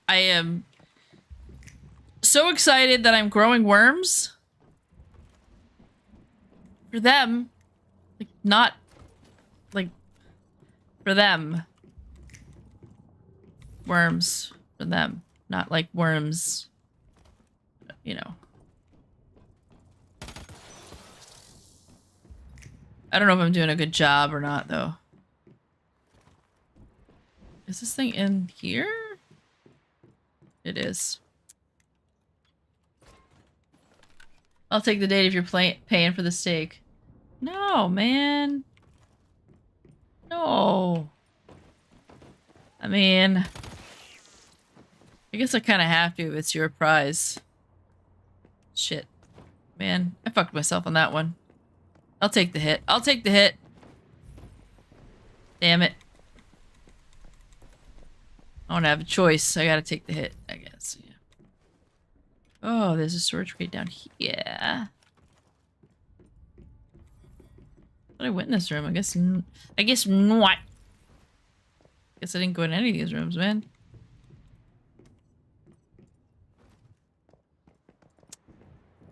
I am so excited that I'm growing worms. For them. Like, not... Like... For them. Worms. For them. Not like worms. You know. I don't know if I'm doing a good job or not, though. Is this thing in here? It is. I'll take the date if you're paying for the steak. No, man. No. I mean... I guess I kind of have to if it's your prize. Shit. Man, I fucked myself on that one. I'll take the hit. I'll take the hit. Damn it. I don't have a choice. I gotta take the hit, I guess. Yeah. Oh, there's a storage crate down here. But I went in this room. I guess not. Guess I didn't go in any of these rooms, man.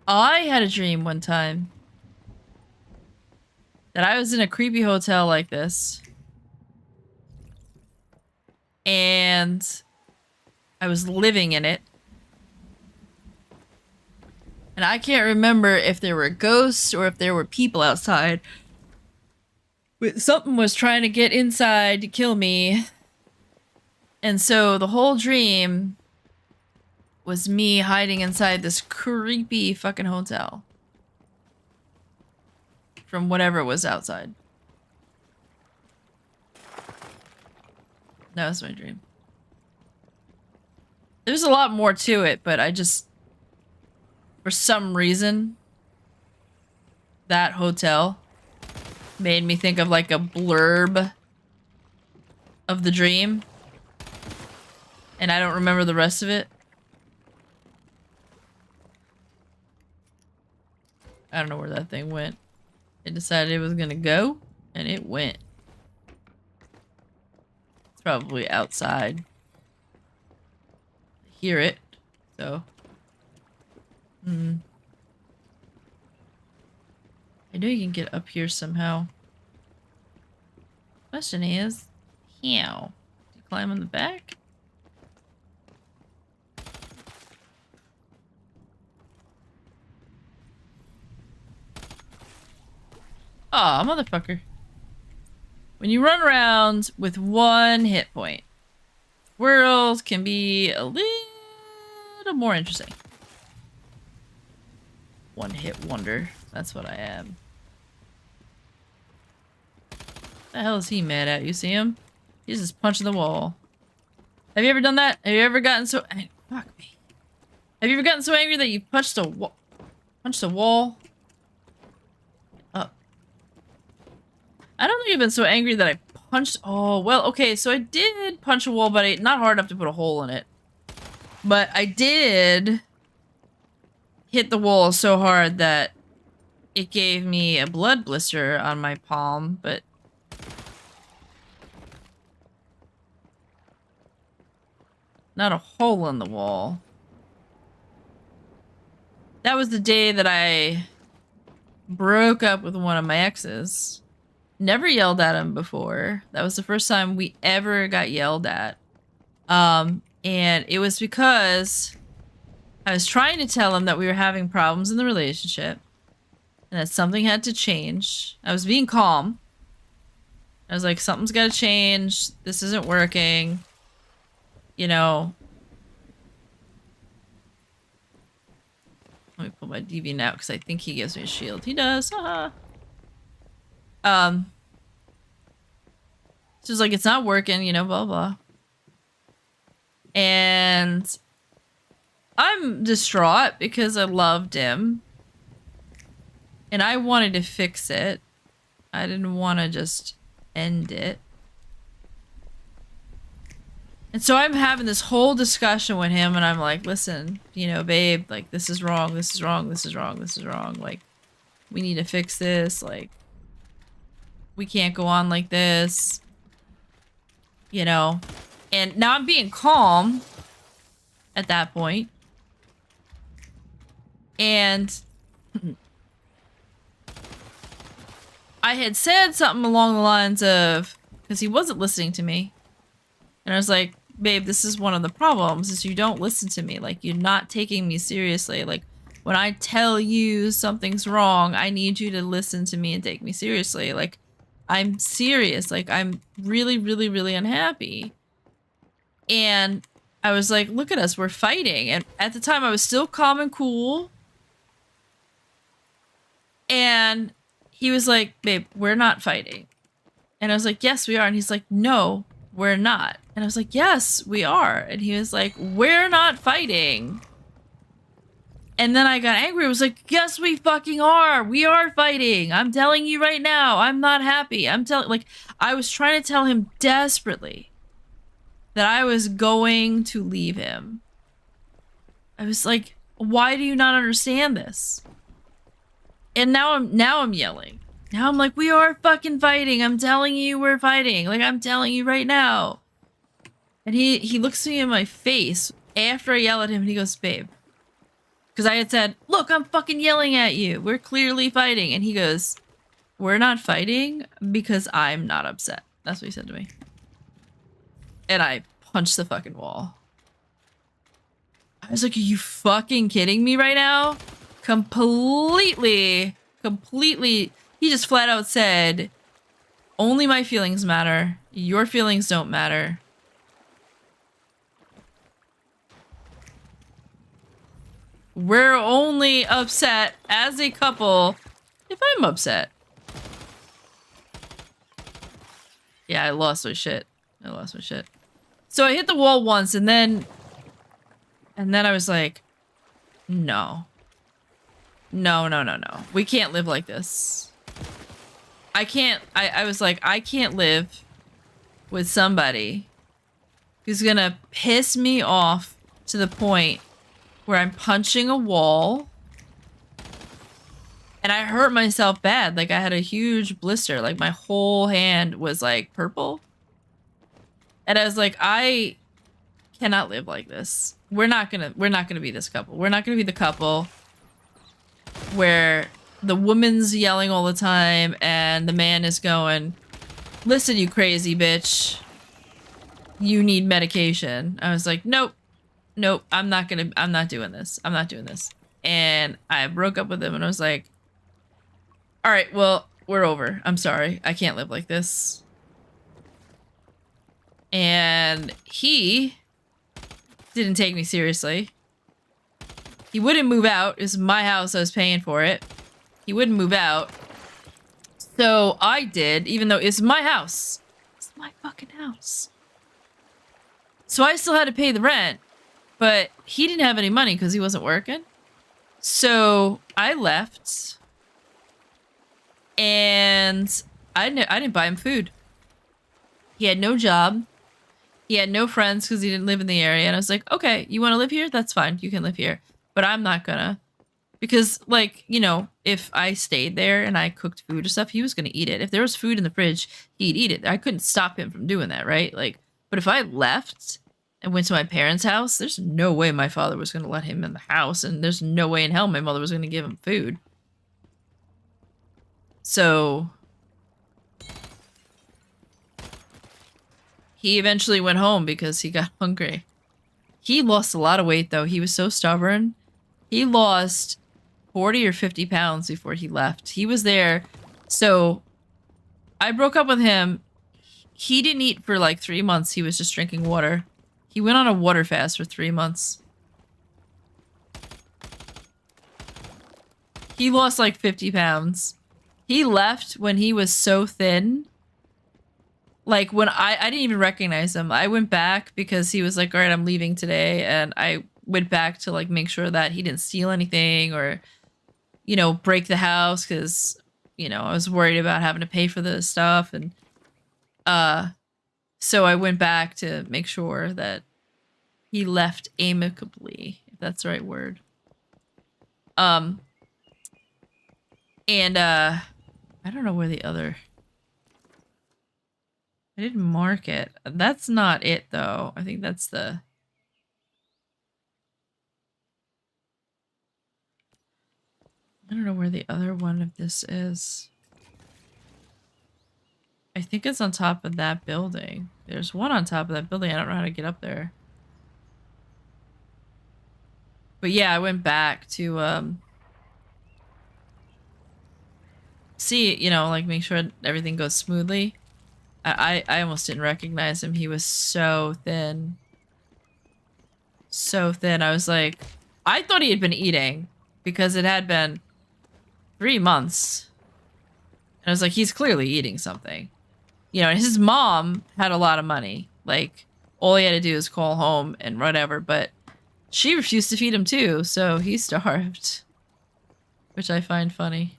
I had a dream one time that I was in a creepy hotel like this. And I was living in it. And I can't remember if there were ghosts or if there were people outside. But something was trying to get inside to kill me. And so the whole dream was me hiding inside this creepy fucking hotel from whatever was outside. That was my dream. There's a lot more to it, but I just, for some reason, that hotel made me think of like a blurb of the dream. And I don't remember the rest of it. I don't know where that thing went. It decided it was gonna go, and it went. It's probably outside. I hear it, so. I know you can get up here somehow. Question is, how? Do you climb on the back? Aw, motherfucker. When you run around with 1 hit point, squirrels can be a little more interesting. One hit wonder. That's what I am. The hell is he mad at? You see him? He's just punching the wall. Have you ever done that? Have you ever gotten so... Fuck me. Have you ever gotten so angry that you punched a wall? Punched a wall? Up. I don't think I've been so angry that I punched... Oh, well, okay, so I did punch a wall, but not hard enough to put a hole in it. But I did hit the wall so hard that it gave me a blood blister on my palm, but... not a hole in the wall. That was the day that I broke up with one of my exes. Never yelled at him before. That was the first time we ever got yelled at. And it was because I was trying to tell him that we were having problems in the relationship and that something had to change. I was being calm. I was like, something's got to change. This isn't working. You know. Let me pull my DV out because I think he gives me a shield. He does. Haha. So it's like, it's not working, you know, blah, blah. And I'm distraught because I loved him. And I wanted to fix it. I didn't want to just end it. And so I'm having this whole discussion with him, and I'm like, listen, you know, babe, like, this is wrong, this is wrong, this is wrong, this is wrong. Like, we need to fix this. Like, we can't go on like this. You know? And now I'm being calm at that point. And I had said something along the lines of, because he wasn't listening to me. And I was like, babe, this is one of the problems, is you don't listen to me. Like, you're not taking me seriously. Like, when I tell you something's wrong, I need you to listen to me and take me seriously. Like, I'm serious. Like, I'm really, really, really unhappy. And I was like, look at us, we're fighting. And at the time, I was still calm and cool. And he was like, babe, we're not fighting. And I was like, yes, we are. And he's like, no, we're not. And I was like, yes, we are. And he was like, we're not fighting. And then I got angry. I was like, yes, we fucking are. We are fighting. I'm telling you right now. I'm not happy. I was trying to tell him desperately that I was going to leave him. I was like, why do you not understand this? And now I'm yelling. Now I'm like, we are fucking fighting. I'm telling you we're fighting. Like, I'm telling you right now. And he looks me in my face after I yell at him and he goes, babe. Because I had said, look, I'm fucking yelling at you. We're clearly fighting. And he goes, we're not fighting because I'm not upset. That's what he said to me. And I punched the fucking wall. I was like, are you fucking kidding me right now? Completely. He just flat out said, only my feelings matter. Your feelings don't matter. we're only upset as a couple if I'm upset. Yeah, I lost my shit. So I hit the wall once and then I was like, no. No. We can't live like this. I was like, I can't live with somebody who's gonna piss me off to the point where I'm punching a wall and I hurt myself bad. Like I had a huge blister, like my whole hand was like purple. And I was like, I cannot live like this. We're not gonna be this couple. We're not gonna be the couple where the woman's yelling all the time and the man is going, listen, you crazy bitch. You need medication. I was like, nope, I'm not doing this. And I broke up with him and I was like, all right, well, we're over. I'm sorry. I can't live like this. And he didn't take me seriously. He wouldn't move out. It was my house. I was paying for it. He wouldn't move out. So I did, even though it's my house. It's my fucking house. So I still had to pay the rent, but he didn't have any money because he wasn't working. So I left and I didn't buy him food. He had no job. He had no friends because he didn't live in the area. And I was like, okay, you want to live here? That's fine. You can live here. But I'm not gonna. Because, like, you know, if I stayed there and I cooked food or stuff, he was gonna eat it. If there was food in the fridge, he'd eat it. I couldn't stop him from doing that, right? Like, but if I left and went to my parents' house, there's no way my father was gonna let him in the house. And there's no way in hell my mother was gonna give him food. So he eventually went home because he got hungry. He lost a lot of weight, though. He was so stubborn. He lost 40 or 50 pounds before he left. He was there. So I broke up with him. He didn't eat for like 3 months. He was just drinking water. He went on a water fast for 3 months. He lost like 50 pounds. He left when he was so thin. Like, when I didn't even recognize him. I went back because he was like, all right, I'm leaving today. And I went back to, like, make sure that he didn't steal anything or, you know, break the house because, you know, I was worried about having to pay for the stuff. And so I went back to make sure that he left amicably, if that's the right word. And I don't know where the other... I didn't mark it. That's not it, though. I think that's the... I don't know where the other one of this is. I think it's on top of that building. There's one on top of that building. I don't know how to get up there. But yeah, I went back to, see, you know, like, make sure everything goes smoothly. I almost didn't recognize him. He was so thin. So thin. I was like, I thought he had been eating because it had been 3 months. And I was like, he's clearly eating something. You know, and his mom had a lot of money. Like, all he had to do is call home and whatever. But she refused to feed him too, so he starved. Which I find funny.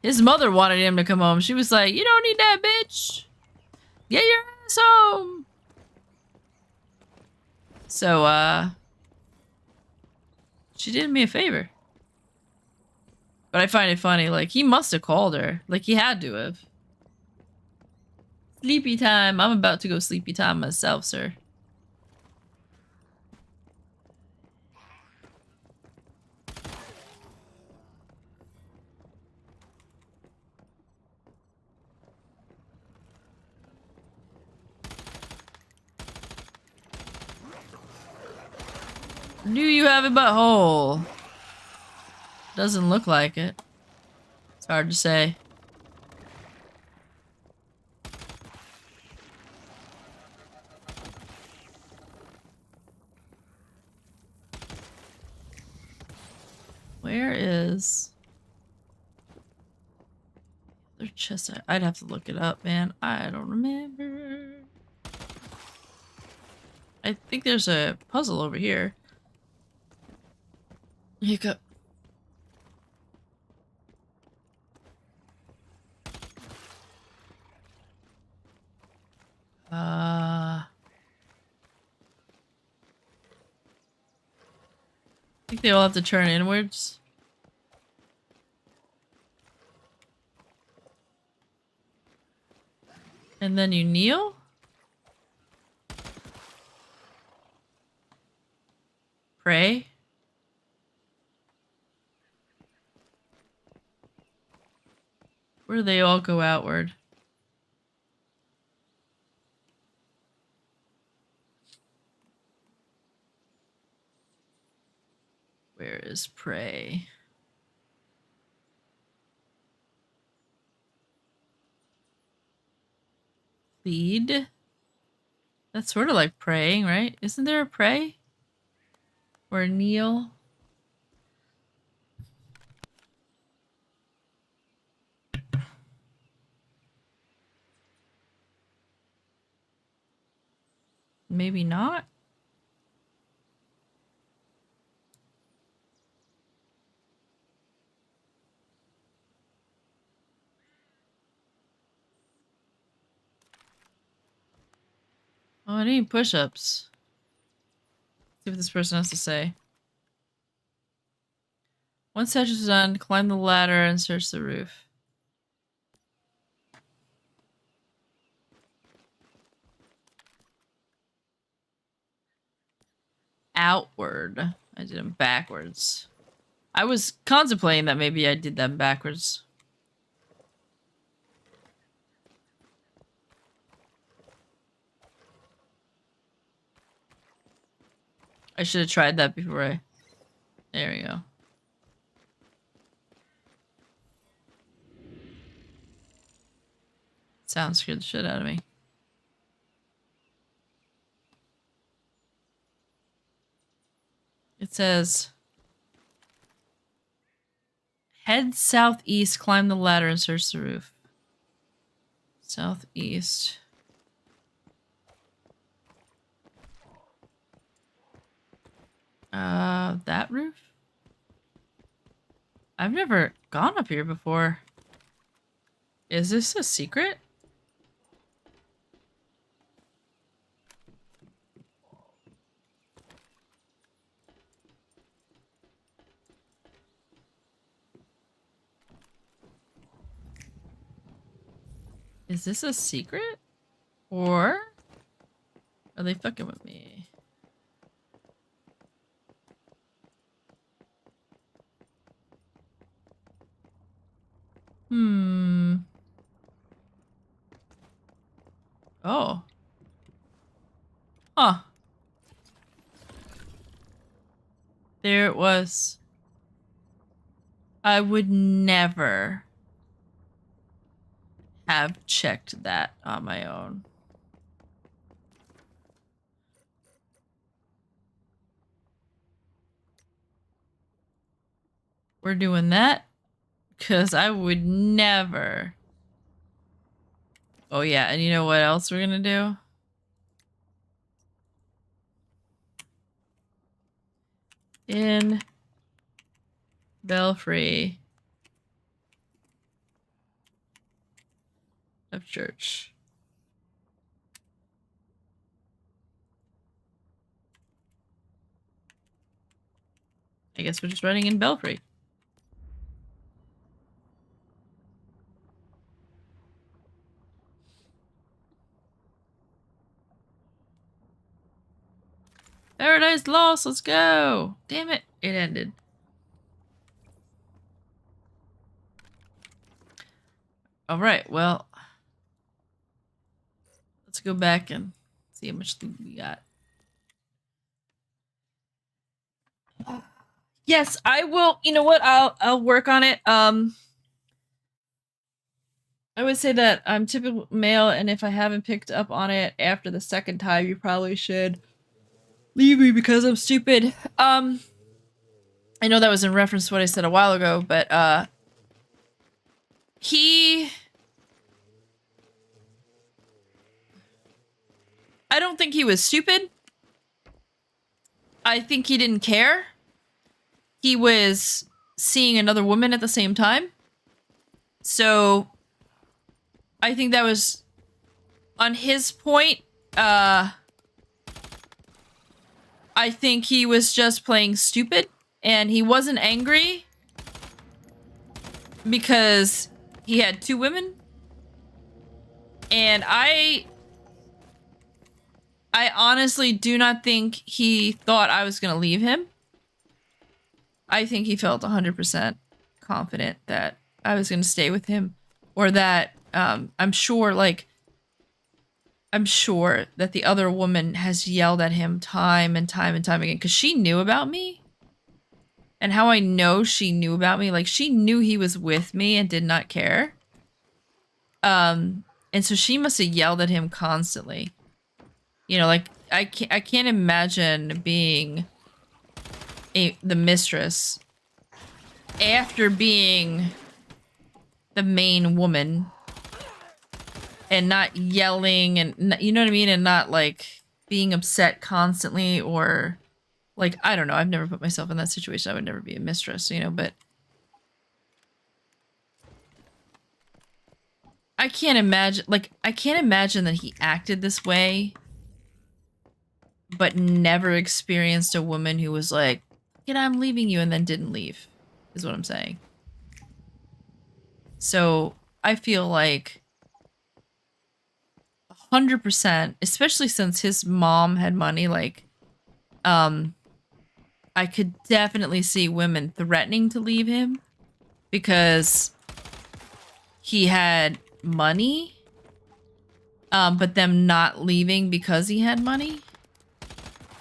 His mother wanted him to come home. She was like, you don't need that, bitch. Get your ass home. So, she did me a favor. But I find it funny, like, he must have called her. Like, he had to have. Sleepy time. I'm about to go sleepy time myself, sir. Do you have a butthole? Doesn't look like it. It's hard to say. Where is their chest? I'd have to look it up, man. I don't remember. I think there's a puzzle over here. Hiccup. I think they all have to turn inwards. And then you kneel? Pray? Where do they all go outward? Where is pray? Plead? That's sort of like praying, right? Isn't there a pray? Or a kneel? Maybe not? Oh, I need push-ups. See what this person has to say. Once search is done, climb the ladder and search the roof. Outward. I did them backwards. I was contemplating that maybe I did them backwards. I should have tried that before I... There we go. Sound scared the shit out of me. It says... Head southeast, climb the ladder, and search the roof. Southeast. That roof? I've never gone up here before. Is this a secret? Is this a secret? Or are they fucking with me? Oh. Huh. There it was. I would never have checked that on my own. We're doing that because I would never. Oh yeah, and you know what else we're gonna do? In Belfry of Church. I guess we're just running in Belfry. Paradise Lost, let's go! Damn it, it ended. Alright, well. Let's go back and see how much loot we got. Yes, I will. You know what? I'll work on it. I would say that I'm typical male, and if I haven't picked up on it after the second time, you probably should leave me because I'm stupid. I know that was in reference to what I said a while ago, but I don't think he was stupid. I think he didn't care. He was seeing another woman at the same time. So I think that was on his point. I think he was just playing stupid and he wasn't angry because he had 2 women. And I honestly do not think he thought I was going to leave him. I think he felt 100% confident that I was going to stay with him, or that I'm sure that the other woman has yelled at him time and time and time again because she knew about me. And how I know she knew about me, like she knew he was with me and did not care. And so she must have yelled at him constantly. You know, like I can't imagine being the mistress after being the main woman and not yelling and, you know what I mean, and not like being upset constantly, or like, I don't know, I've never put myself in that situation. I would never be a mistress, you know, but I can't imagine that he acted this way but never experienced a woman who was like, I'm leaving you, and then didn't leave, is what I'm saying. So I feel like 100%, especially since his mom had money, like, I could definitely see women threatening to leave him because he had money, but them not leaving because he had money.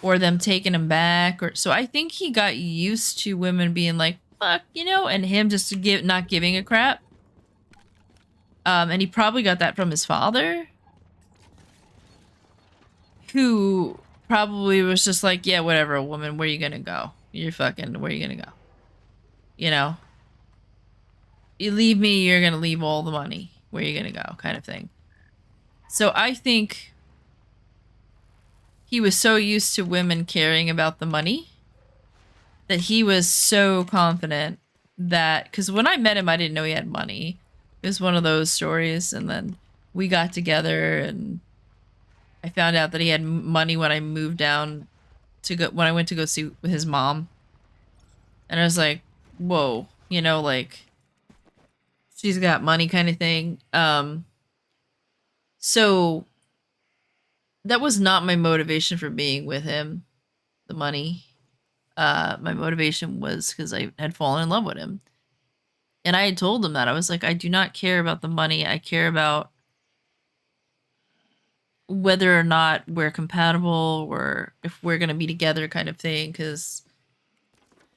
Or them taking him back, or so I think he got used to women being like, fuck, you know, and him just not giving a crap. And he probably got that from his father, who probably was just like, yeah, whatever, woman, where you gonna go? Where you gonna go? You know? You leave me, you're gonna leave all the money. Where you gonna go? Kind of thing. So I think he was so used to women caring about the money that he was so confident that, because when I met him, I didn't know he had money. It was one of those stories, and then we got together, and I found out that he had money when I moved down when I went to go see his mom. And I was like, whoa, you know, like, she's got money kind of thing. So that was not my motivation for being with him, the money. My motivation was because I had fallen in love with him. And I had told him that. I was like, I do not care about the money. I care about whether or not we're compatible or if we're going to be together kind of thing, because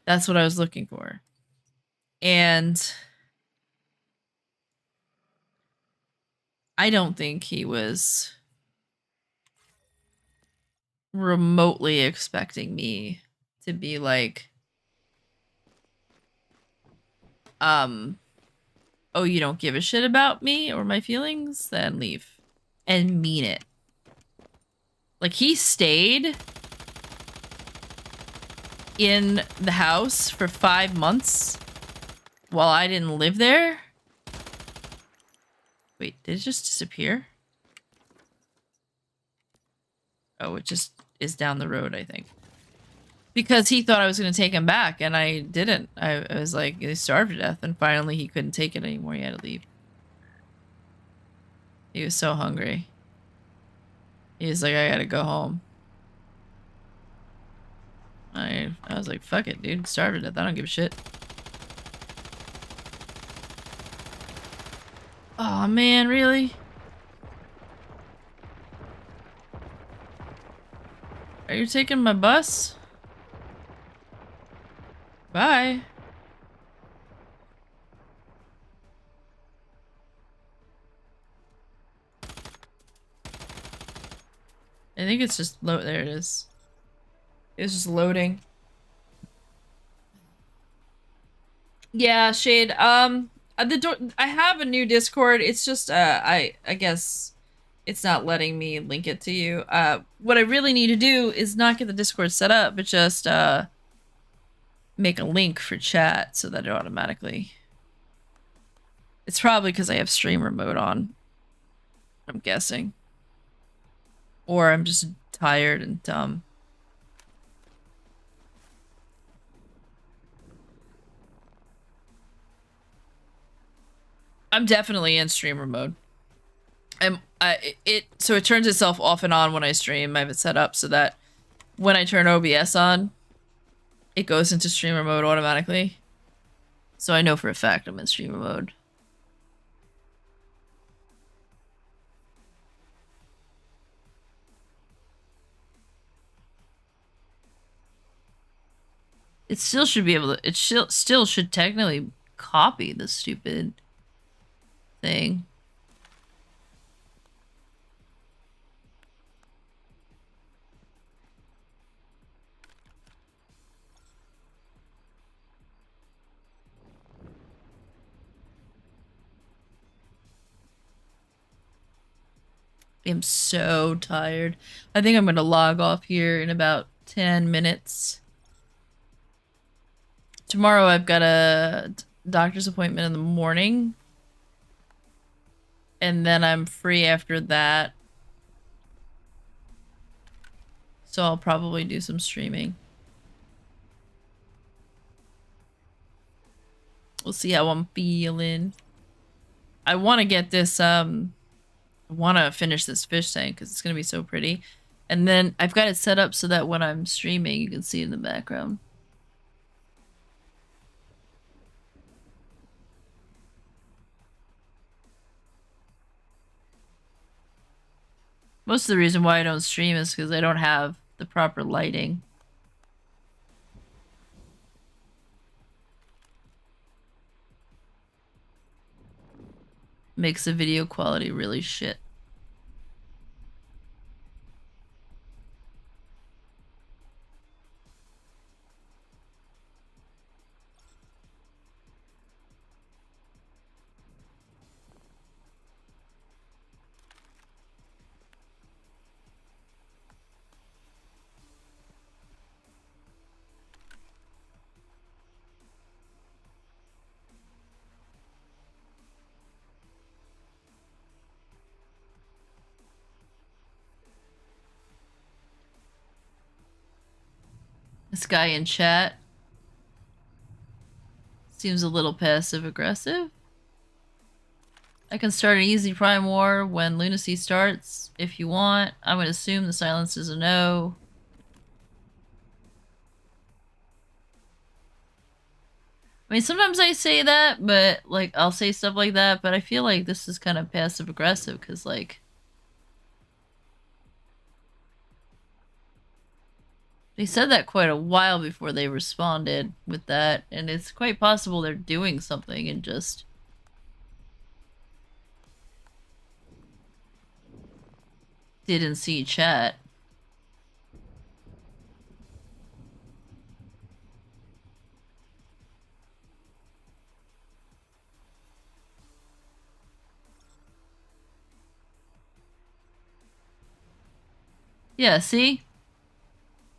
that's what I was looking for. And I don't think he was remotely expecting me to be like, oh, you don't give a shit about me or my feelings? Then leave. And mean it. Like, he stayed in the house for 5 months while I didn't live there. Wait, did it just disappear? Oh, it just is down the road, I think. Because he thought I was going to take him back, and I didn't. I was like, he starved to death, and finally he couldn't take it anymore. He had to leave. He was so hungry. He was like, I gotta go home. I was like, fuck it, dude. Starved to death. I don't give a shit. Oh man, really? Are you taking my bus? Bye. I think it's just there it is. It's just loading. Yeah, Shade. I have a new Discord. It's just I guess it's not letting me link it to you. What I really need to do is not get the Discord set up, but just make a link for chat so that it automatically. It's probably because I have streamer mode on. I'm guessing. Or I'm just tired and dumb. I'm definitely in streamer mode. So it turns itself off and on when I stream. I have it set up so that when I turn OBS on, it goes into streamer mode automatically. So I know for a fact I'm in streamer mode. It still should be able to, it still should technically copy the stupid thing. I'm so tired. I think I'm gonna log off here in about 10 minutes. Tomorrow I've got a doctor's appointment in the morning. And then I'm free after that. So I'll probably do some streaming. We'll see how I'm feeling. I want to get this, I want to finish this fish tank because it's going to be so pretty. And then I've got it set up so that when I'm streaming, you can see it in the background. Most of the reason why I don't stream is because I don't have the proper lighting. Makes the video quality really shit. This guy in chat seems a little passive aggressive. I can start an easy Prime War when Lunacy starts if you want. I'm gonna assume the silence is a no. I mean, sometimes I say that, but like I'll say stuff like that, but I feel like this is kind of passive aggressive because like they said that quite a while before they responded with that, and it's quite possible they're doing something and just didn't see chat. Yeah, see?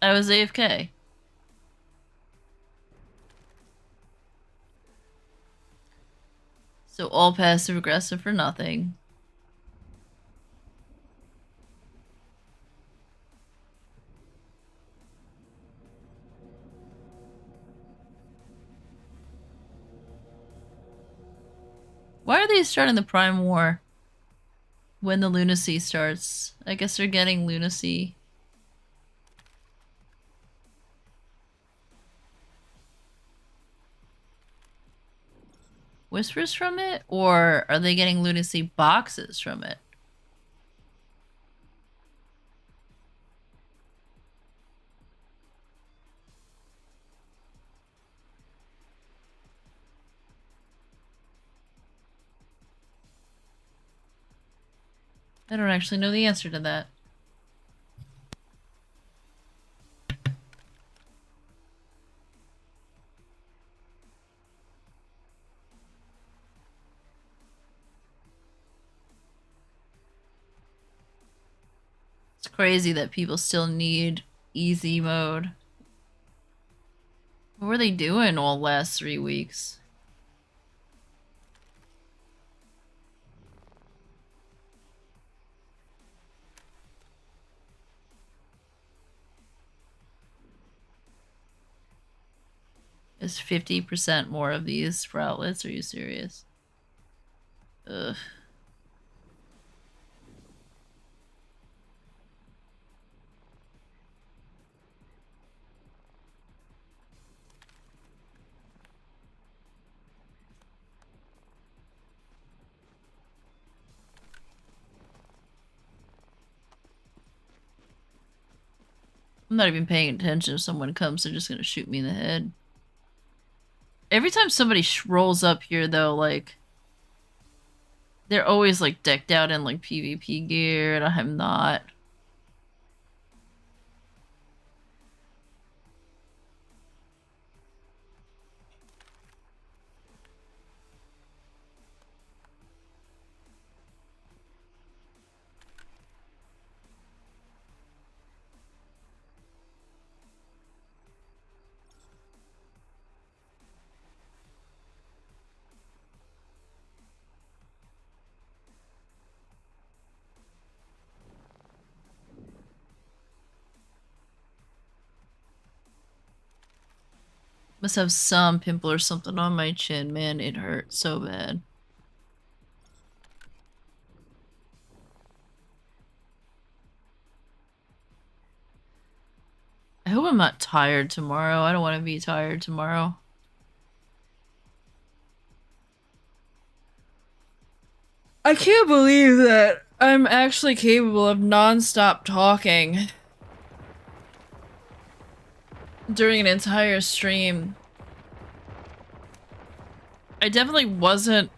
I was AFK. So all passive aggressive for nothing. Why are they starting the Prime War when the Lunacy starts? I guess they're getting Lunacy. Whispers from it? Or are they getting Lunacy boxes from it? I don't actually know the answer to that. It's crazy that people still need easy mode. What were they doing all last 3 weeks? There's 50% more of these sproutlets. Are you serious? Ugh. I'm not even paying attention. If someone comes, they're just gonna shoot me in the head. Every time somebody rolls up here, though, like, they're always, like, decked out in, like, PvP gear, and I'm not. Must have some pimple or something on my chin. Man, it hurts so bad. I hope I'm not tired tomorrow. I don't want to be tired tomorrow. I can't believe that I'm actually capable of non-stop talking during an entire stream. I definitely wasn't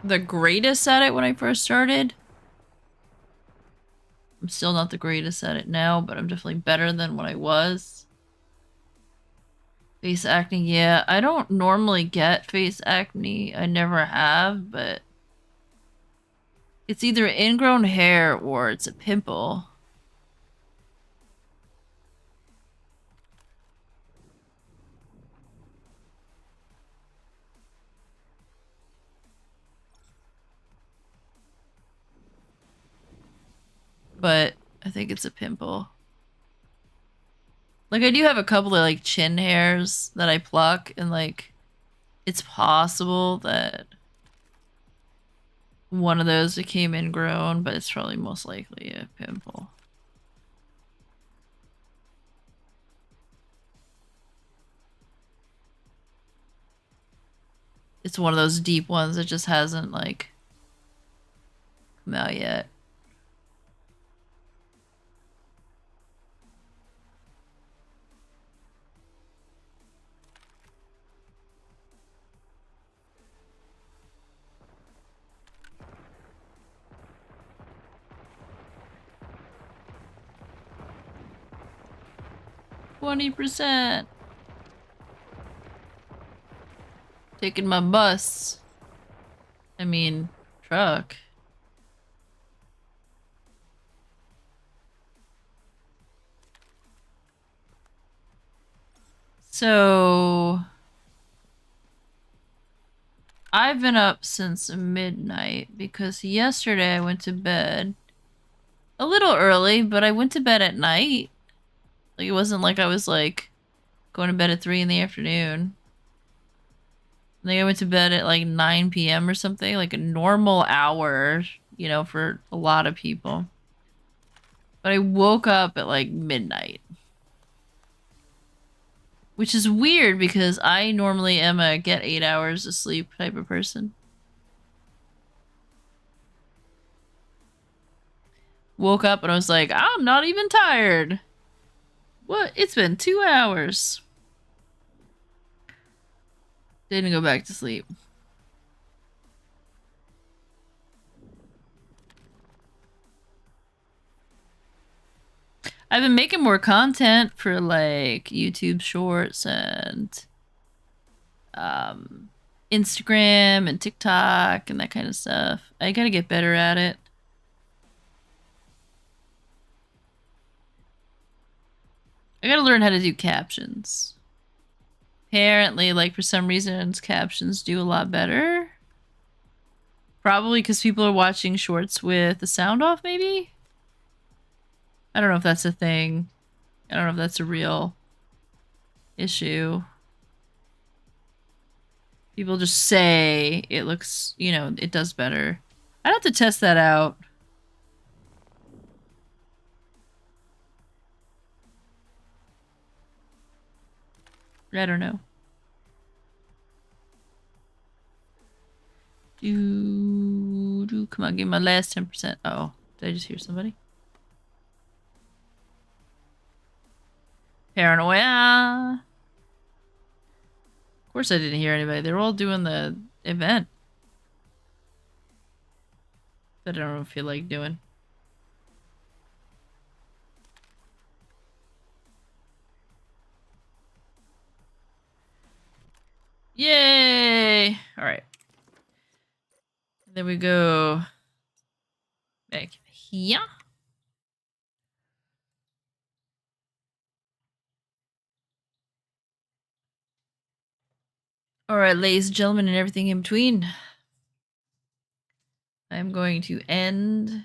the greatest at it when I first started. I'm still not the greatest at it now, but I'm definitely better than what I was. Face acne, yeah. I don't normally get face acne. I never have, but it's either ingrown hair or it's a pimple. But I think it's a pimple. Like, I do have a couple of, like, chin hairs that I pluck, and, like, it's possible that one of those became ingrown, but it's probably most likely a pimple. It's one of those deep ones that just hasn't, like, come out yet. %. Taking my bus. I mean, truck. So I've been up since midnight because yesterday I went to bed a little early, but I went to bed at night. Like, it wasn't like I was, like, going to bed at 3 in the afternoon. I think I went to bed at, like, 9 p.m. or something. Like, a normal hour, you know, for a lot of people. But I woke up at, like, midnight. Which is weird because I normally am a get 8 hours of sleep type of person. Woke up and I was like, I'm not even tired. What? It's been 2 hours. Didn't go back to sleep. I've been making more content for, like, YouTube Shorts and Instagram and TikTok and that kind of stuff. I gotta get better at it. I gotta learn how to do captions. Apparently, like, for some reason, captions do a lot better. Probably because people are watching shorts with the sound off, maybe? I don't know if that's a thing. I don't know if that's a real issue. People just say it looks, you know, it does better. I'd have to test that out. I don't know. Come on, give me my last 10%. Oh, did I just hear somebody? Paranoia. Of course I didn't hear anybody. They were all doing the event. That I don't feel like doing. Yay! Alright. Then we go back here. Alright, ladies and gentlemen, and everything in between. I'm going to end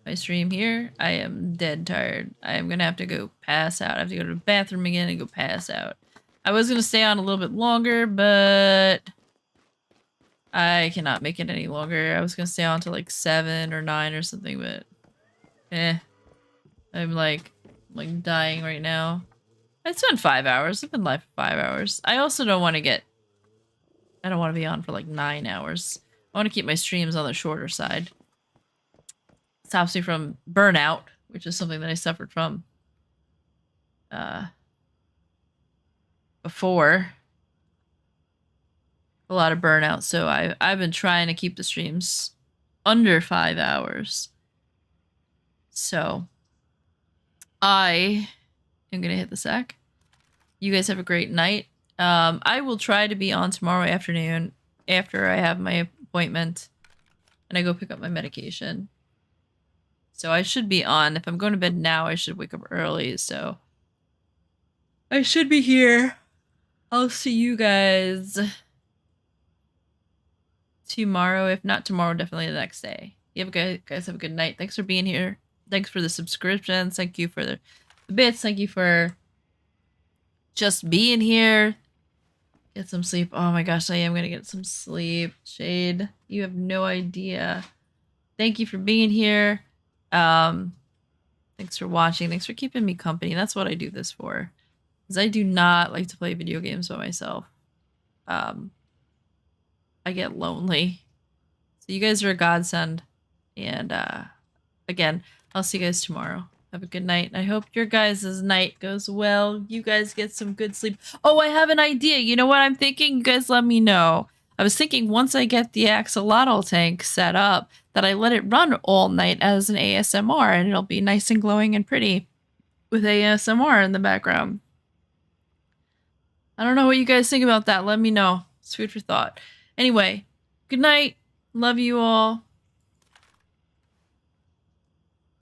my stream here. I am dead tired. I am gonna have to go pass out. I have to go to the bathroom again and go pass out. I was gonna stay on a little bit longer, but I cannot make it any longer. I was gonna stay on to like 7 or 9 or something, but I'm like dying right now. It's been 5 hours. I've been live for 5 hours. I also don't want to get... I don't want to be on for like 9 hours. I want to keep my streams on the shorter side. It stops me from burnout, which is something that I suffered from before. A lot of burnout, so I've been trying to keep the streams under 5 hours. So I am gonna hit the sack. You guys have a great night. I will try to be on tomorrow afternoon after I have my appointment and I go pick up my medication. So I should be on. If I'm going to bed now, I should wake up early, so I should be here. I'll see you guys tomorrow. If not tomorrow, definitely the next day. You guys have a good night. Thanks for being here. Thanks for the subscriptions. Thank you for the bits. Thank you for just being here. Get some sleep. Oh my gosh, I am gonna get some sleep. Shade, you have no idea. Thank you for being here. Thanks for watching. Thanks for keeping me company. That's what I do this for. Because I do not like to play video games by myself. I get lonely. So you guys are a godsend. And again, I'll see you guys tomorrow. Have a good night. I hope your guys' night goes well. You guys get some good sleep. Oh, I have an idea. You know what I'm thinking? You guys let me know. I was thinking once I get the axolotl tank set up, that I let it run all night as an ASMR, and it'll be nice and glowing and pretty with ASMR in the background. I don't know what you guys think about that. Let me know. It's food for thought. Anyway, good night. Love you all.